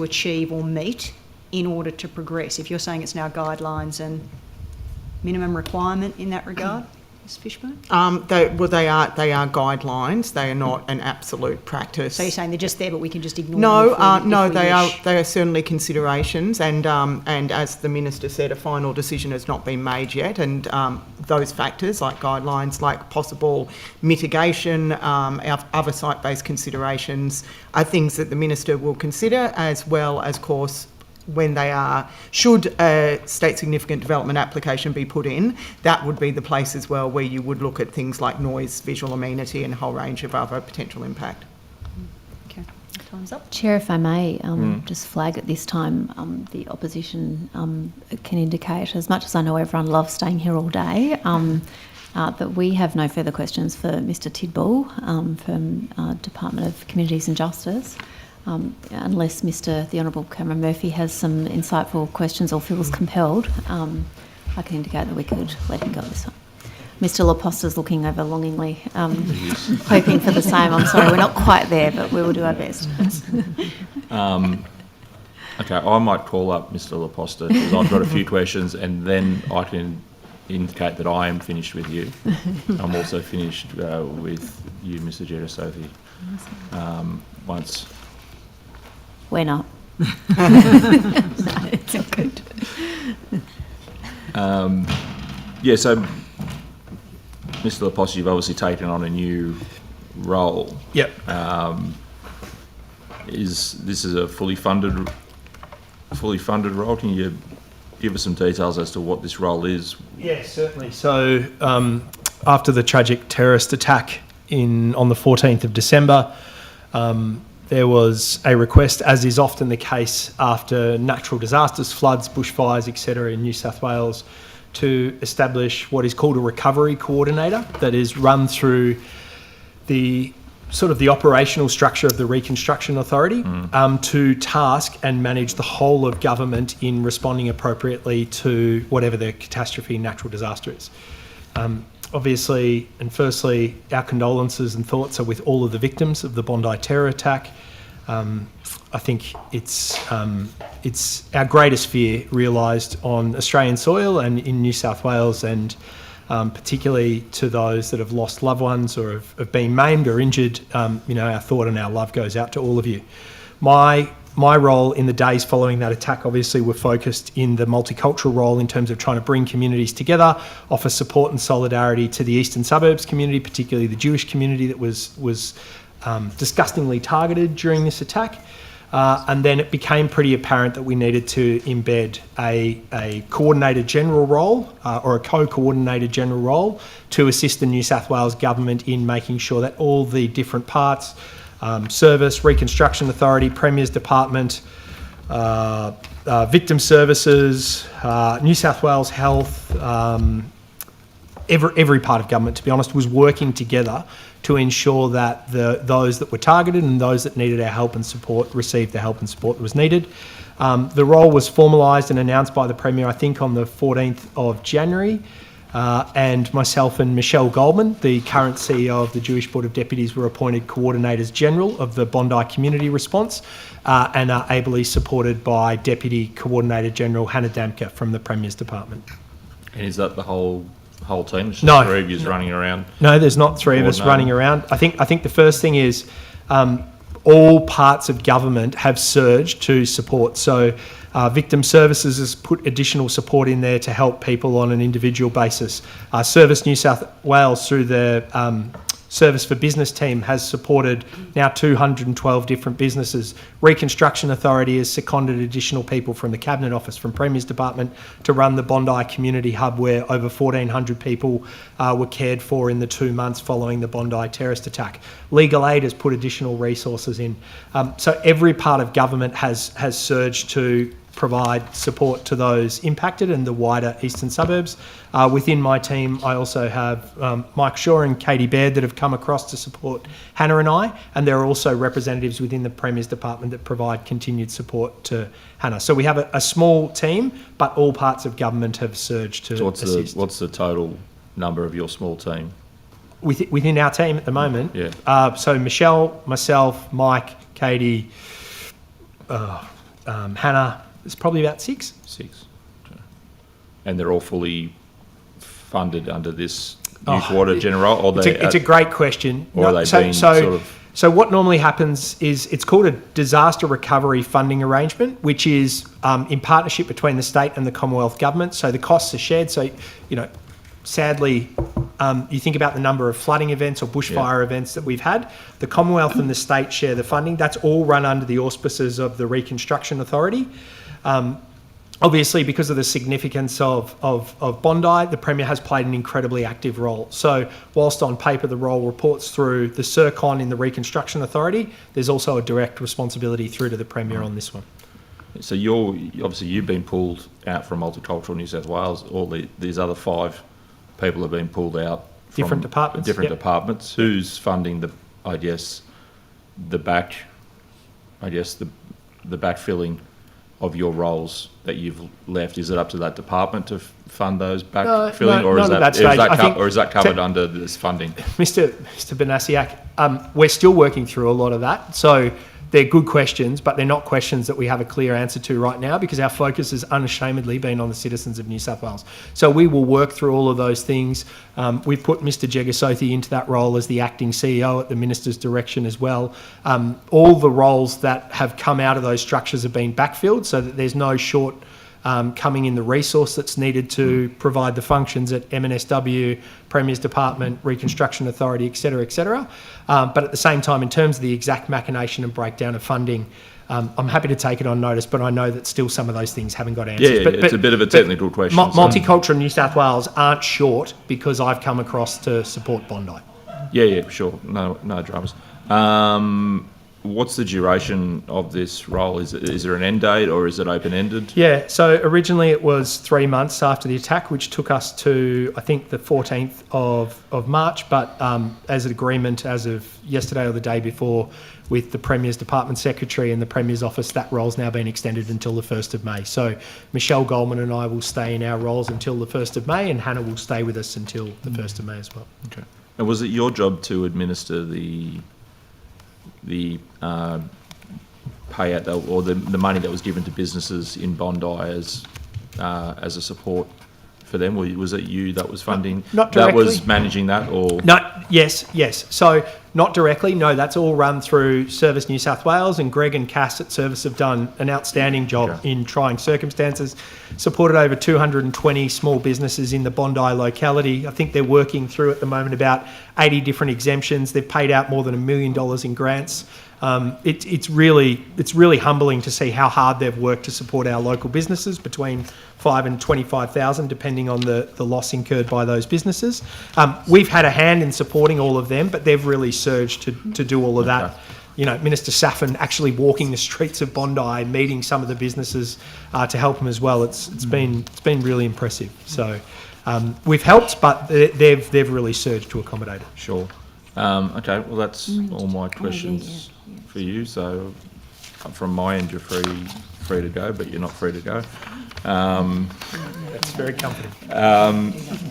achieve or meet in order to progress? If you're saying it's now guidelines and minimum requirement in that regard, Ms Fishburn? They are guidelines. They are not an absolute practice. So you're saying they're just there, but we can just ignore them? No, they are certainly considerations, and as the Minister said, a final decision has not been made yet, and those factors like guidelines, like possible mitigation, other site-based considerations are things that the Minister will consider, as well as, of course, when they are, should a state significant development application be put in, that would be the place as well where you would look at things like noise, visual amenity and a whole range of other potential impact. Okay, time's up. Chair, if I may just flag at this time, the opposition can indicate, as much as I know everyone loves staying here all day, that we have no further questions for Mr Tidball from Department of Communities and Justice. Unless the Honourable Cameron Murphy has some insightful questions or feels compelled, I can indicate that we could let him go this time. Mr Laposta's looking over longingly, hoping for the same. I'm sorry, we're not quite there, but we will do our best. Okay, I might call up Mr Laposta because I've got a few questions, and then I can indicate that I am finished with you. I'm also finished with you, Mr Gerasofi. Once... We're not. No, it's all good. So, Mr Laposta, you've obviously taken on a new role. Yep. Is this a fully funded role? Can you give us some details as to what this role is? Yes, certainly. So, after the tragic terrorist attack on the 14th of December, there was a request, as is often the case after natural disasters, floods, bushfires, etc. in New South Wales, to establish what is called a recovery coordinator that is run through the operational structure of the Reconstruction Authority to task and manage the whole of government in responding appropriately to whatever the catastrophe natural disaster is. Obviously, and firstly, our condolences and thoughts are with all of the victims of the Bondi terror attack. I think it's our greatest fear realised on Australian soil and in New South Wales, and particularly to those that have lost loved ones or have been maimed or injured. Our thought and our love goes out to all of you. My my role in the days following that attack obviously were focused in the multicultural role in terms of trying to bring communities together, offer support and solidarity to the eastern suburbs community, particularly the Jewish community that was disgustingly targeted during this attack. And then it became pretty apparent that we needed to embed a coordinated general role or a co-coordinated general role to assist the New South Wales government in making sure that all the different parts, Service, Reconstruction Authority, Premier's Department, Victim Services, New South Wales Health, every part of government, to be honest, was working together to ensure that those that were targeted and those that needed our help and support received the help and support that was needed. The role was formalised and announced by the Premier, I think, on the 14th of January. And myself and Michelle Goldman, the current CEO of the Jewish Board of Deputies, were appointed Coordinators General of the Bondi Community Response and are ably supported by Deputy Coordinator General Hannah Damka from the Premier's Department. And is that the whole team? It's just No. three of you running around? No, there's not three of us running around. I think the first thing is all parts of government have surged to support. So Victim Services has put additional support in there to help people on an individual basis. Service New South Wales, through the Service for Business team, has supported now 212 different businesses. Reconstruction Authority has seconded additional people from the Cabinet Office, from Premier's Department, to run the Bondi Community Hub, where over 1,400 people were cared for in the 2 months following the Bondi terrorist attack. Legal Aid has put additional resources in. So every part of government has surged to provide support to those impacted in the wider eastern suburbs. Within my team, I also have Mike Shaw and Katie Baird that have come across to support Hannah and I, and there are also representatives within the Premier's Department that provide continued support to Hannah. So we have a small team, but all parts of government have surged to assist. What's the total number of your small team? Within our team at the moment? Yeah. So Michelle, myself, Mike, Katie, Hannah, it's probably about six. Okay. And they're all fully funded under this new Coordinator General? Or It's a great question. Or are they being sort of... So what normally happens is it's called a disaster recovery funding arrangement, which is in partnership between the state and the Commonwealth government. So the costs are shared. So, sadly, you think about the number of flooding events or bushfire events that we've had. The Commonwealth and the state share the funding. That's all run under the auspices of the Reconstruction Authority. Obviously, because of the significance of Bondi, the Premier has played an incredibly active role. So whilst on paper the role reports through the CERCON in the Reconstruction Authority, there's also a direct responsibility through to the Premier on this one. So you've been pulled out from Multicultural New South Wales. These other 5 people have been pulled out from different departments. Departments. Who's funding the backfilling of your roles that you've left? Is it up to that department to fund those backfilling, or is that covered under this funding? Mr. Banasiak, we're still working through a lot of that. So they're good questions, but they're not questions that we have a clear answer to right now, because our focus has unashamedly been on the citizens of New South Wales. So we will work through all of those things. We've put Mr. Jegasothi into that role as the acting CEO at the Minister's direction as well. All the roles that have come out of those structures have been backfilled, so that there's no short coming in the resource that's needed to provide the functions at MNSW, Premier's Department, Reconstruction Authority, et cetera, but at the same time, in terms of the exact machination and breakdown of funding, I'm happy to take it on notice, but I know that still some of those things haven't got answers. Yeah, it's a bit of a technical question. Multicultural New South Wales aren't short because I've come across to support Bondi. Yeah, sure. No dramas. What's the duration of this role? Is there an end date, or is it open-ended? Yeah, so originally it was 3 months after the attack, which took us to, I think, the 14th of March, but as an agreement as of yesterday or the day before with the Premier's Department Secretary and the Premier's Office, that role's now been extended until the 1st of May. So Michelle Goldman and I will stay in our roles until the 1st of May, and Hannah will stay with us until the 1st of May as well. Okay. And was it your job to administer the payout or the money that was given to businesses in Bondi as a support for them? Was it you that was funding? Not directly. That was managing that, or no? Yes. So Not directly, no, that's all run through Service New South Wales, and Greg and Cass at Service have done an outstanding job in trying circumstances, supported over 220 small businesses in the Bondi locality. I think they're working through at the moment about 80 different exemptions. They've paid out more than $1 million in grants. It's really humbling to see how hard they've worked to support our local businesses, between 5 and 25,000, depending on the loss incurred by those businesses. We've had a hand in supporting all of them, but they've really surged to do all of that. You know, Minister Saffin actually walking the streets of Bondi, meeting some of the businesses to help them as well. It's been really impressive. So we've helped, but they've really surged to accommodate it. Sure. Okay, well, that's all my questions for you. So from my end, you're free to go, but you're not free to go. That's very comforting.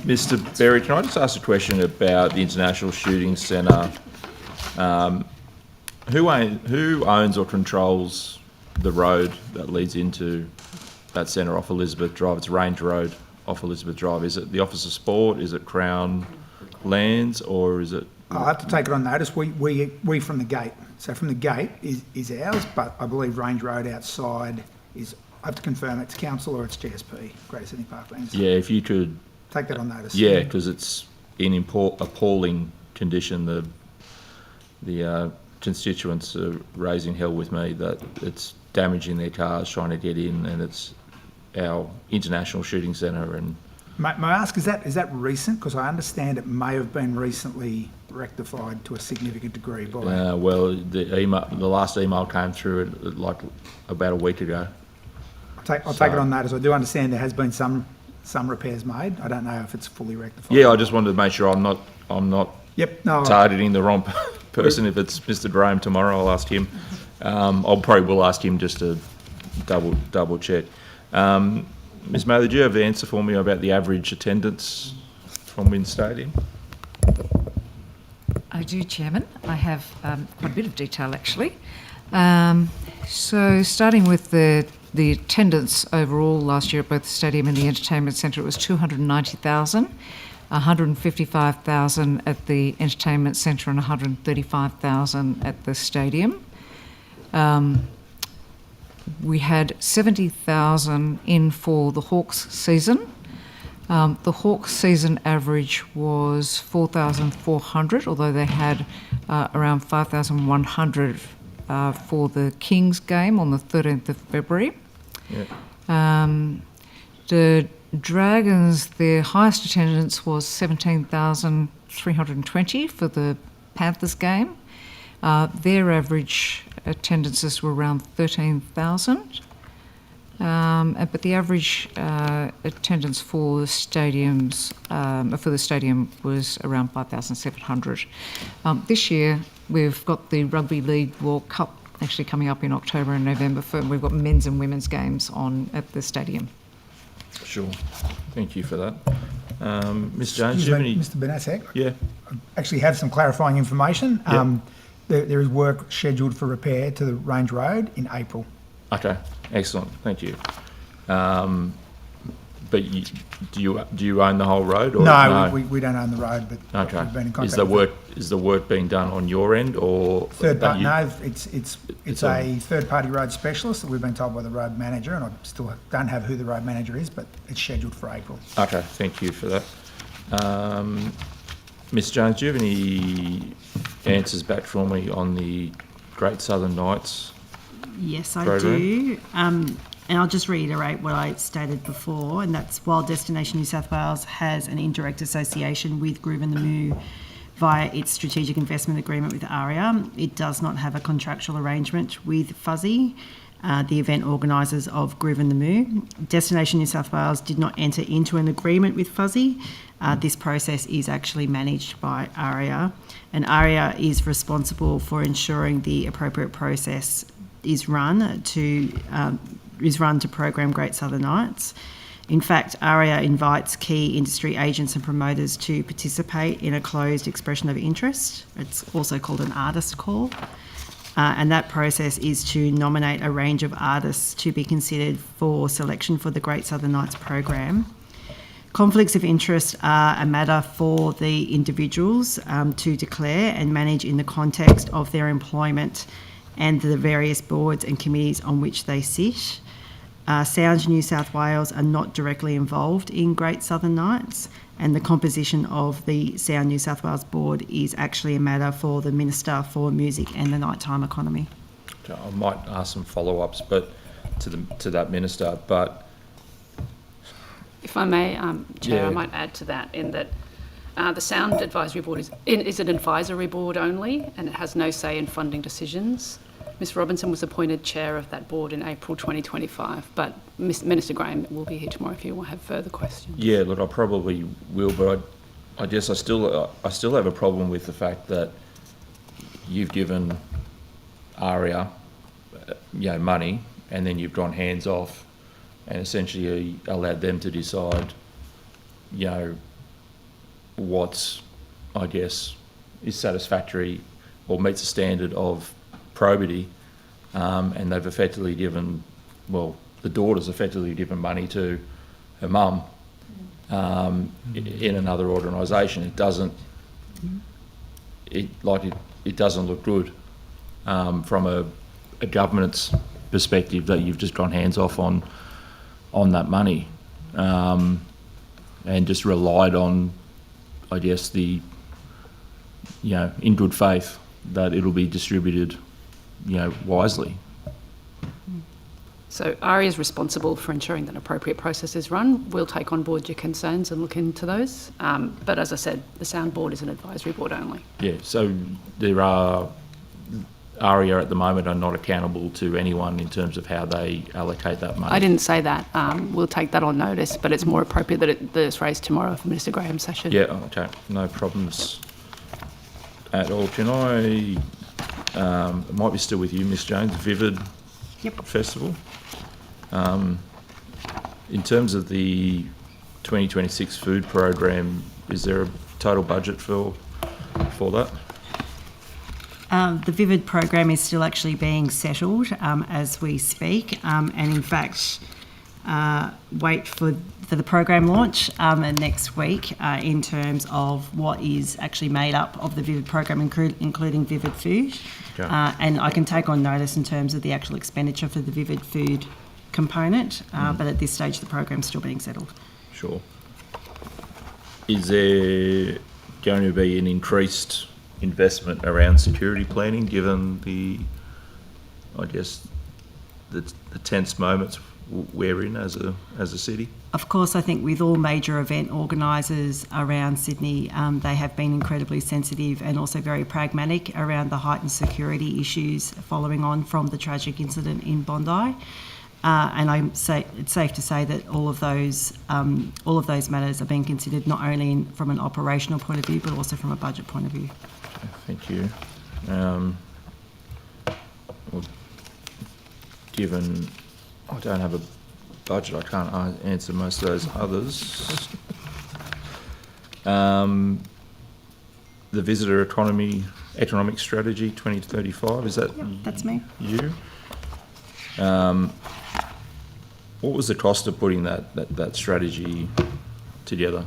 Mr. Berry, can I just ask a question about the International Shooting Centre? Who owns or controls the road that leads into that centre off Elizabeth Drive? It's Range Road off Elizabeth Drive. Is it the Office of Sport? Is it Crown Lands, or is it? I have to take it on notice. We from the gate. So from the gate is ours, but I believe Range Road outside is. I have to confirm it's council or it's GSP, Greater Sydney Parklands. Yeah, if you could take that on notice. Yeah, because it's in appalling condition. The constituents are raising hell with me that it's damaging their cars trying to get in, and it's our International Shooting Centre. And may I ask, is that recent? Because I understand it may have been recently rectified to a significant degree. Well, the last email came through like about a week ago. I'll take it on notice. I do understand there has been some repairs made. I don't know if it's fully rectified. Yeah, I just wanted to make sure I'm not targeting the wrong person. If it's Mr. Graham tomorrow, I'll ask him. Will ask him just to double check. Ms. Mather, do you have the answer for me about the average attendance from Wynn Stadium? I do, Chairman. I have quite a bit of detail, actually. So starting with the attendance overall last year at both the stadium and the entertainment centre, it was 290,000, 155,000 at the entertainment centre and 135,000 at the stadium. We had 70,000 in for the Hawks season. The Hawks season average was 4,400, although they had around 5,100 for the Kings game on the 13th of February. Yeah. The Dragons, their highest attendance was 17,320 for the Panthers game. Their average attendances were around 13,000. But the average attendance for the stadium was around 5,700. This year, we've got the Rugby League World Cup actually coming up in October and November. We've got men's and women's games on at the stadium. Sure. Thank you for that. Ms. Jones, do you have any... Mr. Benasek? Yeah. I actually have some clarifying information. Yep. There is work scheduled for repair to the Range Road in April. Okay, excellent. Thank you. But do you own the whole road? Or no, we don't own the road, but okay. We've been in contact. Is the work being done on your end or third party? No, it's a third party road specialist that we've been told by the road manager, and I still don't have who the road manager is, but it's scheduled for April. Okay, thank you for that. Ms. Jones, do you have any answers back for me on the Great Southern Nights? Yes, I program? do. And I'll just reiterate what I stated before, and that's while Destination New South Wales has an indirect association with Groove and the Moo via its strategic investment agreement with ARIA, it does not have a contractual arrangement with Fuzzy, the event organisers of Groove and the Moo. Destination New South Wales did not enter into an agreement with Fuzzy. This process is actually managed by ARIA, and ARIA is responsible for ensuring the appropriate process is run to program Great Southern Nights. In fact, ARIA invites key industry agents and promoters to participate in a closed expression of interest. It's also called an artist call. And that process is to nominate a range of artists to be considered for selection for the Great Southern Nights program. Conflicts of interest are a matter for the individuals to declare and manage in the context of their employment and the various boards and committees on which they sit. Sounds New South Wales are not directly involved in Great Southern Nights, and the composition of the Sound New South Wales board is actually a matter for the Minister for Music and the Nighttime Economy. I might ask some follow-ups, but to that minister. But if I may, Chair, Yeah. I might add to that in that the Sound Advisory Board is an advisory board only, and it has no say in funding decisions. Ms Robinson was appointed chair of that board in April 2025, but Minister Graham will be here tomorrow if you will have further questions. yeah, look, I probably will, but I guess I still have a problem with the fact that you've given ARIA, money, and then you've gone hands off, and essentially allowed them to decide, what's, I guess, is satisfactory or meets the standard of probity, and they've effectively given, the daughter's effectively given money to her mum in another organisation. It doesn't look good from a governance perspective that you've just gone hands off on that money, and just relied on, I guess, in good faith that it'll be distributed, wisely. So ARIA is responsible for ensuring that appropriate process is run. We'll take on board your concerns and look into those. But as I said, the Sound Board is an advisory board only. Yeah, so there are, ARIA at the moment are not accountable to anyone in terms of how they allocate that money. I didn't say that. We'll take that on notice, but it's more appropriate that it's raised tomorrow for Minister Graham's session. Yeah, okay, no problems at all. Can I, it might be still with you, Ms Jones, Vivid Festival. In terms of the 2026 food program, is there a total budget for that? The Vivid program is still actually being settled as we speak, and in fact, wait for the program launch next week in terms of what is actually made up of the Vivid program, including Vivid food. Okay. And I can take on notice in terms of the actual expenditure for the Vivid food component, but at this stage the program's still being settled. Sure. Is there going to be an increased investment around security planning, given the tense moments we're in as a city? Of course, I think with all major event organisers around Sydney, they have been incredibly sensitive and also very pragmatic around the heightened security issues following on from the tragic incident in Bondi. And it's safe to say that all of those matters are being considered not only from an operational point of view, but also from a budget point of view. Thank you. Well, given I don't have a budget, I can't answer most of those others. The visitor economic strategy 2035, is that that's me? You? What was the cost of putting that strategy together?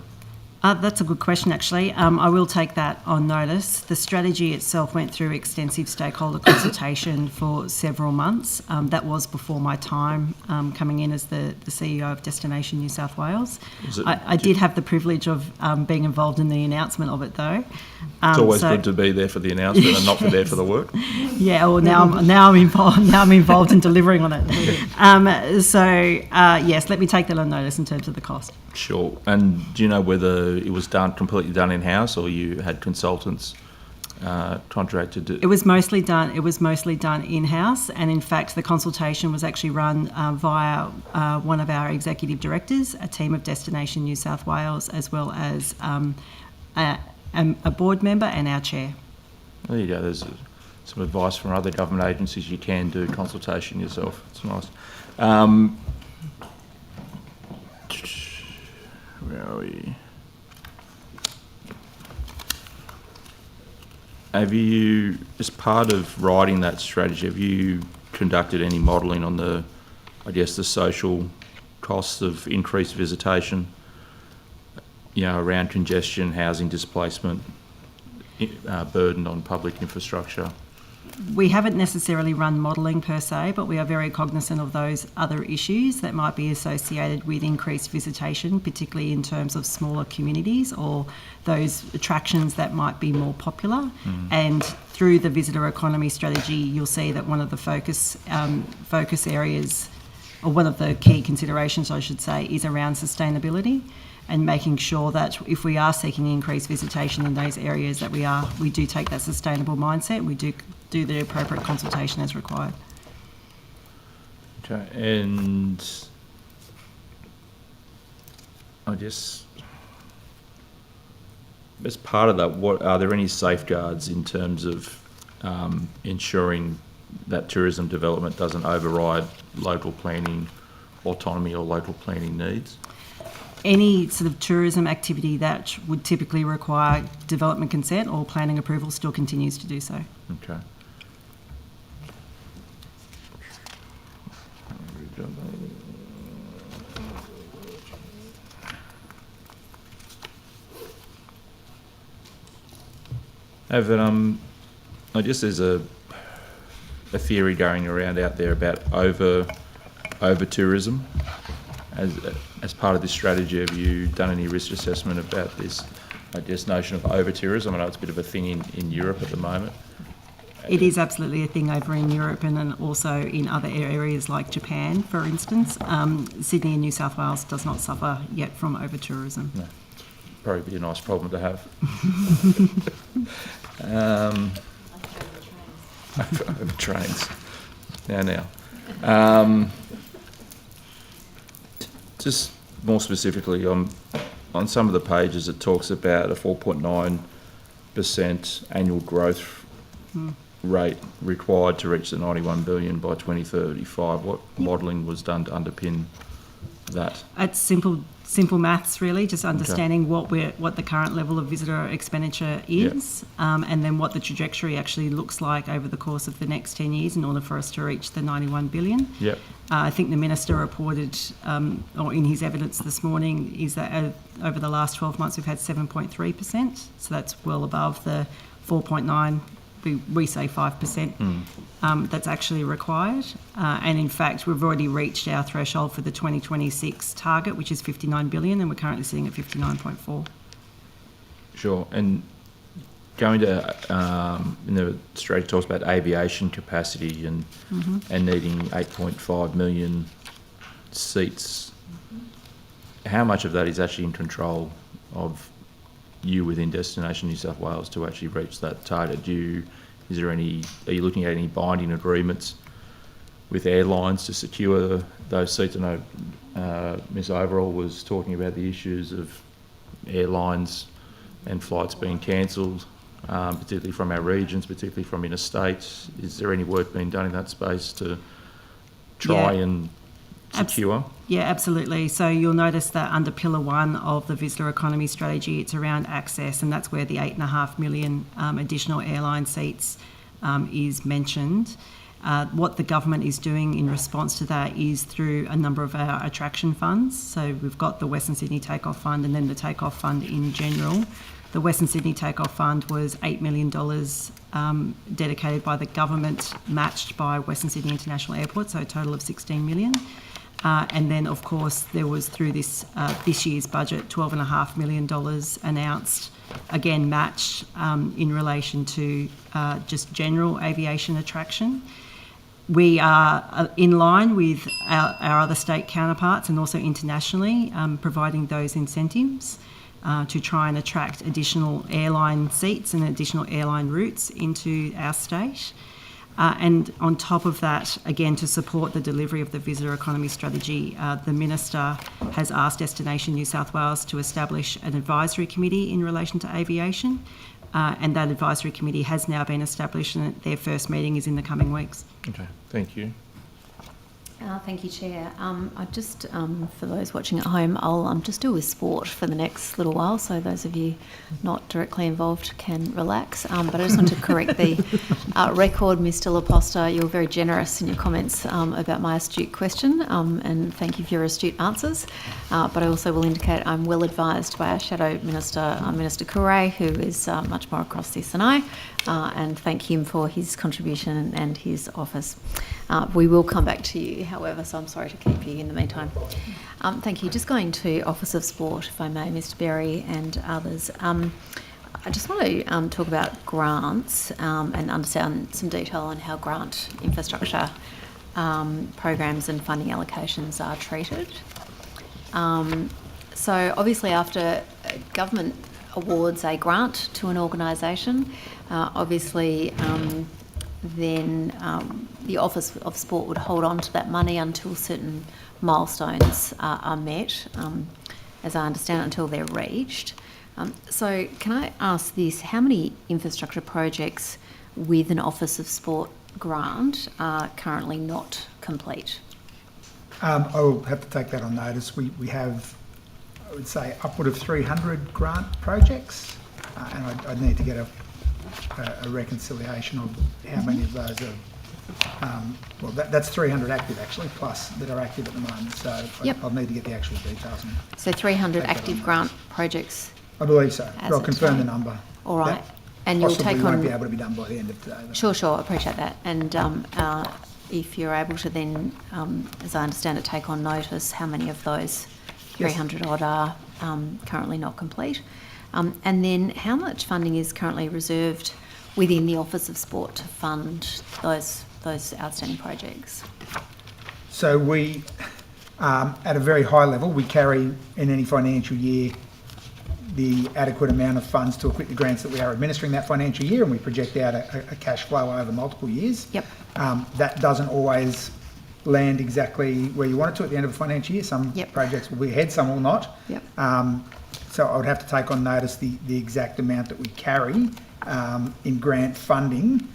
That's a good question, actually. I will take that on notice. The strategy itself went through extensive stakeholder consultation for several months. That was before my time coming in as the CEO of Destination New South Wales. I did have the privilege of being involved in the announcement of it, though. It's always good to be there for the announcement and not there for the work. Yeah, well, now I'm involved in delivering on it. Yes, let me take that on notice in terms of the cost. Sure. And do you know whether it was completely done in-house, or you had consultants contracted to? It was mostly done in-house, and in fact the consultation was actually run via one of our executive directors, a team of Destination New South Wales, as well as a board member and our chair. There you go. There's some advice from other government agencies. You can do consultation yourself. It's nice. Where are we? Have you, as part of writing that strategy, have you conducted any modelling on the social costs of increased visitation around congestion, housing displacement, burden on public infrastructure? We haven't necessarily run modelling per se, but we are very cognisant of those other issues that might be associated with increased visitation, particularly in terms of smaller communities or those attractions that might be more popular. And through the visitor economy strategy, you'll see that one of the focus areas, or one of the key considerations, I should say, is around sustainability and making sure that if we are seeking increased visitation in those areas, that we do take that sustainable mindset. We do the appropriate consultation as required. Okay, and I guess as part of that, what are there any safeguards in terms of ensuring that tourism development doesn't override local planning autonomy or local planning needs? Any sort of tourism activity that would typically require development consent or planning approval still continues to do so. Okay. Evan, I guess there's a theory going around out there about over tourism. As part of this strategy, have you done any risk assessment about this, I guess, notion of over tourism? I know it's a bit of a thing in Europe at the moment. It is absolutely a thing over in Europe and then also in other areas like Japan, for instance. Sydney and New South Wales does not suffer yet from over tourism. No. Probably be a nice problem to have. Over trains. Now. Just more specifically, on some of the pages it talks about a 4.9% annual growth rate required to reach the 91 billion by 2035. What modelling was done to underpin that? It's simple maths, really, just understanding what the current level of visitor expenditure is, and then what the trajectory actually looks like over the course of the next 10 years in order for us to reach the 91 billion. Yep. I think the Minister reported, or in his evidence this morning, is that over the last 12 months we've had 7.3%, so that's well above the 4.9%. We say 5% that's actually required. And in fact, we've already reached our threshold for the 2026 target, which is 59 billion, and we're currently sitting at 59.4. Sure. And going to, in the strategy talks about aviation capacity and needing 8.5 million seats. How much of that is actually in control of you within Destination New South Wales to actually reach that target? Are you looking at any binding agreements with airlines to secure those seats? I know Ms Overall was talking about the issues of airlines and flights being cancelled, particularly from our regions, particularly from interstate. Is there any work being done in that space to try and secure? Yeah, absolutely. So you'll notice that under Pillar 1 of the Visitor Economy Strategy, it's around access, and that's where the 8.5 million additional airline seats is mentioned. What the government is doing in response to that is through a number of our attraction funds. So we've got the Western Sydney Takeoff Fund and then the Takeoff Fund in general. The Western Sydney Takeoff Fund was $8 million dedicated by the government, matched by Western Sydney International Airport, so a total of 16 million. And then, of course, there was through this year's budget $12.5 million announced, again matched in relation to just general aviation attraction. We are in line with our other state counterparts and also internationally providing those incentives to try and attract additional airline seats and additional airline routes into our state. And on top of that, again, to support the delivery of the visitor economy strategy, the Minister has asked Destination New South Wales to establish an advisory committee in relation to aviation, and that advisory committee has now been established and their first meeting is in the coming weeks. Okay, thank you. Thank you, Chair. I just, for those watching at home, I'll just do with sport for the next little while, so those of you not directly involved can relax. But I just want to correct the record, Mr. Laposta. You were very generous in your comments about my astute question, and thank you for your astute answers. But I also will indicate I'm well advised by our Shadow Minister, Minister Couray, who is much more across this than I, and thank him for his contribution and his office. We will come back to you, however, so I'm sorry to keep you in the meantime. Thank you. Just going to Office of Sport, if I may, Mr. Berry and others. I just want to talk about grants and understand some detail on how grant infrastructure programs and funding allocations are treated. So obviously after government awards a grant to an organisation, obviously then the Office of Sport would hold on to that money until certain milestones are met, as I understand it, until they're reached. So can I ask this, how many infrastructure projects with an Office of Sport grant are currently not complete? I will have to take that on notice. We have, I would say, upward of 300 grant projects, and I'd need to get a reconciliation of how many of those are, well, that's 300 active actually, plus that are active at the moment, so yep. I'll need to get the actual details. So 300 active grant projects? I believe so, but I'll confirm the number. All right. That and you'll take on... won't be able to be done by the end of today. Though. Sure, I appreciate that. And if you're able to then, as I understand it, take on notice how many of those 300 odd are currently not complete. And then how much funding is currently reserved within the Office of Sport to fund those outstanding projects? So we, at a very high level, we carry in any financial year the adequate amount of funds to equip the grants that we are administering that financial year, and we project out a cash flow over multiple years. Yep. That doesn't always land exactly where you want it to at the end of a financial year. Some projects will be ahead, some will not. Yep. So I would have to take on notice the exact amount that we carry in grant funding,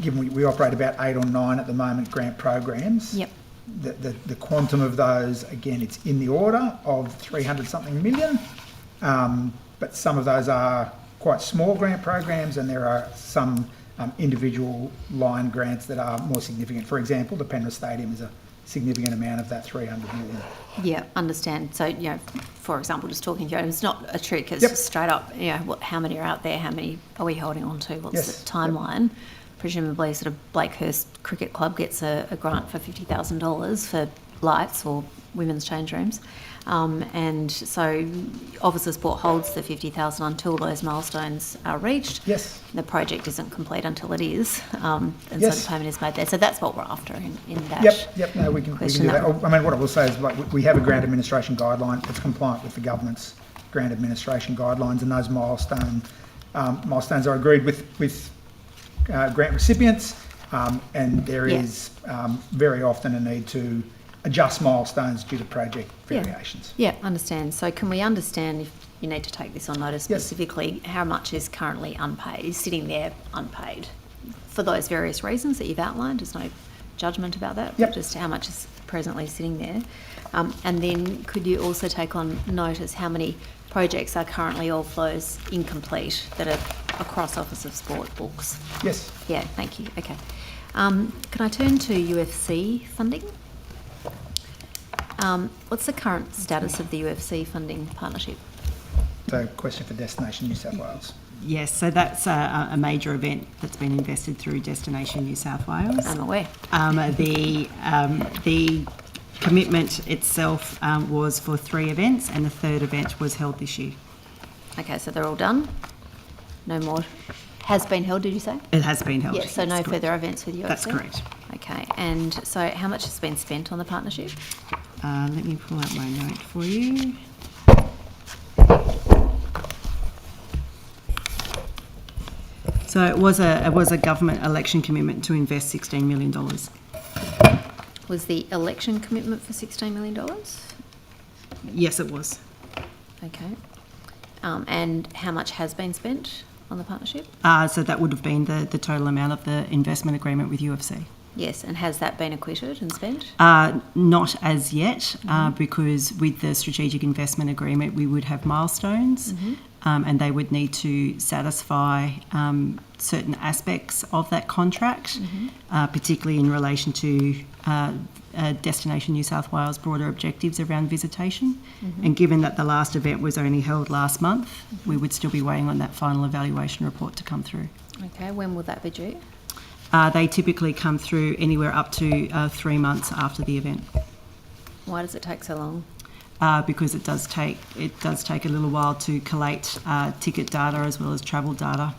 given we operate about 8 or 9 at the moment grant programs. Yep. The quantum of those, again, it's in the order of 300 something million, but some of those are quite small grant programs, and there are some individual line grants that are more significant. For example, the Penrith Stadium is a significant amount of that 300 million. Yeah, understand. So, you know, for example, just talking to you, it's not a trick, it's straight up, you know, how many are out there, how many are we holding on to, what's the timeline? Presumably sort of Blakehurst Cricket Club gets a grant for $50,000 for lights or women's change rooms. And so Office of Sport holds the $50,000 until those milestones are reached. Yes. The project isn't complete until it is, and so the payment is made there. So that's what we're after in that. Yep. No, we can do that. I mean, what I will say is, like, we have a grant administration guideline that's compliant with the government's grant administration guidelines, and those milestones are agreed with grant recipients, and there is very often a need to adjust milestones due to project variations. Yeah, understand. So can we understand, if you need to take this on notice specifically, how much is currently unpaid, is sitting there unpaid for those various reasons that you've outlined? There's no judgment about that, but just how much is presently sitting there. And then could you also take on notice how many projects are currently of those incomplete that are across Office of Sport books? Yes. Yeah, thank you. Okay. Can I turn to UFC funding? What's the current status of the UFC funding partnership? So, question for Destination New South Wales. Yes, so that's a major event that's been invested through Destination New South Wales. I'm aware. The commitment itself was for 3 events, and the 3rd event was held this year. Okay, so they're all done? No more? Has been held, did you say? It has been held. Yeah, so no further events with UFC? That's correct. Okay, and so how much has been spent on the partnership? Let me pull out my note for you. So it was a government election commitment to invest $16 million. Was the election commitment for $16 million? Yes, it was. Okay. And how much has been spent on the partnership? So that would have been the total amount of the investment agreement with UFC. Yes, and has that been acquitted and spent? Not as yet, because with the strategic investment agreement, we would have milestones, and they would need to satisfy certain aspects of that contract, particularly in relation to Destination New South Wales broader objectives around visitation. And given that the last event was only held last month, we would still be waiting on that final evaluation report to come through. Okay, when will that be due? They typically come through anywhere up to 3 months after the event. Why does it take so long? Because it does take a little while to collate ticket data as well as travel data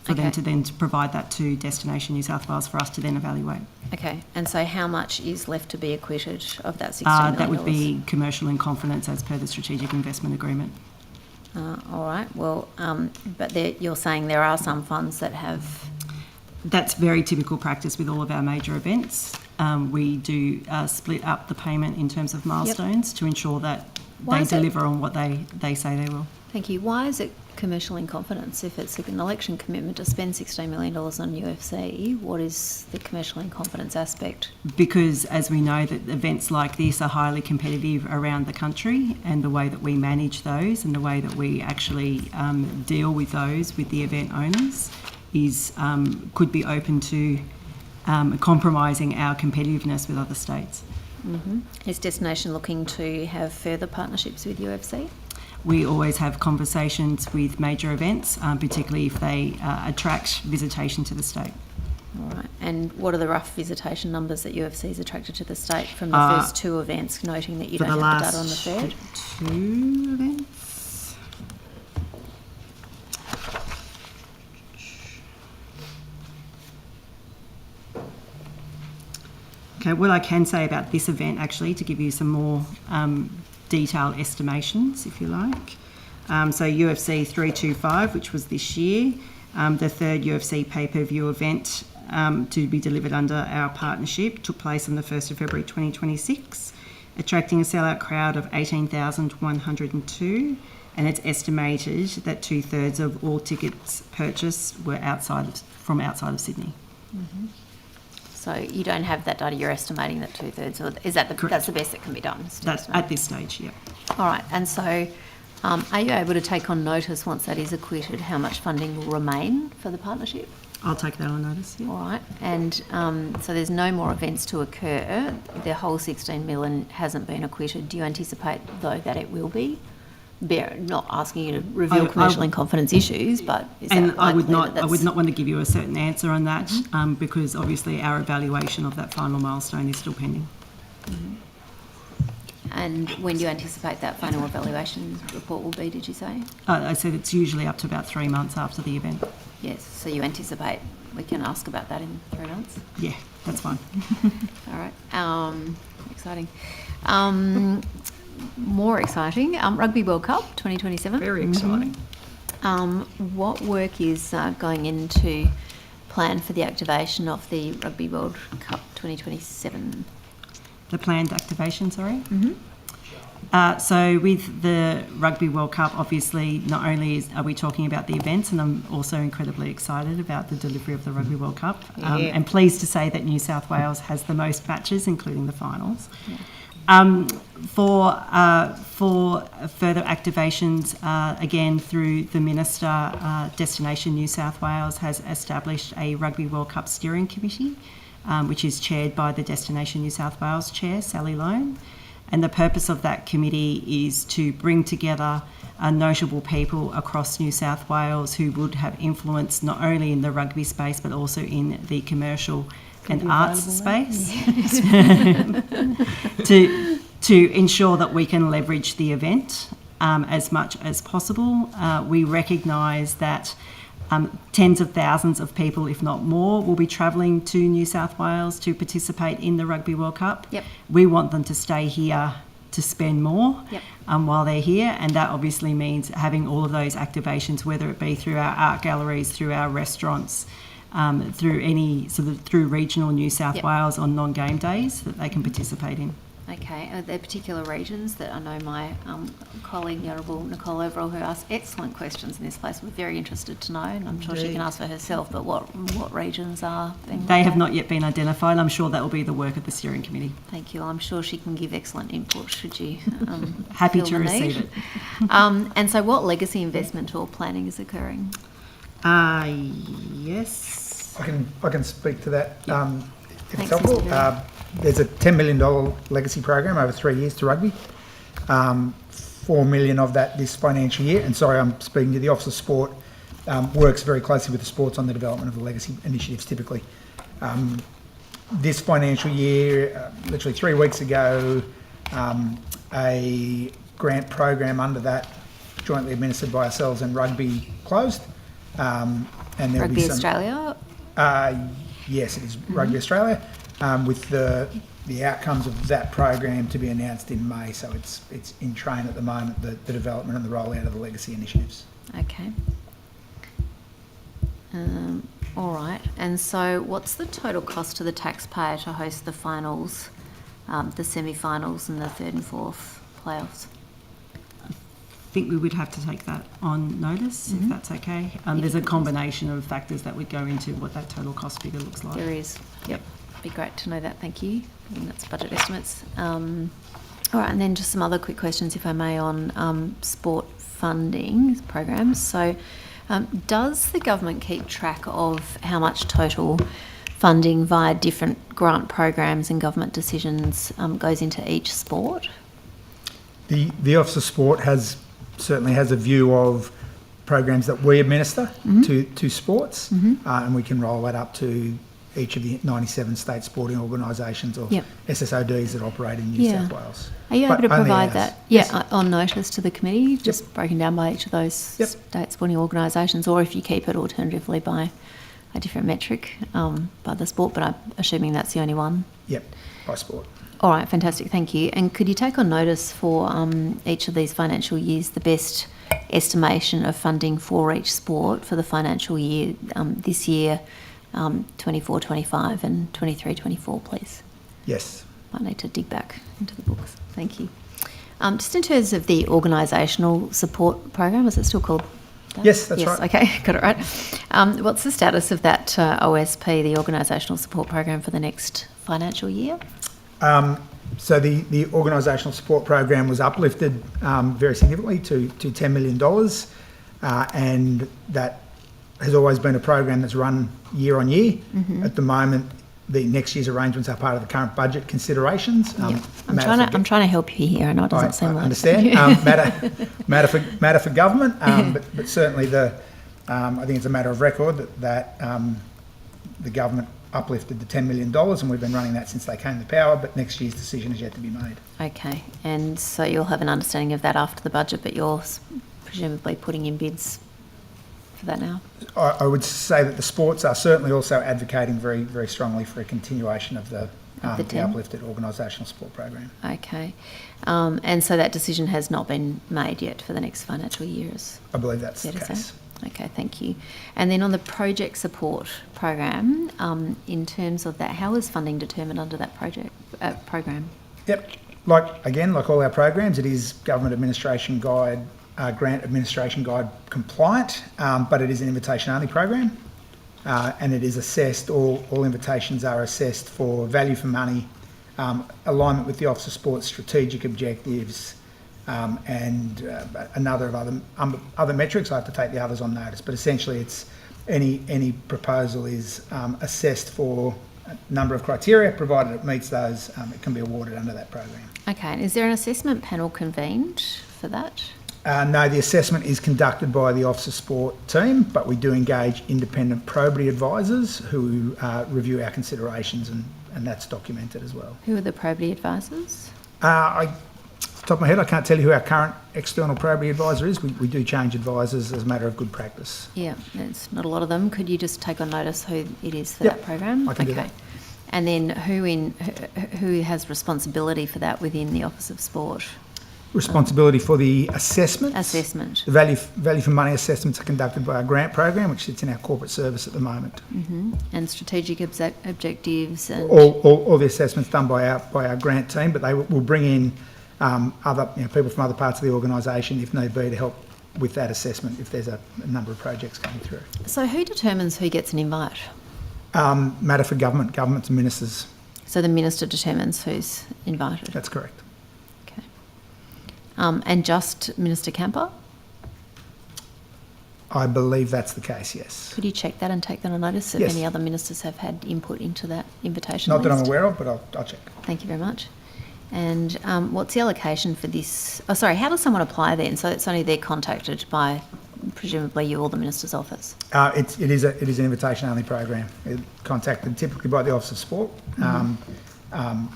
for them to then provide that to Destination New South Wales for us to then evaluate. Okay, and so how much is left to be acquitted of that $16 million? That would be commercial in confidence as per the strategic investment agreement. All right, well, but you're saying there are some funds that have... That's very typical practice with all of our major events. We do split up the payment in terms of milestones to ensure that they deliver on what they say they will. Thank you. Why is it commercial in confidence? If it's an election commitment to spend $16 million on UFC, what is the commercial in confidence aspect? Because as we know that events like this are highly competitive around the country, and the way that we manage those and the way that we actually deal with those with the event owners is could be open to compromising our competitiveness with other states. Is Destination looking to have further partnerships with UFC? We always have conversations with major events, particularly if they attract visitation to the state. All right. And what are the rough visitation numbers that UFC has attracted to the state from the first 2 events, noting that you don't have the data on the third? 2 events? Okay, what I can say about this event, actually, to give you some more detailed estimations, if you like. So UFC 325, which was this year, the third UFC pay-per-view event to be delivered under our partnership, took place on the 1st of February 2026, attracting a sellout crowd of 18,102, and it's estimated that 2/3 of all tickets purchased were from outside of Sydney. So you don't have that data, you're estimating that 2/3, or is that that's the best that can be done? That's at this stage, yeah. All right, and so are you able to take on notice once that is acquitted how much funding will remain for the partnership? I'll take that on notice, yeah. All right, and so there's no more events to occur. The whole $16 million hasn't been acquitted. Do you anticipate, though, that it will be? Not asking you to reveal commercial in confidence issues, but is that likely? I would not want to give you a certain answer on that because obviously our evaluation of that final milestone is still pending. And when do you anticipate that final evaluation report will be, did you say? I said it's usually up to about 3 months after the event. Yes, so you anticipate we can ask about that in 3 months? Yeah, that's fine. All right, exciting. More exciting, Rugby World Cup 2027. Very exciting. What work is going into plan for the activation of the Rugby World Cup 2027? The planned activation, sorry? So with the Rugby World Cup, obviously, not only are we talking about the events, and I'm also incredibly excited about the delivery of the Rugby World Cup, and pleased to say that New South Wales has the most matches, including the finals. Yeah. For further activations, again, through the Minister, Destination New South Wales has established a Rugby World Cup steering committee, which is chaired by the Destination New South Wales Chair, Sally Lone. And the purpose of that committee is to bring together notable people across New South Wales who would have influence not only in the rugby space but also in the commercial and arts space to ensure that we can leverage the event as much as possible. We recognise that tens of thousands of people, if not more, will be travelling to New South Wales to participate in the Rugby World Cup. Yep. We want them to stay here to spend more Yep. while they're here, and that obviously means having all of those activations, whether it be through our art galleries, through our restaurants, through any through regional New South Yep. Wales on non-game days that they can participate in. Okay, are there particular regions that I know my colleague, the Honourable Nicole Overall, who asked excellent questions in this place, we're very interested to know, and I'm sure she can ask for herself, but what regions are being They have not yet been identified. I'm sure that will be the work of the steering committee. Thank you. I'm sure she can give excellent input should you Happy feel to the receive need. it. And so what legacy investment or planning is occurring? Yes. I can speak to that. If Thanks, it's helpful. Mr. Dillon. There's a $10 million legacy program over 3 years to rugby. $4 million of that this financial year. And sorry, I'm speaking to the Office of Sport. Works very closely with the sports on the development of the legacy initiatives typically. This financial year, literally 3 weeks ago, a grant program under that, jointly administered by ourselves and rugby, closed. And there'll Rugby be some, Australia? Yes, it is Rugby Australia, with the outcomes of that program to be announced in May. So it's in train at the moment, the development and the rollout of the legacy initiatives. Okay. All right. And so what's the total cost to the taxpayer to host the finals, the semi-finals and the third and fourth playoffs? I think we would have to take that on notice, if that's okay. There's a combination of factors that would go into what that total cost figure looks like. There is. Yep. Be great to know that. Thank you. And that's budget estimates. All right. And then just some other quick questions, if I may, on sport funding programs. So does the government keep track of how much total funding via different grant programs and government decisions goes into each sport? The Office of Sport certainly has a view of programs that we administer to sports, and we can roll that up to each of the 97 state sporting organisations or SSODs that operate in New South Wales. Are you able to provide that Yes. on notice to the committee, just broken down by each of those state sporting organisations, or if you keep it alternatively by a different metric by the sport, but I'm assuming that's the only one? Yep, by sport. All right, fantastic, thank you. And could you take on notice for each of these financial years the best estimation of funding for each sport for the financial year this year, 24-25 and 23-24, please? Yes. Might need to dig back into the books. Thank you. Just in terms of the organisational support program, is it still called that? Yes, that's right. Okay, got it right. What's the status of that OSP, the organisational support program, for the next financial year? So the organisational support program was uplifted very significantly to $10 million, and that has always been a program that's run year on year. At the moment, the next year's arrangements are part of the current budget considerations. I'm trying to help you here. I know it doesn't seem like understand. matter for government, but certainly I think it's a matter of record that the government uplifted the $10 million, and we've been running that since they came to power, but next year's decision is yet to be made. Okay, and so you'll have an understanding of that after the budget, but you're presumably putting in bids for that now? I would say that the sports are certainly also advocating very, very strongly for a continuation of the uplifted organisational support program. Okay, and so that decision has not been made yet for the next financial year? I believe that's the case. Okay, thank you. And then on the project support program, in terms of that, how is funding determined under that program? Yep, like all our programs, it is government administration guide, grant administration guide compliant, but it is an invitation-only program, and it is assessed. All invitations are assessed for value for money, alignment with the Office of Sport's strategic objectives, and a number of other metrics. I have to take the others on notice, but essentially it's any proposal is assessed for a number of criteria. Provided it meets those, it can be awarded under that program. Okay, and is there an assessment panel convened for that? No, the assessment is conducted by the Office of Sport team, but we do engage independent probity advisors who review our considerations, and that's documented as well. Who are the probity advisors? Off the top of my head, I can't tell you who our current external probity advisor is. We do change advisors as a matter of good practice. Yeah, there's not a lot of them. Could you just take on notice who it is for that program? I can do that. And then who has responsibility for that within the Office of Sport? responsibility for the assessment. Assessment. The value for money assessments are conducted by our grant program, which sits in our corporate service at the moment. And strategic objectives and... All the assessments done by our grant team, but they will bring in other people from other parts of the organisation if need be to help with that assessment if there's a number of projects coming through. So who determines who gets an invite? Matter for governments and ministers. So the minister determines who's invited? That's correct. Okay. And just Minister Kamper? I believe that's the case, yes. Could you check that and take that on notice if Yes. any other ministers have had input into that invitation Not list? that I'm aware of, but I'll check. Thank you very much. And what's the allocation for this? Oh, sorry, how does someone apply then? So it's only they're contacted by, presumably, you or the Minister's office? It is an invitation-only program. Contacted typically by the Office of Sport,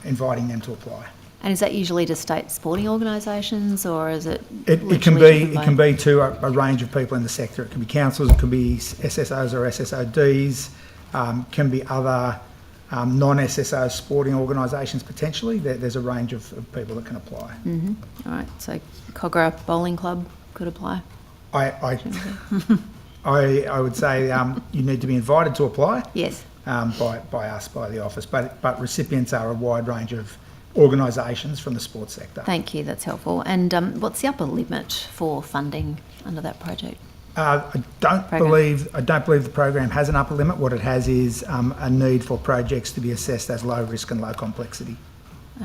inviting them to apply. And is that usually to state sporting organisations, or is it? It can be to a range of people in the sector. It can be councils, it can be SSOs or SSODs, can be other non-SSO sporting organisations potentially. There's a range of people that can apply. All right, so Cogra Bowling Club could apply? I would say you need to be invited to apply. Yes. By us, by the office, but recipients are a wide range of organisations from the sports sector. Thank you, that's helpful. And what's the upper limit for funding under that project? I don't believe the program has an upper limit. What it has is a need for projects to be assessed as low risk and low complexity.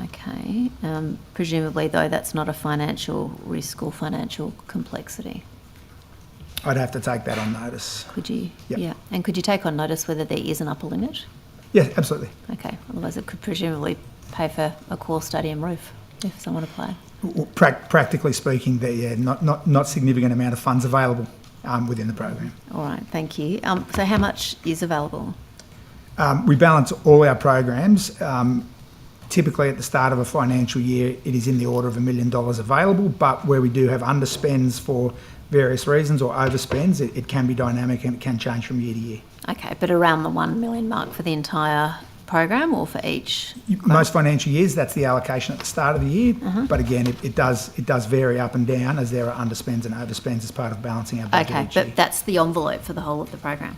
Okay. Presumably, though, that's not a financial risk or financial complexity. I'd have to take that on notice. Could you? Yep. Yeah. And could you take on notice whether there is an upper limit? Yeah, absolutely. Okay. Otherwise, it could presumably pay for a core stadium roof if someone applied. Well, practically speaking, not significant amount of funds available within the program. All right. Thank you. So, how much is available? We balance all our programs. Typically, at the start of a financial year, it is in the order of $1 million available. But where we do have underspends for various reasons or overspends, it can be dynamic and it can change from year to year. Okay, but around the 1 million mark for the entire program or for each? Most financial years, that's the allocation at the start of the year. But again, it does vary up and down as there are underspends and overspends as part of balancing our budget. Okay, but that's the envelope for the whole of the program.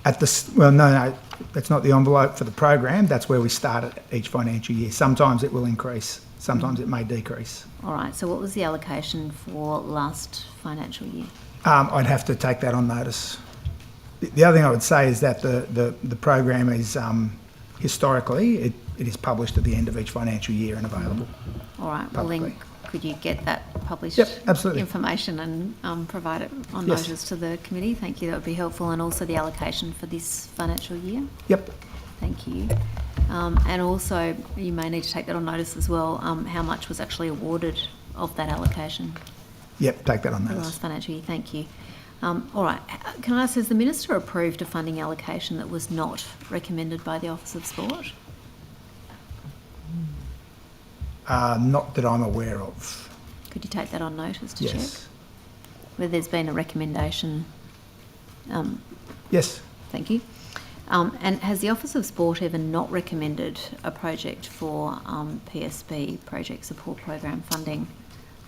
No, that's not the envelope for the program. That's where we start at each financial year. Sometimes it will increase, sometimes it may decrease. All right, so what was the allocation for last financial year? I'd have to take that on notice. The other thing I would say is that the program is historically it is published at the end of each financial year and available. All right, well then could you get that published information and provide it on notice to the committee? Thank you, that would be helpful. And also the allocation for this financial year? Yep. Thank you. And also, you may need to take that on notice as well, how much was actually awarded of that allocation? Yep, take that on for notice. the last financial year, thank you. All right, can I ask, has the Minister approved a funding allocation that was not recommended by the Office of Sport? Not that I'm aware of. Could you take that on notice to check? Yes. Whether there's been a recommendation? Yes. Thank you. And has the Office of Sport ever not recommended a project for PSP, Project Support Program funding,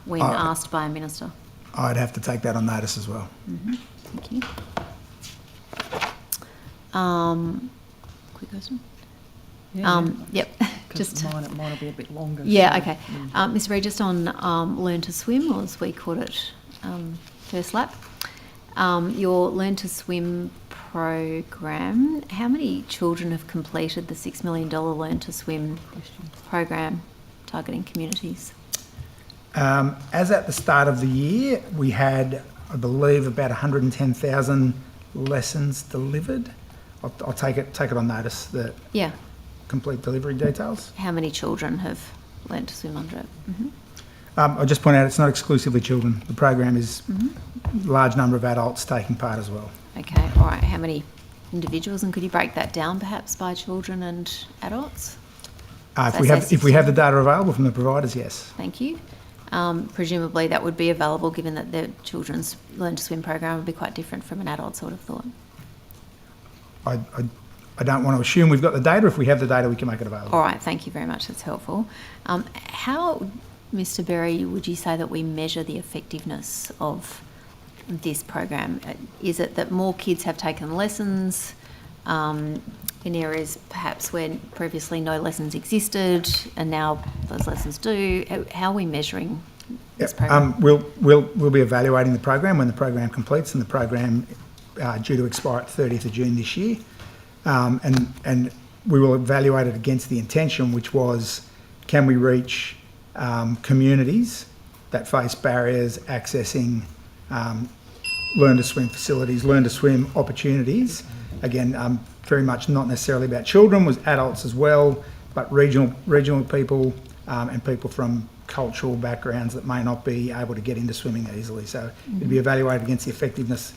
when asked by a minister? I'd have to take that on notice as well. Thank you. Quick question. Yep. Just mine will be a bit longer. Yeah. Okay. Ms. Reid, just on Learn to Swim, or as we called it, first lap. Your Learn to Swim program. How many children have completed the $6 million Learn to Swim program targeting communities? As at the start of the year, we had, I believe, about 110,000 lessons delivered. I'll take it on notice. Yeah. Complete delivery details. How many children have learned to swim under it? I'll just point out it's not exclusively children. The program is a large number of adults taking part as well. Okay. All right. How many individuals? And could you break that down perhaps by children and adults? If we have the data available from the providers, yes. Thank you. Presumably that would be available given that the children's Learn to Swim program would be quite different from an adult's, I would have thought. I don't want to assume we've got the data. If we have the data, we can make it available. All right, thank you very much. That's helpful. How Mr. Berry, would you say that we measure the effectiveness of this program? Is it that more kids have taken lessons in areas perhaps where previously no lessons existed and now those lessons do? How are we measuring this program? We'll be evaluating the program when the program completes, and the program due to expire at 30th of June this year. And we will evaluate it against the intention, which was, can we reach communities that face barriers accessing learn to swim facilities, learn to swim opportunities. Again, very much not necessarily about children, was adults as well, but regional people and people from cultural backgrounds that may not be able to get into swimming easily. So it'd be evaluated against the effectiveness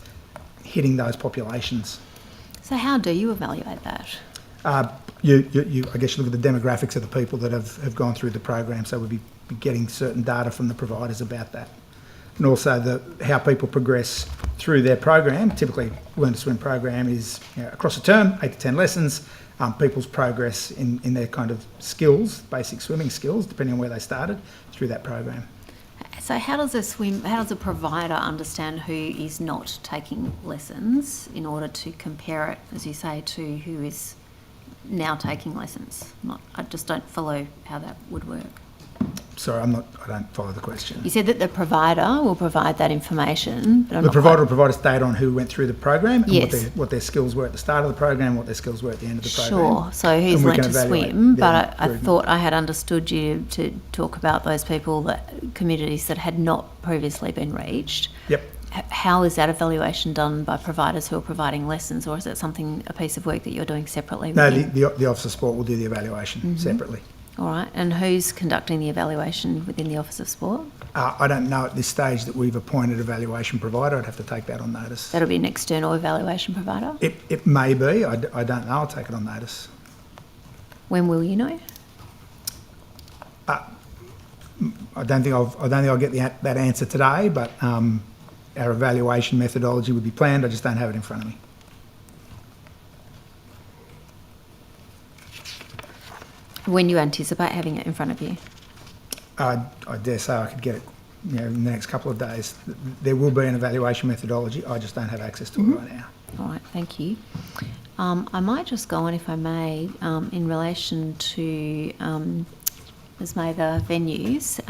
hitting those populations. So how do you evaluate that? I guess you look at the demographics of the people that have gone through the program, so we'll be getting certain data from the providers about that. And also how people progress through their program. Typically, Learn to Swim program is across a term, 8 to 10 lessons. People's progress in their kind of skills, basic swimming skills, depending on where they started, through that program. So how does a provider understand who is not taking lessons in order to compare it, as you say, to who is now taking lessons? I just don't follow how that would work. Sorry, I don't follow the question. You said that the provider will provide that information, but the provider will provide us data on who went through the program and yes. what their skills were at the start of the program, what their skills were at the end of the program. Sure, so who's learnt to swim, but I thought I had understood you to talk about those people, communities that had not previously been reached. Yep. How is that evaluation done by providers who are providing lessons, or is it a piece of work that you're doing separately? No, the Office of Sport will do the evaluation separately. All right, and who's conducting the evaluation within the Office of Sport? I don't know at this stage that we've appointed evaluation provider. I'd have to take that on notice. That'll be an external evaluation provider? It may be. I don't know. I'll take it on notice. When will you know? I don't think I'll get that answer today, but our evaluation methodology would be planned. I just don't have it in front of me. When you anticipate having it in front of you? I dare say I could get it in the next couple of days. There will be an evaluation methodology. I just don't have access to it right now. All right, thank you. I might just go on, if I may, in relation to Ms. Mather, venues.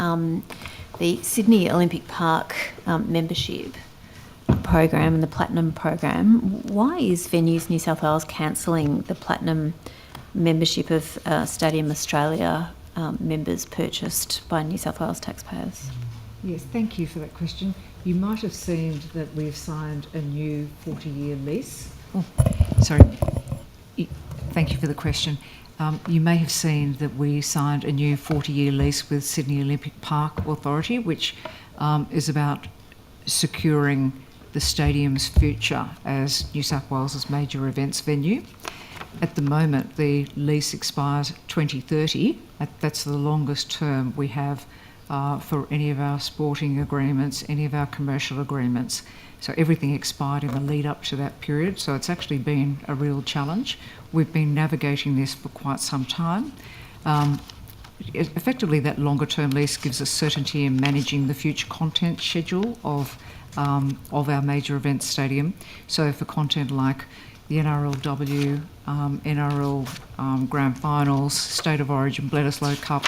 The Sydney Olympic Park membership program and the Platinum program. Why is Venues New South Wales cancelling the Platinum membership of Stadium Australia members purchased by New South Wales taxpayers? Yes, thank you for that question. You might have seen that we've signed a new 40-year lease. Thank you for the question. You may have seen that we signed a new 40-year lease with Sydney Olympic Park Authority, which is about securing the stadium's future as New South Wales's major events venue. At the moment, the lease expires 2030. That's the longest term we have for any of our sporting agreements, any of our commercial agreements. So everything expired in the lead up to that period. So it's actually been a real challenge. We've been navigating this for quite some time. Effectively, that longer term lease gives us certainty in managing the future content schedule of our major events stadium. So for content like the NRLW, NRL Grand Finals, State of Origin, Bledisloe Cup,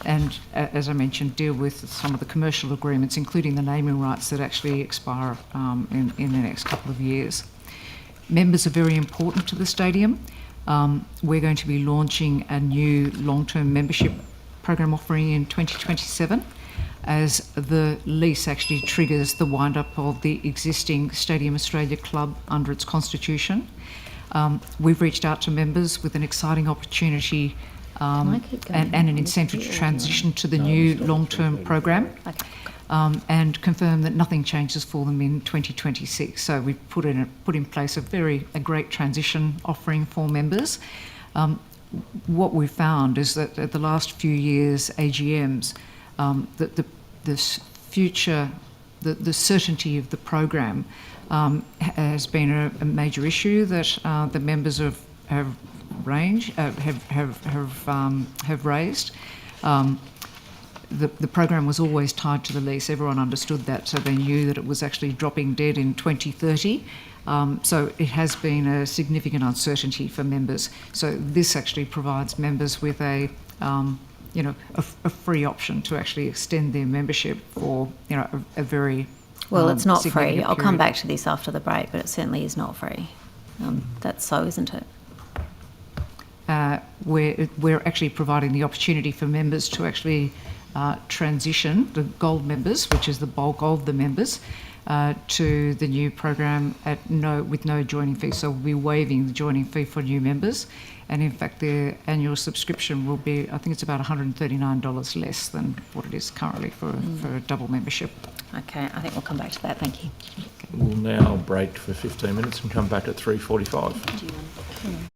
and as I mentioned, deal with some of the commercial agreements, including the naming rights that actually expire in the next couple of years. Members are very important to the stadium. We're going to be launching a new long-term membership program offering in 2027, as the lease actually triggers the wind-up of the existing Stadium Australia Club under its constitution. We've reached out to members with an exciting opportunity and an incentive to transition to the new long-term program, and confirm that nothing changes for them in 2026. So we've put in place a great transition offering for members. What we've found is that at the last few years' AGMs, that the certainty of the program has been a major issue that the members have raised. the program was always tied to the lease. Everyone understood that, so they knew that it was actually dropping dead in 2030. So it has been a significant uncertainty for members. So this actually provides members with a free option to actually extend their membership for a very well, it's not free. significant I'll come period. back to this after the break, but it certainly is not free. That's so, isn't it? We're actually providing the opportunity for members to actually transition, the gold members, which is the bulk of the members, to the new program with no joining fee. So we'll be waiving the joining fee for new members, and in fact their annual subscription will be, I think it's about $139 less than what it is currently for a double membership. Okay, I think we'll come back to that. Thank you. We'll now break for 15 minutes and come back at 3:45.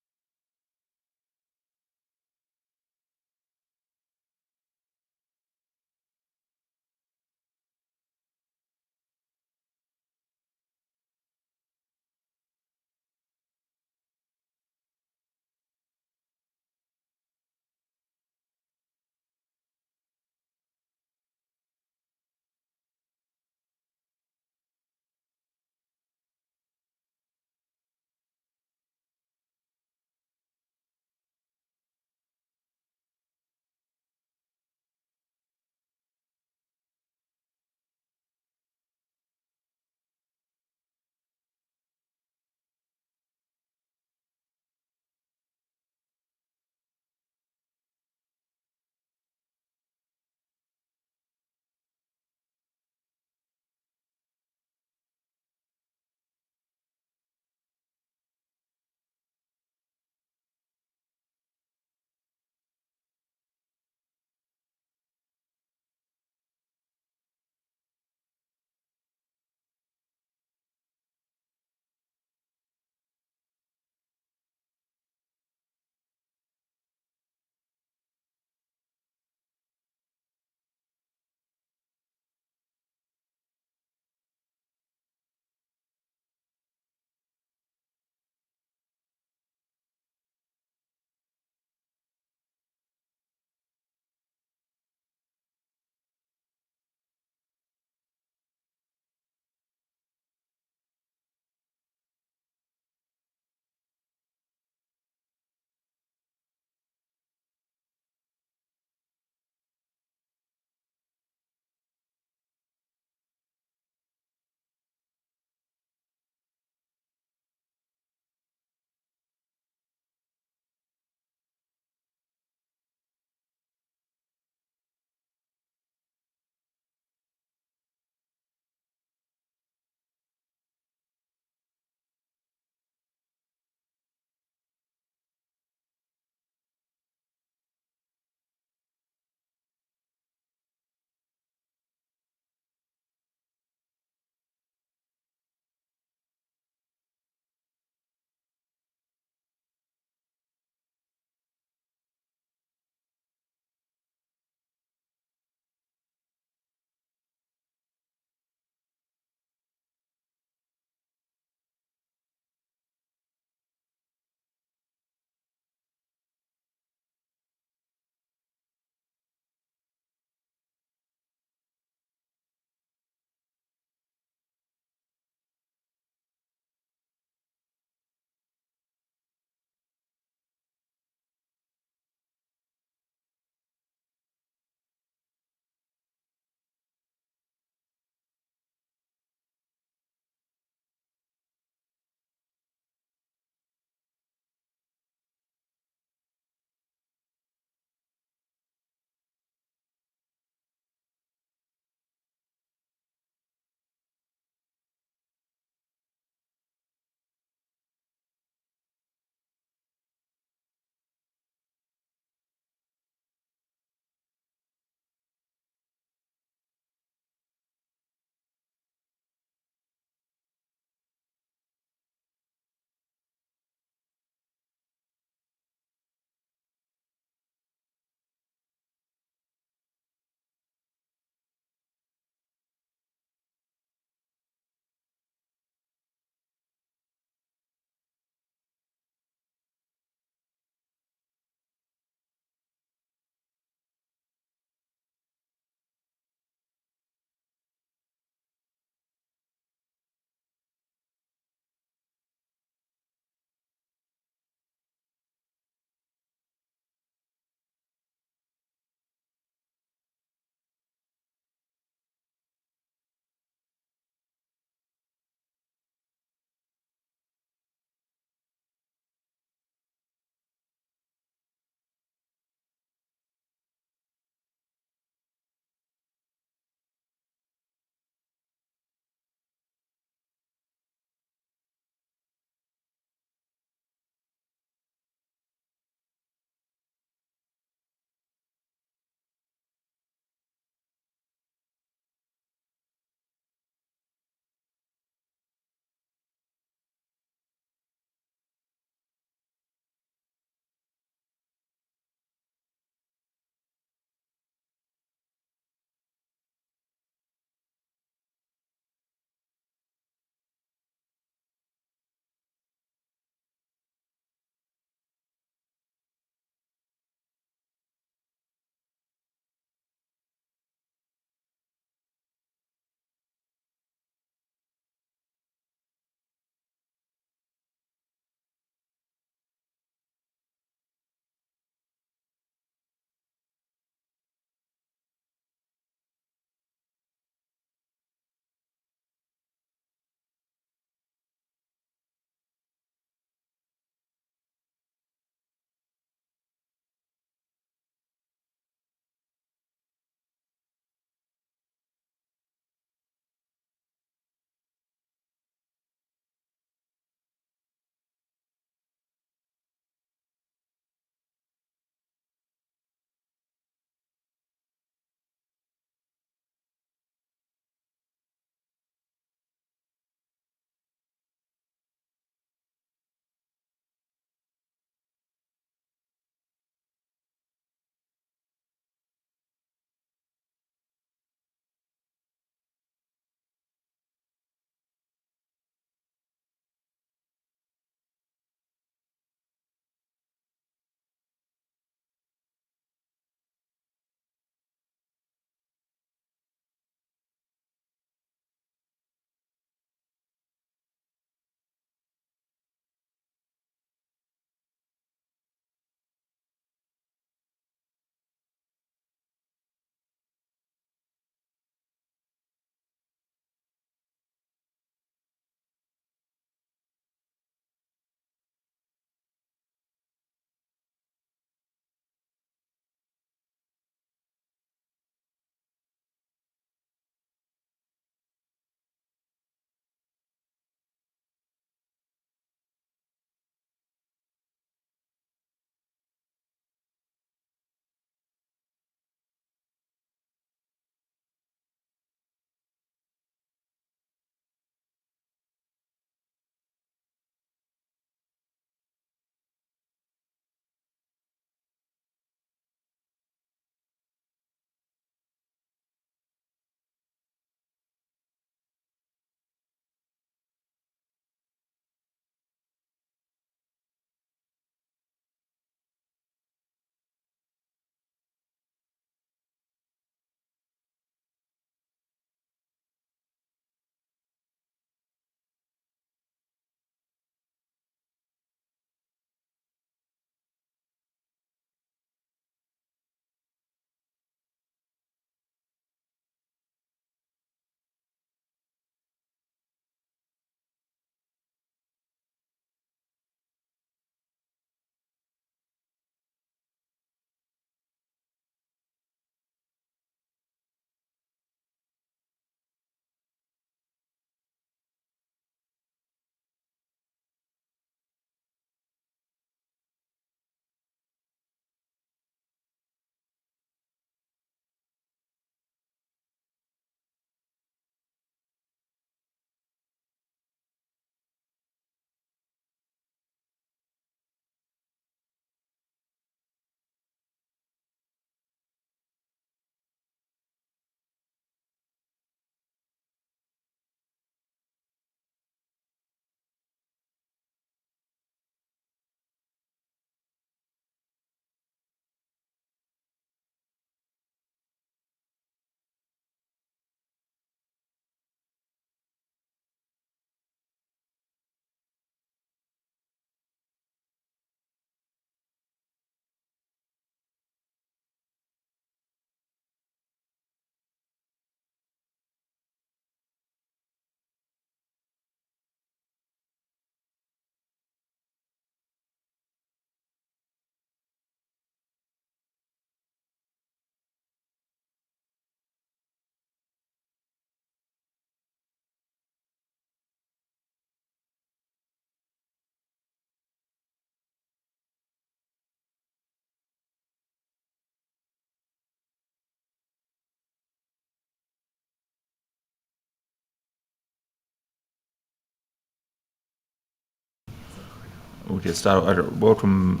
we'll get started. Welcome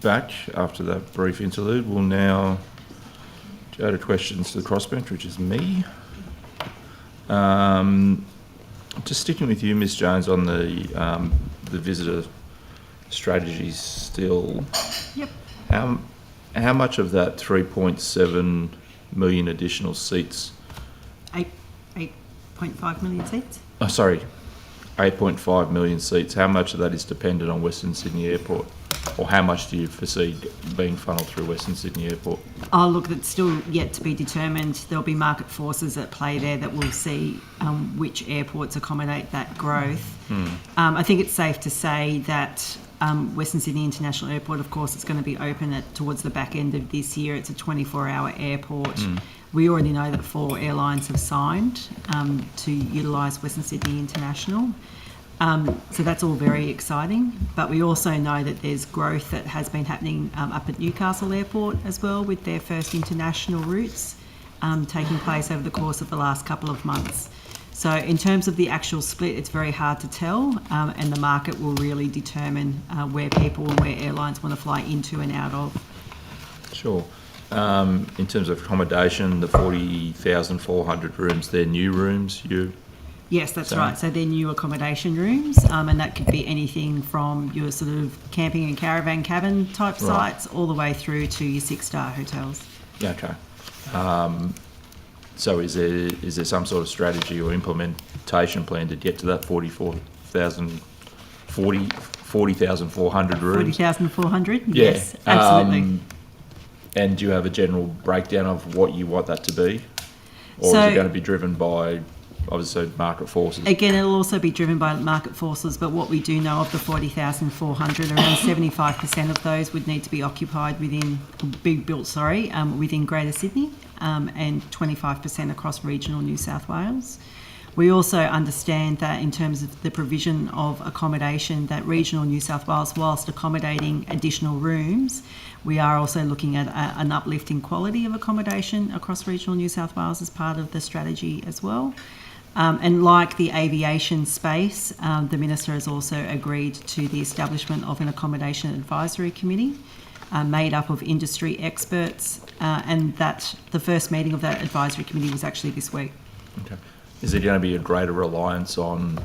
back after that brief interlude. We'll now go to questions to the crossbench, which is me. Just sticking with you, Ms. Jones, on the visitor strategies still. Yep. How much of that 3.7 million additional seats? 8.5 million seats. Oh, sorry, 8.5 million seats. How much of that is dependent on Western Sydney Airport? Or how much do you foresee being funneled through Western Sydney Airport? Oh, look, that's still yet to be determined. There'll be market forces at play there that will see which airports accommodate that growth. I think it's safe to say that Western Sydney International Airport, of course, it's going to be open towards the back end of this year. It's a 24-hour airport. We already know that 4 airlines have signed to utilise Western Sydney International. So that's all very exciting, but we also know that there's growth that has been happening up at Newcastle Airport as well, with their first international routes taking place over the course of the last couple of months. So in terms of the actual split, it's very hard to tell, and the market will really determine where people and where airlines want to fly into and out of. Sure. In terms of accommodation, the 40,400 rooms, they're new rooms, Yes, that's right. So they're new accommodation rooms, and that could be anything from your sort of camping and caravan cabin type sites all the way through to your 6-star hotels. Yeah, okay. So is there some sort of strategy or implementation plan to get to that 40,400 rooms? 40,400, yeah. Yes, absolutely. And do you have a general breakdown of what you want that to be? Or is it going to be driven by, obviously, market forces? Again, it'll also be driven by market forces, but what we do know of the 40,400, around 75% of those would need to be occupied within Greater Sydney, and 25% across regional New South Wales. We also understand that in terms of the provision of accommodation, that regional New South Wales, whilst accommodating additional rooms, we are also looking at an uplift in quality of accommodation across regional New South Wales as part of the strategy as well. And like the aviation space, the Minister has also agreed to the establishment of an accommodation advisory committee made up of industry experts, and that the first meeting of that advisory committee was actually this week. Okay. Is there going to be a greater reliance on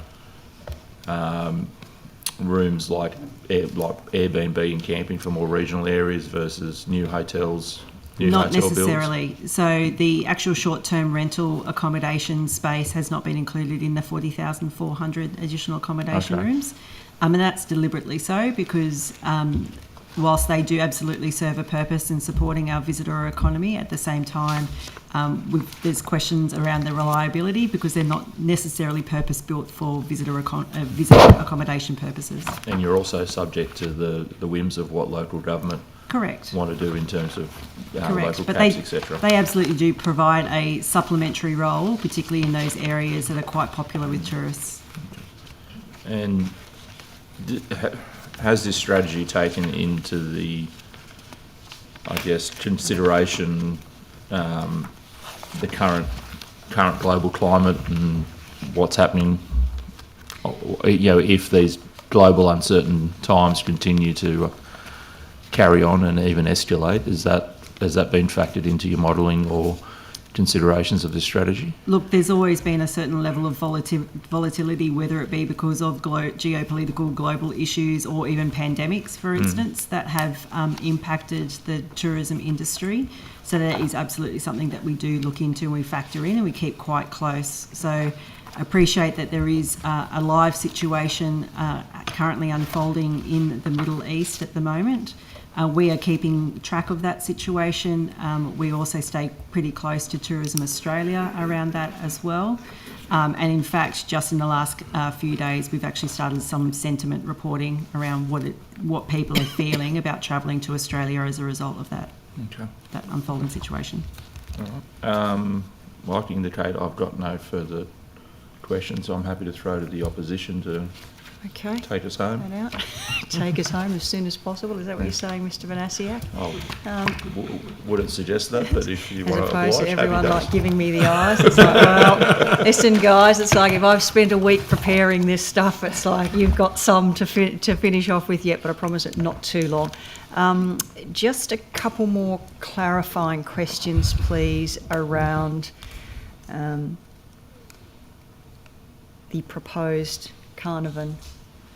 rooms like Airbnb and camping for more regional areas versus new hotels? Not necessarily. So the actual short-term rental accommodation space has not been included in the 40,400 additional accommodation rooms. And that's deliberately so because whilst they do absolutely serve a purpose in supporting our visitor economy, at the same time there's questions around the reliability because they're not necessarily purpose-built for visitor accommodation purposes. And you're also subject to the whims of what local government want to do in terms of local caps, etc. They absolutely do provide a supplementary role, particularly in those areas that are quite popular with tourists. And has this strategy taken into the, consideration the current global climate and what's happening? If these global uncertain times continue to carry on and even escalate, has that been factored into your modelling or considerations of this strategy? Look, there's always been a certain level of volatility, whether it be because of geopolitical global issues or even pandemics, for instance, that have impacted the tourism industry. So that is absolutely something that we do look into and we factor in and we keep quite close. So I appreciate that there is a live situation currently unfolding in the Middle East at the moment. We are keeping track of that situation. We also stay pretty close to Tourism Australia around that as well. And in fact, just in the last few days, we've actually started some sentiment reporting around what people are feeling about travelling to Australia as a result of that unfolding situation. All right. Like to indicate, I've got no further questions, so I'm happy to throw to the opposition to Okay. Take us home. That out. Take us home as soon as possible. Is that what you're saying, Mr. Vanasiak? Wouldn't suggest that, but if you As want to opposed to oblige, everyone happy like days. giving me the eyes. It's like, well, listen, guys, it's like if I've spent a week preparing this stuff, it's like you've got some to finish off with yet, but I promise it not too long. Just a couple more clarifying questions, please, around the proposed Canavan.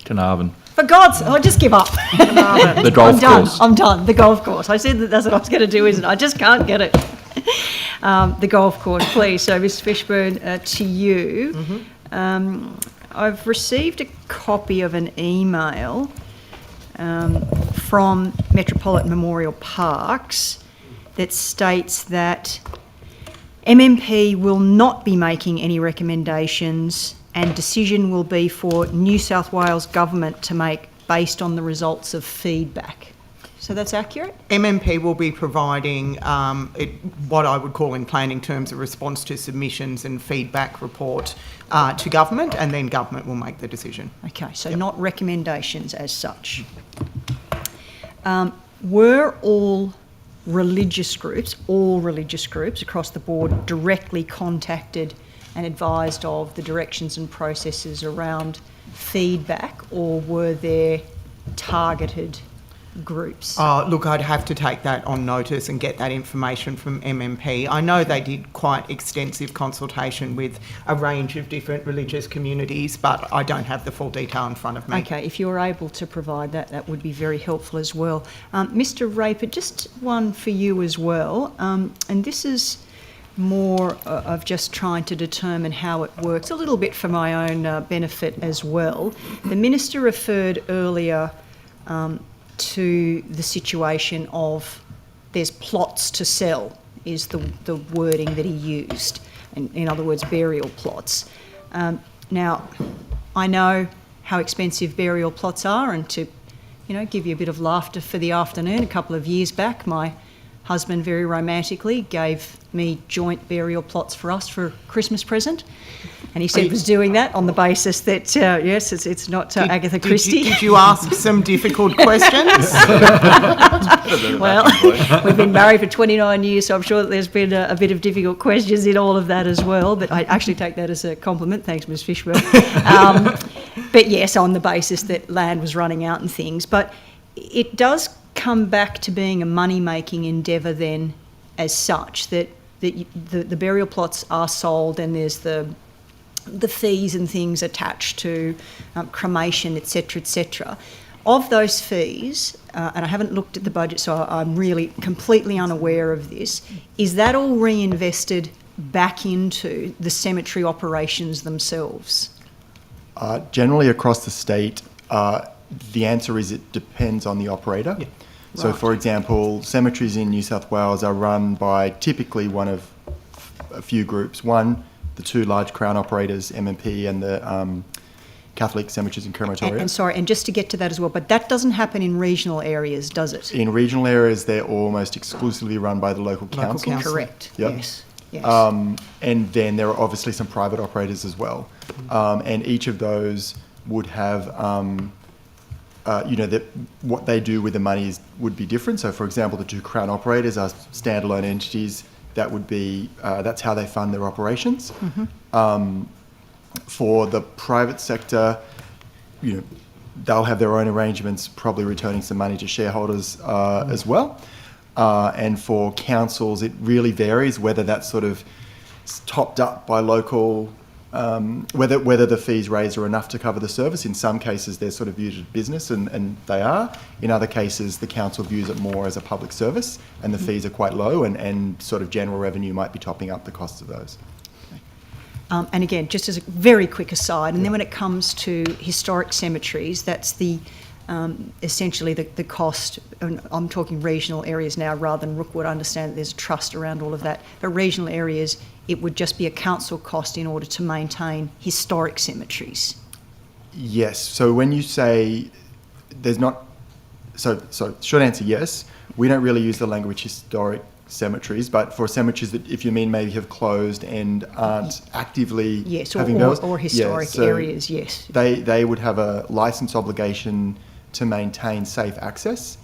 For God's sake, I just give up. The golf course. I'm done. The golf course. I said that's what I was going to do, isn't it? I just can't get it. The golf course, please. So, Ms. Fishburn, to you. I've received a copy of an email from Metropolitan Memorial Parks that states that MMP will not be making any recommendations and decision will be for New South Wales Government to make based on the results of feedback. So that's accurate? MMP will be providing what I would call in planning terms a response to submissions and feedback report to government, and then government will make the decision. Okay, so not recommendations as such. Were all religious groups across the board directly contacted and advised of the directions and processes around feedback, or were there targeted groups? Look, I'd have to take that on notice and get that information from MMP. I know they did quite extensive consultation with a range of different religious communities, but I don't have the full detail in front of me. Okay, if you're able to provide that, that would be very helpful as well. Mr. Raper, just one for you as well, and this is more of just trying to determine how it works, a little bit for my own benefit as well. The Minister referred earlier to the situation of there's plots to sell, is the wording that he used, in other words, burial plots. Now, I know how expensive burial plots are, and to give you a bit of laughter for the afternoon, a couple of years back, my husband very romantically gave me joint burial plots for us for a Christmas present, and he said he was doing that on the basis that yes, it's not Agatha Christie. Did you ask some difficult questions? Well, we've been married for 29 years, so I'm sure that there's been a bit of difficult questions in all of that as well, but I actually take that as a compliment. Thanks, Ms. Fishburn. But yes, on the basis that land was running out and things, but it does come back to being a money-making endeavour then as such, that the burial plots are sold and there's the fees and things attached to cremation, etc., etc. Of those fees, and I haven't looked at the budget, so I'm really completely unaware of this, is that all reinvested back into the cemetery operations themselves? Generally across the state, the answer is it depends on the operator. Yeah. So, right. For example, cemeteries in New South Wales are run by typically one of a few groups. One, the two large Crown operators, MMP and the Catholic Cemeteries and Crematoria. And sorry, and just to get to that as well, but that doesn't happen in regional areas, does it? In regional areas, they're almost exclusively run by the local councils. Correct, yep. Yes. And then there are obviously some private operators as well. And each of those would have... what they do with the money would be different. So, for example, the two Crown operators are standalone entities. That would be that's how they fund their operations. Mm-hmm. For the private sector, they'll have their own arrangements, probably returning some money to shareholders as well. And for councils, it really varies whether that's sort of topped up by local. Whether the fees raised are enough to cover the service. In some cases, they're sort of viewed as business, and they are. In other cases, the council views it more as a public service, and the fees are quite low, and sort of general revenue might be topping up the costs of those. And again, just as a very quick aside, and then when it comes to historic cemeteries, that's the essentially the cost, and I'm talking regional areas now rather than Rookwood. I understand that there's a trust around all of that, but regional areas, it would just be a council cost in order to maintain historic cemeteries. Yes. So when you say there's not... So short answer, yes. We don't really use the language historic cemeteries, but for cemeteries that, if you mean, maybe have closed and aren't actively Yes, having or historic areas, yes. They would have a licence obligation to maintain safe access.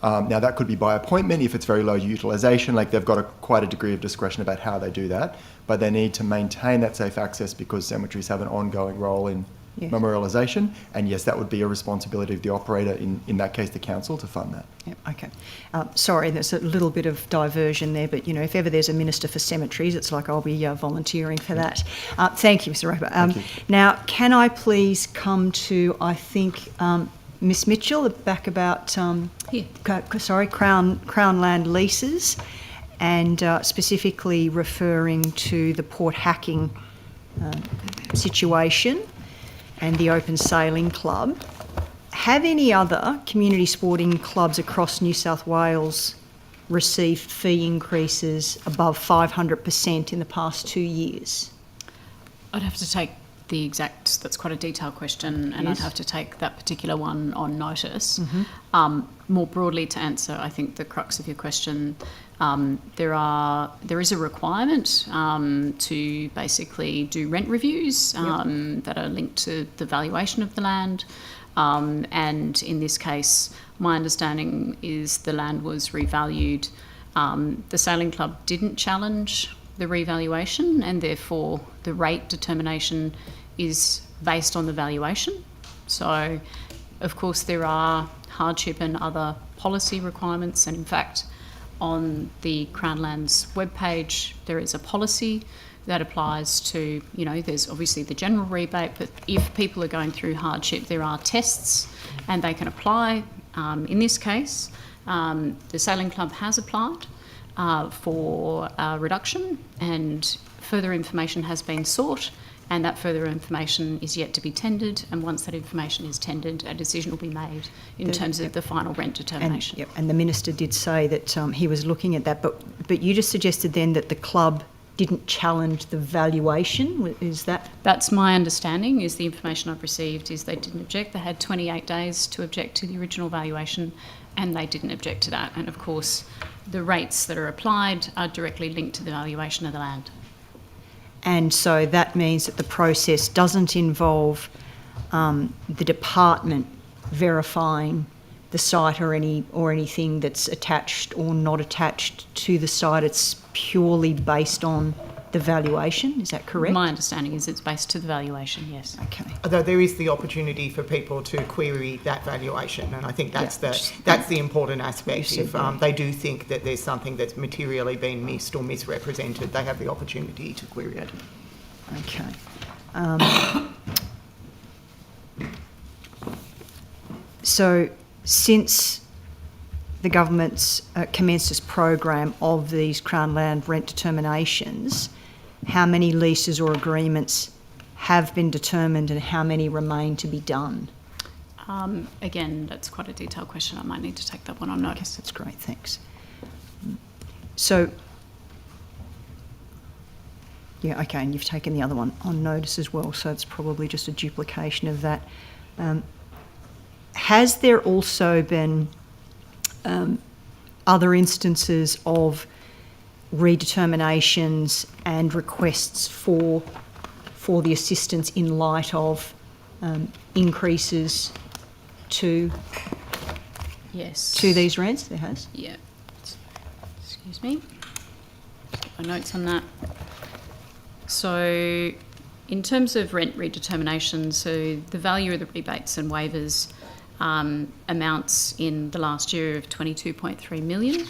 Now, that could be by appointment if it's very low utilisation, like they've got quite a degree of discretion about how they do that, but they need to maintain that safe access because cemeteries have an ongoing role in memorialisation, and yes, that would be a responsibility of the operator, in that case the council, to fund that. Yep, okay. Sorry, there's a little bit of diversion there, but, you know, if ever there's a minister for cemeteries, it's like I'll be volunteering for that. Thank you, Mr Roper. Thank you. Now, can I please come to, I think, Miss Mitchell, back about Crown land leases, and specifically referring to the port hacking situation and the Open Sailing Club. Have any other community sporting clubs across New South Wales received fee increases above 500% in the past 2 years? I'd have to take the exact, that's quite a detailed question, and Yes. I'd have to take that particular one on notice. Mhm. More broadly to answer, I think, the crux of your question, there is a requirement to basically do rent reviews that are linked to the valuation of the land. And in this case, my understanding is the land was revalued. The Sailing Club didn't challenge the revaluation, and therefore the rate determination is based on the valuation. So, of course, there are hardship and other policy requirements, and in fact, on the Crown Lands webpage, there is a policy that applies to, you know, there's obviously the general rebate, but if people are going through hardship, there are tests and they can apply. In this case, the Sailing Club has applied for a reduction, and further information has been sought, and that further information is yet to be tendered, and once that information is tendered, a decision will be made in terms of the final rent determination. And the Minister did say that he was looking at that, but you just suggested then that the club didn't challenge the valuation, is that? That's my understanding, is the information I've received is they didn't object. They had 28 days to object to the original valuation, and they didn't object to that. And of course, the rates that are applied are directly linked to the valuation of the land. And so that means that the process doesn't involve the department verifying the site or anything that's attached or not attached to the site. It's purely based on the valuation. Is that correct? My understanding is it's based to the valuation, yes. Okay. Although there is the opportunity for people to query that valuation, and I think that's the important aspect. If they do think that there's something that's materially been missed or misrepresented, they have the opportunity to query it. Okay. So, since the government's commenced this program of these Crown Land rent determinations, how many leases or agreements have been determined and how many remain to be done? Again, that's quite a detailed question. I might need to take that one on notice. That's great, thanks. So, yeah, okay, and you've taken the other one on notice as well, so it's probably just a duplication of that. Has there also been other instances of redeterminations and requests for the assistance in light of increases to these rents? There has? Yeah. Excuse me. Just get my notes on that. So, in terms of rent redetermination, so the value of the rebates and waivers amounts in the last year of 22.3 million.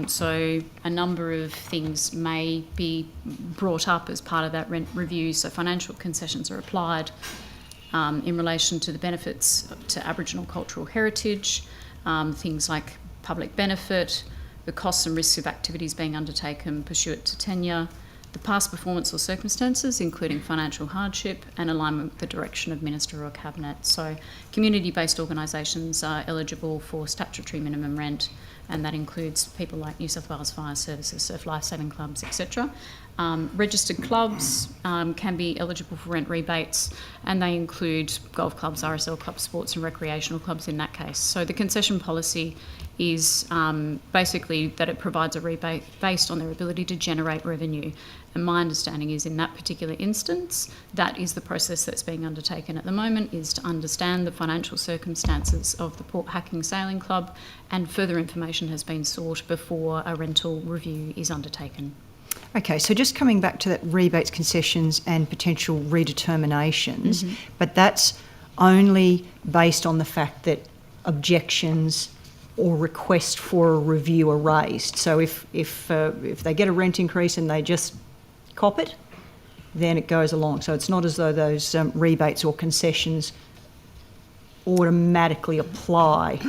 So a number of things may be brought up as part of that rent review. So financial concessions are applied in relation to the benefits to Aboriginal cultural heritage, things like public benefit, the costs and risks of activities being undertaken pursuant to tenure, the past performance or circumstances, including financial hardship, and alignment with the direction of Minister or Cabinet. So community-based organisations are eligible for statutory minimum rent, and that includes people like New South Wales Fire Services, Surf Life Saving Clubs, etc. Registered clubs can be eligible for rent rebates, and they include golf clubs, RSL clubs, sports and recreational clubs in that case. So the concession policy is basically that it provides a rebate based on their ability to generate revenue. And my understanding is in that particular instance, that is the process that's being undertaken at the moment, is to understand the financial circumstances of the Port Hacking Sailing Club, and further information has been sought before a rental review is undertaken. Okay, so just coming back to that rebates, concessions and potential redeterminations, but that's only based on the fact that objections or requests for a review are raised. So if they get a rent increase and they just cop it, then it goes along. So it's not as though those rebates or concessions automatically apply.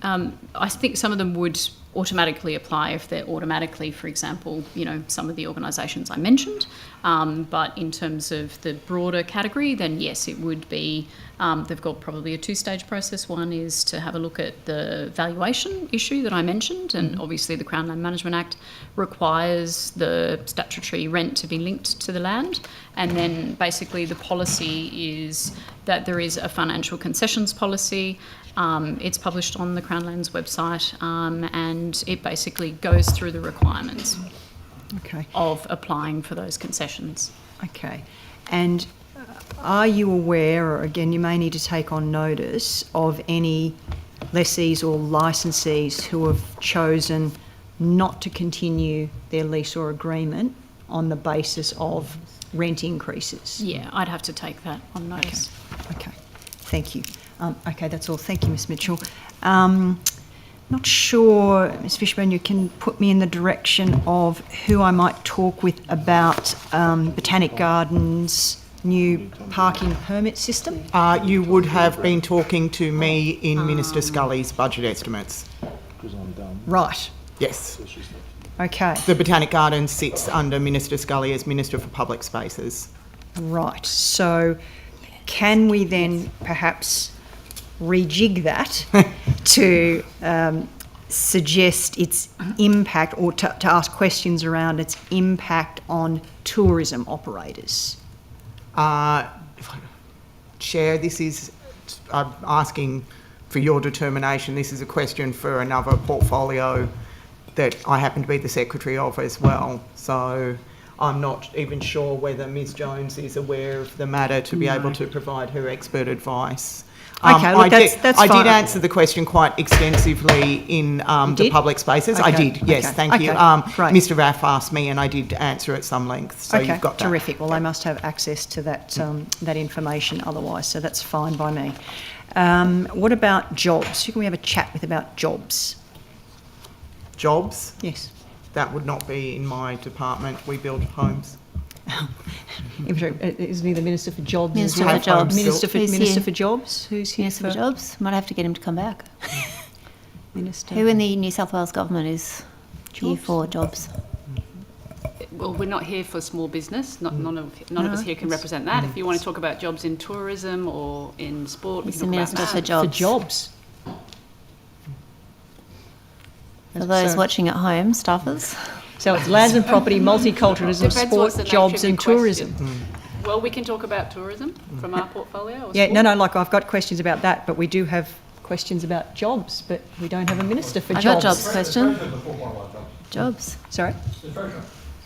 I think some of them would automatically apply if they're automatically, for example, some of the organisations I mentioned. But in terms of the broader category, then yes, it would be, they've got probably a two-stage process. One is to have a look at the valuation issue that I mentioned, and obviously the Crown Land Management Act requires the statutory rent to be linked to the land. And then basically the policy is that there is a financial concessions policy. It's published on the Crown Lands website, and it basically goes through the requirements of applying for those concessions. Okay. And are you aware, or again, you may need to take on notice, of any lessees or licensees who have chosen not to continue their lease or agreement on the basis of rent increases? Yeah, I'd have to take that on notice. Okay. Thank you. Okay, that's all. Thank you, Ms Mitchell. Not sure, Ms Fishburn, you can put me in the direction of who I might talk with about Botanic Gardens' new parking permit system? You would have been talking to me in Minister Scully's budget estimates. Right. Yes. Okay. The Botanic Gardens sits under Minister Scully as Minister for Public Spaces. Right. So can we then perhaps rejig that to suggest its impact, or to ask questions around its impact on tourism operators? Chair, this is asking for your determination. This is a question for another portfolio that I happen to be the secretary of as well. So I'm not even sure whether Ms Jones is aware of the matter to be able to provide her expert advice. Okay, look, that's I fine. did answer the question quite extensively in the public spaces. Okay. I did, yes, Okay. thank you. Great. Mr Raff asked me and I did answer at some length, so you've got that. Terrific. Well, they must have access to that that information otherwise, so that's fine by me. What about jobs? Who can we have a chat with about jobs? Jobs? Yes. That would not be in my department. We build homes. Isn't he the Minister for Jobs? Minister for Jobs. Minister Who's for Jobs? Who's here Minister for Jobs? Might have to get him to come back. Minister. Who in the New South Wales government is here for jobs? Well, we're not here for small business. None of us here can represent that. If you want to talk about jobs in tourism or in sport, we He's can the talk about Minister that. for Jobs. For those watching at home, staffers. So it's lands and property, multiculturalism, Depends sport, what's the jobs nature of and your tourism. question. Well, we can talk about tourism from our portfolio. Or Yeah, sport. no, like I've got questions about that, but we do have questions about jobs, but we don't have a Minister for I've Jobs. got jobs question. Jobs. Sorry?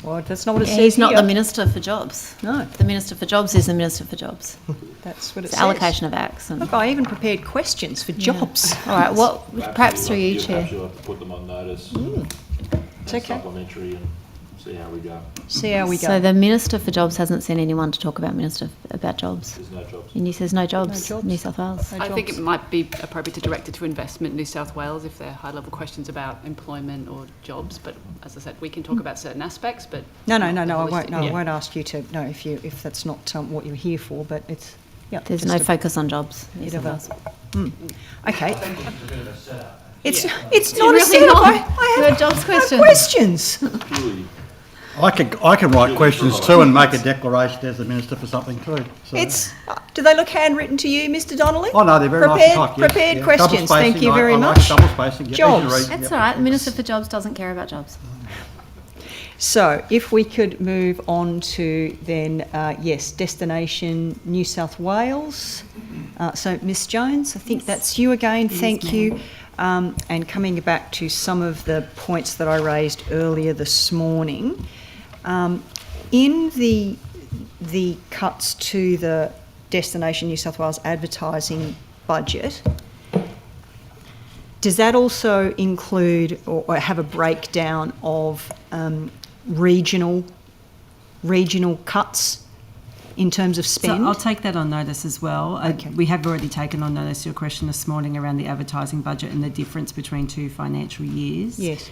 Well, that's not what it says He's not here. the Minister for Jobs. No. The Minister for Jobs is the Minister for Jobs. That's what it It's says. allocation of acts. And Look, I even prepared questions for jobs. All right, well, perhaps through you, Chair. Perhaps you'll have to put them on notice. It's okay. Supplementary and see how we go. See how we go. So the Minister for Jobs hasn't seen anyone to talk about jobs. There's no jobs. And he says no jobs, No jobs. New South Wales. I think it might be appropriate to direct it to Investment New South Wales if they're high-level questions about employment or jobs. But as I said, we can talk about certain aspects. But No, I won't. No, Yeah. I won't ask you to. No, if that's not what you're here for. But it's There's just no a focus on jobs. New bit South of a. Wales. Okay. It's not It's a really setup. not. I They're have jobs questions. questions. I can write questions too and make a declaration as the Minister for something too. So. It's. Do they look handwritten to you, Mr. Donnelly? Oh no, they're very nice to type, yes. Prepared Yeah. questions. Double Thank you spacing, very I like much. double spacing. Yeah, easy to Jobs. read. That's Yep. all right. The Minister for Jobs doesn't care about jobs. So if we could move on to then, yes, Destination New South Wales. So Ms Jones, I think that's you again. Thank you. And coming back to some of the points that I raised earlier this morning, in the cuts to the Destination New South Wales advertising budget, does that also include or have a breakdown of regional cuts in terms of spend? So I'll take that on notice as well. Okay. We have already taken on notice your question this morning around the advertising budget and the difference between 2 financial years. Yes.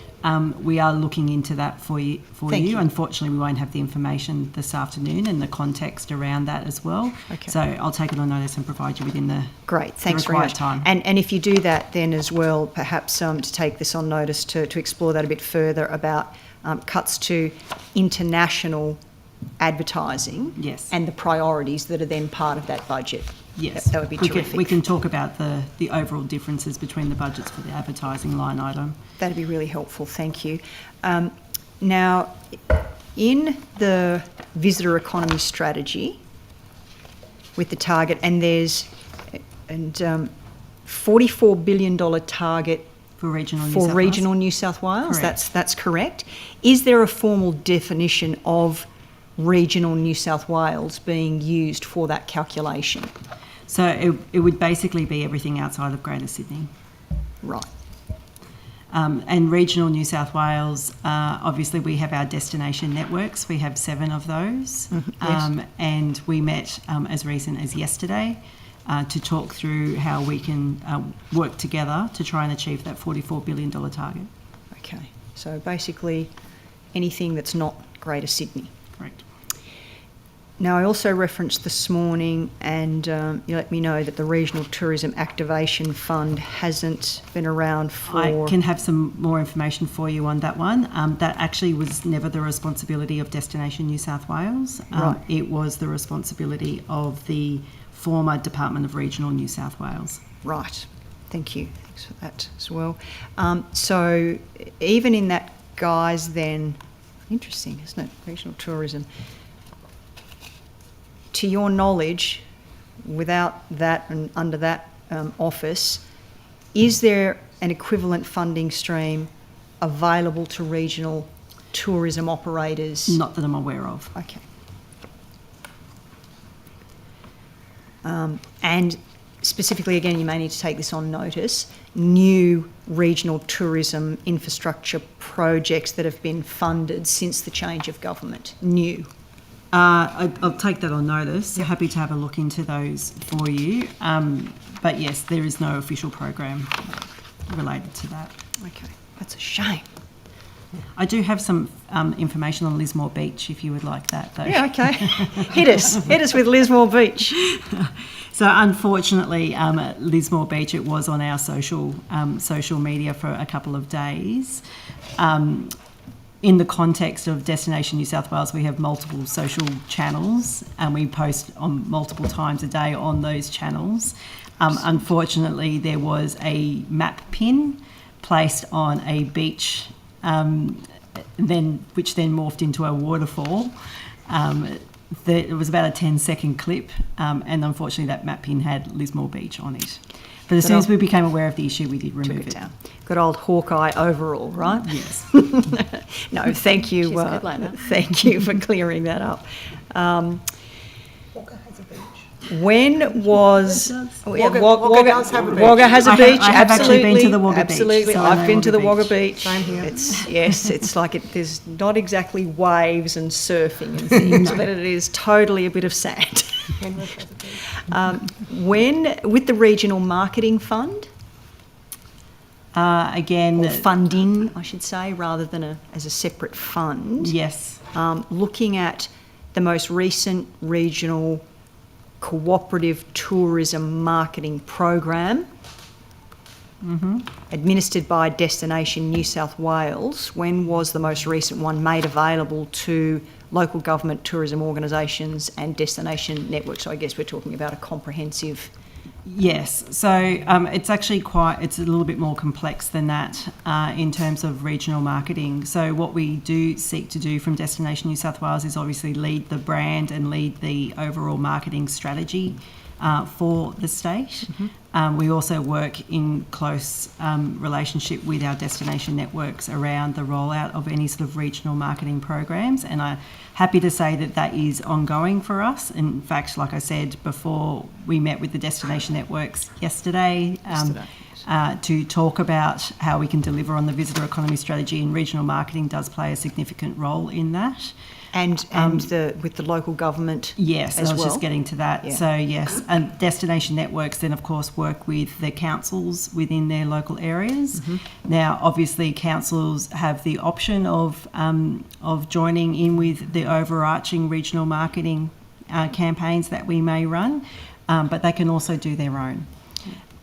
We are looking into that for you. Thank you. Unfortunately, we won't have the information this afternoon and the context around that as well. Okay. So I'll take it on notice and provide you within the Great, thanks the very required much. time. And if you do that then as well, perhaps to take this on notice to explore that a bit further about cuts to international advertising, yes, and the priorities that are then part of that budget. Yes, that would be terrific. We can talk about the overall differences between the budgets for the advertising line item. That'd be really helpful, thank you. Now, in the visitor economy strategy with the target, and there's $44 billion target for regional New South Wales. Correct. That's correct. Is there a formal definition of regional New South Wales being used for that calculation? So it would basically be everything outside of Greater Sydney. Right. And regional New South Wales, obviously we have our destination networks. We have 7 of those. Yes. And we met as recent as yesterday to talk through how we can work together to try and achieve that $44 billion target. Okay. So basically anything that's not Greater Sydney. Correct. Now, I also referenced this morning, and you let me know that the Regional Tourism Activation Fund hasn't been around for... I can have some more information for you on that one. That actually was never the responsibility of Destination New South Wales. Right. It was the responsibility of the former Department of Regional New South Wales. Right. Thank you. Thanks for that as well. So even in that guise then, interesting, isn't it? Regional tourism. To your knowledge, without that and under that office, is there an equivalent funding stream available to regional tourism operators? Not that I'm aware of. Okay. And specifically, again, you may need to take this on notice, new regional tourism infrastructure projects that have been funded since the change of government. New. I'll take that on notice. Yep. Happy to have a look into those for you. But yes, there is no official program related to that. Okay, that's a shame. I do have some information on Lismore Beach if you would like that, though. Yeah, okay. Hit us with Lismore Beach. So unfortunately, Lismore Beach, it was on our social media for a couple of days. In the context of Destination New South Wales, we have multiple social channels and we post on multiple times a day on those channels. Unfortunately, there was a map pin placed on a beach, which then morphed into a waterfall. It was about a 10-second clip, and unfortunately that map pin had Lismore Beach on it. But as soon as we became aware of the issue, we did remove it. Down. Good old Hawkeye overall, right? Yes. No, thank you. Thank you for clearing that up. Wagga has a beach. When was Wagga does have a beach. Wagga has a beach. I have actually been to the Wagga Beach. Absolutely, So I've been to the Wagga Beach. Beach. Same here. It's like there's not exactly waves and surfing and things, but it is totally a bit of sand. When with the regional marketing fund, again, or funding, I should say, rather than as a separate fund. Yes. Looking at the most recent regional cooperative tourism marketing program, administered by Destination New South Wales. When was the most recent one made available to local government tourism organisations and destination networks? So I guess we're talking about a comprehensive Yes, so it's actually it's a little bit more complex than that in terms of regional marketing. So what we do seek to do from Destination New South Wales is obviously lead the brand and lead the overall marketing strategy for the state. We also work in close relationship with our destination networks around the rollout of any sort of regional marketing programs, and I'm happy to say that that is ongoing for us. In fact, like I said before, we met with the destination networks yesterday. To talk about how we can deliver on the visitor economy strategy, and regional marketing does play a significant role in that. And with the local government yes, as I was well? just getting to that. Yeah. So yes, and destination networks then of course work with the councils within their local areas. Now obviously councils have the option of joining in with the overarching regional marketing campaigns that we may run, but they can also do their own.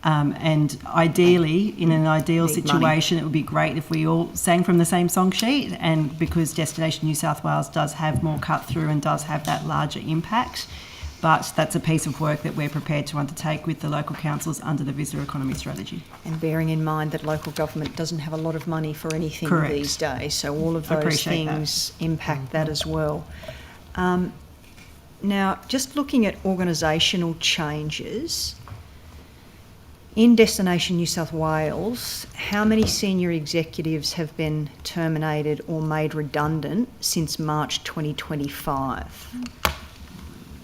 And ideally, in an ideal situation, it would be great if we all sang from the same song sheet, and because Destination New South Wales does have more cut through and does have that larger impact, but that's a piece of work that we're prepared to undertake with the local councils under the visitor economy strategy. And bearing in mind that local government doesn't have a lot of money for anything Correct. these days, so all of those things impact that as well. Now, just looking at organisational changes, in Destination New South Wales, how many senior executives have been terminated or made redundant since March 2025?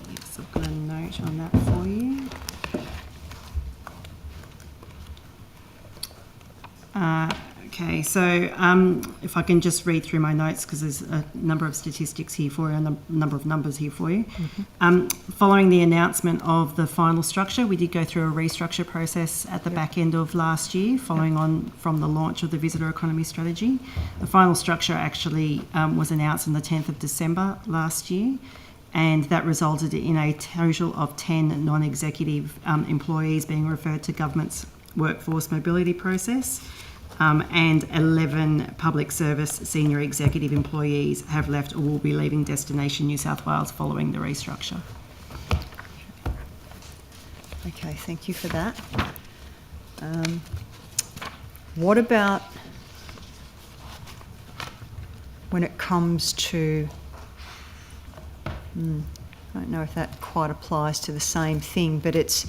Yes, I've got a note on that for you. Okay, so if I can just read through my notes, because there's a number of statistics here for you, a number of numbers here for you. Following the announcement of the final structure, we did go through a restructure process at the back end of last year, following on from the launch of the visitor economy strategy. The final structure actually was announced on the 10th of December last year, and that resulted in a total of 10 non-executive employees being referred to government's workforce mobility process. And 11 public service senior executive employees have left or will be leaving Destination New South Wales following the restructure. Okay, thank you for that. What about when it comes to, I don't know if that quite applies to the same thing, but it's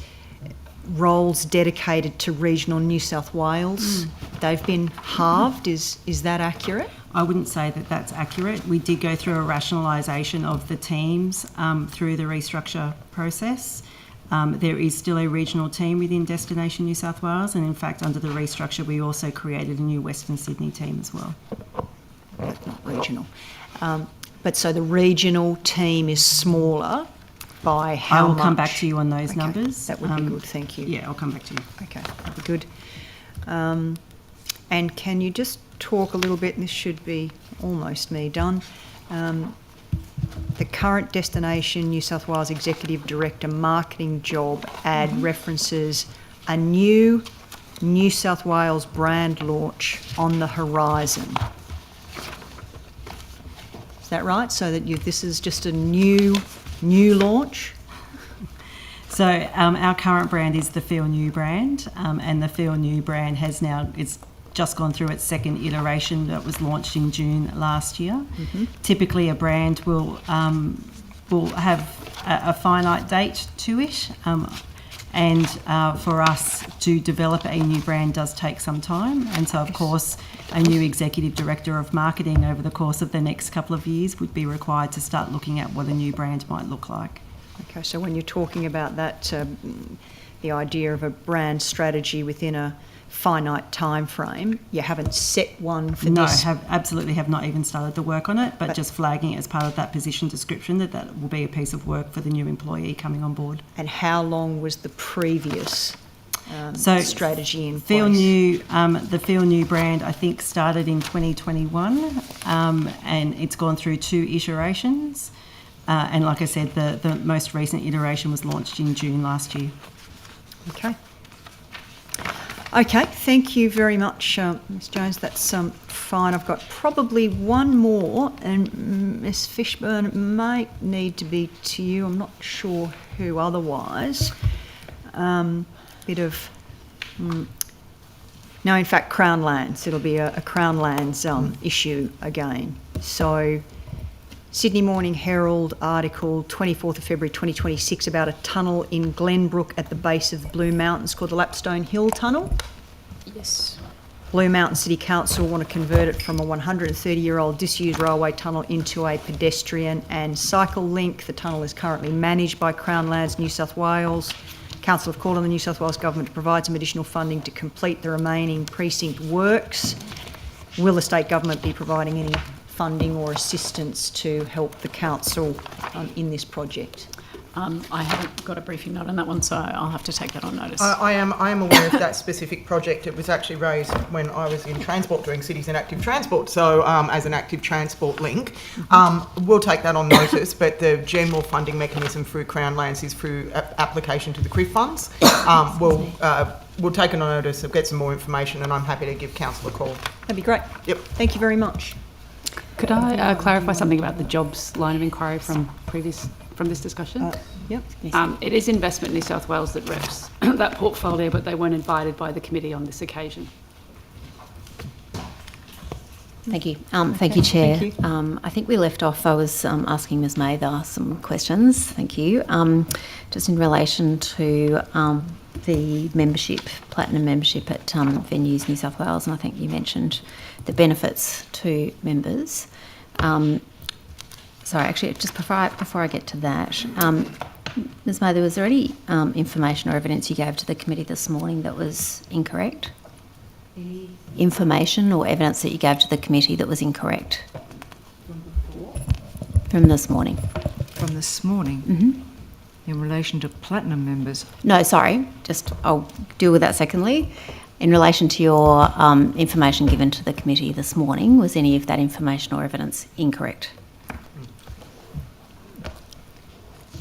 roles dedicated to regional New South Wales. They've been halved. Is that accurate? I wouldn't say that that's accurate. We did go through a rationalisation of the teams through the restructure process. There is still a regional team within Destination New South Wales, and in fact under the restructure we also created a new Western Sydney team as well. That's not regional. But so the regional team is smaller by how much? I will come back to you on those numbers. That would be good, thank you. Yeah, I'll come back to you. Okay, that'd be good. And can you just talk a little bit, and this should be almost me done, the current Destination New South Wales Executive Director marketing job ad references a new New South Wales brand launch on the horizon. Is that right? So that this is just a new launch? So our current brand is the Feel New brand, and the Feel New brand it's just gone through its second iteration that was launched in June last year. Typically a brand will have a finite date to it, and for us to develop a new brand does take some time, and so of course a new executive director of marketing over the course of the next couple of years would be required to start looking at what a new brand might look like. Okay, so when you're talking about that, the idea of a brand strategy within a finite time frame, you haven't set one for this? No, absolutely have not even started to work on it, but just flagging it as part of that position description that will be a piece of work for the new employee coming on board. And how long was the previous strategy in Feel place? New, the Feel New brand I think started in 2021, and it's gone through 2 iterations. And like I said, the most recent iteration was launched in June last year. Okay, thank you very much, Ms Jones. That's fine. I've got probably one more, and Ms Fishburn, it may need to be to you. I'm not sure who otherwise. bit of... No, in fact, Crown Lands. It'll be a Crown Lands issue again. So, Sydney Morning Herald article, 24th of February 2026, about a tunnel in Glenbrook at the base of the Blue Mountains called the Lapstone Hill Tunnel. Yes. Blue Mountain City Council want to convert it from a 130-year-old disused railway tunnel into a pedestrian and cycle link. The tunnel is currently managed by Crown Lands New South Wales. Council have called on the New South Wales Government to provide some additional funding to complete the remaining precinct works. Will the state government be providing any funding or assistance to help the council in this project? I haven't got a briefing note on that one, so I'll have to take that on notice. I am aware of that specific project. It was actually raised when I was in transport doing cities and active transport, so as an active transport link. We'll take that on notice, but the general funding mechanism through Crown Lands is through application to the CRIF funds. We'll take it on notice, get some more information, and I'm happy to give council a call. That'd be great. Yep. Thank you very much. Could I clarify something about the jobs line of inquiry from this discussion? Yep. It is Investment New South Wales that reps that portfolio, but they weren't invited by the committee on this occasion. Thank you. Thank you, Chair. Thank you. I think we left off, I was asking Ms Mather some questions. Thank you. Just in relation to the membership, platinum membership at Venues New South Wales, and I think you mentioned the benefits to members. Sorry, actually, just before I get to that, Ms Mather, was there any information or evidence you gave to the committee this morning that was incorrect? Information or evidence that you gave to the committee that was incorrect? From this morning. From this morning? Mm-hmm. In relation to platinum members? No, sorry, I'll deal with that secondly. In relation to your information given to the committee this morning, was any of that information or evidence incorrect?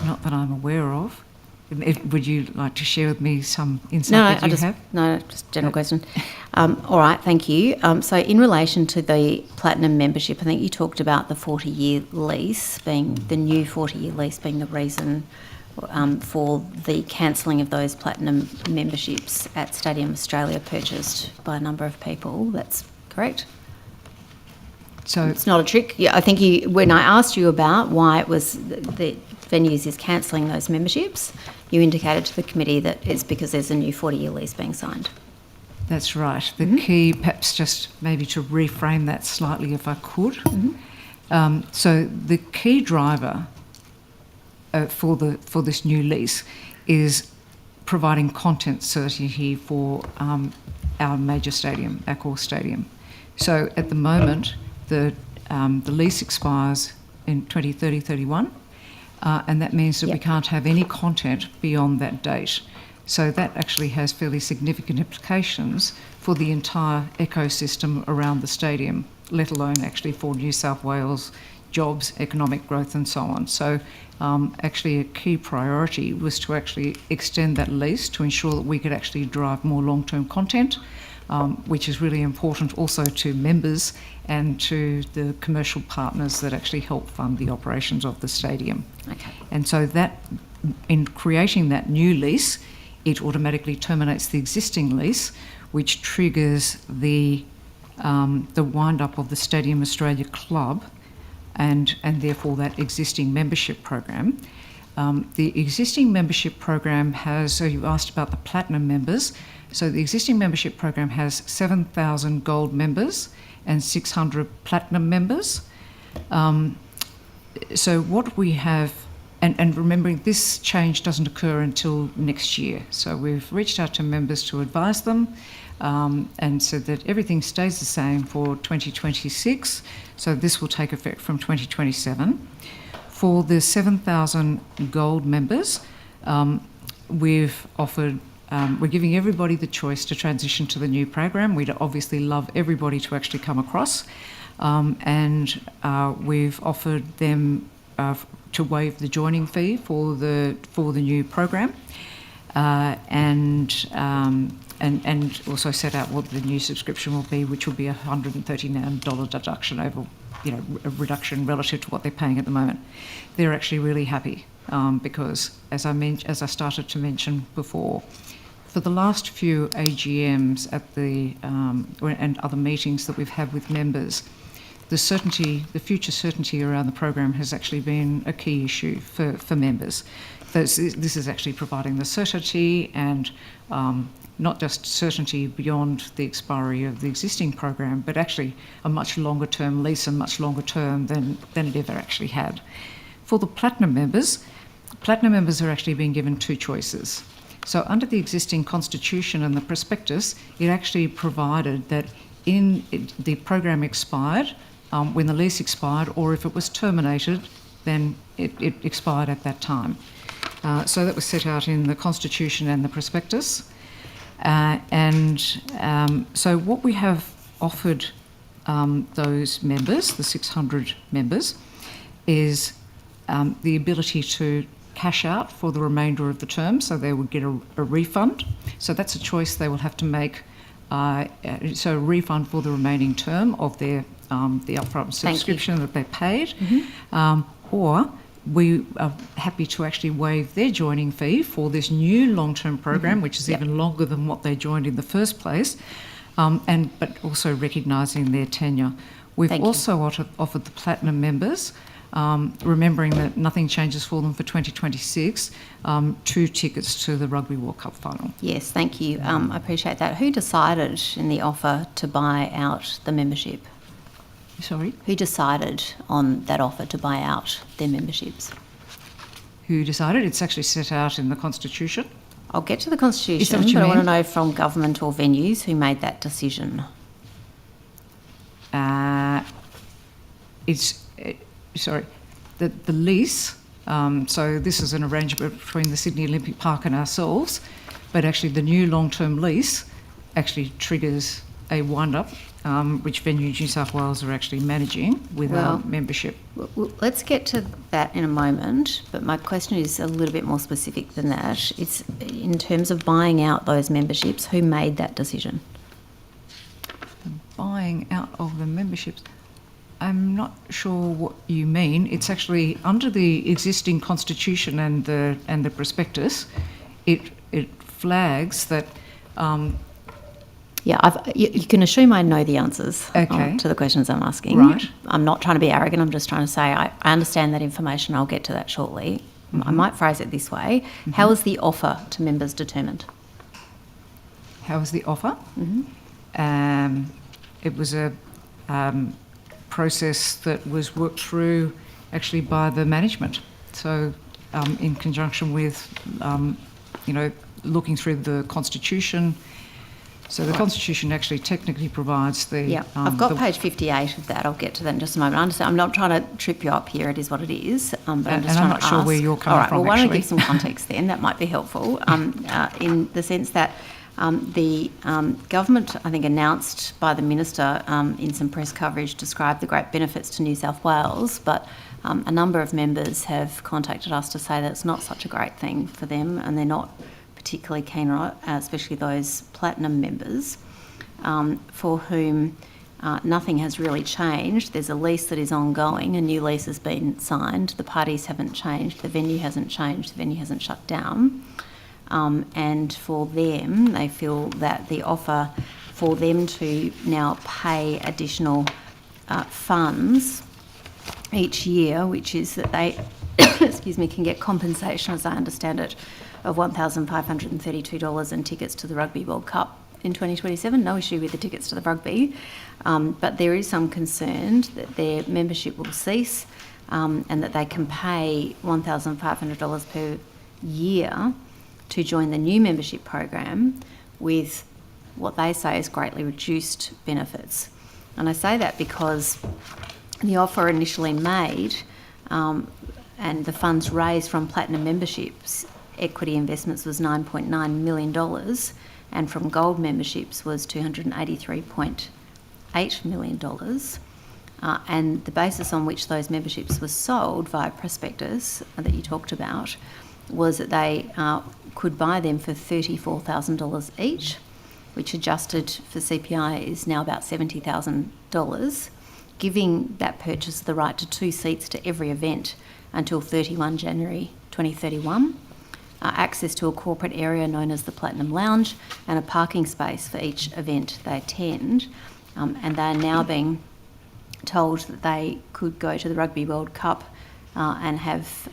Not that I'm aware of. Would you like to share with me some insight that you have? No, just general question. All right, thank you. So in relation to the platinum membership, I think you talked about the 40-year lease being, the new 40-year lease being the reason for the cancelling of those platinum memberships at Stadium Australia purchased by a number of people. That's correct? So it's not a trick. Yeah, I think when I asked you about why it was the Venues is cancelling those memberships, you indicated to the committee that it's because there's a new 40-year lease being signed. That's right. The key, perhaps just maybe to reframe that slightly if I could. So the key driver for this new lease is providing content certainty for our major stadium, our core stadium. So at the moment, the lease expires in 2030-31, and that means that we can't have any content beyond that date. So that actually has fairly significant implications for the entire ecosystem around the stadium, let alone actually for New South Wales jobs, economic growth and so on. So actually a key priority was to actually extend that lease to ensure that we could actually drive more long-term content, which is really important also to members and to the commercial partners that actually help fund the operations of the stadium. Okay. And so that, in creating that new lease, it automatically terminates the existing lease, which triggers the wind-up of the Stadium Australia Club and therefore that existing membership program. The existing membership program has, so you asked about the platinum members, so the existing membership program has 7,000 gold members and 600 platinum members. So what we have, and remembering this change doesn't occur until next year, so we've reached out to members to advise them and said that everything stays the same for 2026, so this will take effect from 2027. For the 7,000 gold members, we've offered, we're giving everybody the choice to transition to the new program. We'd obviously love everybody to actually come across, and we've offered them to waive the joining fee for the new program, and also set out what the new subscription will be, which will be $139 deduction over, a reduction relative to what they're paying at the moment. They're actually really happy because, as I started to mention before, for the last few AGMs and other meetings that we've had with members, the future certainty around the program has actually been a key issue for members. This is actually providing the certainty and not just certainty beyond the expiry of the existing program, but actually a much longer term lease and much longer term than it ever actually had. For the Platinum members are actually being given two choices. So under the existing constitution and the prospectus, it actually provided that the program expired when the lease expired, or if it was terminated, then it expired at that time. So that was set out in the constitution and the prospectus. So what we have offered those members, the 600 members, is the ability to cash out for the remainder of the term, so they would get a refund. So that's a choice they will have to make. So a refund for the remaining term of their the upfront subscription that they paid, or we are happy to actually waive their joining fee for this new long-term program, which is even longer than what they joined in the first place, but also recognising their tenure. We've also offered the Platinum members, remembering that nothing changes for them for 2026, 2 tickets to the Rugby World Cup final. Yes, thank you. I appreciate that. Who decided in the offer to buy out the membership? Sorry? Who decided on that offer to buy out their memberships? Who decided? It's actually set out in the Constitution. I'll get to the Constitution, Is that what you but I want to mean? know from government or venues who made that decision. The lease, so this is an arrangement between the Sydney Olympic Park and ourselves, but actually the new long-term lease actually triggers a wind-up, which Venues New South Wales are actually managing with our membership. Let's get to that in a moment, but my question is a little bit more specific than that. It's in terms of buying out those memberships, who made that decision? Buying out of the memberships. I'm not sure what you mean. It's actually under the existing constitution and the prospectus. It flags that. You can assume I know the answers to the questions I'm asking. Right. I'm not trying to be arrogant. I'm just trying to say I understand that information. I'll get to that shortly. I might phrase it this way: how was the offer to members determined? How was the offer? It was a process that was worked through actually by the management. So in conjunction with, looking through the Constitution. So the Constitution actually technically provides the... I've got page 58 of that. I'll get to that in just a moment. I understand. I'm not trying to trip you up here. It is what it is. But I'm just trying not to sure ask. where you're coming from, Well, why don't I actually. give some context then? That might be helpful. In the sense that the government, I think, announced by the Minister in some press coverage, described the great benefits to New South Wales, but a number of members have contacted us to say that it's not such a great thing for them, and they're not particularly keen on it, especially those Platinum members for whom nothing has really changed. There's a lease that is ongoing, a new lease has been signed, the parties haven't changed, the venue hasn't changed, the venue hasn't shut down. And for them, they feel that the offer for them to now pay additional funds each year, which is that they can get compensation, as I understand it, of $1,532 and tickets to the Rugby World Cup in 2027. No issue with the tickets to the rugby, but there is some concern that their membership will cease and that they can pay $1,500 per year to join the new membership program with what they say is greatly reduced benefits. And I say that because the offer initially made and the funds raised from Platinum memberships, equity investments was $9.9 million, and from gold memberships was $283.8 million. And the basis on which those memberships were sold via prospectus that you talked about was that they could buy them for $34,000 each, which adjusted for CPI is now about $70,000, giving that purchase the right to 2 seats to every event until 31 January 2031. access to a corporate area known as the Platinum Lounge, and a parking space for each event they attend. And they are now being told that they could go to the Rugby World Cup and have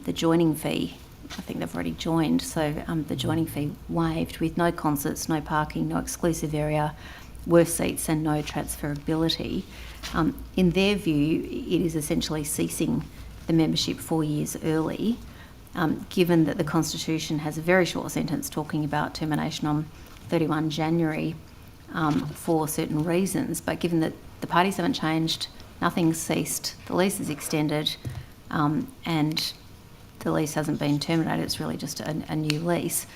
the joining fee. I think they've already joined, so the joining fee waived, with no concerts, no parking, no exclusive area, worse seats, and no transferability. In their view, it is essentially ceasing the membership 4 years early, given that the Constitution has a very short sentence talking about termination on 31 January for certain reasons, but given that the parties haven't changed, nothing's ceased, the lease is extended, and the lease hasn't been terminated, it's really just a new lease.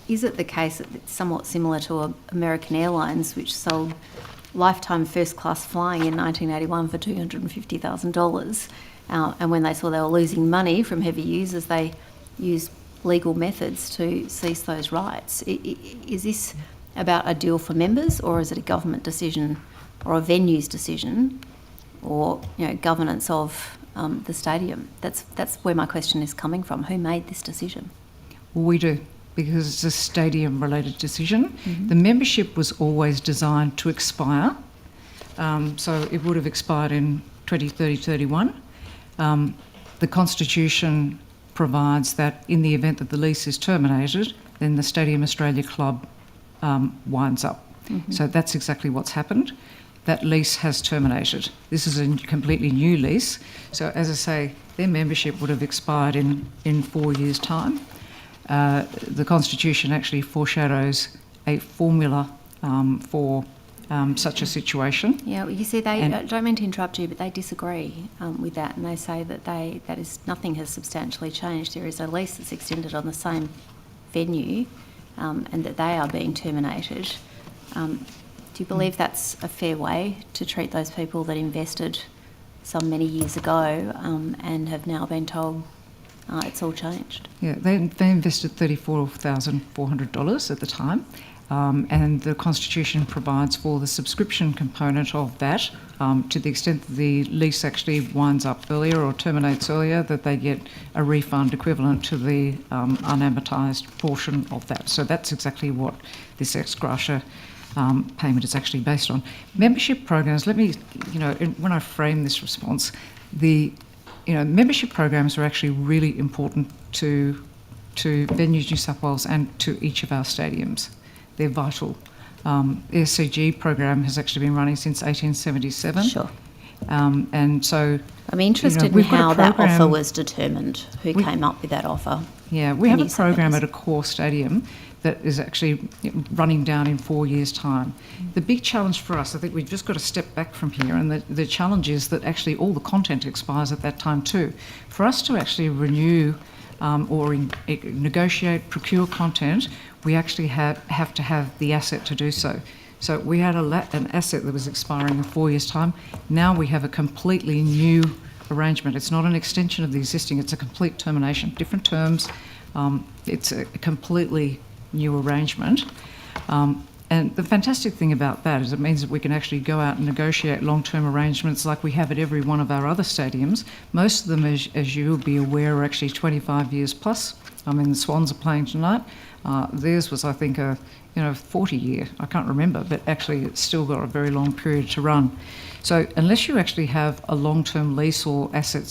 Is it the case that it's somewhat similar to American Airlines, which sold lifetime first-class flying in 1981 for $250,000, and when they saw they were losing money from heavy users, they used legal methods to cease those rights? Is this about a deal for members, or is it a government decision, or a venue's decision, or governance of the stadium? That's where my question is coming from. Who made this decision? Well, we do, because it's a stadium-related decision. The membership was always designed to expire, so it would have expired in 2030-31. The Constitution provides that in the event that the lease is terminated, then the Stadium Australia Club winds up. So that's exactly what's happened. That lease has terminated. This is a completely new lease. So as I say, their membership would have expired in 4 years' time. The Constitution actually foreshadows a formula for such a situation. Yeah, well, you see, I don't mean to interrupt you, but they disagree with that, and they say that nothing has substantially changed. There is a lease that's extended on the same venue, and that they are being terminated. Do you believe that's a fair way to treat those people that invested some many years ago and have now been told it's all changed? Yeah, they invested $34,400 at the time, and the Constitution provides for the subscription component of that to the extent that the lease actually winds up earlier or terminates earlier, that they get a refund equivalent to the unamortised portion of that. So that's exactly what this ex gratia payment is actually based on. Membership programs, let me, when I frame this response, membership programs are actually really important to Venues New South Wales and to each of our stadiums. They're vital. The SCG program has actually been running since 1877. Sure. And so... I'm interested in how that offer was determined, who came up with that offer. Yeah, we have a program at a core stadium that is actually running down in 4 years' time. The big challenge for us, I think we've just got to step back from here, and the challenge is that actually all the content expires at that time too. For us to actually renew or negotiate, procure content, we actually have to have the asset to do so. So we had an asset that was expiring in 4 years' time. Now we have a completely new arrangement. It's not an extension of the existing, it's a complete termination. Different terms, it's a completely new arrangement. And the fantastic thing about that is it means that we can actually go out and negotiate long-term arrangements like we have at every one of our other stadiums. Most of them, as you'll be aware, are actually 25 years plus. I mean, the Swans are playing tonight. Theirs was, I think, a 40-year. I can't remember, but actually it's still got a very long period to run. So unless you actually have a long-term lease or asset